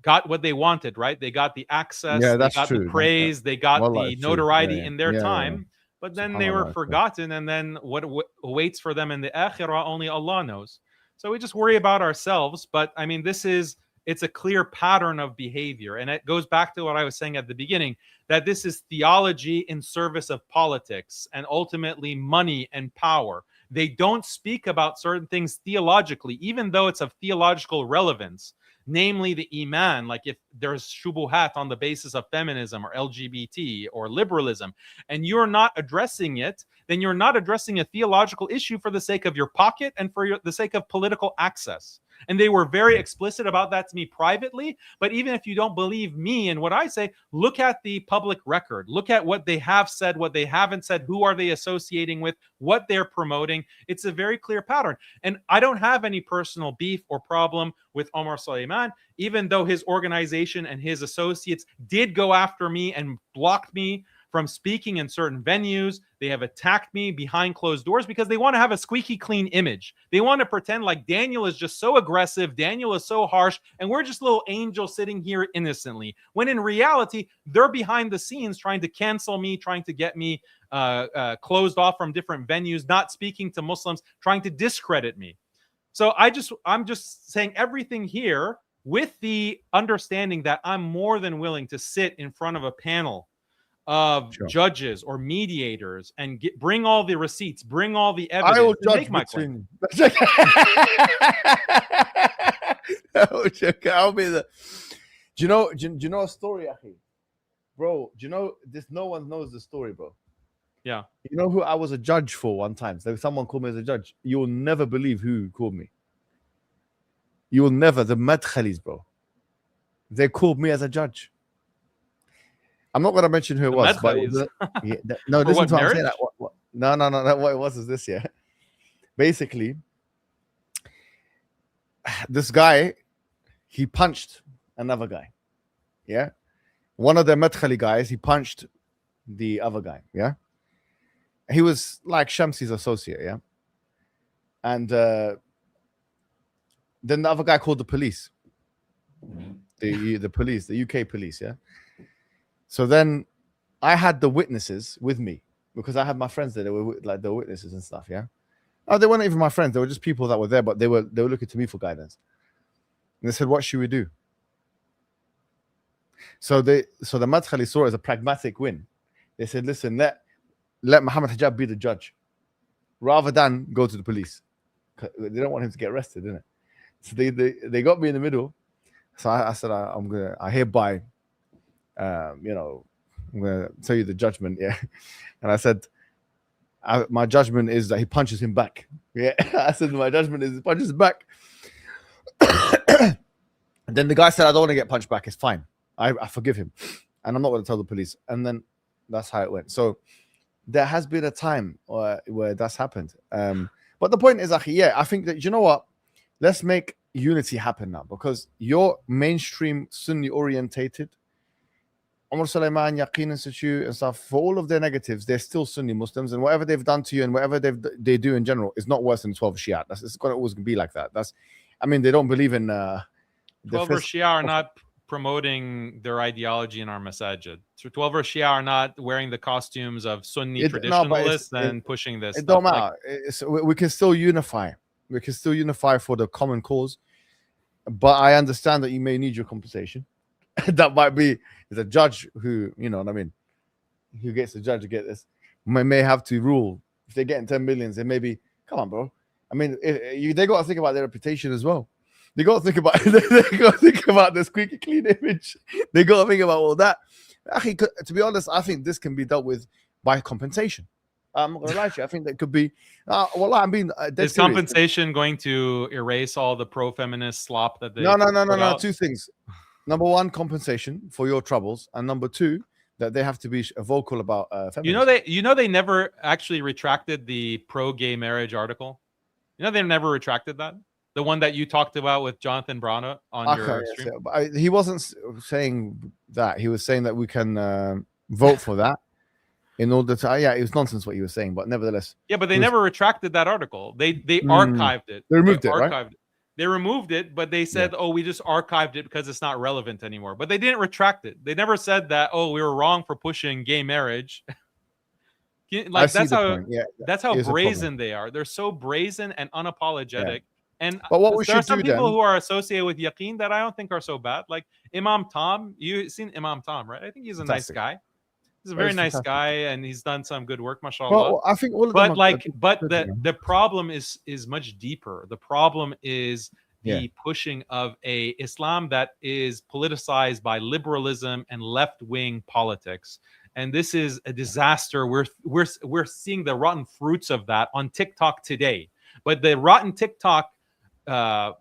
got what they wanted, right? They got the access, they got true. the praise, they got the notoriety in their time, yeah. But then they were forgotten, and then what awaits for them in the akhirah, only Allah knows. So we just worry about ourselves. But I mean, it's a clear pattern of behavior, and it goes back to what I was saying at the beginning, that this is theology in service of politics and ultimately money and power. They don't speak about certain things theologically, even though it's of theological relevance, namely the iman. Like if there's shubuhat on the basis of feminism or LGBT or liberalism, and you're not addressing it, then you're not addressing a theological issue for the sake of your pocket and for the sake of political access. And they were very explicit about that to me privately. But even if you don't believe me and what I say, look at the public record. Look at what they have said, what they haven't said, who are they associating with, what they're promoting. It's a very clear pattern. And I don't have any personal beef or problem with Omar Suleiman, even though his organization and his associates did go after me and blocked me from speaking in certain venues. They have attacked me behind closed doors because they want to have a squeaky clean image. They want to pretend like Daniel is just so aggressive, Daniel is so harsh, and we're just little angels sitting here innocently. When in reality, they're behind the scenes trying to cancel me, trying to get me closed off from different venues, not speaking to Muslims, trying to discredit me. So I'm just saying everything here with the understanding that I'm more than willing to sit in front of a panel of Sure. judges or mediators and bring all the receipts, bring all the I evidence, will and judge make my claim. between. I'll be the. Do you know a story, Achi? Bro? Do you know this? No one knows the story, bro. Yeah. You know who I was a judge for one time? So someone called me as a judge. You will never believe who called me. You will never. The Madkhalis, bro. They called me as a judge. I'm not going to mention who it The was, but Madkhalis? no, For listen what, to what I'm saying. marriage? No. What it was is this, yeah. Basically, this guy, he punched another guy. Yeah. One of the Madkhali guys, he punched the other guy. Yeah. He was like Shamsi's associate. Yeah. And then the other guy called the police. The police, the UK police. Yeah. So then I had the witnesses with me because I had my friends there. They were like the witnesses and stuff. Yeah. Oh, they weren't even my friends. They were just people that were there, but they were looking to me for guidance. And they said, "What should we do?" So the Madkhali saw it as a pragmatic win. They said, "Listen, let Muhammad Hijab be the judge, rather than go to the police. They don't want him to get arrested, innit?" So they got me in the middle. So I said, I hereby, I'm gonna tell you the judgment, yeah. And I said, my judgment is that he punches him back. Yeah, I said my judgment is he punches him back. And then the guy said, "I don't want to get punched back. It's fine. I forgive him, and I'm not going to tell the police." And then that's how it went. So there has been a time where that's happened. But the point is, Akhi, I think that, you know what? Let's make unity happen now, because you're mainstream Sunni orientated. Umar Sulaiman, Yaqeen Institute and stuff, for all of their negatives, they're still Sunni Muslims, and whatever they've done to you and whatever they do in general is not worse than 12 Shia. It's going to always be like that. They don't believe in 12 Shia are not promoting their ideology in our masajid. So 12 Shia are not wearing the costumes of Sunni traditionalists and pushing this. It don't matter. We can still unify. We can still unify for the common cause. But I understand that you may need your compensation. That might be the judge who, you know what I mean, who gets the judge to get this, may have to rule. If they're getting 10 millions, they may be, come on, bro. I mean, they got to think about their reputation as well. They got to think about the squeaky clean image. They got to think about all that. Actually, to be honest, I think this can be dealt with by compensation. I'm not gonna lie to you. I think that could be. I'm being. Is compensation going to erase all the pro-feminist slop that they? No. Two things. Number one, compensation for your troubles, and number two, that they have to be vocal about feminism. You know they never actually retracted the pro-gay marriage article. You know they never retracted that. The one that you talked about with Jonathan Brana on your stream. But he wasn't saying that. He was saying that we can vote for that. In order to, it was nonsense what he was saying, but nevertheless. Yeah, but they never retracted that article. They archived it. They removed it, right? They removed it, but they said, "Oh, we just archived it because it's not relevant anymore." But they didn't retract it. They never said that, "Oh, we were wrong for pushing gay marriage." Like that's how brazen they are. They're so brazen and unapologetic. Yeah. And but what we there are should some do people then, who are associated with Yaqeen that I don't think are so bad. Like Imam Tom. You've seen Imam Tom, right? I think he's a nice guy. He's a very nice guy, and he's done some good work, mashallah. Well, I think all of them the problem is much deeper. The problem is the pushing of a Islam that is politicized by liberalism and left-wing politics, and this is a disaster. We're seeing the rotten fruits of that on TikTok today. But the rotten TikTok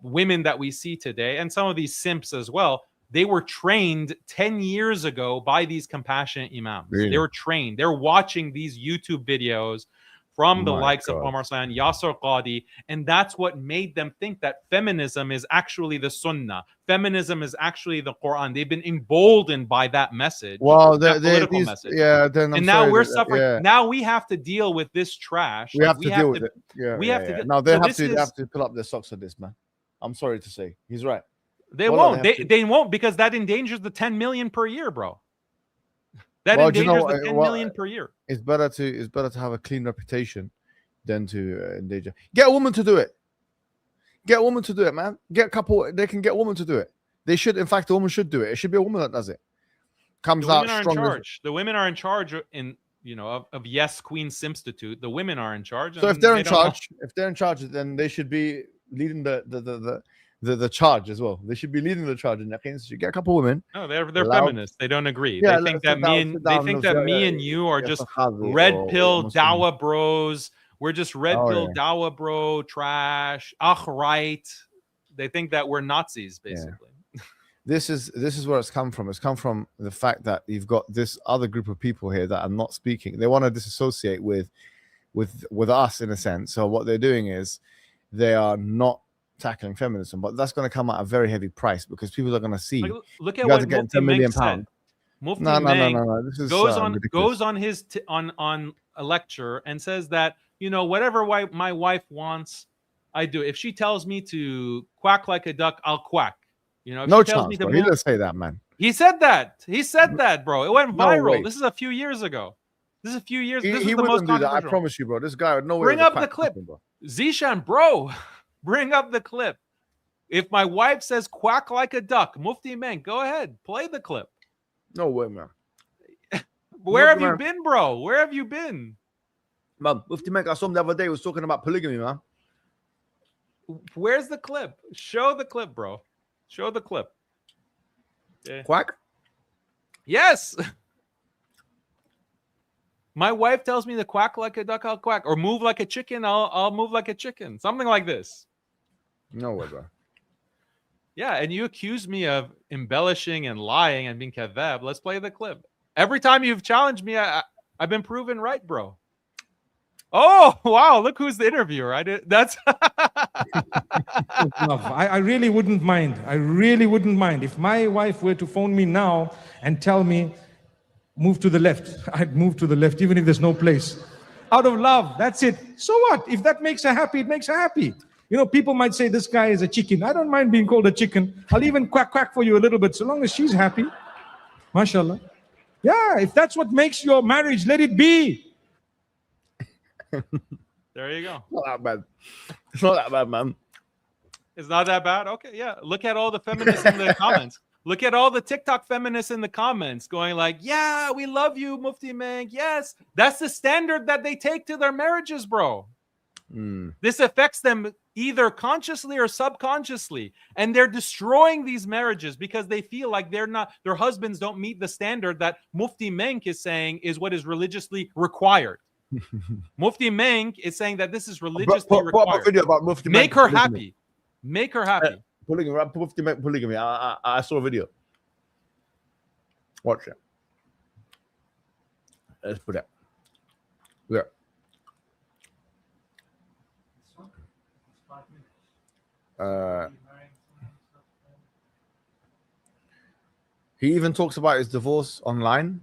women that we see today, and some of these simps as well, they were trained 10 years ago by these compassionate imams. Really? They were trained. They're watching these YouTube videos from the likes of Omar Sayan, Yasser Qadi, and that's what made them think that feminism is actually the Sunnah. Feminism is actually the Quran. They've been emboldened by that message. Well, political message. And now we're suffering. Yeah. Now we have to deal with this trash. We have to deal with it. We have to. Now they have to pull up their socks on this, man. I'm sorry to say, he's right. They won't. They won't, because that endangers the 10 million per year, bro. That endangers the 10 million per year. It's better to have a clean reputation than to endanger. Get a woman to do it. Get a woman to do it, man. Get a couple. They can get a woman to do it. They should. In fact, a woman should do it. It should be a woman that does it. comes The out women are in strong. charge. The women are in charge of Yes Queen Simstitute. The women are in charge. So if and they're they in don't know- charge, then they should be leading the charge as well. They should be leading the charge. In that case, you get a couple women. No, they're Allowed- feminists. They don't agree. Yeah, they think let's that me and you are just red pill dawah bros. We're just red pill dawah bro trash. Right. They think that we're Nazis, basically. This is where it's come from. It's come from the fact that you've got this other group of people here that are not speaking. They want to disassociate with us in a sense. So what they're doing is they are not tackling feminism, but that's going to come at a very heavy price because people are going to see. Like, look at you guys what are getting Mufti 10 million Menk said. pounds. Mufti No. Menk This is goes on his on a lecture and says that whatever my wife wants, I do. If she tells me to quack like a duck, I'll quack. If No she tells me chance, to bro. move, He didn't say that, man. He said that. He said that, bro. It went No viral. way. This is a few years ago. This is a few years. He This is the wouldn't most do that. I controversial. promise you, bro. This guy would no way. Bring was a up the quack clip. person, bro. Zishan, bro. Bring up the clip. If my wife says quack like a duck, Mufti Menk, go ahead. Play the clip. No way, man. Where have man. you been, bro? Where have you been? Man, Mufti Menk, I saw him the other day. He was talking about polygamy, man. Where's the clip? Show the clip, bro. Show the clip. Yeah. Quack. Yes. My wife tells me to quack like a duck, I'll quack. Or move like a chicken, I'll move like a chicken. Something like this. No way, bro. Yeah, and you accuse me of embellishing and lying and being kadhab. Let's play the clip. Every time you've challenged me, I've been proven right, bro. Oh, wow. Look who's the interviewer. That's I really wouldn't mind. I really wouldn't mind. If my wife were to phone me now and tell me, move to the left, I'd move to the left, even if there's no place. Out of love, that's it. So what? If that makes her happy, it makes her happy. People might say this guy is a chicken. I don't mind being called a chicken. I'll even quack quack for you a little bit, so long as she's happy. MashaAllah. Yeah, if that's what makes your marriage, let it be. There you go. Not that bad. It's not that bad, man. It's not that bad. Okay, yeah. Look at all the feminists in the comments. Look at all the TikTok feminists in the comments going like, yeah, we love you, Mufti Menk. Yes. That's the standard that they take to their marriages, bro. This affects them either consciously or subconsciously. And they're destroying these marriages because they feel like their husbands don't meet the standard that Mufti Menk is saying is what is religiously required. Mufti Menk is saying that this is religiously required. Put up a video about Mufti Make Menk her polygamy. happy. Make her happy. Polygamy, Mufti Menk polygamy. I saw a video. Watch it. Let's put it. Yeah. He even talks about his divorce online.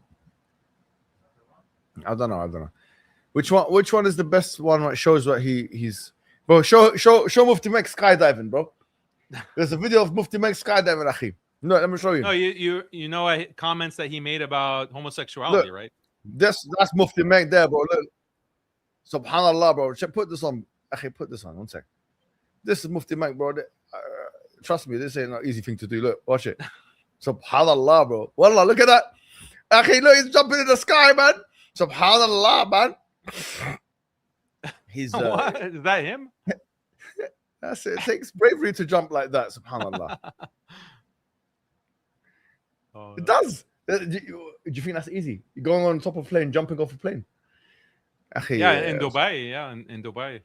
I don't know. Which one is the best one that shows what he's bro? Show Mufti Menk skydiving, bro. There's a video of Mufti Menk skydiving, Akhi. No, let me show you. No, you know comments that he made about homosexuality, right? That's Mufti Menk there, bro. Look. Subhanallah, bro. Put this on. Akhi, put this on. One sec. This is Mufti Menk, bro. Trust me, this ain't an easy thing to do. Look, watch it. Subhanallah, bro. Wallah, look at that. Akhi, look, he's jumping in the sky, man. Subhanallah, man. He's what? Is that him? That's it. It takes bravery to jump like that. Subhanallah. It does. Do you think that's easy? You're going on top of a plane, jumping off a plane. Akhi, Yeah, in Dubai. Yeah, in Dubai.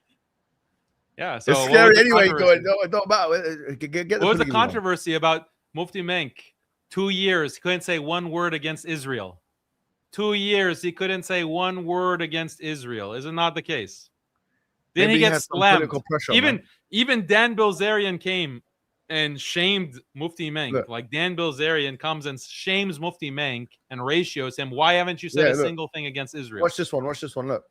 Yeah, so it's scary anyway. Going, no, it don't matter. What was the controversy about Mufti Menk? 2 years, he couldn't say one word against Israel. 2 years, he couldn't say one word against Israel. Is it not the case? Then Maybe he gets slammed. Pressure, even Dan Bilzerian came and shamed Mufti Menk. Look. Like Dan Bilzerian comes and shames Mufti Menk and ratios him. Why haven't you said a single thing against Israel? Watch this one. Look.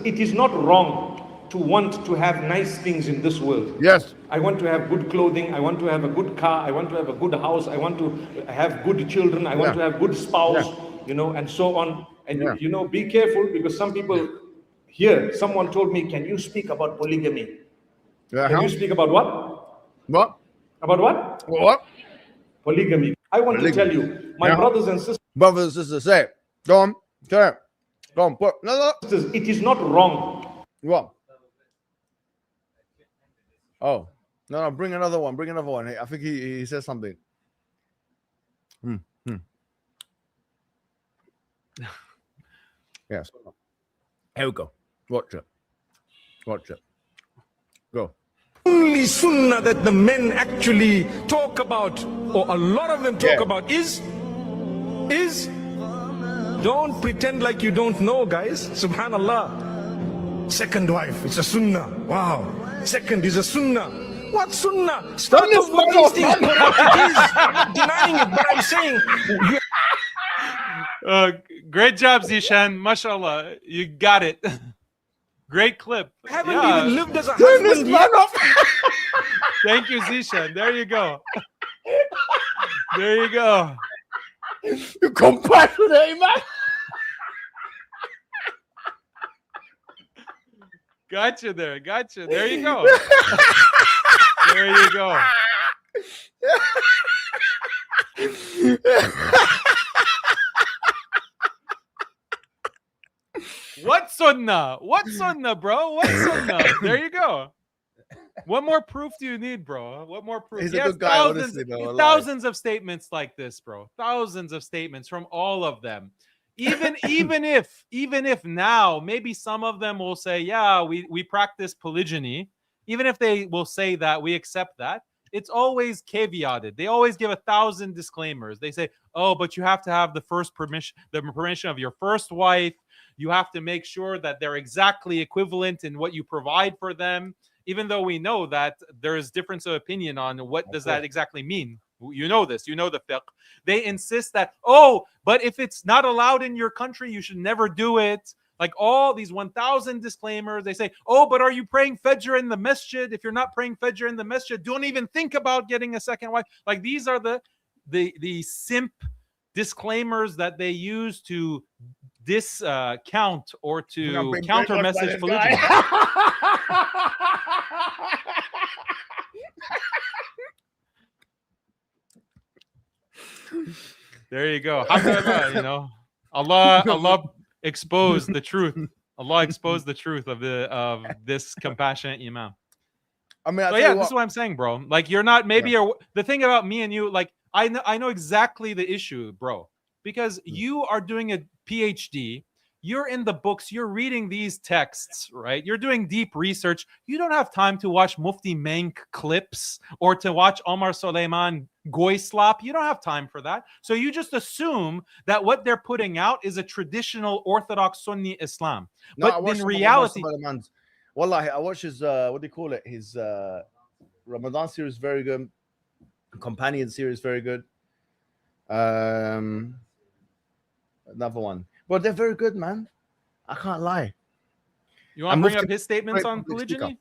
It is not wrong to want to have nice things in this world. Yes. I want to have good clothing. I want to have a good car. I want to have a good house. I want to have good children. I want to have good spouse, and so on. And, be careful because some people here, someone told me, can you speak about polygamy? Can you speak about what? What? About what? What? Polygamy. I want to Religion. tell you, my Yeah. brothers and sisters, Brothers and sisters, say it. Go on. Say it. Go on. Put. No. it is not wrong. What? Oh. No. Bring another one. Bring another one. I think he says something. Yes. Here we go. Watch it. Go. Only sunnah that the men actually talk about, or a lot of them talk about, is don't pretend like you don't know, guys. Subhanallah. Second wife, it's a sunnah. Wow. Second is a sunnah. What sunnah? Start off with these things. It is denying it, but I'm saying Great job, Zishan. Mashallah. You got it. Great clip. you haven't Yeah. even lived as a husband yet. Thank you, Zishan. There you go. There you go. You compassionate, man. Gotcha there. Gotcha. There you go. There you go. What sunnah? What sunnah, bro? What sunnah? There you go. What more proof do you need, bro? What more proof? He's He a has good guy, thousands, honestly, though, he has wallahi. thousands of statements like this, bro. Thousands of statements from all of them. Even if now maybe some of them will say, yeah, we practice polygyny. Even if they will say that, we accept that. It's always caveated. They always give 1,000 disclaimers. They say, oh, but you have to have the permission of your first wife. You have to make sure that they're exactly equivalent in what you provide for them, even though we know that there is difference of opinion on what does that exactly mean. You know this. You know the fiqh. They insist that, oh, but if it's not allowed in your country, you should never do it. Like all these 1,000 disclaimers. They say, oh, but are you praying Fajr in the masjid? If you're not praying Fajr in the masjid, don't even think about getting a second wife. Like these are the simp disclaimers that they use to discount or to counter message polygyny. There you go. You know, Allah exposed the truth. Allah exposed the truth of this compassionate imam. I mean, So yeah, this is what I'm saying, bro. Like you're not maybe the thing about me and you, like I know exactly the issue, bro, because you are doing a PhD. You're in the books, you're reading these texts, right? You're doing deep research. You don't have time to watch Mufti Menk clips or to watch Omar Suleiman goy slop. You don't have time for that. So you just assume that what they're putting out is a traditional Orthodox Sunni Islam. No, But in reality, wallahi, I watch his what do you call it? His Ramadan series very good. Companion series very good. Another one. But they're very good, man. I can't lie. you want to bring up his statements Right, on public speaker. polygyny?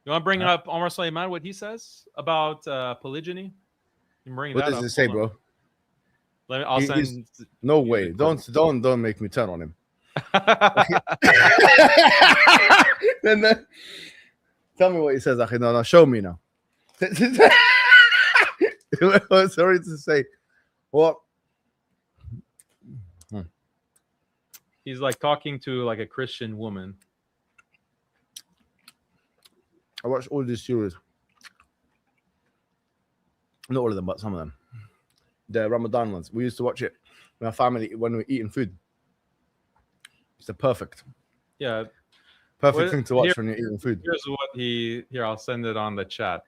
You want to bring up Omar Suleiman, what he says about polygyny? You can bring What that does up. it say, Hold on. bro? I'll He's- send. No way. Don't make me turn on him. Then, tell me what he says, Akhi. No, show me now. Sorry to say. What? He's like talking to like a Christian woman. I watched all these series. Not all of them, but some of them. The Ramadan ones. We used to watch it with our family when we were eating food. It's the perfect Yeah. thing to watch when you're eating food. Here's what here. I'll send it on the chat.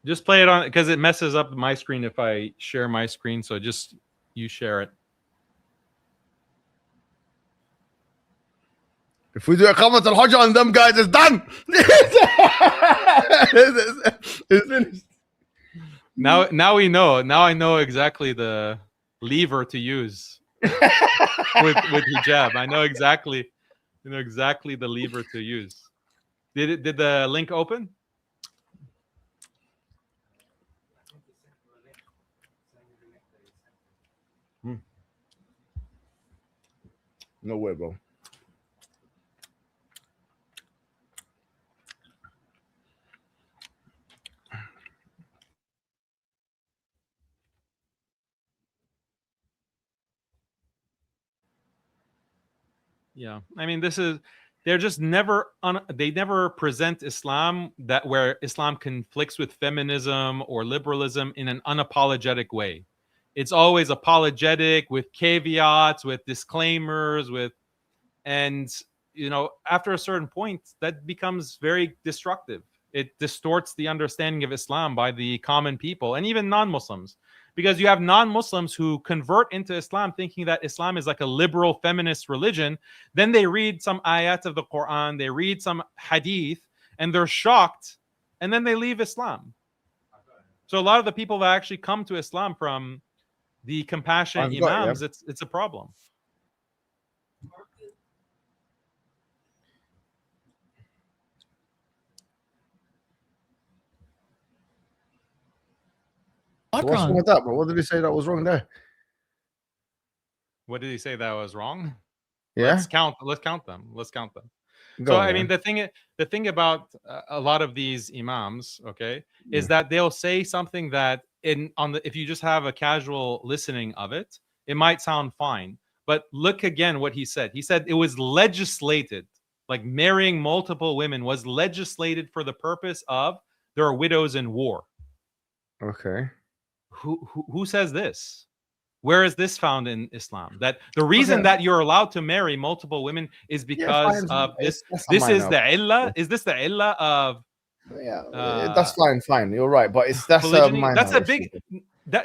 Just play it on because it messes up my screen if I share my screen. So just you share it. If we do a comment al Hajj on them guys, it's done. It's finished. Now we know. Now I know exactly the lever to use with hijab. I know exactly the lever to use. Did the link open? No way, bro. Yeah, I mean, they're just they never present Islam that where Islam conflicts with feminism or liberalism in an unapologetic way. It's always apologetic with caveats, with disclaimers, and after a certain point, that becomes very destructive. It distorts the understanding of Islam by the common people and even non-Muslims, because you have non-Muslims who convert into Islam thinking that Islam is like a liberal feminist religion. Then they read some ayat of the Quran, they read some hadith, and they're shocked, and then they leave Islam. So a lot of the people that actually come to Islam from the compassionate imams, it's a problem. What's wrong with that, bro? What did he say that was wrong there? What did he say that was wrong? Yeah. Let's count them. So I mean, the thing about a lot of these imams, okay, is that they'll say something that if you just have a casual listening of it, it might sound fine. But look again what he said. He said it was legislated, like marrying multiple women was legislated for the purpose of there are widows in war. Okay. Who says this? Where is this found in Islam? That the reason that you're allowed to marry multiple women is because of this. This is the illah. Is this the illah of? Yeah, that's fine. You're right, but that's a big.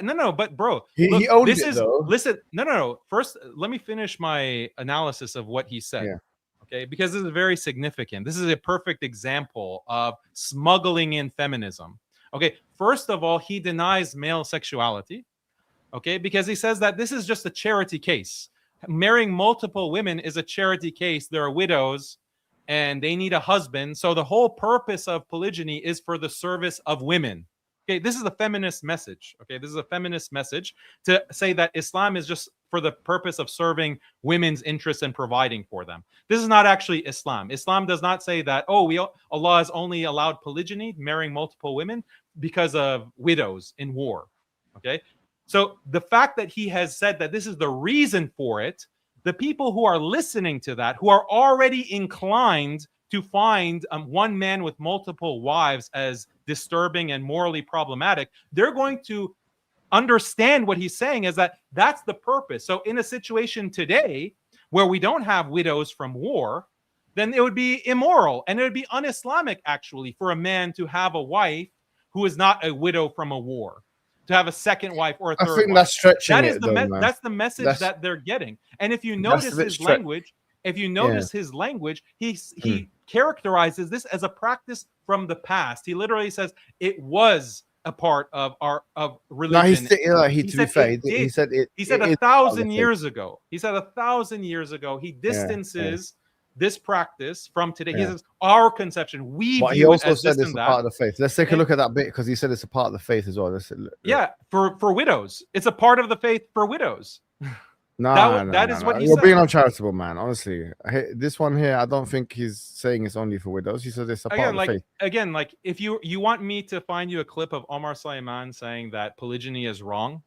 No, but bro, he owned it though. Listen, no. First, let me finish my analysis of what he said. Yeah. Okay, because this is very significant. This is a perfect example of smuggling in feminism. Okay, first of all, he denies male sexuality. Okay, because he says that this is just a charity case. Marrying multiple women is a charity case. There are widows and they need a husband. So the whole purpose of polygyny is for the service of women. Okay, this is a feminist message. Okay, this is a feminist message to say that Islam is just for the purpose of serving women's interests and providing for them. This is not actually Islam. Islam does not say that, Allah has only allowed polygyny, marrying multiple women, because of widows in war. Okay, so the fact that he has said that this is the reason for it, the people who are listening to that, who are already inclined to find one man with multiple wives as disturbing and morally problematic, they're going to understand what he's saying is that that's the purpose. So in a situation today where we don't have widows from war, then it would be immoral and it would be un-Islamic actually for a man to have a wife who is not a widow from a war, to have a second wife or a third wife. I think that's stretching that is it, that's the message that they're getting. And if you notice his language, he characterizes this as a practice from the past. He literally says it was a part of religion. He said 1,000 years ago. He said 1,000 years ago. He distances this practice from today. He says our conception. But he also said it's a part of the faith. Let's take a look at that bit because he said it's a part of the faith as well. For widows, it's a part of the faith for widows. That is what he said. You're being uncharitable, man. Honestly, this one here, I don't think he's saying it's only for widows. He said it's a part of the faith. Again, like if you want me to find you a clip of Omar Sulaiman saying that polygyny is wrong,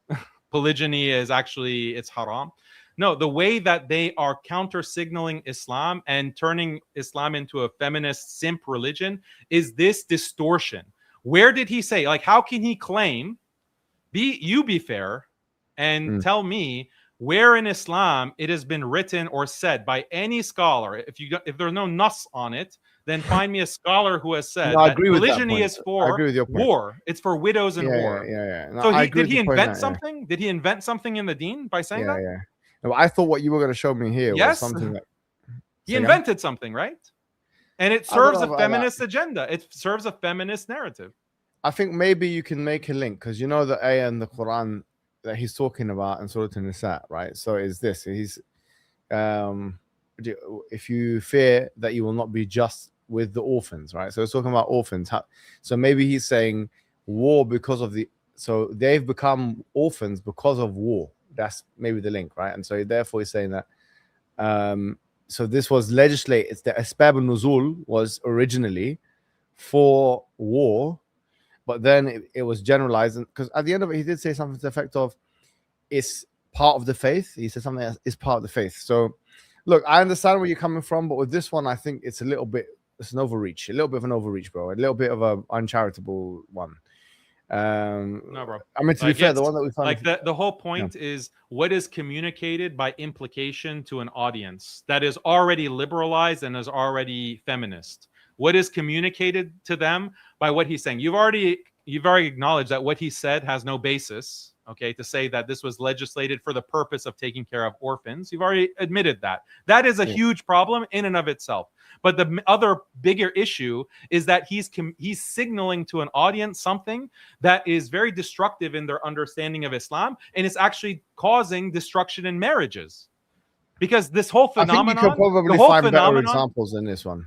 polygyny is actually it's haram. No, the way that they are counter-signaling Islam and turning Islam into a feminist simp religion is this distortion. Where did he say? Like, how can he claim? Be fair, and tell me where in Islam it has been written or said by any scholar. If there's no nas on it, then find me a scholar who has said that polygyny is for war. It's for widows in war. So did he invent something? Did he invent something in the deen by saying that? Yeah. No, I thought what you were going to show me here was something that he invented something, right? And it serves a feminist agenda. It serves a feminist narrative. I think maybe you can make a link because you know the ayah in the Quran that he's talking about in Surah An-Nisa, right? So is this? He's if you fear that you will not be just with the orphans, right? So it's talking about orphans. So maybe he's saying war because of so they've become orphans because of war. That's maybe the link, right? And so therefore he's saying that so this was legislated. The Asbab al-Nuzul was originally for war, but then it was generalized because at the end of it he did say something to the effect of it's part of the faith. He said something else, it's part of the faith. So Look, I understand where you're coming from, but with this one, I think it's an overreach, a little bit of an overreach, bro, a little bit of an uncharitable one. No, bro. I mean, to be fair, the one that we found, like the whole point is what is communicated by implication to an audience that is already liberalized and is already feminist. What is communicated to them by what he's saying? You've already acknowledged that what he said has no basis. Okay, to say that this was legislated for the purpose of taking care of orphans, you've already admitted that. That is a huge problem in and of itself. But the other bigger issue is that he's signaling to an audience something that is very destructive in their understanding of Islam, and it's actually causing destruction in marriages. Because this whole phenomenon, I think you could probably find better examples than this one.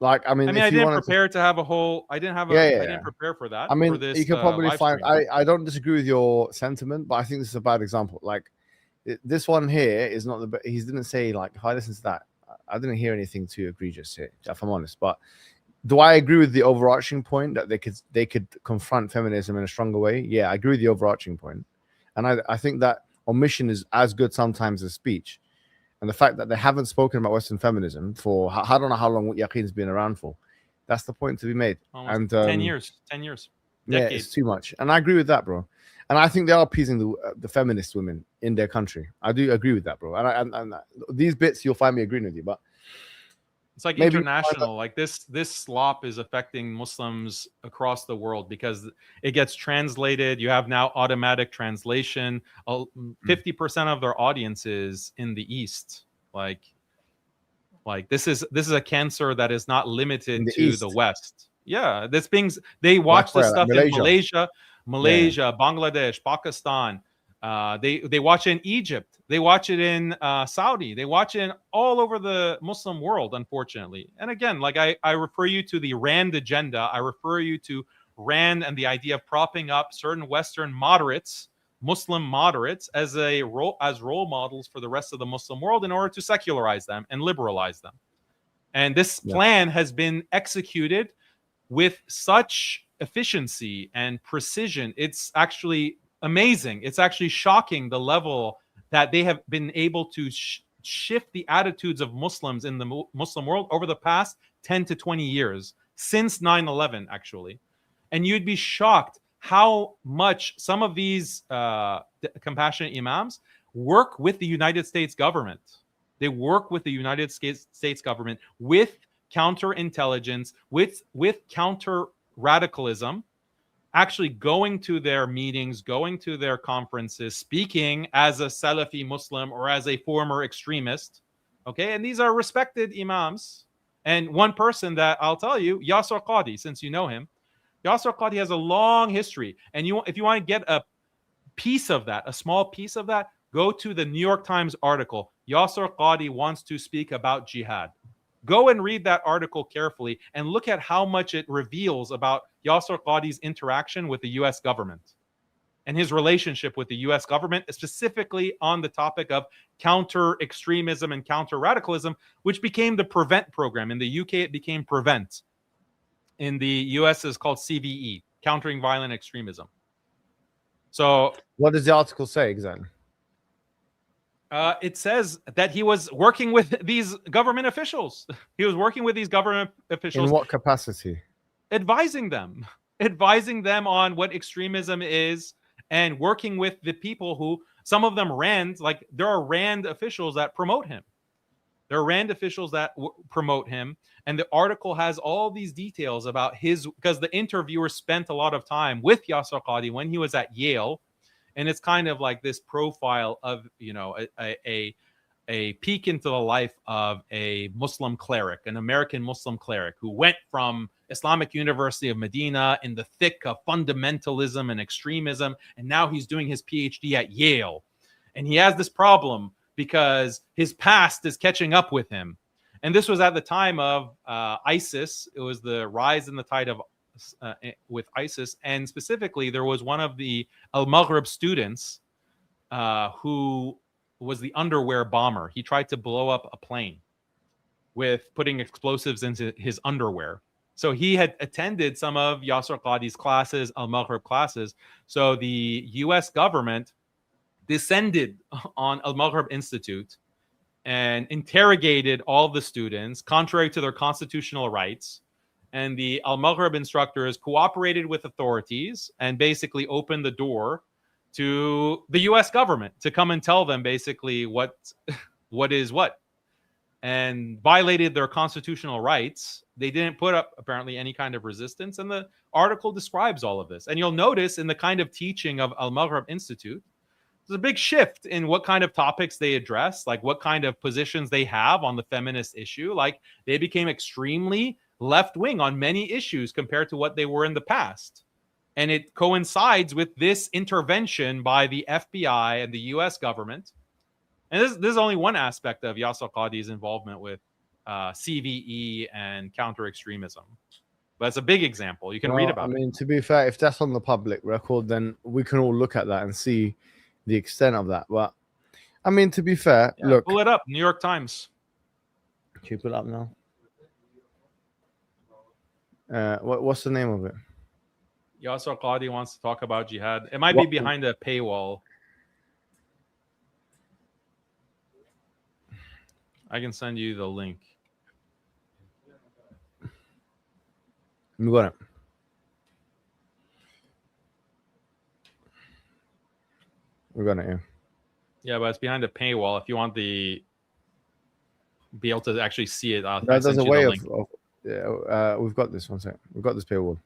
Like, I mean, I didn't prepare to have a whole. I didn't have. I didn't prepare for that. I mean, for this, you could probably find. I don't disagree with your sentiment, but I think this is a bad example. Like, this one here is not the. He didn't say, like, if I listen to that, I didn't hear anything too egregious here, if I'm honest. But do I agree with the overarching point that they could confront feminism in a stronger way? Yeah, I agree with the overarching point, and I think that omission is as good sometimes as speech. And the fact that they haven't spoken about Western feminism for I don't know how long Yaqeen's been around for, that's the point to be made. Almost and 10 years, 10 years. Yeah, it's too much, and I agree with that, bro. And I think they are appeasing the feminist women in their country. I do agree with that, bro. And these bits you'll find me agreeing with you, but it's like international. Like this slop is affecting Muslims across the world because it gets translated. You have now automatic translation. 50% of their audience is in the East. Like this is a cancer that is not limited to the West. Yeah, they watch this stuff in Malaysia, Bangladesh, Pakistan. They watch it in Egypt. They watch it in Saudi. They watch it in all over the Muslim world, unfortunately. And again, like I refer you to the Rand agenda. I refer you to Rand and the idea of propping up certain Western moderates, Muslim moderates, as role models for the rest of the Muslim world in order to secularize them and liberalize them. And this plan has been executed with such efficiency and precision. It's actually amazing. It's actually shocking the level that they have been able to shift the attitudes of Muslims in the Muslim world over the past 10 to 20 years, since 9/11, actually. And you'd be shocked how much some of these compassionate imams work with the United States government. They work with the United States government with counterintelligence, with counter radicalism, actually going to their meetings, going to their conferences, speaking as a Salafi Muslim or as a former extremist. Okay, and these are respected imams. And one person that I'll tell you, Yasser Qadhi, since you know him, Yasser Qadhi has a long history. And if you want to get a piece of that, a small piece of that, go to the New York Times article. Yasser Qadhi wants to speak about jihad. Go and read that article carefully and look at how much it reveals about Yasser Qadhi's interaction with the U.S. government and his relationship with the U.S. government, specifically on the topic of counter-extremism and counter-radicalism, which became the PREVENT program. In the UK, it became PREVENT. In the U.S., it's called CVE, Countering Violent Extremism. So what does the article say exactly? It says that he was working with these government officials. He was working with these government officials. In what capacity? Advising them on what extremism is and working with the people who, some of them Rand, like there are Rand officials that promote him. There are Rand officials that promote him. And the article has all these details about because the interviewer spent a lot of time with Yasser Qadhi when he was at Yale. And it's kind of like this profile of, a peek into the life of a Muslim cleric, an American Muslim cleric who went from Islamic University of Medina in the thick of fundamentalism and extremism. And now he's doing his PhD at Yale. And he has this problem because his past is catching up with him. And this was at the time of ISIS. It was the rise in the tide of with ISIS, and specifically there was one of the Al-Maghrib students who was the underwear bomber. He tried to blow up a plane with putting explosives into his underwear. So he had attended some of Yasser Qadhi's classes, Al-Maghrib classes. So the US government descended on Al-Maghrib Institute and interrogated all the students, contrary to their constitutional rights. And the Al-Maghrib instructors cooperated with authorities and basically opened the door to the U.S. government to come and tell them basically what is what, and violated their constitutional rights. They didn't put up apparently any kind of resistance, and the article describes all of this. And you'll notice in the kind of teaching of Al-Maghrib Institute, there's a big shift in what kind of topics they address, like what kind of positions they have on the feminist issue. Like they became extremely left-wing on many issues compared to what they were in the past. And it coincides with this intervention by the FBI and the U.S. government. And this is only one aspect of Yasir Qadhi's involvement with CVE and counter-extremism. But it's a big example. You can read about it. I mean, to be fair, if that's on the public record, then we can all look at that and see the extent of that. But, I mean, to be fair, look. Pull it up, New York Times. Can you pull it up now? What's the name of it? Yasir Qadhi wants to talk about jihad. It might be behind a paywall. I can send you the link. We got it. We're gonna, yeah. Yeah, but it's behind a paywall. If you want be able to actually see it, there's a way of yeah. We've got this one second. We've got this paywall.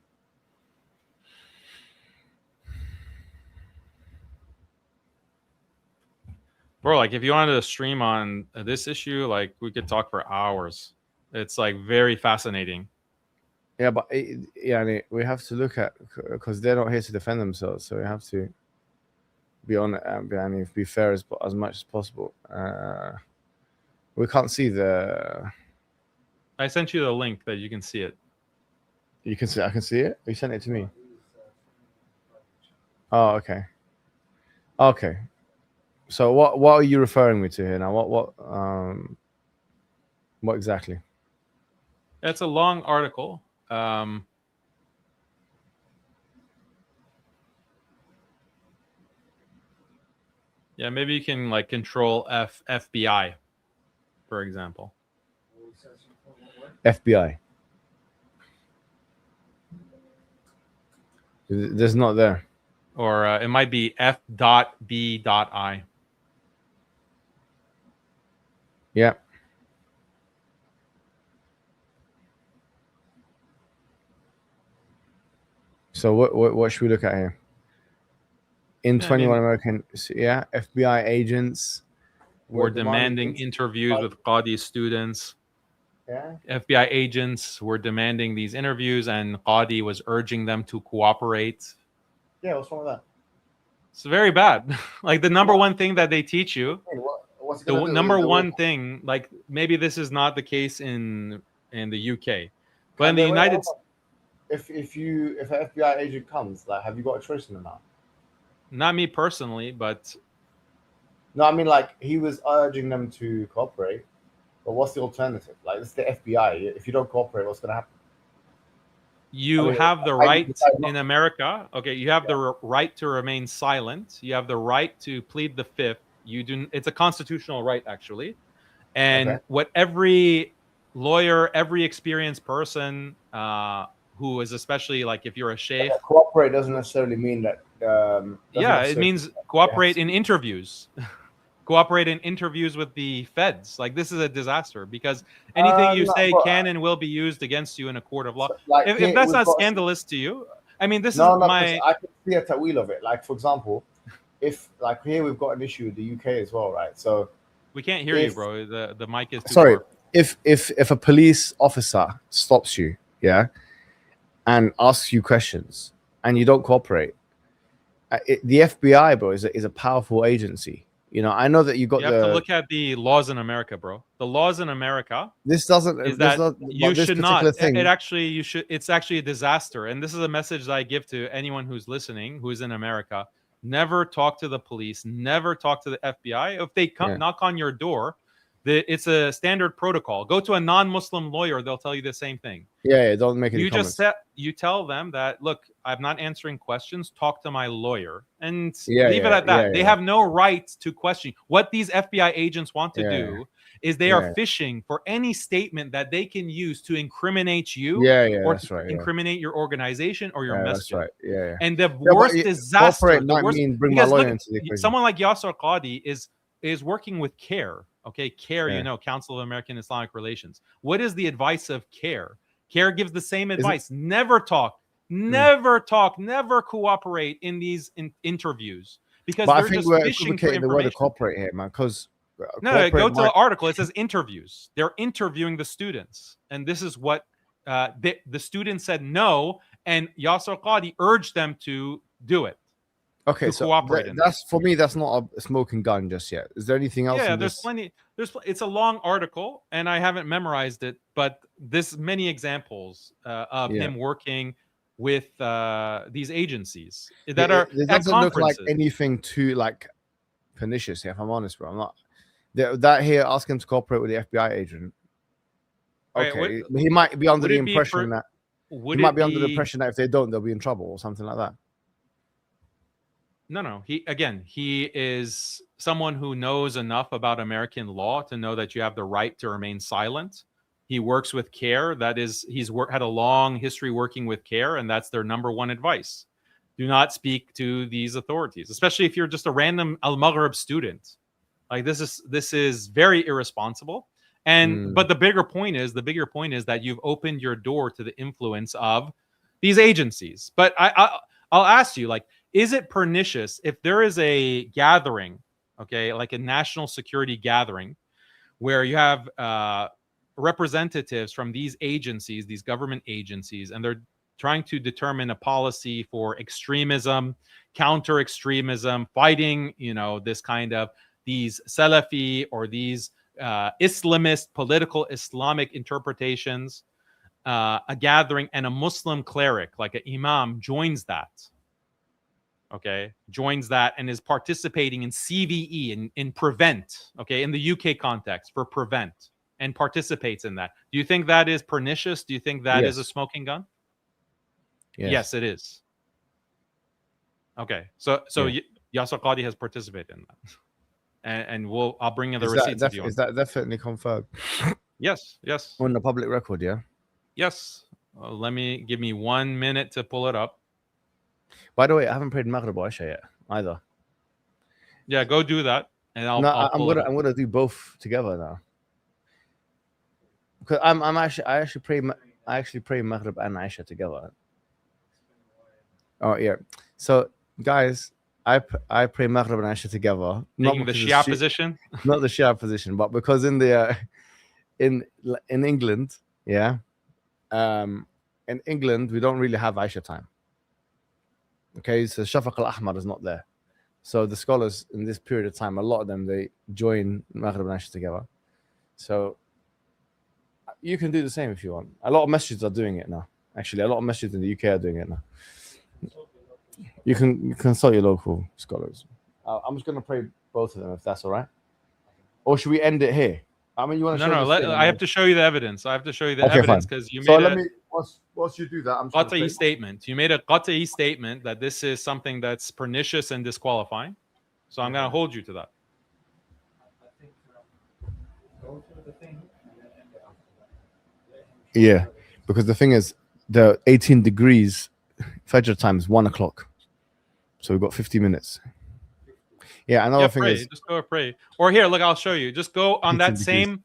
Bro, like if you wanted to stream on this issue, like we could talk for hours. It's like very fascinating. Yeah, but yeah, we have to look at, because they're not here to defend themselves, so we have to be on it and be fair as much as possible. We can't see the. I sent you the link that you can see it. You can see. I can see it. You sent it to me. Oh, okay. Okay. So what are you referring me to here now? What exactly? It's a long article. Yeah, maybe you can like control FBI, for example. FBI. There's not there. Or it might be F.B.I. Yeah. So what should we look at here? In 21 American, yeah, FBI agents were demanding interviews with Qadhi students. Yeah. FBI agents were demanding these interviews, and Qadhi was urging them to cooperate. Yeah, what's wrong with that? It's very bad. Like the number one thing that they teach you, the number one thing, like maybe this is not the case in the UK, but in the United States. If an FBI agent comes, like, have you got a choice in the matter? Not me personally, but no, I mean like he was urging them to cooperate. But what's the alternative? Like it's the FBI. If you don't cooperate, what's going to happen? You have the right in America. Okay, you have the right to remain silent. You have the right to plead the fifth. You do. It's a constitutional right, actually. And what every lawyer, every experienced person who is, especially like if you're a sheikh, cooperate doesn't necessarily mean that. It means cooperate in interviews. Cooperate in interviews with the feds. Like this is a disaster because anything you say can and will be used against you in a court of law. Like, if that's not scandalous to you, I mean, this is my. I can see a ta'wil of it. Like for example, if like here we've got an issue with the UK as well, right? So we can't hear you, bro. The mic is too sorry. far. If a police officer stops you, yeah, and asks you questions and you don't cooperate, the FBI, bro, is a powerful agency. You know, I know that you have to look at the laws in America, bro. The laws in America. This doesn't. You should not. It actually, you should. It's actually a disaster, and this is a message that I give to anyone who's listening, who's in America. Never talk to the police. Never talk to the FBI. If they come knock on your door, it's a standard protocol. Go to a non-Muslim lawyer; they'll tell you the same thing. Yeah, don't make any comments. You tell them that, look, I'm not answering questions. Talk to my lawyer and leave it at that. They have no right to question. What these FBI agents want to do is they are fishing for any statement that they can use to incriminate you or that's to right. incriminate your organization or your That's masjid. right. Yeah. And the but worst disaster, cooperate the might worst, mean bring my because lawyer look, into the equation. someone like Yasser Qadi is working with CARE. Okay, CARE, Yeah. you know, Council of American Islamic Relations. What is the advice of CARE? CARE gives the same advice. Never talk, never cooperate in these interviews, because But I they're think just we're fishing for equivocating the word information. cooperate here, man, because No, go to the article. It says interviews. They're interviewing the students, and this is what the students said no, and Yasser Qadi urged them to do it. Okay, to so cooperate in that's for me. That's not a smoking gun just yet. Is there anything else? Yeah, in there's this? plenty. It's a long article, and I haven't memorized it, but this many examples of him working with these agencies that are It at doesn't look like conferences. anything too like pernicious. If I'm honest, bro, I'm not. That here, ask him to cooperate with the FBI agent. Right, Okay, he might be under the impression that would he might it be under the impression that if they don't, they'll be in trouble or something like that. No. He is someone who knows enough about American law to know that you have the right to remain silent. He works with CARE. That is, had a long history working with CARE, and that's their number one advice. Do not speak to these authorities, especially if you're just a random Al-Maghrib student. Like this is very irresponsible. And but the bigger point is that you've opened your door to the influence of these agencies. But I'll ask you, like, is it pernicious if there is a gathering, okay, like a national security gathering, where you have representatives from these agencies, these government agencies, and they're trying to determine a policy for extremism, counter extremism, fighting, you know, this kind of these Salafi or these Islamist, political Islamic interpretations, a gathering, and a Muslim cleric, like an imam, joins that. Okay, joins that and is participating in CVE, in prevent, okay, in the UK context for prevent, and participates in that. Do you think that is pernicious? Do you think that is a smoking gun? Yes, it is. Okay, so Yasser Qadi has participated in that, and I'll bring you the receipts if you want. Is that definitely confirmed? Yes. On the public record, yeah. Yes. Give me 1 minute to pull it up. By the way, I haven't prayed Maghrib or Isha yet either. Yeah, go do that, and I'm gonna do both together now. Because I actually pray Maghrib and Isha together. Oh yeah. So guys, I pray Maghrib and Isha together. Taking the Shia position, not the Shia position, but because in the in England, yeah, in England we don't really have Isha time. Okay, so Shafaq al-Ahmar is not there. So the scholars in this period of time, a lot of them, they join Maghrib and Isha together. So you can do the same if you want. A lot of masjids are doing it now. Actually, a lot of masjids in the UK are doing it now. You can consult your local scholars. I'm just going to pray both of them, if that's all right. Or should we end it here? I mean, you want to I have to show you the evidence. I have to show you the evidence because you made once you do that, I'm qat'i statement. You made a qat'i statement that this is something that's pernicious and disqualifying. So I'm going to hold you to that. Yeah, because the thing is, the 18 degrees Fajr time is 1 o'clock. So we've got 50 minutes. Yeah, another thing is, just go pray. Or here, look, I'll show you. Just go on that same.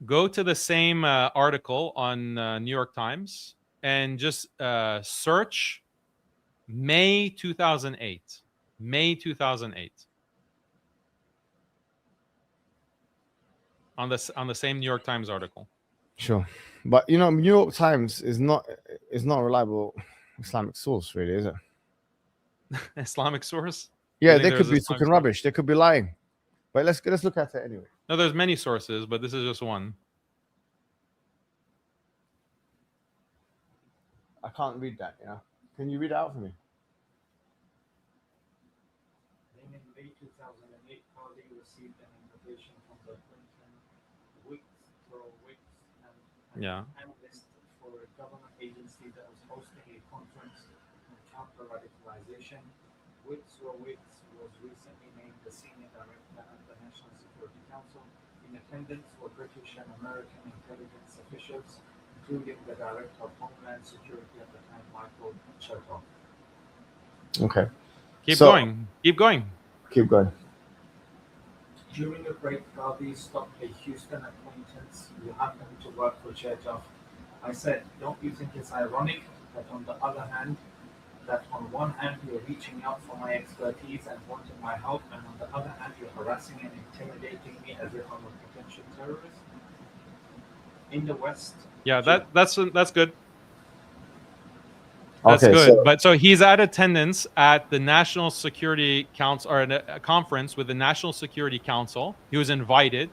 Go to the same article on New York Times and just search May 2008. May 2008. On the same New York Times article. Sure, but you know, New York Times is not a reliable Islamic source, really, is it? Islamic source? Yeah, they could be talking rubbish. They could be lying. But let's look at it anyway. No, there's many sources, but this is just one. I can't read that. Yeah, can you read it out for me? In May 2008, Qadi received an invitation from the Clinton and analyst for a government agency that was hosting a conference on counter-radicalization. Witz was recently named the senior director at the National Security Council. He In attendance were British and American intelligence officials, including the Director of Homeland Security at the time, Michael Chertoff. Okay. Keep So- going. Keep going. Keep going. During a break, Qadi stopped a Houston acquaintance who happened to work for Chertoff. I said, don't you think it's ironic that on one hand you're reaching out for my expertise and wanting my help, and on the other hand you're harassing and intimidating me as if I'm a potential terrorist? In the West, Yeah, that's good. That's Okay, good. so- But so he's at attendance at the National Security Council, or a conference with the National Security Council. He was invited.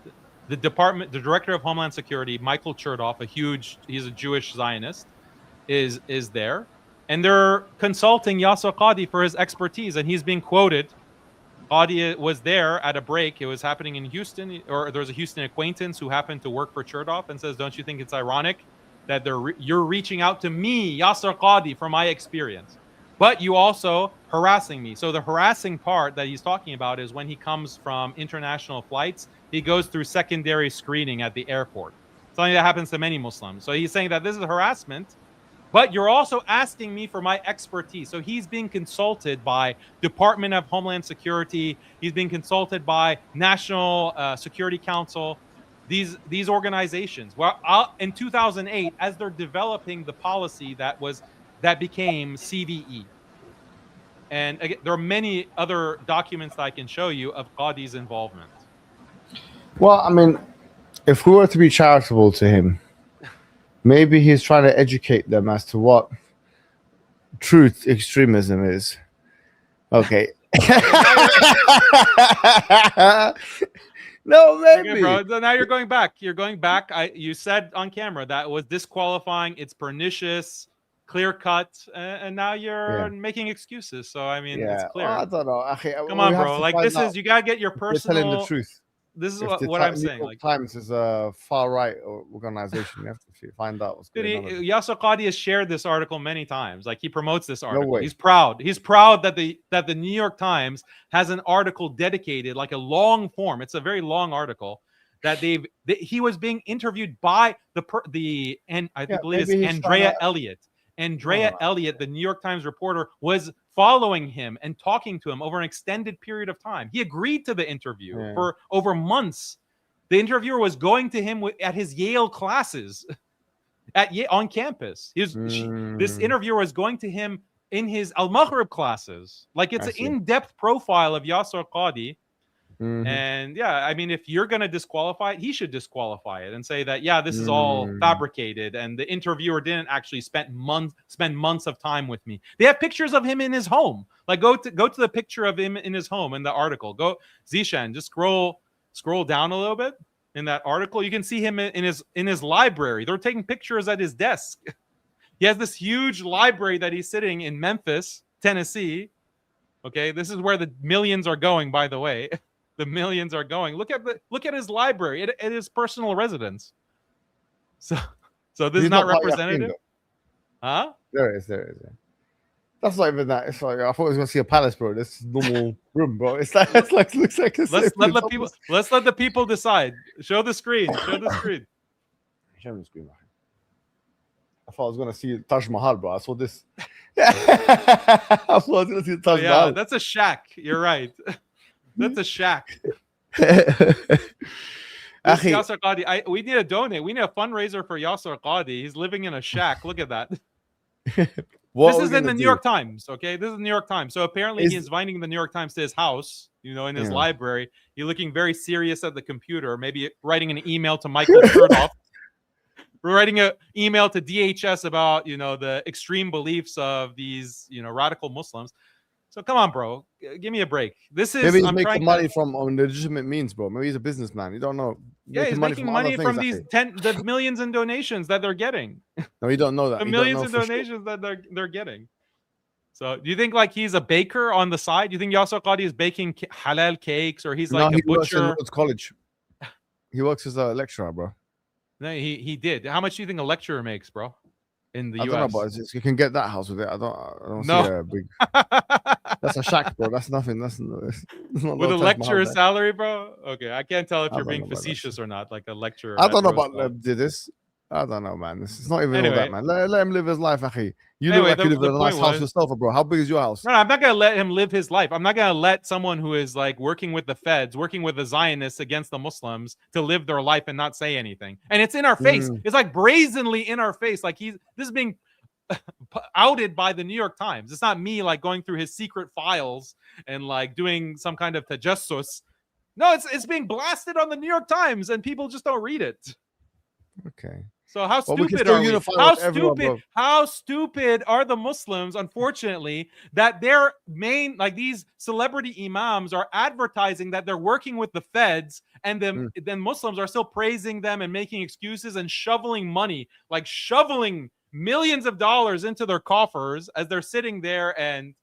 The director of Homeland Security, Michael Chertoff, he's a Jewish Zionist, is there. And they're consulting Yasser Qadi for his expertise. And he's being quoted. Qadi was there at a break. It was happening in Houston, or there was a Houston acquaintance who happened to work for Chertoff, and says, don't you think it's ironic that you're reaching out to me, Yasser Qadi, for my experience, but you also harassing me? So the harassing part that he's talking about is when he comes from international flights, he goes through secondary screening at the airport. Something that happens to many Muslims. So he's saying that this is harassment, but you're also asking me for my expertise. So he's being consulted by Department of Homeland Security. He's being consulted by National Security Council. These organizations. Well, in 2008, as they're developing the policy that became CVE, and again, there are many other documents that I can show you of Qadi's involvement. Well, I mean, if we were to be charitable to him, maybe he's trying to educate them as to what truth extremism is. Okay. No, maybe. Okay, bro. So now you're going back. You're going back. You said on camera that was disqualifying. It's pernicious, clear cut, and now you're making excuses. So I mean, it's clear. Well, I don't know. Okay, come on, bro. Like this is, you gotta get your personal. Telling the truth. This is If what I'm saying. New York Times is a far right organization. You have to find out what's going on. Yasser Qadi has shared this article many times. Like he promotes this article. way. He's proud. He's proud that the New York Times has an article dedicated, like a long form. It's a very long article that he was being interviewed by I believe it's Andrea Elliott. Andrea Elliott, the New York Times reporter, was following him and talking to him over an extended period of time. He agreed to the interview for over months. The interviewer was going to him at his Yale classes on campus. This interviewer was going to him in his Al-Maghrib classes. Like, it's an in-depth profile of Yasser Qadi. And yeah, I mean, if you're going to disqualify it, he should disqualify it and say that, yeah, this is all fabricated, and the interviewer didn't actually spend months of time with me. They have pictures of him in his home. Like, go to the picture of him in his home in the article. Go, Zishan, just scroll down a little bit in that article. You can see him in his library. They're taking pictures at his desk. He has this huge library that he's sitting in Memphis, Tennessee. Okay, this is where the millions are going, by the way. The millions are going. Look at his library. It is personal residence. So this is not representative. Huh? There it is. That's not even that. It's like, I thought I was going to see a palace, bro. This is normal room, bro. It's like looks like. Let's let the people decide. Show the screen. Show the screen. Show me the screen. I thought I was going to see Taj Mahal, bro. I saw this. I thought I was going to see Taj Mahal. Yeah, that's a shack. You're right. That's a shack. Yasser Qadi, we need to donate. We need a fundraiser for Yasser Qadi. He's living in a shack. Look at that. This is in the New York Times, okay? This is the New York Times. So apparently he's inviting the New York Times to his house, in his library. He's looking very serious at the computer, maybe writing an email to Michael Chertoff. We're writing an email to DHS about, the extreme beliefs of these, radical Muslims. So come on, bro. Give me a break. This is maybe he's making money from legitimate means, bro. Maybe he's a businessman. You don't know. Yeah, he's making money from these the millions in donations that they're getting. No, you don't know that. The millions in donations that they're getting. So do you think like he's a baker on the side? Do you think Yasser Qadi is baking halal cakes, or he's like a butcher? Works in college. He works as a lecturer, bro. No, he did. How much do you think a lecturer makes, bro? In the US? I don't know, but you can get that house with it. I don't see a big. That's a shack, bro. That's nothing. That's not With a no Taj lecturer Mahal there. salary, bro. Okay, I can't tell if I you're don't being know about that facetious shit. or not. Like a lecturer. I at don't know about Roosevelt. did this. I don't know, man. It's not even all Anyway. that, man. Let him live his life, akhi. You Anyway, look like you live the in a nice point house was- yourself, bro. How big is your house? No, I'm not gonna let him live his life. I'm not gonna let someone who is like working with the feds, working with the Zionists against the Muslims, to live their life and not say anything. And it's in our face. It's like brazenly in our face. Like this is being outed by the New York Times. It's not me like going through his secret files and like doing some kind of tajassus. No, it's being blasted on the New York Times, and people just don't read it. Okay. So how Well, we can stupid still are we? unify How with everyone, stupid? bro. How stupid are the Muslims? Unfortunately, that their main, like these celebrity imams, are advertising that they're working with the feds, and then Muslims are still praising them and making excuses and shoveling money, like shoveling millions of dollars into their coffers as they're sitting there and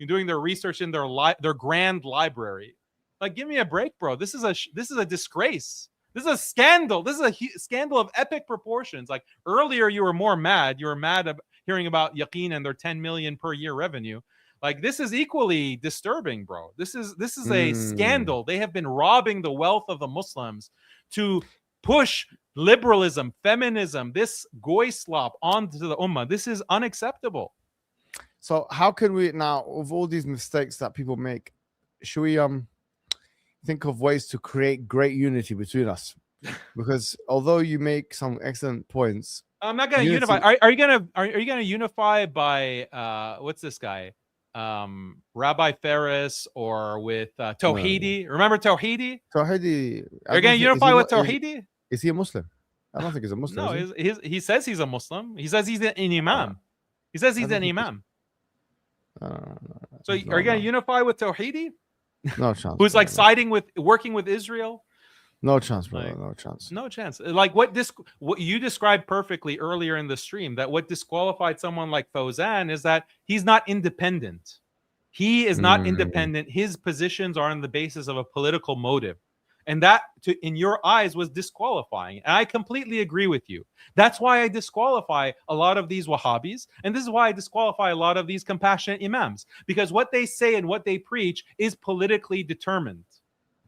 doing their research in their grand library. Like, give me a break, bro. This is a disgrace. This is a scandal. This is a scandal of epic proportions. Like earlier, you were more mad. You were mad hearing about Yaqeen and their 10 million per year revenue. Like this is equally disturbing, bro. This is a scandal. They have been robbing the wealth of the Muslims to push liberalism, feminism, this goy slop onto the ummah. This is unacceptable. So how can we now, with all these mistakes that people make, should we think of ways to create great unity between us? Because although you make some excellent points, I'm not going to unify. Are you gonna unify by what's this guy, Rabbi Ferris, or with Tawhidi? No. Remember Tawhidi? Tawhidi. You're going to unify with Tawhidi? Is he a Muslim? I don't think he's a Muslim. No, he says he's a Muslim. He says he's an imam. He says he's an imam. So are you going to unify with Tawhidi? No chance. Who's like working with Israel? No chance, bro. Like, no chance. No chance. Like what you described perfectly earlier in the stream, that what disqualified someone like Fawzan is that he's not independent. He is not independent. His positions are on the basis of a political motive. And that, in your eyes, was disqualifying. And I completely agree with you. That's why I disqualify a lot of these Wahhabis. And this is why I disqualify a lot of these compassionate imams. Because what they say and what they preach is politically determined.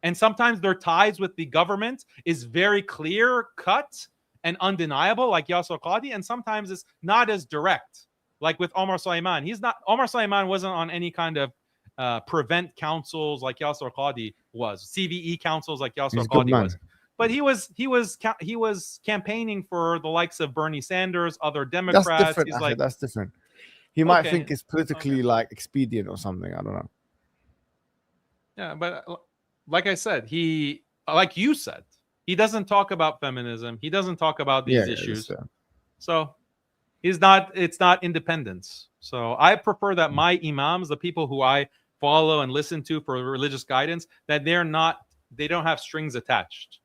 And sometimes their ties with the government is very clear cut and undeniable, like Yasser Qadi. And sometimes it's not as direct, like with Omar Sulaiman. Omar Sulaiman wasn't on any kind of prevent councils like Yasser Qadi was, CVE councils like Yasser Qadi was. But he was campaigning for the likes of Bernie Sanders, other Democrats. That's different. He's like, that's different. He might think it's politically like expedient or something. I don't know. Yeah, but like I said, like you said, he doesn't talk about feminism. He doesn't talk about these issues. So it's not independence. So I prefer that my imams, the people who I follow and listen to for religious guidance, that they don't have strings attached.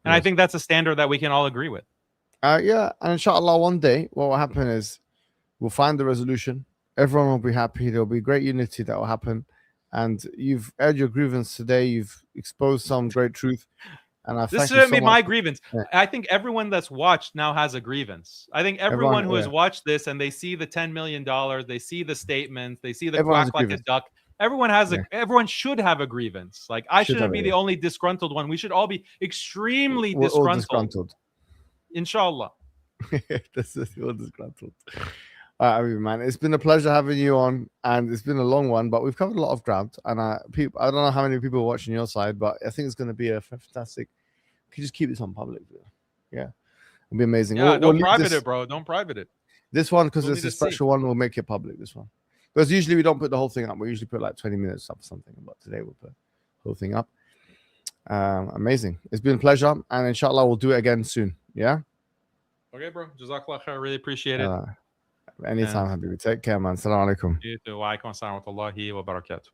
And I think that's a standard that we can all agree with. Yeah, and inshallah, one day what will happen is we'll find the resolution. Everyone will be happy. There'll be great unity that will happen. And you've aired your grievance today. You've exposed some great truth. And this shouldn't be my grievance. Yeah. I think everyone that's watched now has a grievance. I think everyone who has watched this and they see the $10 million, they see the statements, they see the quack like a duck. Everyone everyone should have a grievance. Like I shouldn't be the only disgruntled one. We should all be extremely disgruntled. Inshallah. This is all disgruntled. I mean, man, it's been a pleasure having you on, and it's been a long one, but we've covered a lot of ground. And I don't know how many people are watching your side, but I think it's going to be a fantastic. Can you just keep this on public? Yeah, it'll be amazing. Yeah, don't private it, bro. Don't private it. This one, because it's a special one, we'll make it public. This one, because usually we don't put the whole thing up. We usually put like 20 minutes up or something. But today we'll put the whole thing up. Amazing. It's been a pleasure, and inshallah we'll do it again soon. Yeah. Okay, bro. Jazakallah khair. Really appreciate it. Anytime, Habibi. Take care, man. Assalamu alaikum. Wa alaikum assalam wa rahmatullahi wa barakatuh.